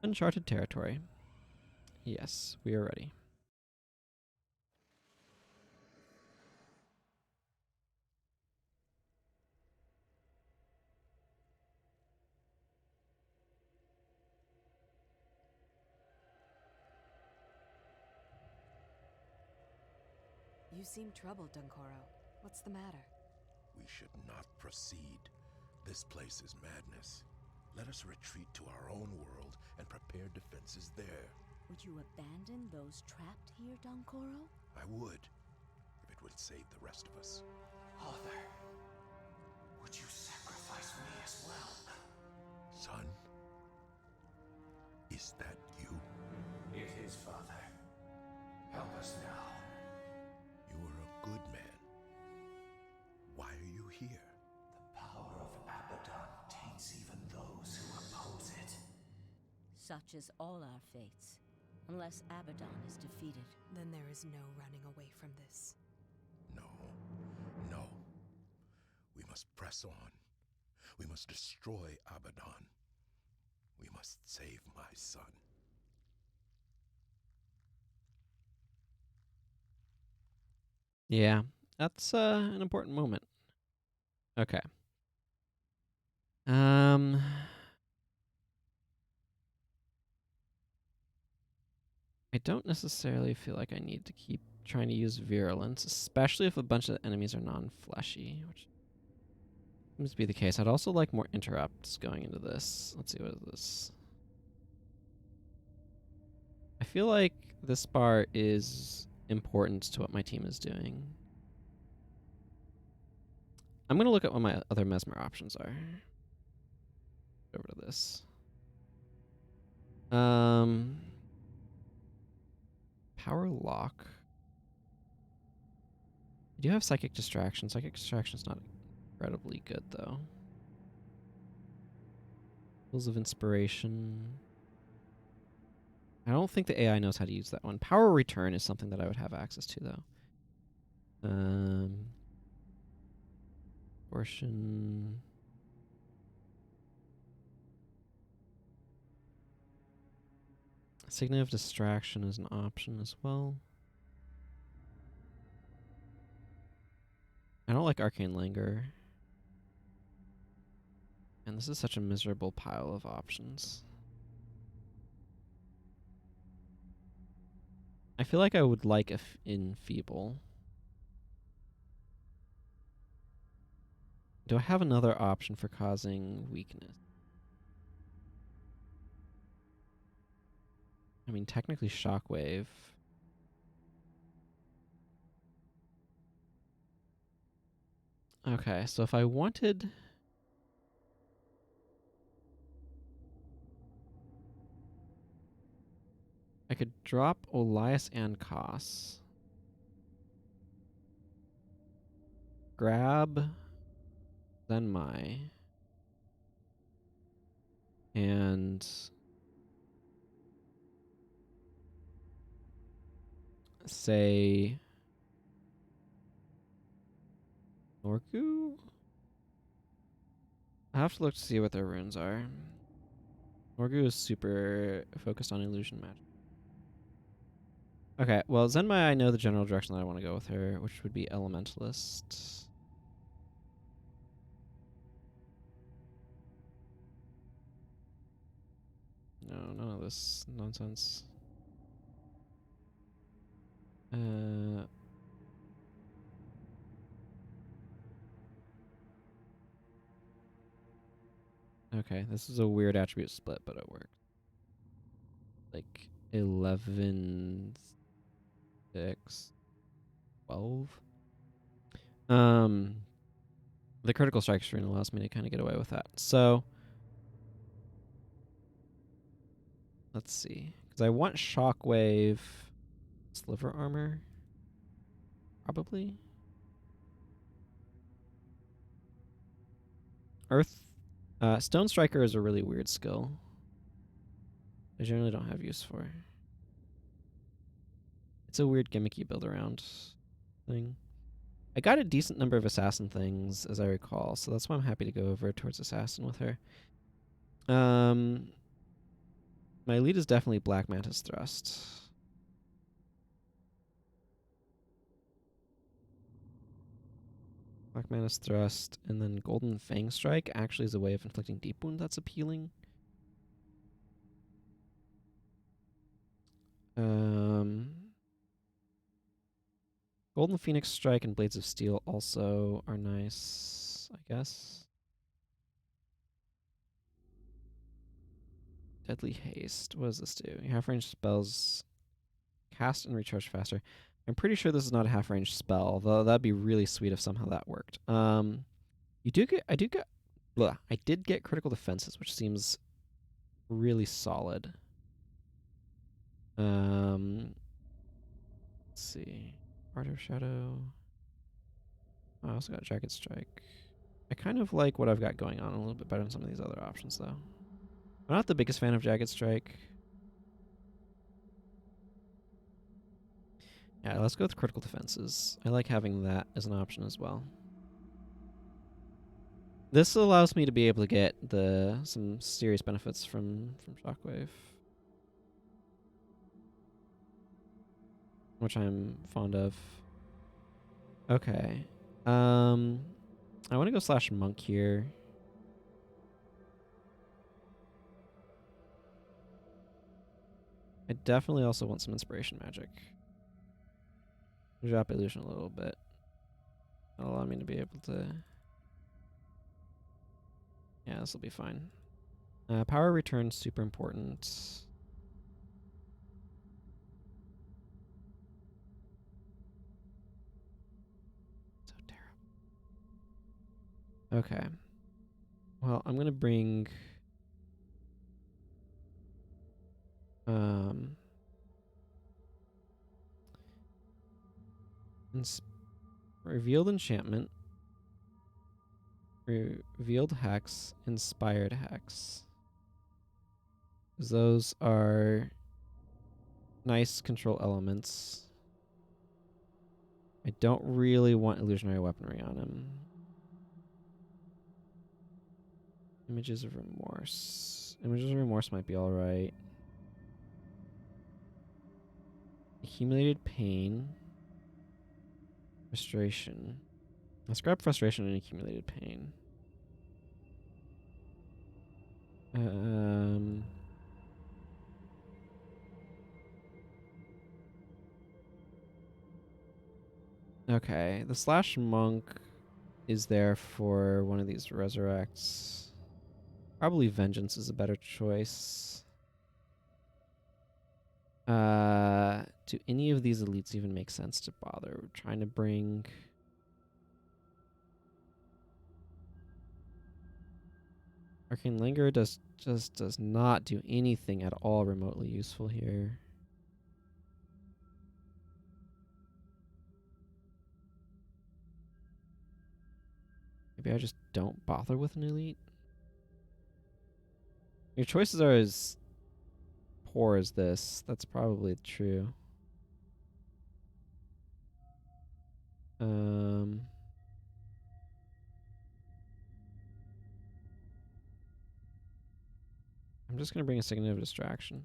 Uncharted territory. Yes, we are ready. You seem troubled, Dunkoro. What's the matter? We should not proceed. This place is madness. Let us retreat to our own world and prepare defenses there. Would you abandon those trapped here, Dunkoro? I would, if it would save the rest of us. Father, would you sacrifice me as well? Son, is that you? It is, Father. Help us now. You are a good man. Why are you here? The power of Abaddon taints even those who oppose it. Such is all our fates, unless Abaddon is defeated. Then there is no running away from this. No, no. We must press on. We must destroy Abaddon. We must save my son. Yeah, that's an important moment. Okay. I don't necessarily feel like I need to keep trying to use Virulence, especially if a bunch of enemies are non-fleshy, which seems to be the case. I'd also like more interrupts going into this. Let's see, what is this? I feel like this bar is important to what my team is doing. I'm going to look at what my other Mesmer options are. Over to this. Power Lock. I do have Psychic Distraction. Psychic Distraction's not incredibly good, though. Tools of Inspiration. I don't think the AI knows how to use that one. Power return is something that I would have access to, though. Portion. Signet of distraction is an option as well. I don't like arcane languor. And this is such a miserable pile of options. I feel like I would like enfeeble. Do I have another option for causing weakness? I mean, technically shockwave. Okay, so if I wanted... I could drop Olias and Kos. Grab Zenmai. And say Norgu? I have to look to see what their runes are. Norgu is super focused on illusion magic. Okay, well, Zenmai, I know the general direction that I want to go with her, which would be Elementalist. No, none of this nonsense. Okay, this is a weird attribute split, but it worked. Like 11, 6, 12. The critical strike string allows me to kind of get away with that. So let's see, because I want shockwave, sliver armor, probably. Earth, Stone Striker is a really weird skill. I generally don't have use for. It's a weird gimmicky build around thing. I got a decent number of assassin things, as I recall, so that's why I'm happy to go over towards assassin with her. My lead is definitely Black Mantis Thrust. Black Mantis Thrust, and then Golden Fang Strike actually is a way of inflicting deep wound that's appealing. Golden Phoenix Strike and Blades of Steel also are nice, I guess. Deadly Haste. What does this do? Your half-range spells cast and recharge faster. I'm pretty sure this is not a half-range spell, though that'd be really sweet if somehow that worked. I did get critical defenses, which seems really solid. Let's see. Art of Shadow. I also got Jagged Strike. I kind of like what I've got going on a little bit better than some of these other options, though. I'm not the biggest fan of Jagged Strike. Yeah, let's go with critical defenses. I like having that as an option as well. This allows me to be able to get some serious benefits from Shockwave, which I'm fond of. Okay. I want to go slash monk here. I definitely also want some inspiration magic. Drop illusion a little bit. That'll allow me to be able to... Yeah, this will be fine. Power return, super important. So terrible. Okay. Well, I'm gonna bring... Revealed Enchantment. Revealed Hex. Inspired Hex. Those are nice control elements. I don't really want illusionary weaponry on him. Images of remorse. Images of remorse might be alright. Accumulated pain. Frustration. Let's grab frustration and accumulated pain. Okay, the slash monk is there for one of these resurrects. Probably vengeance is a better choice. Do any of these elites even make sense to bother? We're trying to bring... Arcane Linger just does not do anything at all remotely useful here. Maybe I just don't bother with an elite. Your choices are as poor as this. That's probably true. I'm just going to bring a Signet of Distraction.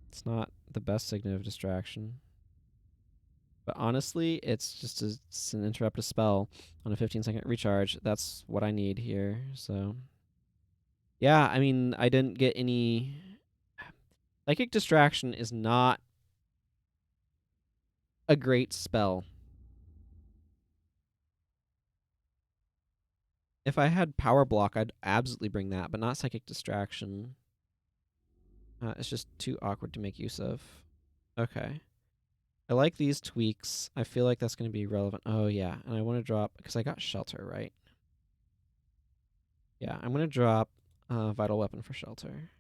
It's not the best Signet of Distraction. But honestly, it's an interrupt a spell on a 15-second recharge. That's what I need here. So, yeah, I mean, I didn't get any... Psychic Distraction is not a great spell. If I had Power Block, I'd absolutely bring that, but not Psychic Distraction. It's just too awkward to make use of. Okay. I like these tweaks. I feel like that's going to be relevant. Oh, yeah. And I want to drop... Because I got Shelter, right? Yeah, I'm going to drop Vital Weapon for Shelter.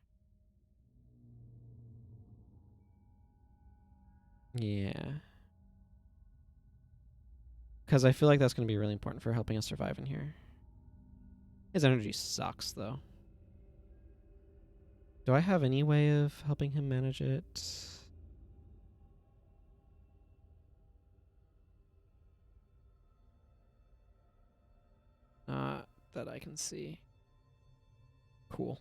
Yeah. Because I feel like that's going to be really important for helping us survive in here. His energy sucks, though. Do I have any way of helping him manage it? Not that I can see. Cool.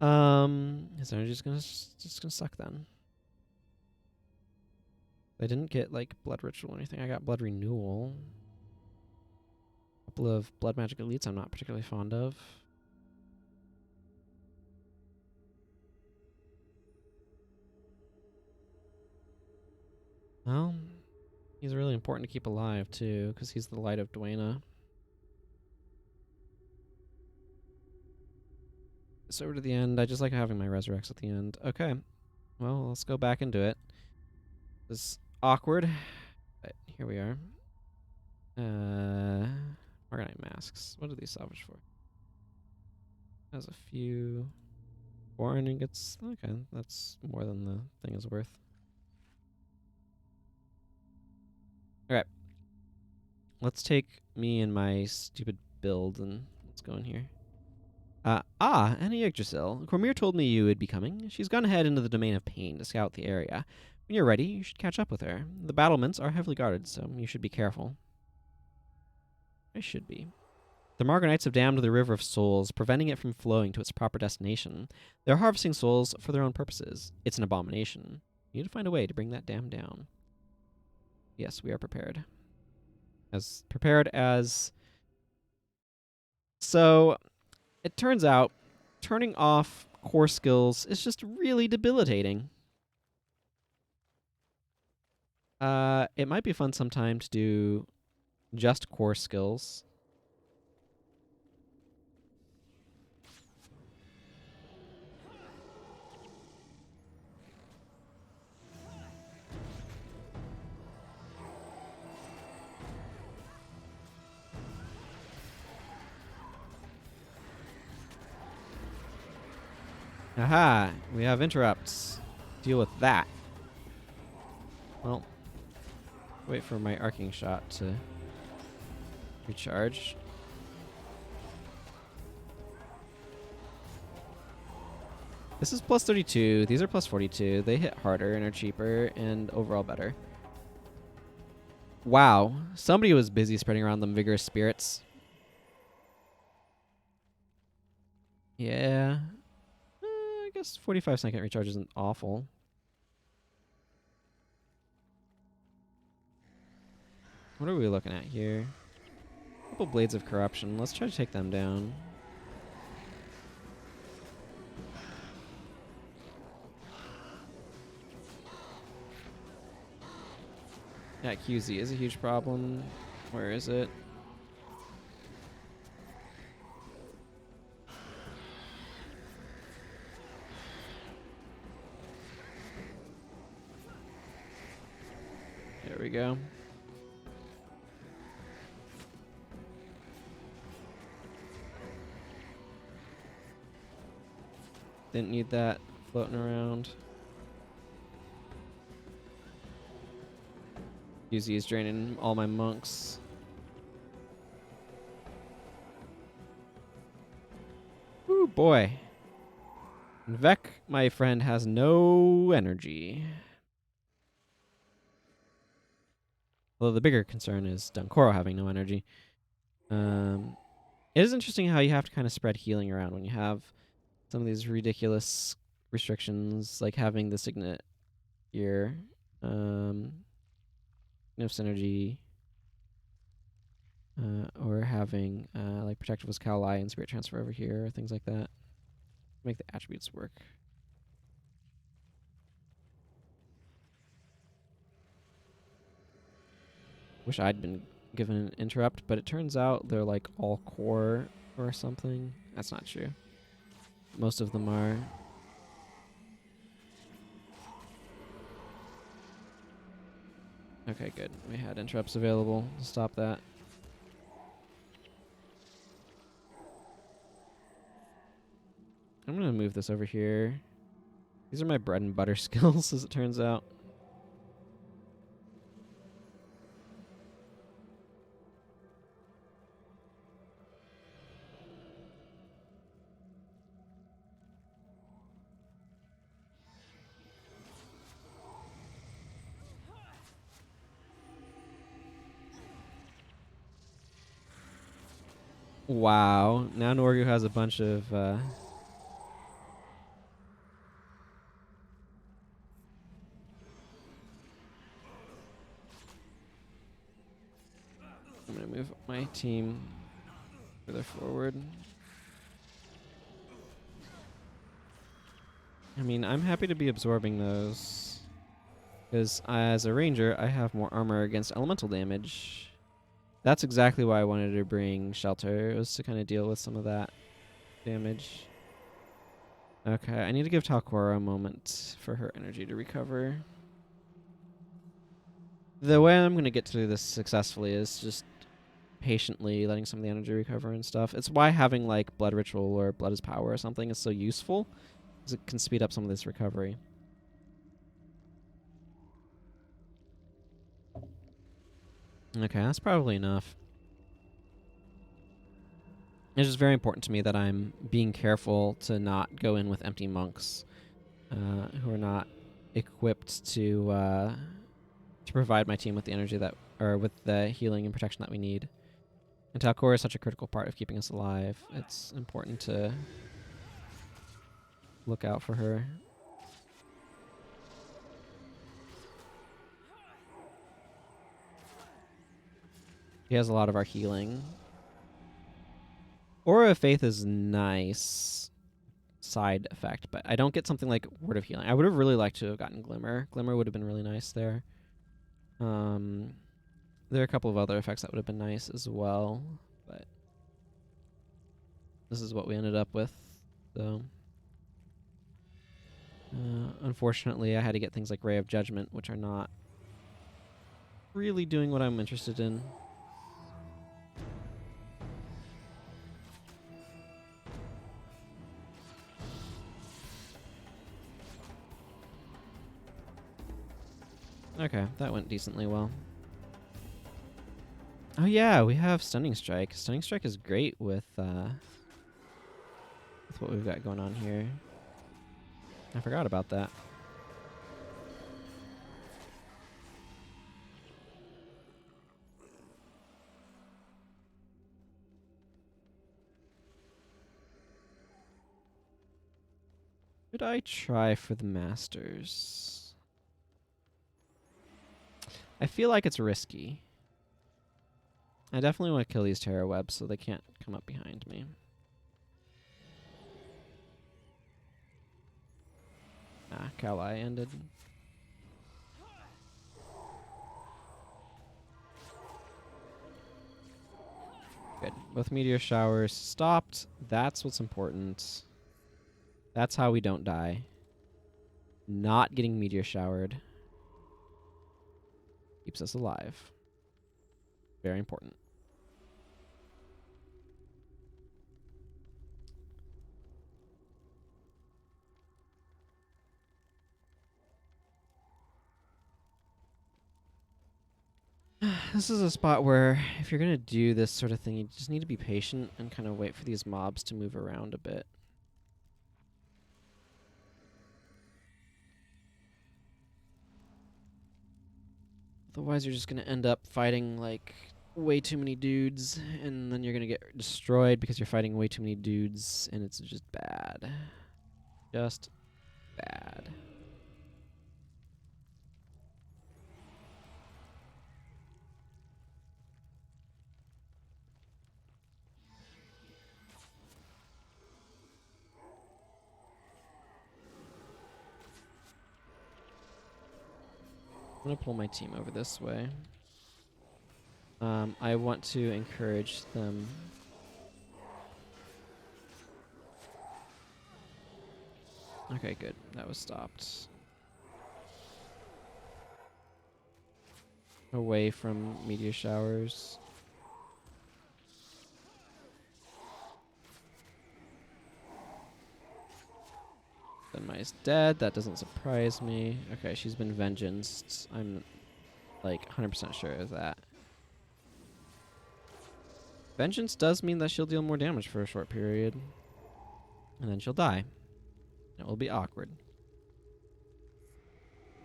His energy's just gonna suck then. I didn't get like Blood Ritual or anything. I got Blood Renewal. A couple of Blood Magic Elites I'm not particularly fond of. Well, he's really important to keep alive too, because he's the Light of Dwayna. So over to the end. I just like having my resurrects at the end. Okay. Well, let's go back into it. This is awkward. But here we are. Organite masks. What do these salvage for? Has a few. 4 ingots. Okay, that's more than the thing is worth. Okay. Let's take me and my stupid build and let's go in here. Anna Yggdrasil. Cormir told me you would be coming. She's gone ahead into the Domain of Pain to scout the area. When you're ready, you should catch up with her. The battlements are heavily guarded, so you should be careful. I should be. The Margonites have dammed the River of Souls, preventing it from flowing to its proper destination. They're harvesting souls for their own purposes. It's an abomination. You need to find a way to bring that dam down. Yes, we are prepared. As prepared as... So... It turns out, turning off core skills is just really debilitating. It might be fun sometime to do just core skills. Aha! We have interrupts. Deal with that. Well, wait for my arcing shot to recharge. This is plus 32. These are plus 42. They hit harder and are cheaper and overall better. Wow. Somebody was busy spreading around them vigorous spirits. Yeah. I guess 45-second recharge isn't awful. What are we looking at here? A couple Blades of Corruption. Let's try to take them down. Yeah, QZ is a huge problem. Where is it? There we go. Didn't need that floating around. QZ is draining all my monks. Ooh, boy. Vec, my friend, has no energy. Although the bigger concern is Dunkoro having no energy. It is interesting how you have to kind of spread healing around when you have some of these ridiculous restrictions, like having the Signet here. No synergy. Or having like Protective Ally and Spirit Transfer over here, or things like that. Make the attributes work. Wish I'd been given an interrupt, but it turns out they're like all core or something. That's not true. Most of them are. Okay, good. We had interrupts available to stop that. I'm going to move this over here. These are my bread and butter skills, as it turns out. Wow. Now Norgu has a bunch of... I'm going to move my team further forward. I mean, I'm happy to be absorbing those. Because as a ranger, I have more armor against elemental damage. That's exactly why I wanted to bring Shelter, was to kind of deal with some of that damage. Okay, I need to give Talcora a moment for her energy to recover. The way I'm going to get to this successfully is just patiently letting some of the energy recover and stuff. It's why having like Blood Ritual or Blood is Power or something is so useful, because it can speed up some of this recovery. Okay, that's probably enough. It's just very important to me that I'm being careful to not go in with empty monks who are not equipped to provide my team with the energy that, or with the healing and protection that we need. And Talcora is such a critical part of keeping us alive. It's important to look out for her. He has a lot of our healing. Aura of Faith is nice side effect, but I don't get something like Word of Healing. I would have really liked to have gotten Glimmer. Glimmer would have been really nice there. There are a couple of other effects that would have been nice as well, but this is what we ended up with. So, unfortunately, I had to get things like Ray of Judgment, which are not really doing what I'm interested in. Okay, that went decently well. Oh yeah, we have Stunning Strike. Stunning Strike is great with what we've got going on here. I forgot about that. Should I try for the Masters? I feel like it's risky. I definitely want to kill these Terror Webs so they can't come up behind me. Ah, Kali ended. Good. Both meteor showers stopped. That's what's important. That's how we don't die. Not getting meteor showered keeps us alive. Very important. This is a spot where if you're going to do this sort of thing, you just need to be patient and kind of wait for these mobs to move around a bit. Otherwise, you're just going to end up fighting, like, way too many dudes, and then you're going to get destroyed because you're fighting way too many dudes, and it's just bad. Just bad. I'm going to pull my team over this way. I want to encourage them. Okay, good. That was stopped. Away from meteor showers. Dunmai's dead. That doesn't surprise me. Okay, she's been vengeanced. I'm like 100% sure of that. Vengeance does mean that she'll deal more damage for a short period. And then she'll die. It will be awkward.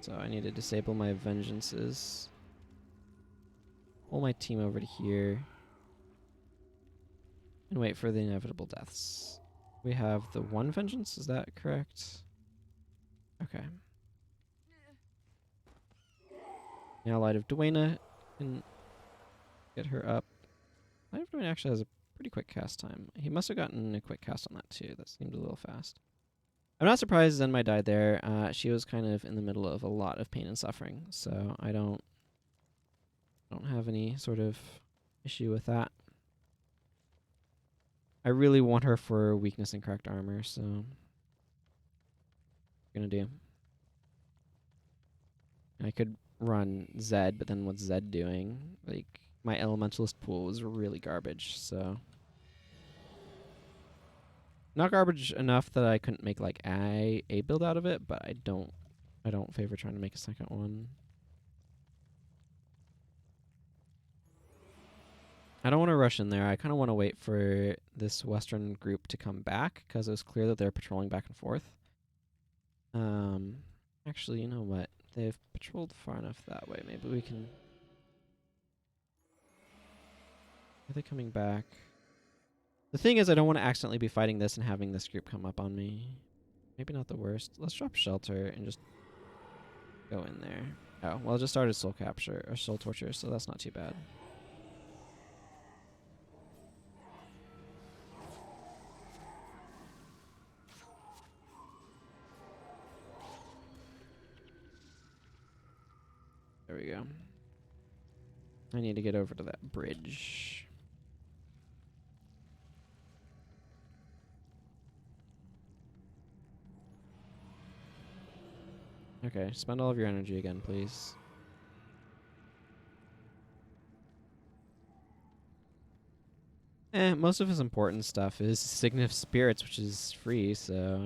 So I need to disable my vengeances. Pull my team over to here. And wait for the inevitable deaths. We have the one vengeance, is that correct? Okay. Now Light of Dwayna can get her up. Light of Dwayna actually has a pretty quick cast time. He must have gotten a quick cast on that too. That seemed a little fast. I'm not surprised Zenmai died there. She was kind of in the middle of a lot of pain and suffering, so I don't have any sort of issue with that. I really want her for weakness and cracked armor, so gonna do. I could run Zed, but then what's Zed doing? Like, my elementalist pool was really garbage, so not garbage enough that I couldn't make like a build out of it, but I don't favor trying to make a second one. I don't want to rush in there. I kind of want to wait for this western group to come back because it was clear that they're patrolling back and forth. Actually, you know what? They've patrolled far enough that way. Maybe we can... Are they coming back? The thing is, I don't want to accidentally be fighting this and having this group come up on me. Maybe not the worst. Let's drop shelter and just go in there. Oh, well, I just started soul capture or soul torture, so that's not too bad. There we go. I need to get over to that bridge. Okay, spend all of your energy again, please. Most of his important stuff is Signet of Spirits, which is free, so...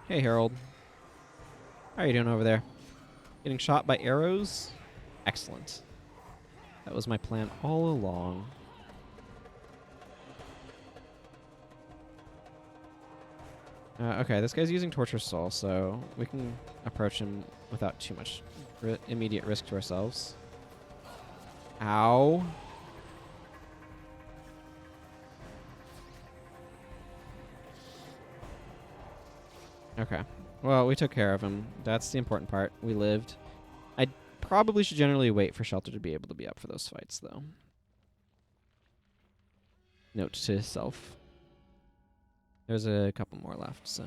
Hey, Harold. How are you doing over there? Getting shot by arrows? Excellent. That was my plan all along. Okay, this guy's using Torture Soul, so we can approach him without too much immediate risk to ourselves. Ow. Okay. Well, we took care of him. That's the important part. We lived. I probably should generally wait for Shelter to be able to be up for those fights, though. Note to self. There's a couple more left, so.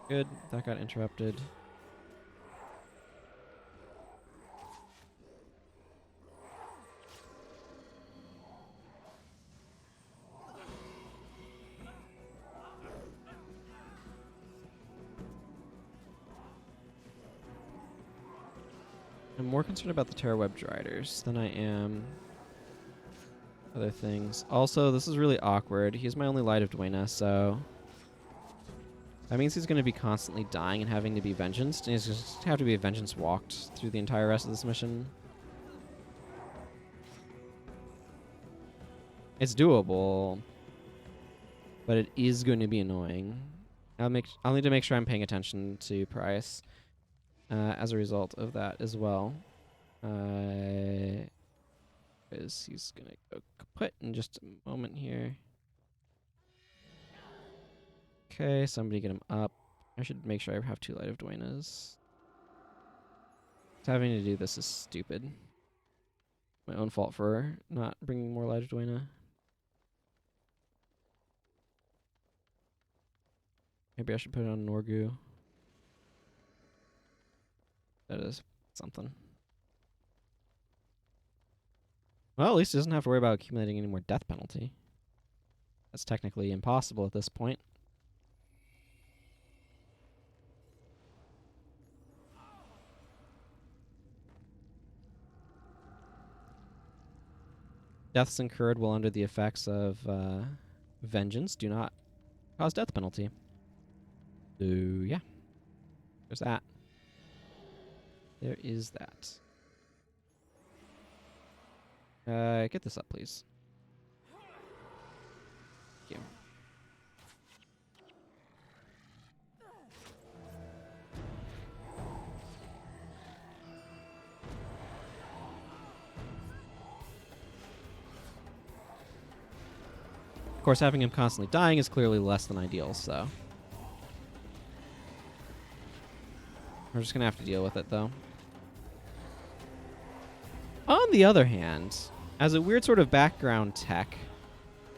Good. That got interrupted. I'm more concerned about the Terrorweb Driders than I am other things. Also, this is really awkward. He's my only Light of Dwayna, so that means he's going to be constantly dying and having to be vengeanced, and he's just have to be vengeance walked through the entire rest of this mission. It's doable, but it is going to be annoying. I'll need to make sure I'm paying attention to Price as a result of that as well. Because he's going to go kaput in just a moment here. Okay, somebody get him up. I should make sure I have 2 Light of Dwaynas. Having to do this is stupid. My own fault for not bringing more Light of Dwayna. Maybe I should put it on Norgu. That is something. Well, at least he doesn't have to worry about accumulating any more death penalty. That's technically impossible at this point. Deaths incurred while under the effects of vengeance do not cause death penalty. So, yeah. There's that. There is that. Get this up, please. Thank you. Of course, having him constantly dying is clearly less than ideal, so we're just gonna have to deal with it, though. On the other hand, as a weird sort of background tech,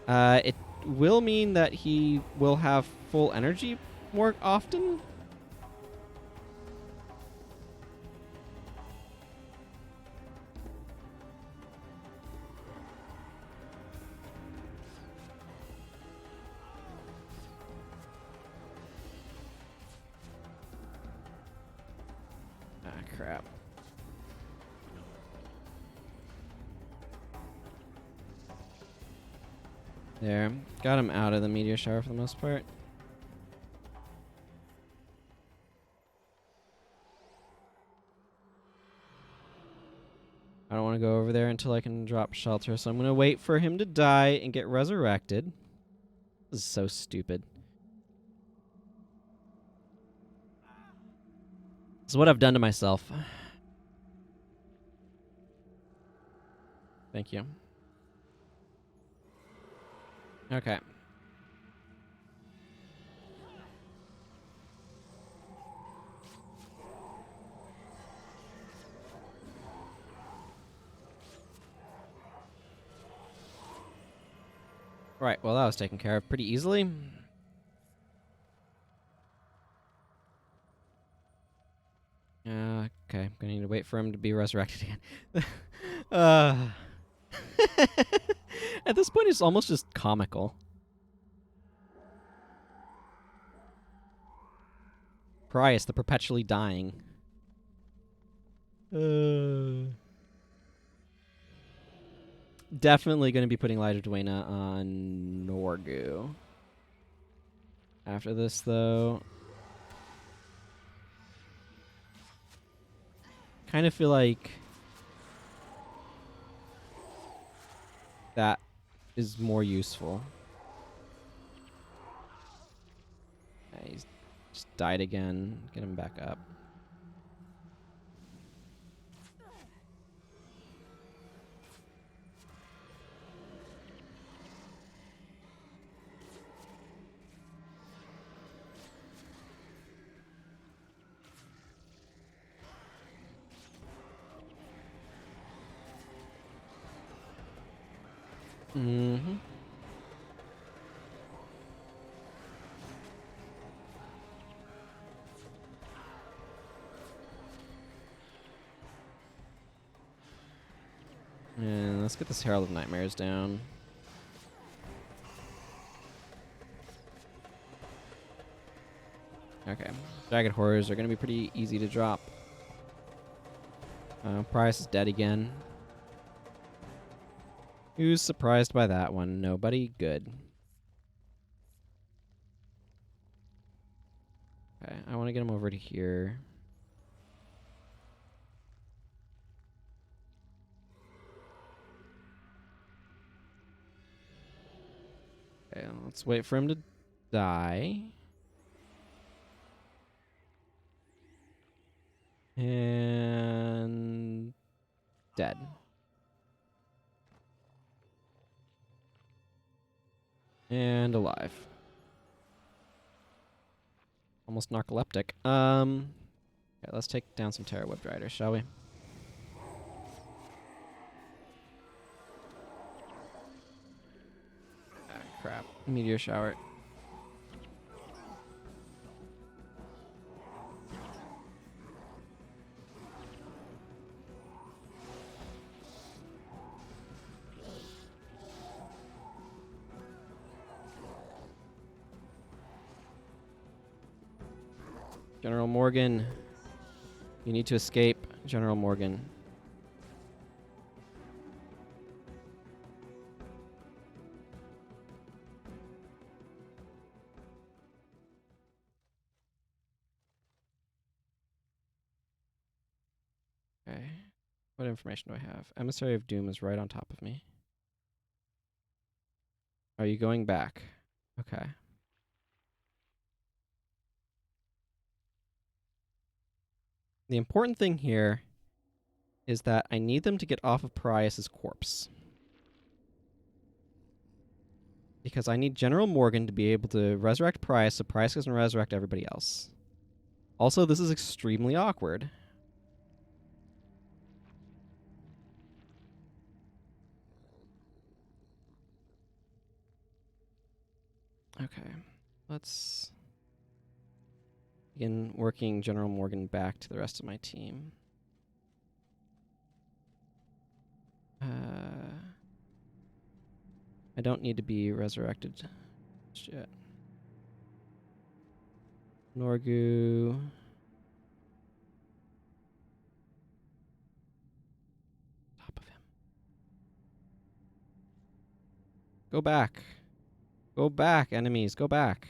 it will mean that he will have full energy more often. Ah, crap. There. Got him out of the meteor shower for the most part. I don't want to go over there until I can drop Shelter, so I'm going to wait for him to die and get resurrected. This is so stupid. This is what I've done to myself. Thank you. Okay. Right, well, that was taken care of pretty easily. Okay, I'm gonna need to wait for him to be resurrected again. At this point, it's almost just comical. Prius, the perpetually dying. Definitely going to be putting Light of Dwayna on Norgu. After this, though, kind of feel like that is more useful. Yeah, he's just died again. Get him back up. Mm-hmm. And let's get this Herald of Nightmares down. Okay. Jagged Horrors are going to be pretty easy to drop. Price is dead again. Who's surprised by that one? Nobody? Good. Okay, I want to get him over to here. Okay, let's wait for him to die. And dead. And alive. Almost narcoleptic. Okay, let's take down some Terra Webbed Riders, shall we? Ah, crap. Meteor Shower. General Morgan. You need to escape, General Morgan. Okay. What information do I have? Emissary of Doom is right on top of me. Are you going back? Okay. The important thing here is that I need them to get off of Pariah's corpse. Because I need General Morgan to be able to resurrect Pariah so Pariah doesn't resurrect everybody else. Also, this is extremely awkward. Okay. Let's begin working General Morgan back to the rest of my team. I don't need to be resurrected just yet. Norgu. Top of him. Go back. Go back, enemies. Go back.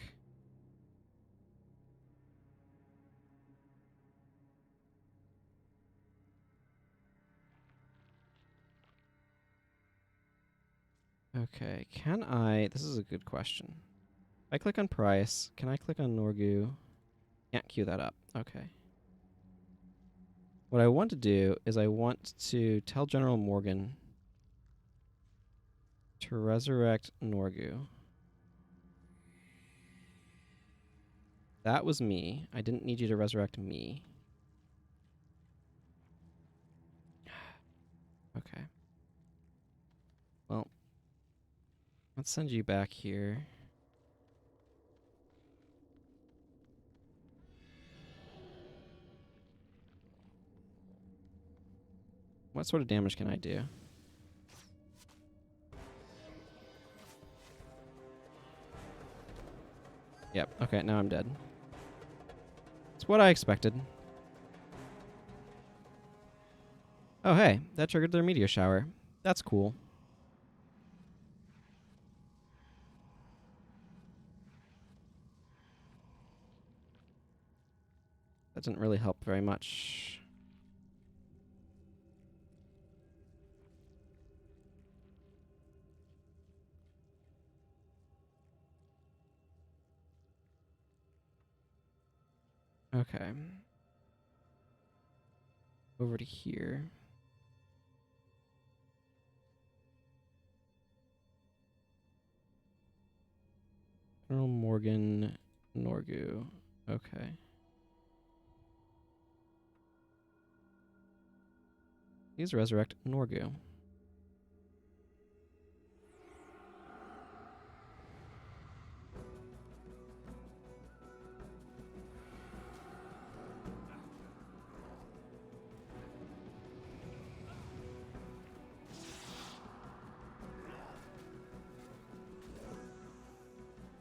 Okay, can I... This is a good question. If I click on Price, can I click on Norgu? Can't queue that up. Okay. What I want to do is I want to tell General Morgan to resurrect Norgu. That was me. I didn't need you to resurrect me. Okay. Well, let's send you back here. What sort of damage can I do? Yep, okay, now I'm dead. It's what I expected. Oh, hey, that triggered their meteor shower. That's cool. That didn't really help very much. Okay. Over to here. General Morgan, Norgu. Okay. Please resurrect Norgu.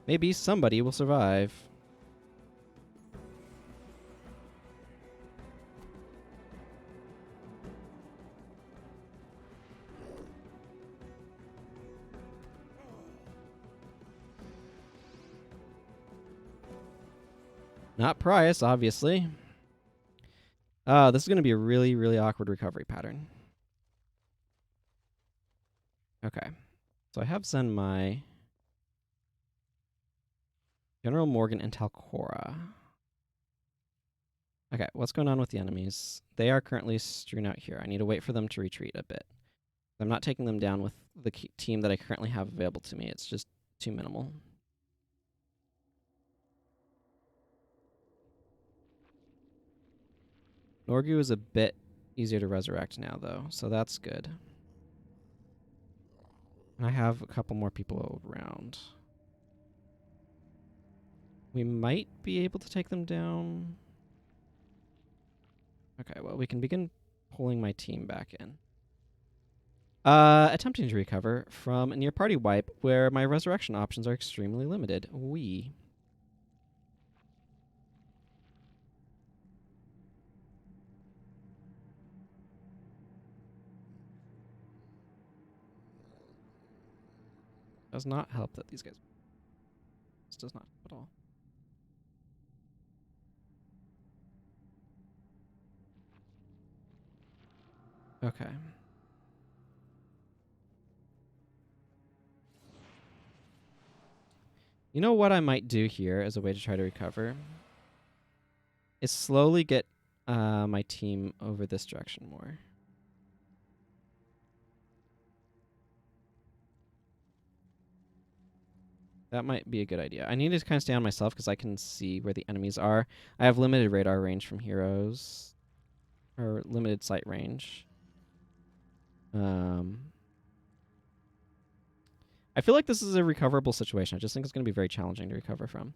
Maybe somebody will survive. Not Prius, obviously. This is going to be a really, really awkward recovery pattern. Okay. So I have sent my General Morgan and Talcora. Okay, what's going on with the enemies? They are currently strewn out here. I need to wait for them to retreat a bit. I'm not taking them down with the team that I currently have available to me. It's just too minimal. Norgu is a bit easier to resurrect now, though, so that's good. And I have a couple more people around. We might be able to take them down. Okay, well, we can begin pulling my team back in. Attempting to recover from a near party wipe where my resurrection options are extremely limited. Does not help that these guys... This does not help at all. Okay. You know what I might do here as a way to try to recover? Is slowly get my team over this direction more. That might be a good idea. I need to kind of stay on myself because I can see where the enemies are. I have limited radar range from heroes. Or limited sight range. I feel like this is a recoverable situation. I just think it's going to be very challenging to recover from.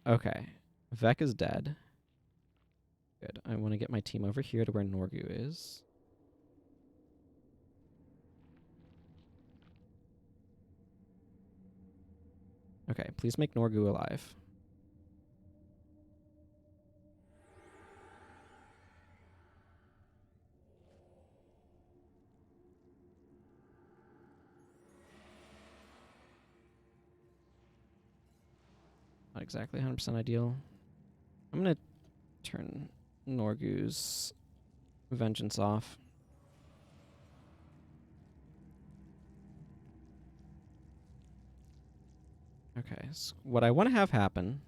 Okay. Vec is dead. Good. I want to get my team over here to where Norgu is. Okay, please make Norgu alive. Not exactly 100% ideal. I'm going to turn Norgu's vengeance off. Okay, so what I want to have happen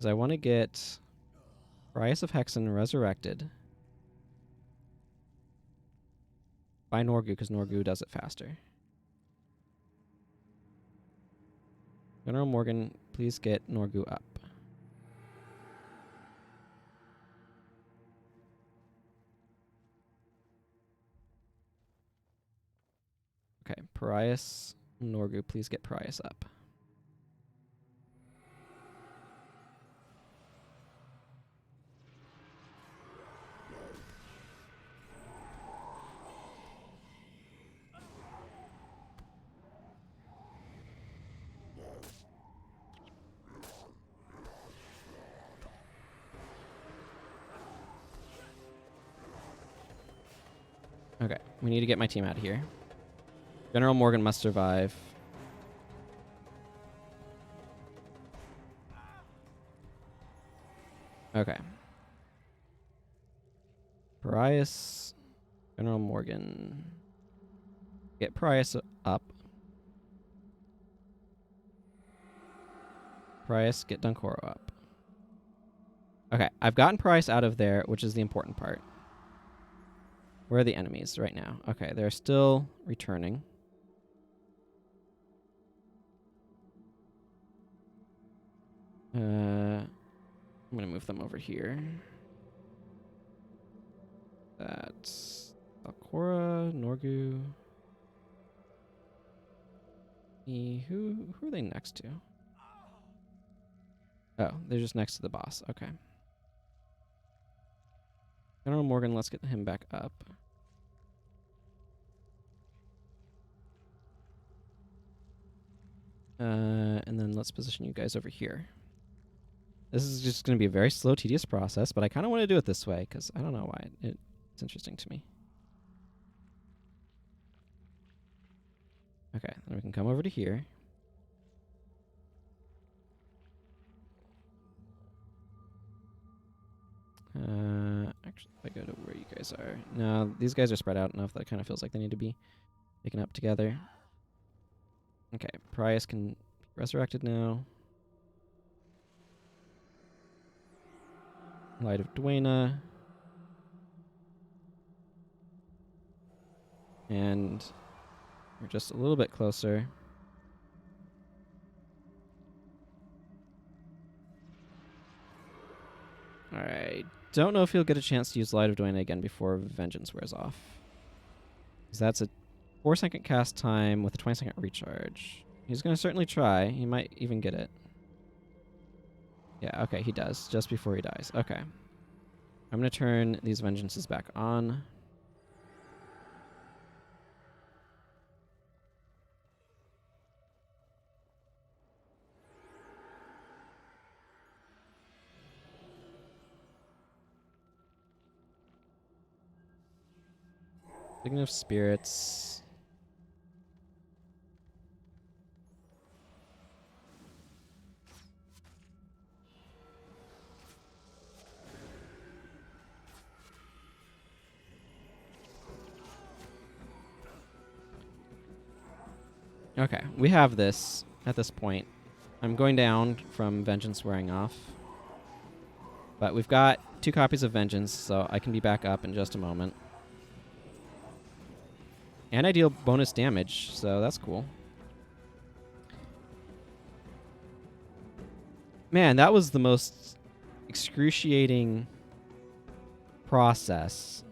is I want to get Prius of Hexen resurrected by Norgu because Norgu does it faster. General Morgan, please get Norgu up. Okay, Prius, Norgu, please get Prius up. Okay, we need to get my team out of here. General Morgan must survive. Okay. Parias, General Morgan. Get Parias up. Parias, get Dunkoro up. Okay, I've gotten Parias out of there, which is the important part. Where are the enemies right now? Okay, they're still returning. I'm gonna move them over here. That's Alcora, Norgu. Who are they next to? Oh, they're just next to the boss. Okay. General Morgan, let's get him back up. And then let's position you guys over here. This is just going to be a very slow, tedious process, but I kind of want to do it this way because I don't know why. It's interesting to me. Okay, then we can come over to here. Actually, if I go to where you guys are. No, these guys are spread out enough that it kind of feels like they need to be taken up together. Okay, Parias can be resurrected now. Light of Dwayna. And we're just a little bit closer. Alright. Don't know if he'll get a chance to use Light of Dwayna again before Vengeance wears off. Because that's a 4-second cast time with a 20-second recharge. He's going to certainly try. He might even get it. Yeah, okay, he does. Just before he dies. Okay. I'm going to turn these Vengeances back on. Sign of Spirits. Okay, we have this at this point. I'm going down from Vengeance wearing off. But we've got 2 copies of Vengeance, so I can be back up in just a moment. And I deal bonus damage, so that's cool. Man, that was the most excruciating process.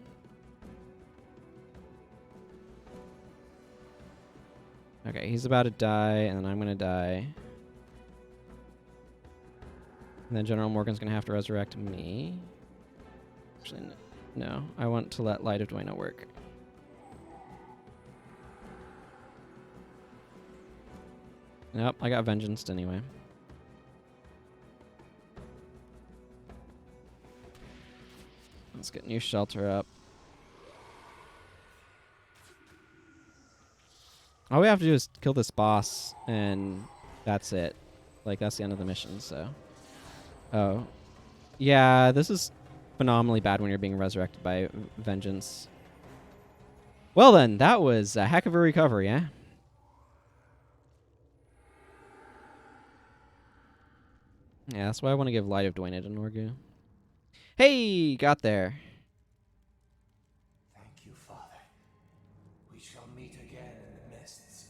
Okay, he's about to die, and then I'm going to die. And then General Morgan's going to have to resurrect me. Actually, no. I want to let Light of Dwayna work. Nope, I got Vengeanced anyway. Let's get new shelter up. All we have to do is kill this boss, and that's it. Like, that's the end of the mission, so... Oh. Yeah, this is phenomenally bad when you're being resurrected by Vengeance. Well then, that was a heck of a recovery, eh? Yeah, that's why I want to give Light of Dwayna to Norgu. Hey, got there. Thank you, Father. We shall meet again in the mists.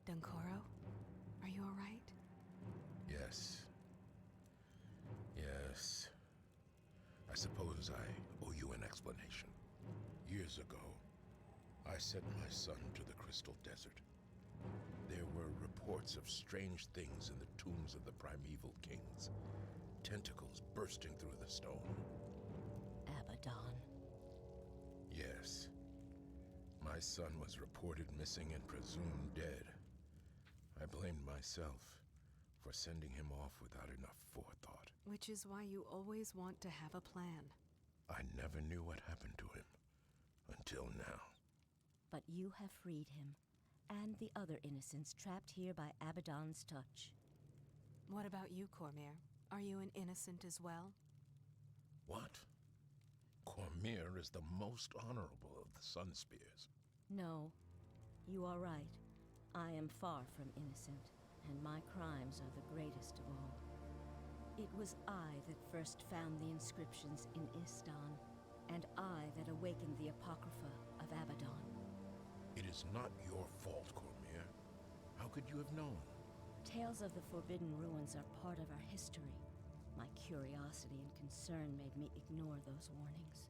Dunkoro, are you all right? Yes. Yes. I suppose I owe you an explanation. Years ago, I sent my son to the Crystal Desert. There were reports of strange things in the tombs of the primeval kings. Tentacles bursting through the stone. Abaddon. Yes. My son was reported missing and presumed dead. I blamed myself. for sending him off without enough forethought. Which is why you always want to have a plan. I never knew what happened to him until now. But you have freed him, and the other innocents trapped here by Abaddon's touch. What about you, Cormier? Are you an innocent as well? What? Cormier is the most honorable of the Sun Spears. No, you are right. I am far from innocent, and my crimes are the greatest of all. It was I that first found the inscriptions in Istan, and I that awakened the Apocrypha of Abaddon. It is not your fault, Cormier. How could you have known? Tales of the Forbidden Ruins are part of our history. My curiosity and concern made me ignore those warnings.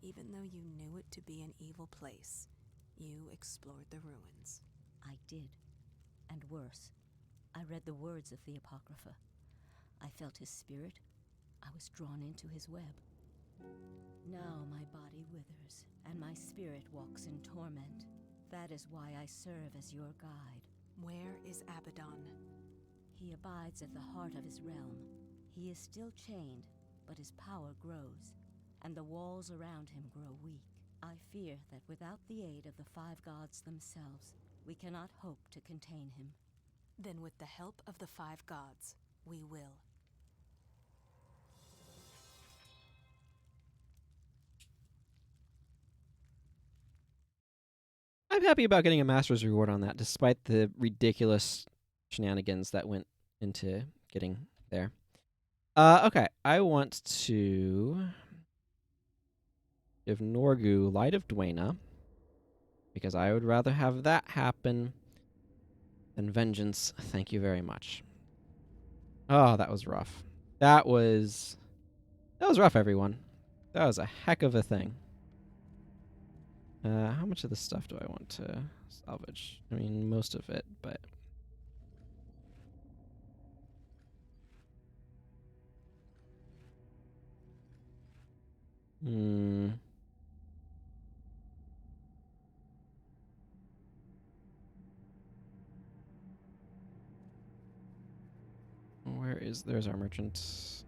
Even though you knew it to be an evil place, you explored the ruins. I did. And worse, I read the words of the Apocrypha. I felt his spirit. I was drawn into his web. Now my body withers, and my spirit walks in torment. That is why I serve as your guide. Where is Abaddon? He abides at the heart of his realm. He is still chained, but his power grows, and the walls around him grow weak. I fear that without the aid of the five gods themselves, we cannot hope to contain him. Then with the help of the five gods, we will. I'm happy about getting a master's reward on that, despite the ridiculous shenanigans that went into getting there. Okay, I want to give Norgu Light of Dwayna, because I would rather have that happen than Vengeance. Thank you very much. Oh, that was rough. That was rough, everyone. That was a heck of a thing. How much of this stuff do I want to salvage? I mean, most of it, but... There's our merchant.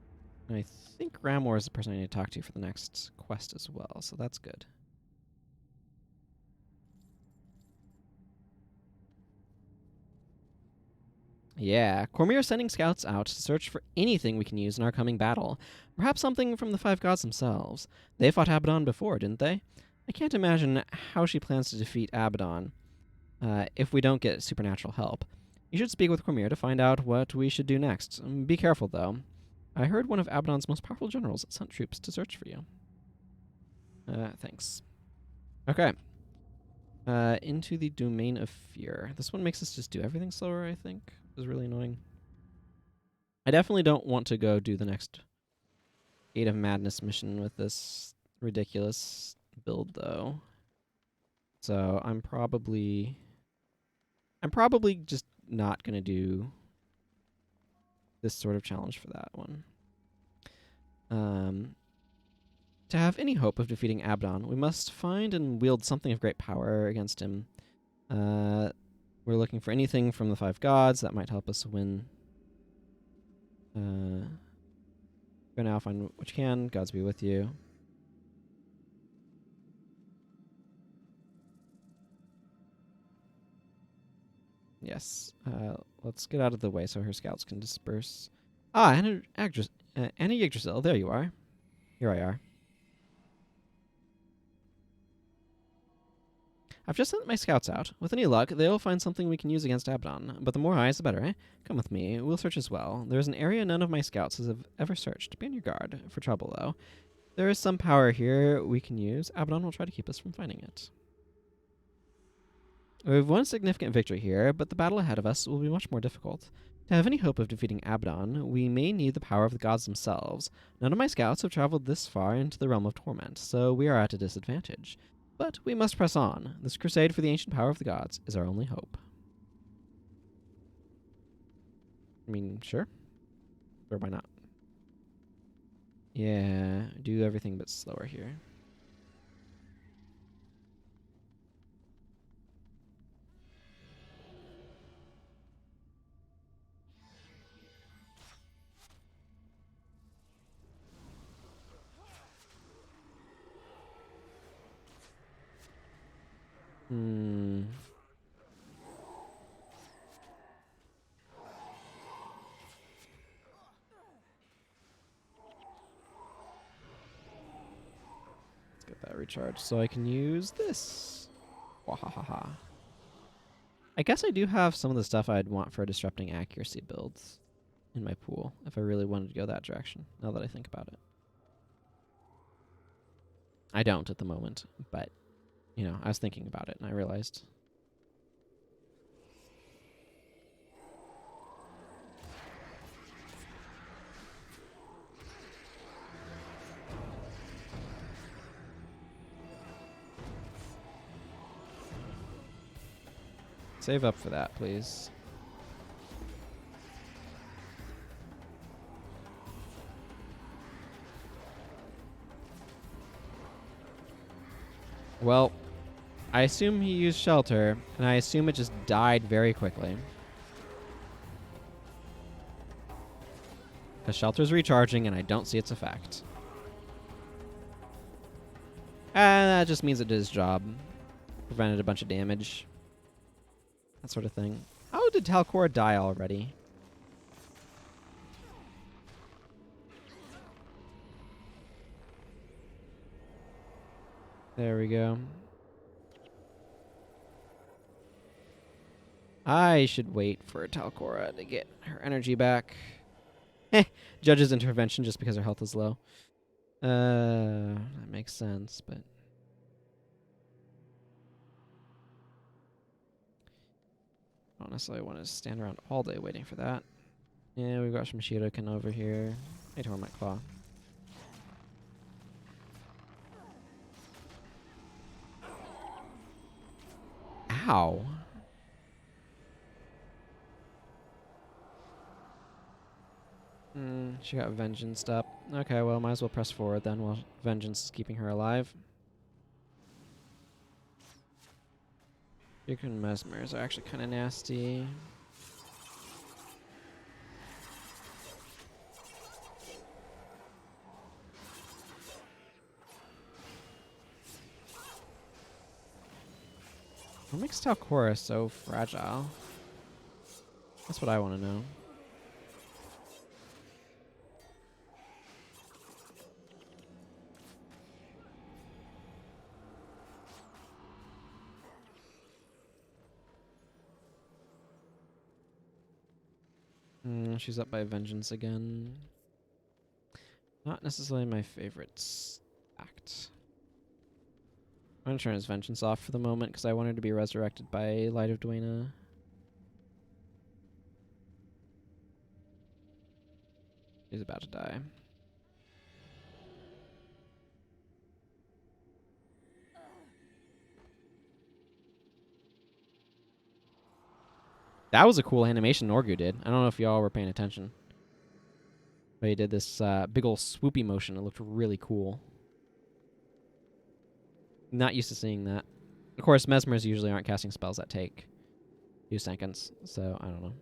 I think Ramor is the person I need to talk to for the next quest as well, so that's good. Yeah, Cormier is sending scouts out to search for anything we can use in our coming battle. Perhaps something from the five gods themselves. They fought Abaddon before, didn't they? I can't imagine how she plans to defeat Abaddon if we don't get supernatural help. You should speak with Cormier to find out what we should do next. Be careful, though. I heard one of Abaddon's most powerful generals sent troops to search for you. Thanks. Okay. Into the Domain of Fear. This one makes us just do everything slower, I think. This is really annoying. I definitely don't want to go do the next Gate of Madness mission with this ridiculous build, though. So I'm probably just not going to do this sort of challenge for that one. To have any hope of defeating Abaddon, we must find and wield something of great power against him. We're looking for anything from the five gods that might help us win. Go now, find what you can. Gods be with you. Yes. Let's get out of the way so her scouts can disperse. Anna Yggdrasil, there you are. Here I are. I've just sent my scouts out. With any luck, they'll find something we can use against Abaddon. But the more eyes, the better, eh? Come with me. We'll search as well. There's an area none of my scouts have ever searched. Be on your guard for trouble, though. There is some power here we can use. Abaddon will try to keep us from finding it. We've won a significant victory here, but the battle ahead of us will be much more difficult. To have any hope of defeating Abaddon, we may need the power of the gods themselves. None of my scouts have traveled this far into the realm of torment, so we are at a disadvantage. But we must press on. This crusade for the ancient power of the gods is our only hope. I mean, sure. Or why not? Yeah, do everything but slower here. Hmm. Let's get that recharged so I can use this. Wahahaha. I guess I do have some of the stuff I'd want for disrupting accuracy builds in my pool if I really wanted to go that direction, now that I think about it. I don't at the moment, but, you know, I was thinking about it and I realized. Save up for that, please. Well, I assume he used shelter, and I assume it just died very quickly. Because shelter's recharging, and I don't see its effect. And that just means it did its job. Prevented a bunch of damage. That sort of thing. How did Talcor die already? There we go. I should wait for Talcora to get her energy back. Judge's intervention just because her health is low. That makes sense, but... I don't necessarily want to stand around all day waiting for that. Yeah, we've got some Shirokin over here. Hey, Torment Claw. Ow. She got Vengeance up. Okay, well, might as well press forward then while Vengeance is keeping her alive. Yukin and Mesmers are actually kind of nasty. What makes Talcora so fragile? That's what I want to know. She's up by Vengeance again. Not necessarily my favorite act. I'm going to turn his Vengeance off for the moment because I want her to be resurrected by Light of Dwayna. He's about to die. That was a cool animation Norgu did. I don't know if y'all were paying attention. But he did this big ol' swoopy motion. It looked really cool. Not used to seeing that. Of course, Mesmers usually aren't casting spells that take 2 seconds, so I don't know.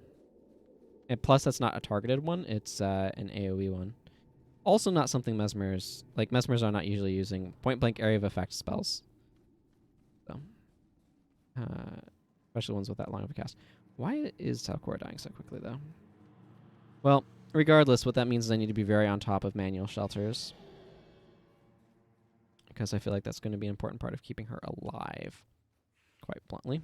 And plus, that's not a targeted one. It's an AoE one. Also not something Mesmers... Like, Mesmers are not usually using point-blank area of effect spells. So, especially ones with that long of a cast. Why is Talcor dying so quickly, though? Well, regardless, what that means is I need to be very on top of manual shelters. Because I feel like that's going to be an important part of keeping her alive, quite bluntly.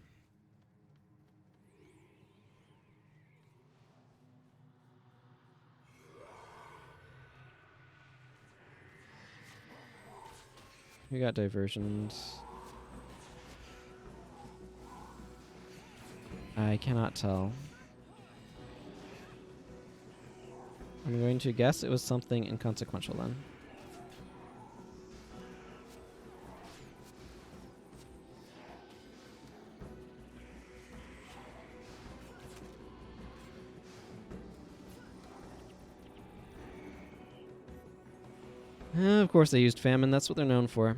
We got diversions. I cannot tell. I'm going to guess it was something inconsequential then. Of course they used famine, that's what they're known for.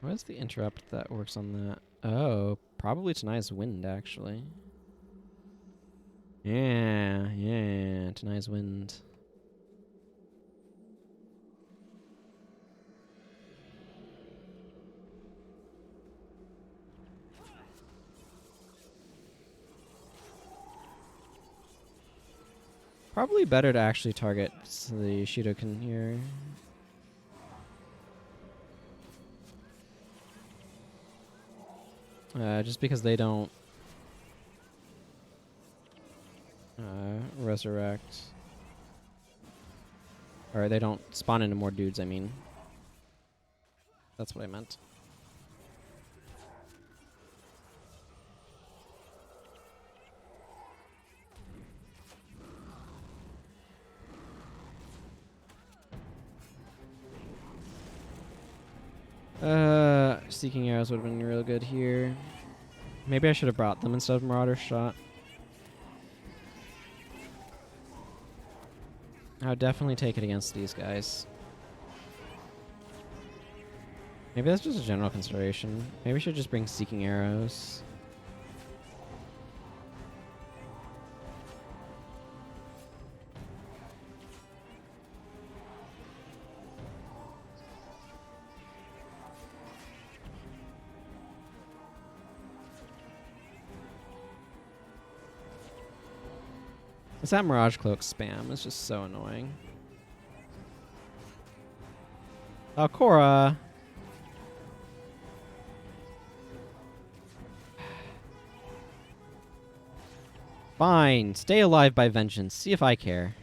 What is the interrupt that works on that? Oh, probably tonight's wind, actually. Yeah, tonight's wind. Probably better to actually target the Shidoken here. Just because they don't resurrect. Or they don't spawn into more dudes, I mean. That's what I meant. Seeking arrows would have been real good here. Maybe I should have brought them instead of Marauder Shot. I would definitely take it against these guys. Maybe that's just a general consideration. Maybe I should just bring Seeking Arrows. It's that Mirage Cloak spam. It's just so annoying. Oh, Cora! Fine. Stay alive by vengeance. See if I care.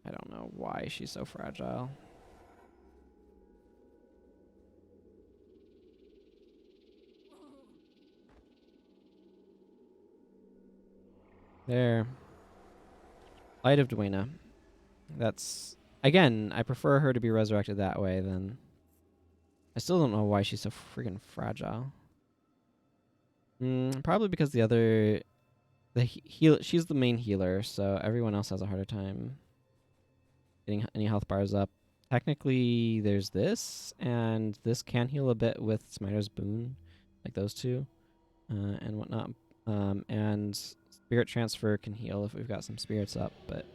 I don't know why she's so fragile. There. Light of Dwayna. That's... Again, I prefer her to be resurrected that way than... I still don't know why she's so freaking fragile. Probably because the other... she's the main healer, so everyone else has a harder time getting any health bars up. Technically, there's this, and this can heal a bit with Smiter's Boon, like those two, and whatnot. And Spirit Transfer can heal if we've got some spirits up, but...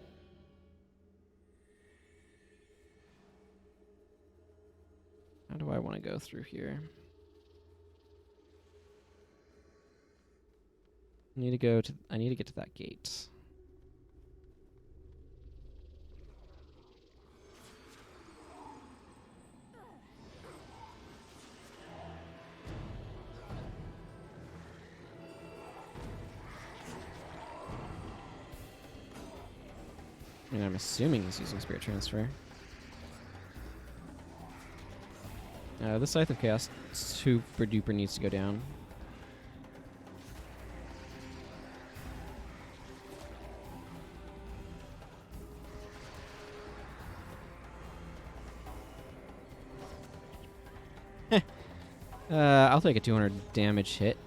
How do I want to go through here? I need to get to that gate. I mean, I'm assuming he's using Spirit Transfer. This Scythe of Chaos super duper needs to go down. I'll take a 200 damage hit.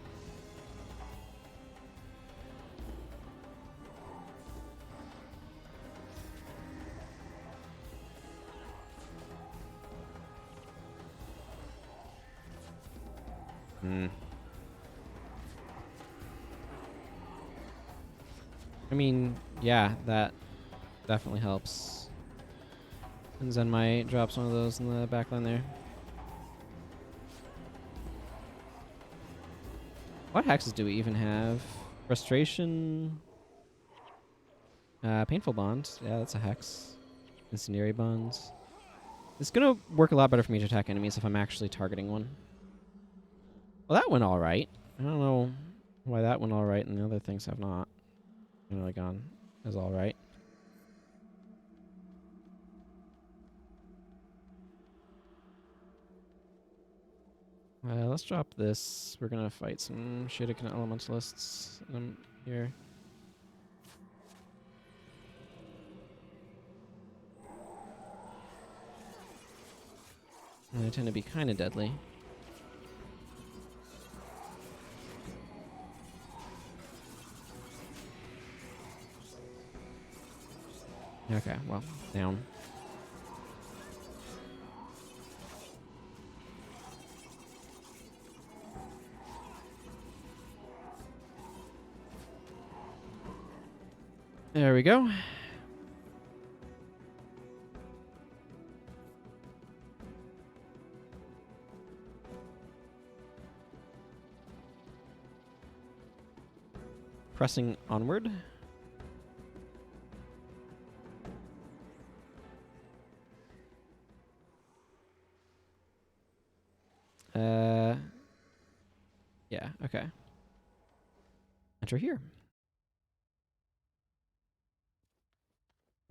I mean, yeah, that definitely helps. And Zen might drops one of those in the back line there. What hexes do we even have? Frustration. Painful Bond. Yeah, that's a hex. Incendiary Bonds. It's going to work a lot better for me to attack enemies if I'm actually targeting one. Well, that went alright. I don't know why that went alright and the other things have not really gone as alright. Let's drop this. We're going to fight some Shuriken Elementalists here. And they tend to be kind of deadly. Okay, well, down. There we go. Pressing onward. Yeah, okay. Enter here.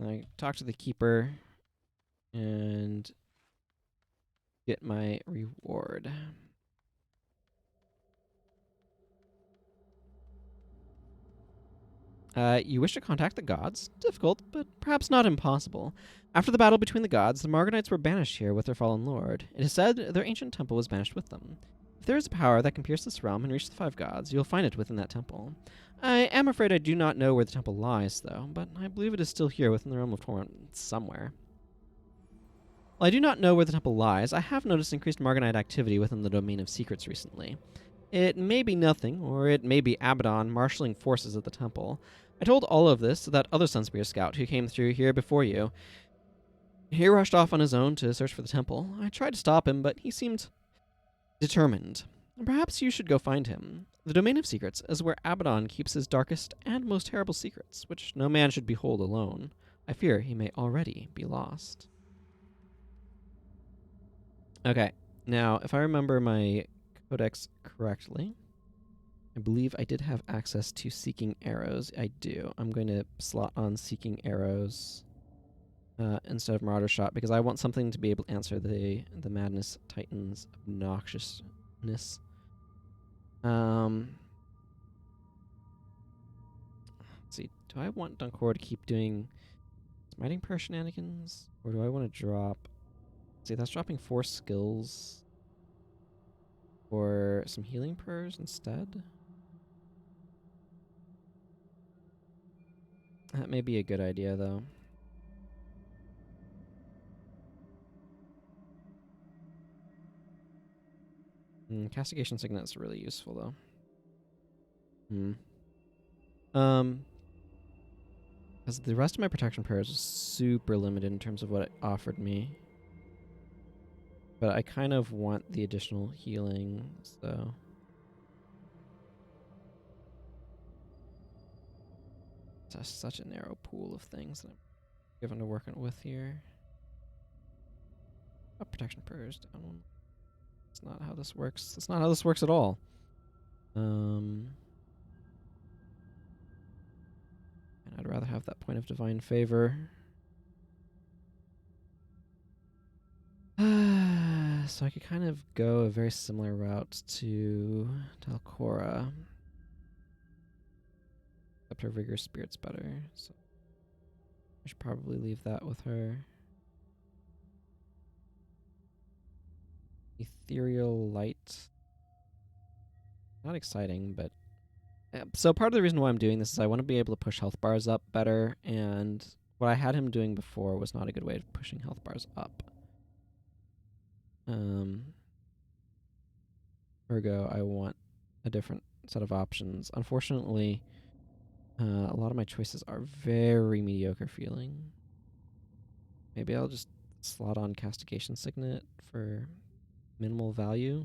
I talk to the keeper and get my reward. You wish to contact the gods? Difficult, but perhaps not impossible. After the battle between the gods, the Morganites were banished here with their fallen lord. It is said their ancient temple was banished with them. If there is a power that can pierce this realm and reach the five gods, you'll find it within that temple. I am afraid I do not know where the temple lies, though, but I believe it is still here within the realm of torment somewhere. While I do not know where the temple lies, I have noticed increased Morganite activity within the domain of secrets recently. It may be nothing, or it may be Abaddon marshaling forces at the temple. I told all of this to that other Sunspear scout who came through here before you. He rushed off on his own to search for the temple. I tried to stop him, but he seemed determined. Perhaps you should go find him. The domain of secrets is where Abaddon keeps his darkest and most terrible secrets, which no man should behold alone. I fear he may already be lost. Okay, now, if I remember my Codex correctly, I believe I did have access to Seeking Arrows. I do. I'm going to slot on Seeking Arrows instead of Marauder Shot because I want something to be able to answer the Madness Titan's obnoxiousness. Let's see. Do I want Dunkor to keep doing Smiting Prayer shenanigans? Or do I want to drop... See, that's dropping 4 skills or some Healing Prayers instead. That may be a good idea, though. Castigation Signet is really useful, though. Because the rest of my protection prayers is super limited in terms of what it offered me. But I kind of want the additional healing, so... It's just such a narrow pool of things that I'm given to working with here. Oh, protection prayers down one. That's not how this works. That's not how this works at all. And I'd rather have that point of divine favor. So I could kind of go a very similar route to Talcora. Except her Vigor Spirit's better, so I should probably leave that with her. Ethereal Light. Not exciting, but... So part of the reason why I'm doing this is I want to be able to push health bars up better, and what I had him doing before was not a good way of pushing health bars up. Ergo, I want a different set of options. Unfortunately, a lot of my choices are very mediocre feeling. Maybe I'll just slot on Castigation Signet for minimal value.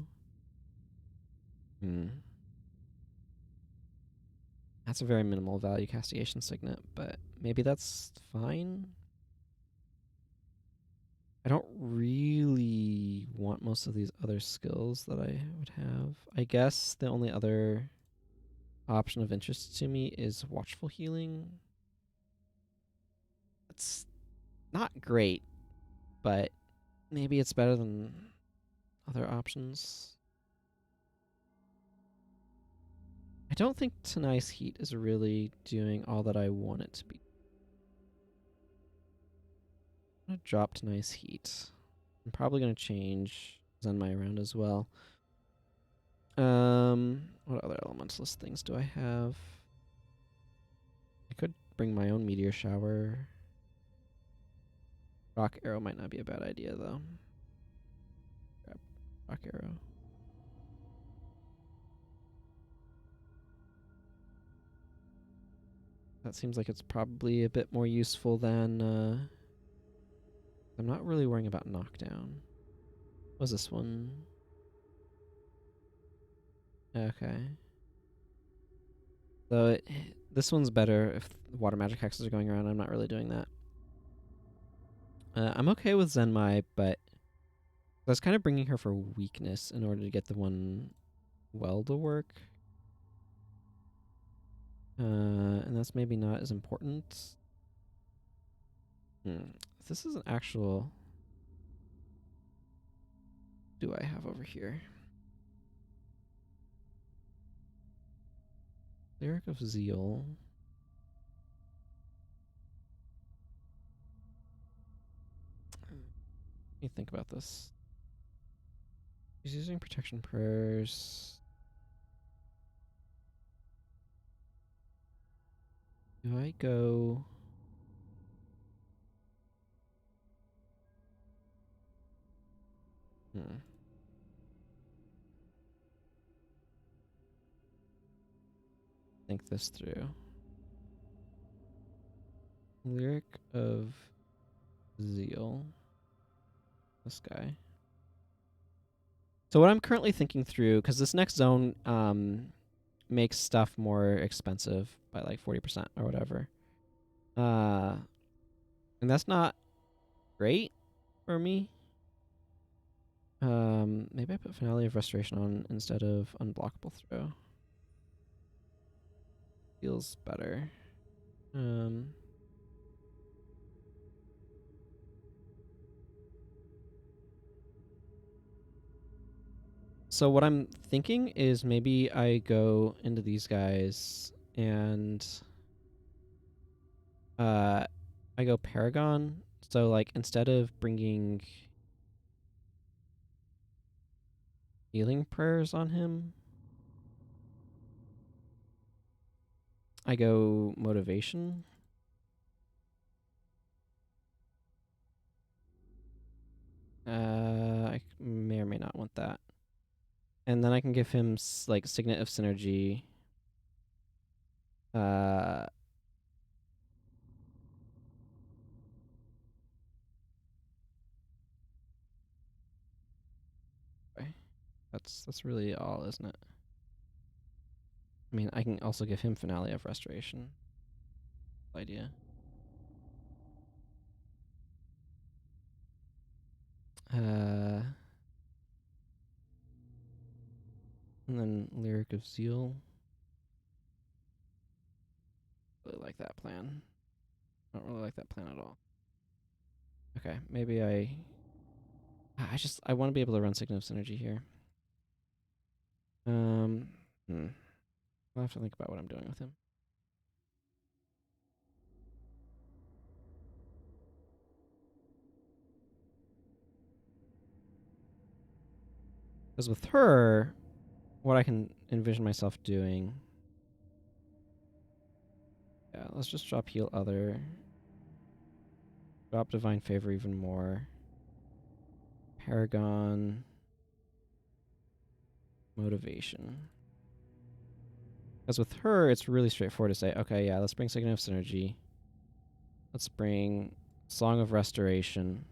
That's a very minimal value Castigation Signet, but maybe that's fine. I don't really want most of these other skills that I would have. I guess the only other option of interest to me is Watchful Healing. It's not great, but maybe it's better than other options. I don't think Tonight's Heat is really doing all that I want it to be. I'm going to drop Tonight's Heat. I'm probably going to change Zenmai around as well. What other elementalist things do I have? I could bring my own Meteor Shower. Rock arrow might not be a bad idea though. Grab rock arrow. That seems like it's probably a bit more useful than I'm not really worrying about knockdown. What was this one? Okay. So this one's better if water magic hexes are going around. I'm not really doing that. I'm okay with Zenmai, but I was kind of bringing her for weakness in order to get the one well to work. And that's maybe not as important. If this is an actual... do I have over here? Lyric of Zeal. Let me think about this. He's using protection prayers. Do I go... think this through. Lyric of Zeal. This guy. So what I'm currently thinking through, because this next zone makes stuff more expensive by like 40% or whatever. And that's not great for me. Maybe I put Finale of Restoration on instead of Unblockable Throw. Feels better. So what I'm thinking is maybe I go into these guys and I go Paragon. So like instead of bringing healing prayers on him, I go Motivation. I may or may not want that. And then I can give him like Signet of Synergy. Okay. That's really all, isn't it? I mean, I can also give him Finale of Restoration. Idea. And then Lyric of Zeal. Really like that plan. I don't really like that plan at all. Okay, maybe I want to be able to run Signet of Synergy here. I'll have to think about what I'm doing with him. Because with her, what I can envision myself doing... Yeah, let's just drop Heal Other. Drop Divine Favor even more. Paragon. Motivation. Because with her, it's really straightforward to say, okay, yeah, let's bring Signet of Synergy. Let's bring Song of Restoration.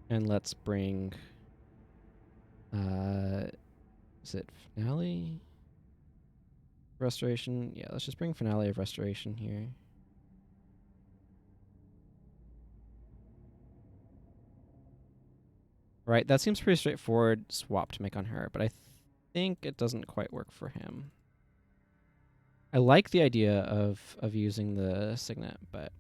And let's bring... is it Finale? Restoration? Yeah, let's just bring Finale of Restoration here. Right, that seems pretty straightforward swap to make on her, but I think it doesn't quite work for him. I like the idea of using the Signet, but...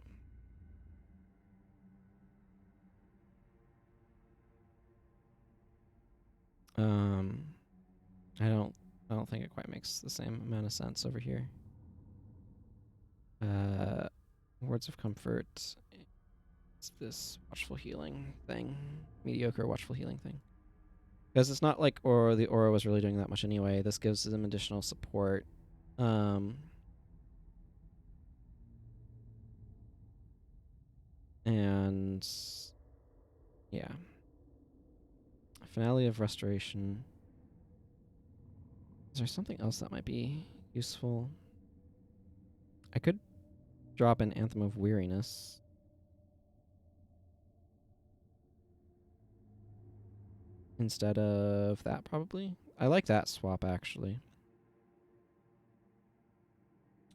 I don't think it quite makes the same amount of sense over here. Words of Comfort. It's this Watchful Healing thing. Mediocre Watchful Healing thing. Because it's not like the Aura was really doing that much anyway. This gives them additional support. And yeah. Finale of Restoration. Is there something else that might be useful? I could drop an Anthem of Weariness. Instead of that, probably. I like that swap, actually.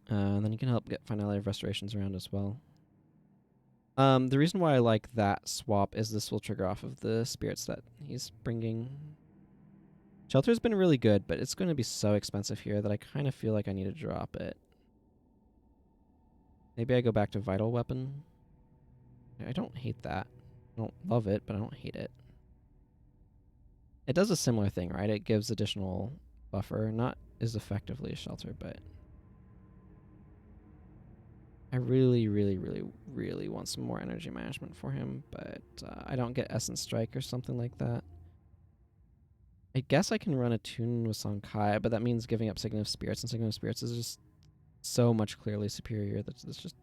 And then you can help get Finale of Restorations around as well. The reason why I like that swap is this will trigger off of the spirits that he's bringing. Shelter's been really good, but it's going to be so expensive here that I kind of feel like I need to drop it. Maybe I go back to Vital Weapon. I don't hate that. I don't love it, but I don't hate it. It does a similar thing, right? It gives additional buffer. Not as effectively as Shelter, but I really, really, really, really want some more energy management for him, but I don't get Essence Strike or something like that. I guess I can run a tune with Sonkai, but that means giving up Signal of Spirits, and Signal of Spirits is just so much clearly superior that it's just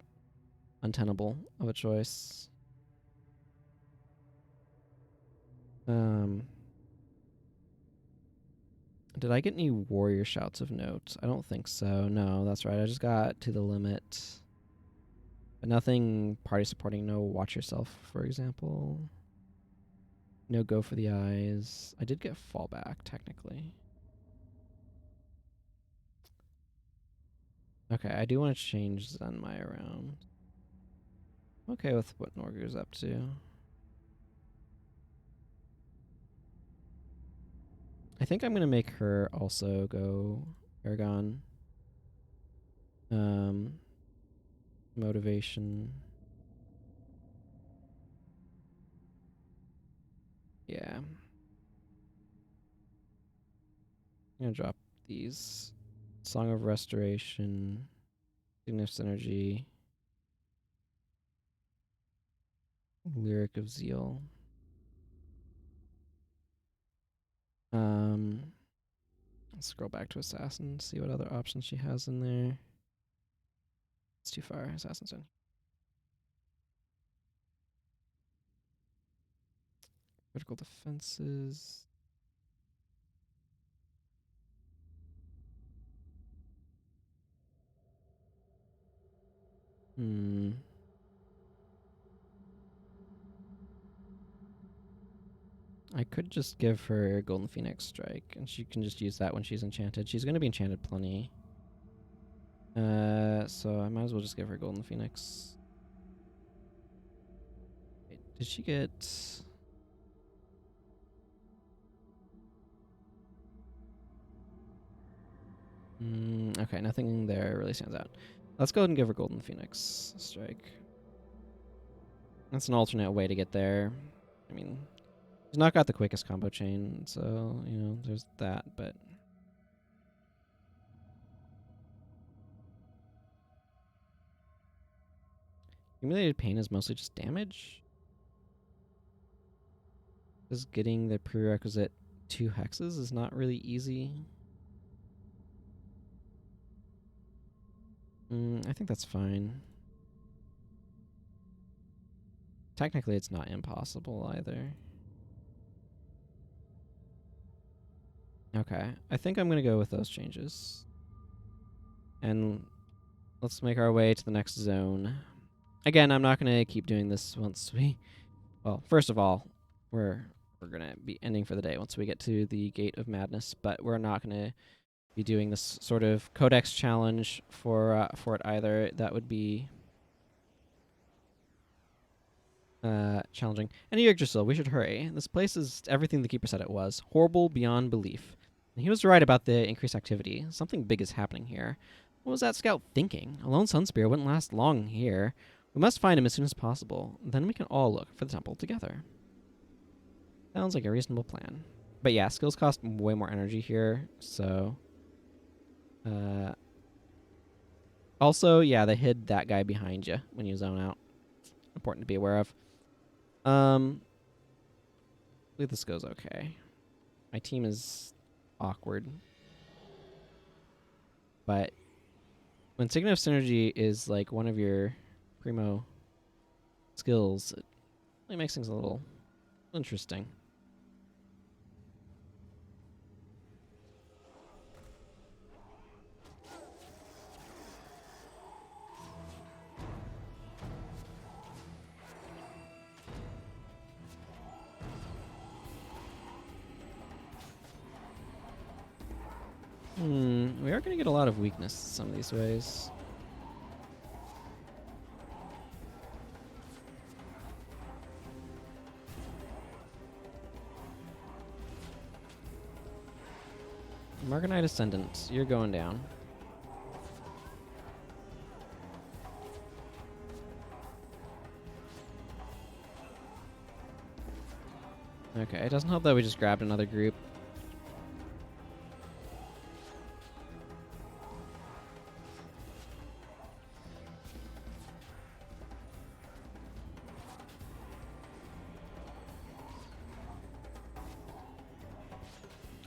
untenable of a choice. Did I get any warrior shouts of note? I don't think so. No, that's right. I just got to the limit. But nothing party supporting. No watch yourself, for example. No go for the eyes. I did get fallback, technically. Okay, I do want to change Zenmai around. I'm okay with what Norgu's up to. I think I'm going to make her also go Aragon. Motivation. Yeah. I'm going to drop these. Song of Restoration. Significant Energy. Lyric of Zeal. Let's scroll back to Assassin, see what other options she has in there. It's too far. Assassin's in. Critical defenses. I could just give her Golden Phoenix Strike, and she can just use that when she's enchanted. She's going to be enchanted plenty. So I might as well just give her Golden Phoenix. Wait, did she get... okay, nothing there really stands out. Let's go ahead and give her Golden Phoenix Strike. That's an alternate way to get there. I mean, she's not got the quickest combo chain, so, you know, there's that, but... Accumulated Pain is mostly just damage? Because getting the prerequisite 2 hexes is not really easy. I think that's fine. Technically, it's not impossible either. Okay, I think I'm going to go with those changes. And let's make our way to the next zone. Again, I'm not going to keep doing this once we... Well, first of all, we're going to be ending for the day once we get to the Gate of Madness, but we're not going to be doing this sort of Codex challenge for it either. That would be challenging. And Yggdrasil, we should hurry. This place is everything the Keeper said it was. Horrible beyond belief. And he was right about the increased activity. Something big is happening here. What was that scout thinking? A lone Sunspear wouldn't last long here. We must find him as soon as possible. Then we can all look for the temple together. Sounds like a reasonable plan. But yeah, skills cost way more energy here, so... also, yeah, they hid that guy behind you when you zone out. Important to be aware of. I believe this goes okay. My team is awkward. But when Signal of Synergy is like one of your primo skills, it really makes things a little interesting. We are going to get a lot of weakness in some of these ways. Marganite Ascendant, you're going down. Okay, it doesn't help that we just grabbed another group.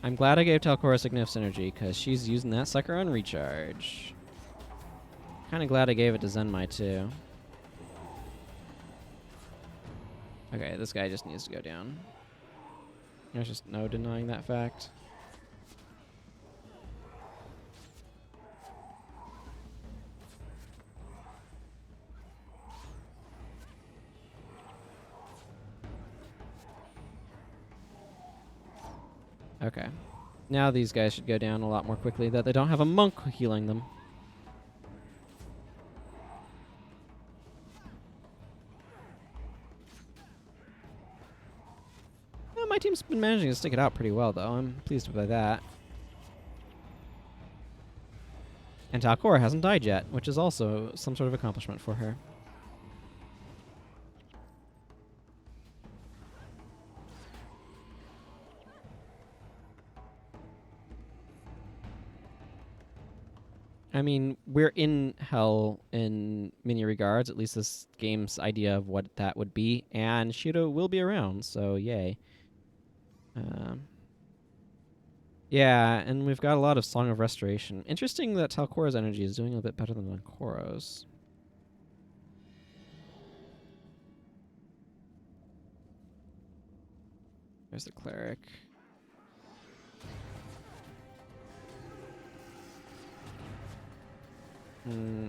I'm glad I gave Talcora Significant Energy, because she's using that sucker on recharge. Kinda glad I gave it to Zenmai, too. Okay, this guy just needs to go down. There's just no denying that fact. Okay. Now these guys should go down a lot more quickly, that they don't have a monk healing them. Well, my team's been managing to stick it out pretty well, though. I'm pleased by that. And Talcora hasn't died yet, which is also some sort of accomplishment for her. I mean, we're in hell in many regards, at least this game's idea of what that would be, and Shido will be around, so yay. Yeah, and we've got a lot of Song of Restoration. Interesting that Talcora's energy is doing a bit better than Vankoro's. There's the Cleric.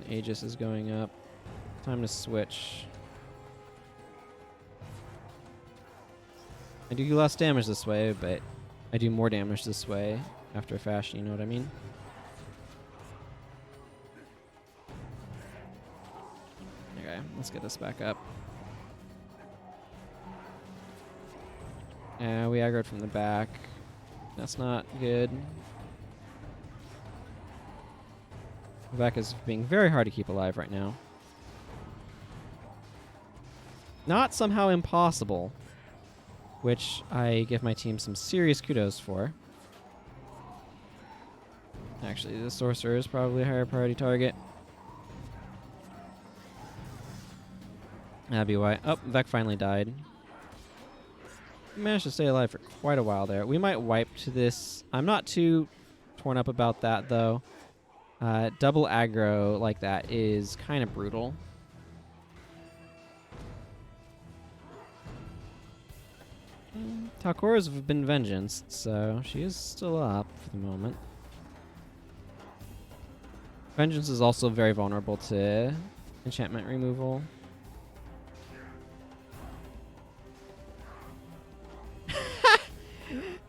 Aegis is going up. Time to switch. I do less damage this way, but I do more damage this way after a fashion, you know what I mean? Okay, let's get this back up. Yeah, we aggroed from the back. That's not good. Vec is being very hard to keep alive right now. Not somehow impossible, which I give my team some serious kudos for. Actually, the Sorcerer is probably a higher priority target. That'd be why. Oh, Vec finally died. We managed to stay alive for quite a while there. We might wipe to this. I'm not too torn up about that, though. Double aggro like that is kind of brutal. Talcora's been vengeance, so she is still up for the moment. Vengeance is also very vulnerable to enchantment removal.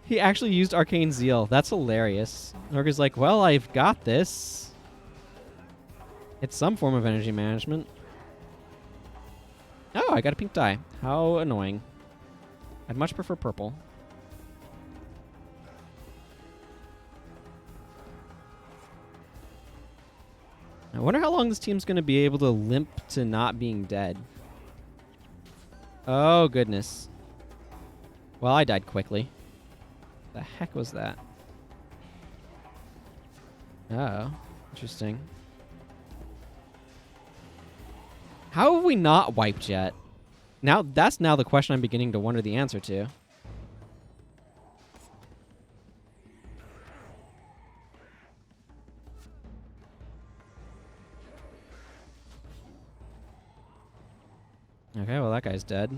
He actually used Arcane Zeal. That's hilarious. Norga's like, well, I've got this. It's some form of energy management. Oh, I got a pink dye. How annoying. I'd much prefer purple. I wonder how long this team's going to be able to limp to not being dead. Oh, goodness. Well, I died quickly. The heck was that? Oh, interesting. How have we not wiped yet? Now, that's now the question I'm beginning to wonder the answer to. Okay, well that guy's dead.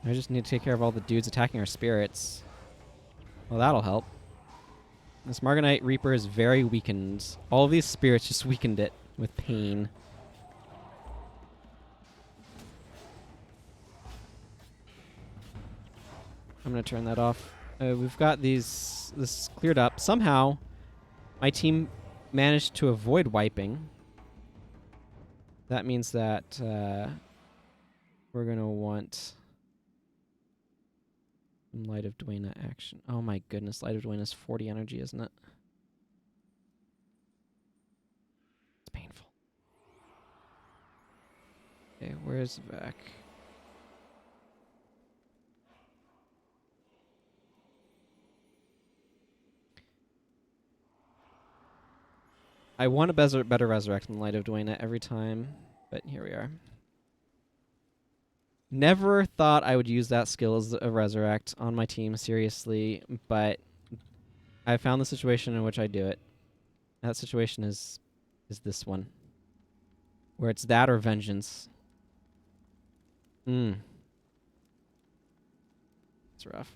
I just need to take care of all the dudes attacking our spirits. Well, that'll help. This Marganite Reaper is very weakened. All of these spirits just weakened it with pain. I'm going to turn that off. We've got this cleared up. Somehow, my team managed to avoid wiping. That means that we're going to want some Light of Dwayna action. Oh my goodness, Light of Dwayna is 40 energy, isn't it? It's painful. Okay, where's Vac? I want a better resurrect than Light of Dwayna every time, but here we are. Never thought I would use that skill as a resurrect on my team, seriously, but I found the situation in which I do it. That situation is this one, where it's that or vengeance. It's rough.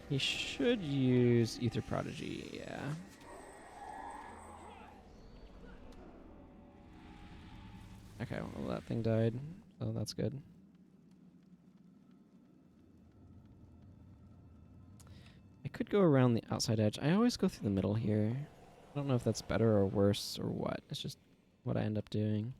He should use Ether Prodigy, yeah. Okay, well that thing died, so that's good. I could go around the outside edge. I always go through the middle here. I don't know if that's better or worse or what. It's just what I end up doing.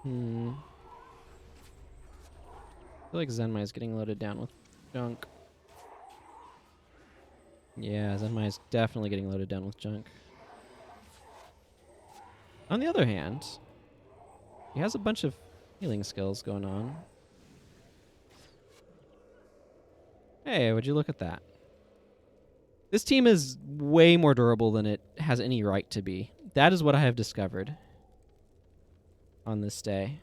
I feel like Zenmai is getting loaded down with junk. Yeah, Zenmai is definitely getting loaded down with junk. On the other hand, he has a bunch of healing skills going on. Hey, would you look at that? This team is way more durable than it has any right to be. That is what I have discovered on this day.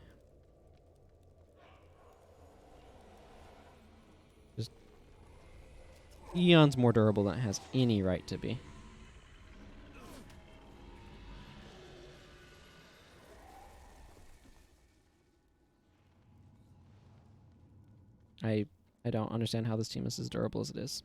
Just eons more durable than it has any right to be. I don't understand how this team is as durable as it is.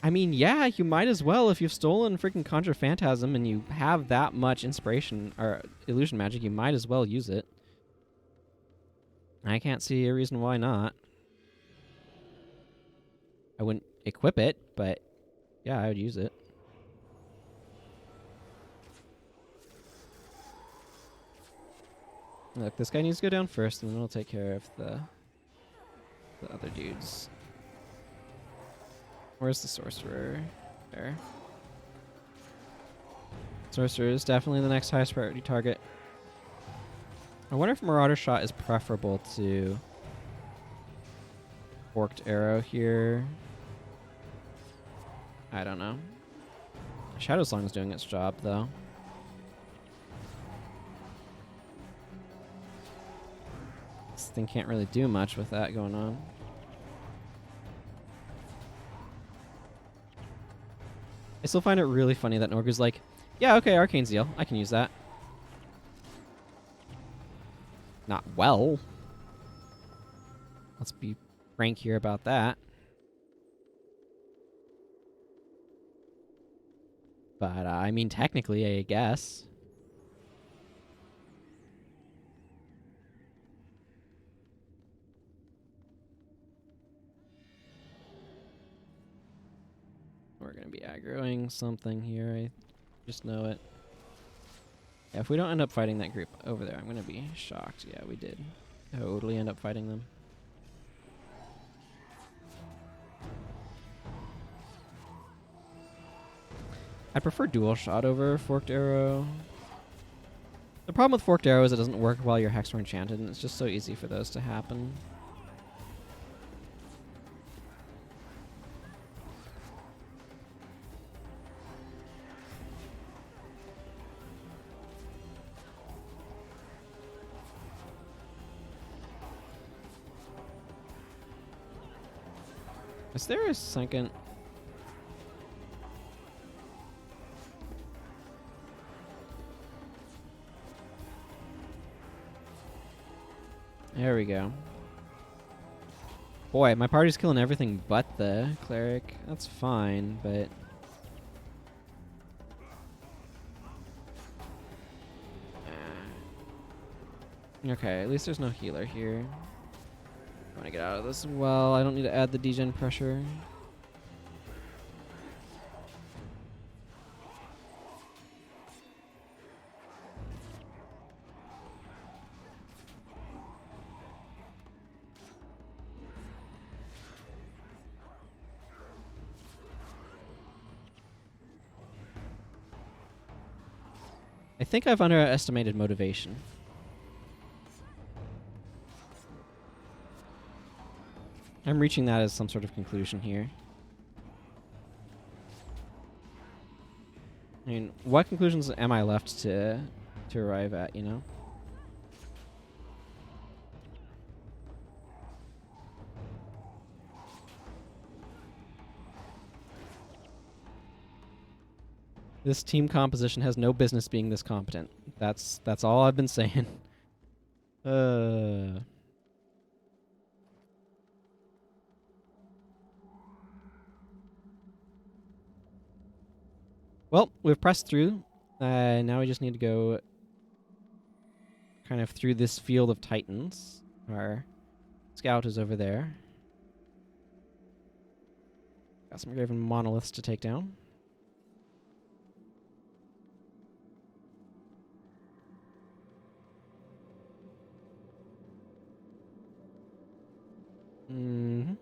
I mean, yeah, you might as well. If you've stolen freaking Conjure Phantasm and you have that much inspiration or illusion magic, you might as well use it. I can't see a reason why not. I wouldn't equip it, but yeah, I would use it. Look, this guy needs to go down first, and then we'll take care of the other dudes. Where's the sorcerer? There. Sorcerer is definitely the next highest priority target. I wonder if Marauder Shot is preferable to Forked Arrow here. I don't know. Shadow Song's doing its job, though. This thing can't really do much with that going on. I still find it really funny that Norgu's like, yeah, okay, Arcane Zeal. I can use that. Not well. Let's be frank here about that. But, I mean, technically, I guess. We're going to be aggroing something here. I just know it. Yeah, if we don't end up fighting that group over there, I'm going to be shocked. Yeah, we did totally end up fighting them. I prefer dual shot over forked arrow. The problem with Forked Arrow is it doesn't work while you're hexed or enchanted, and it's just so easy for those to happen. Is there a second? There we go. Boy, my party's killing everything but the cleric. That's fine, but... Okay, at least there's no healer here. I want to get out of this as well. I don't need to add the degen pressure. I think I've underestimated motivation. I'm reaching that as some sort of conclusion here. I mean, what conclusions am I left to arrive at, you know? This team composition has no business being this competent. That's all I've been saying. Well, we've pressed through. Now we just need to go kind of through this field of titans. Our scout is over there. Got some graven monoliths to take down. Mm-hmm.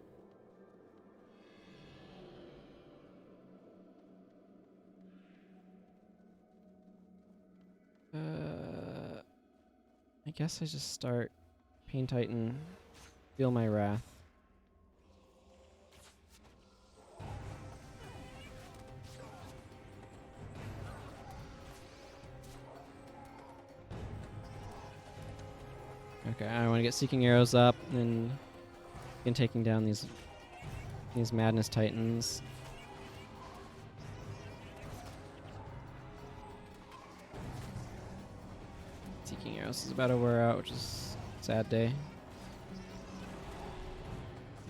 I guess I just start Pain Titan, feel my wrath. Okay, I want to get Seeking Arrows up and begin taking down these Madness Titans. Seeking Arrows is about to wear out, which is a sad day.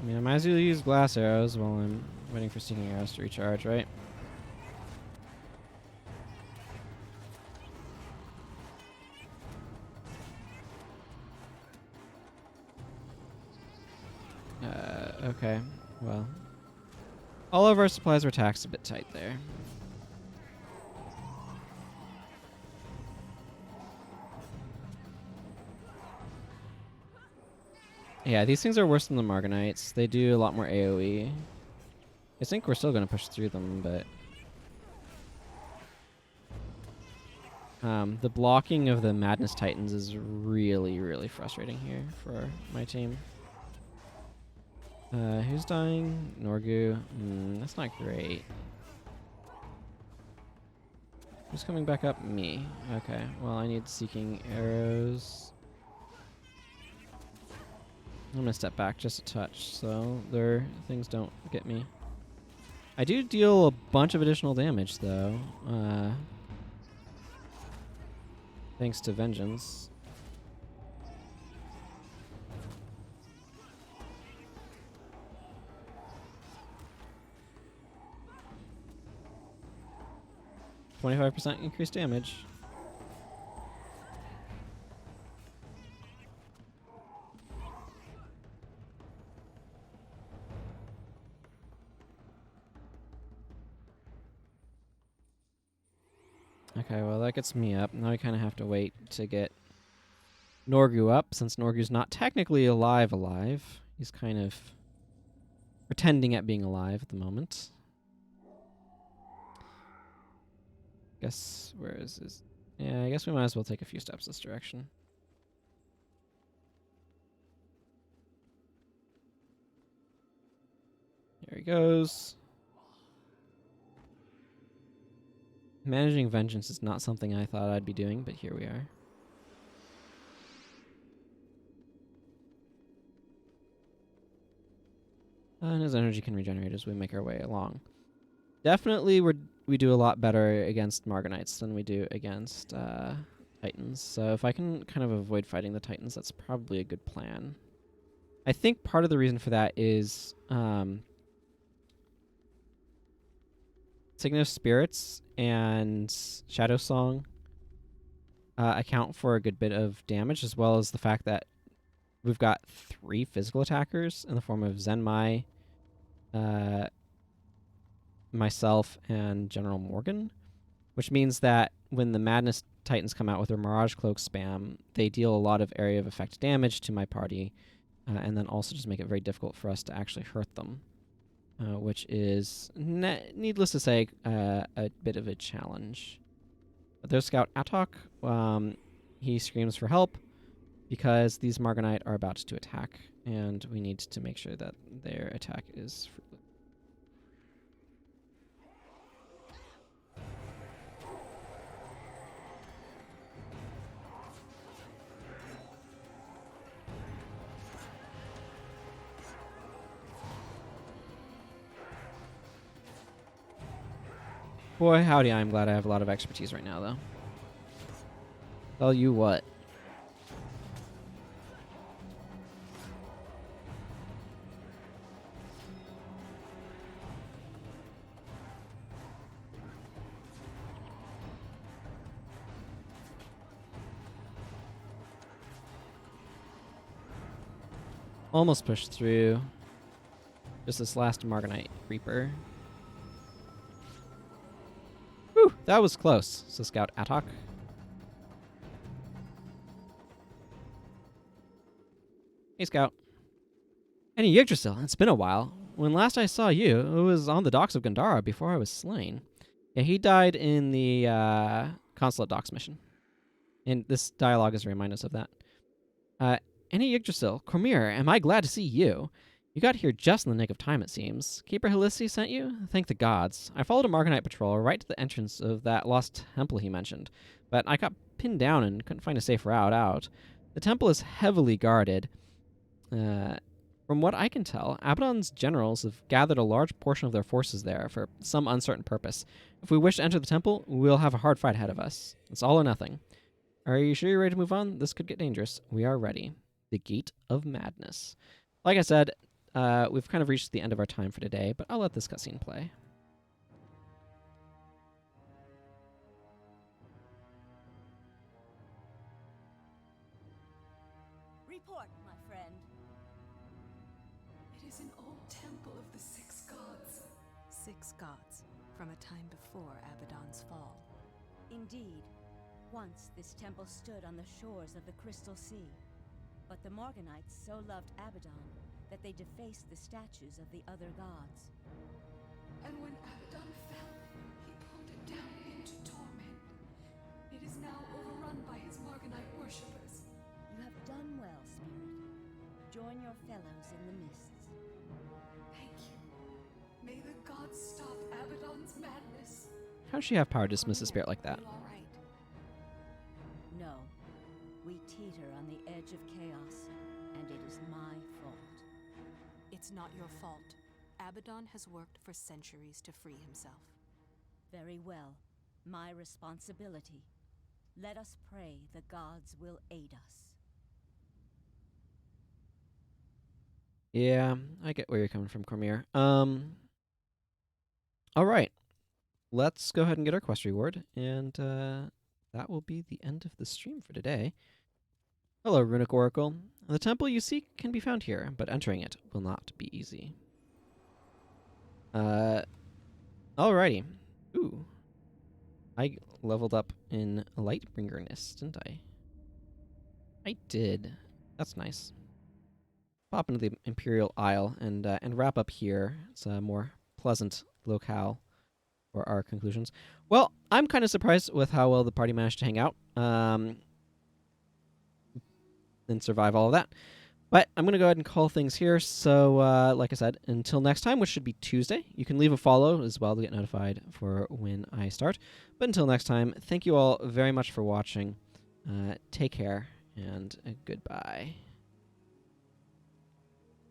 I mean, I might as well use Glass Arrows while I'm waiting for Seeking Arrows to recharge, right? Okay, well. All of our supplies were taxed a bit tight there. Yeah, these things are worse than the Marganites. They do a lot more AoE. I think we're still going to push through them, but... the blocking of the Madness Titans is really, really frustrating here for my team. Who's dying? Norgu. That's not great. Who's coming back up? Me. Okay, well, I need Seeking Arrows. I'm gonna step back just a touch so their things don't get me. I do deal a bunch of additional damage though. Thanks to Vengeance. %, increased damage. Okay, well that gets me up. Now I kind of have to wait to get Norgu up, since Norgu's not technically alive. He's kind of pretending at being alive at the moment. Guess, where is his... Yeah, I guess we might as well take a few steps this direction. Here he goes. Managing vengeance is not something I thought I'd be doing, but here we are. And his energy can regenerate as we make our way along. Definitely we do a lot better against Margonites than we do against Titans. So if I can kind of avoid fighting the Titans, that's probably a good plan. I think part of the reason for that is Signal Spirits and Shadow Song account for a good bit of damage, as well as the fact that we've got 3 physical attackers in the form of Zenmai, myself, and General Morgan, which means that when the Madness Titans come out with their Mirage Cloak spam, they deal a lot of area of effect damage to my party, and then also just make it very difficult for us to actually hurt them, which is, needless to say, a bit of a challenge. But there's Scout Atok. He screams for help because these Margonite are about to attack, and we need to make sure that their attack is fruitless. Boy, howdy, I'm glad I have a lot of expertise right now, though. Tell you what. Almost pushed through. Just this last Margonite Reaper. Whew, that was close. So Scout Attack. Hey, Scout. Any Yggdrasil, it's been a while. When last I saw you, it was on the docks of Gandara before I was slain. Yeah, he died in the Consulate Docks mission. And this dialogue is a reminder us of that. Any Yggdrasil, Cormir, am I glad to see you. You got here just in the nick of time, it seems. Keeper Helissi sent you? Thank the gods. I followed a Margonite patrol right to the entrance of that lost temple he mentioned, but I got pinned down and couldn't find a safe route out. The temple is heavily guarded. From what I can tell, Abaddon's generals have gathered a large portion of their forces there for some uncertain purpose. If we wish to enter the temple, we'll have a hard fight ahead of us. It's all or nothing. Are you sure you're ready to move on? This could get dangerous. We are ready. The Gate of Madness. Like I said, we've kind of reached the end of our time for today, but I'll let this cutscene play. Report, my friend. It is an old temple of the 6 gods. 6 gods, from a time before Abaddon's fall. Indeed. Once this temple stood on the shores of the Crystal Sea. But the Morgonites so loved Abaddon that they defaced the statues of the other gods. And when Abaddon fell, he pulled it down into torment. It is now overrun by his Morgonite worshippers. You have done well, Spirit. Join your fellows in the mists. Thank you. May the gods stop Abaddon's madness. How does she have power to dismiss a spirit like that? All right. No. We teeter on the edge of chaos, and it is my fault. It's not your fault. Abaddon has worked for centuries to free himself. Very well. My responsibility. Let us pray the gods will aid us. Yeah, I get where you're coming from, Cormir. All right. Let's go ahead and get our quest reward, and that will be the end of the stream for today. Hello, Runic Oracle. The temple you seek can be found here, but entering it will not be easy. Alrighty. Ooh. I leveled up in Lightbringerness, didn't I? I did. That's nice. Pop into the Imperial Isle and wrap up here. It's a more pleasant locale. for our conclusions. Well, I'm kind of surprised with how well the party managed to hang out and survive all of that. But I'm going to go ahead and call things here. So, like I said, until next time, which should be Tuesday, you can leave a follow as well to get notified for when I start. But until next time, thank you all very much for watching. Take care, and goodbye.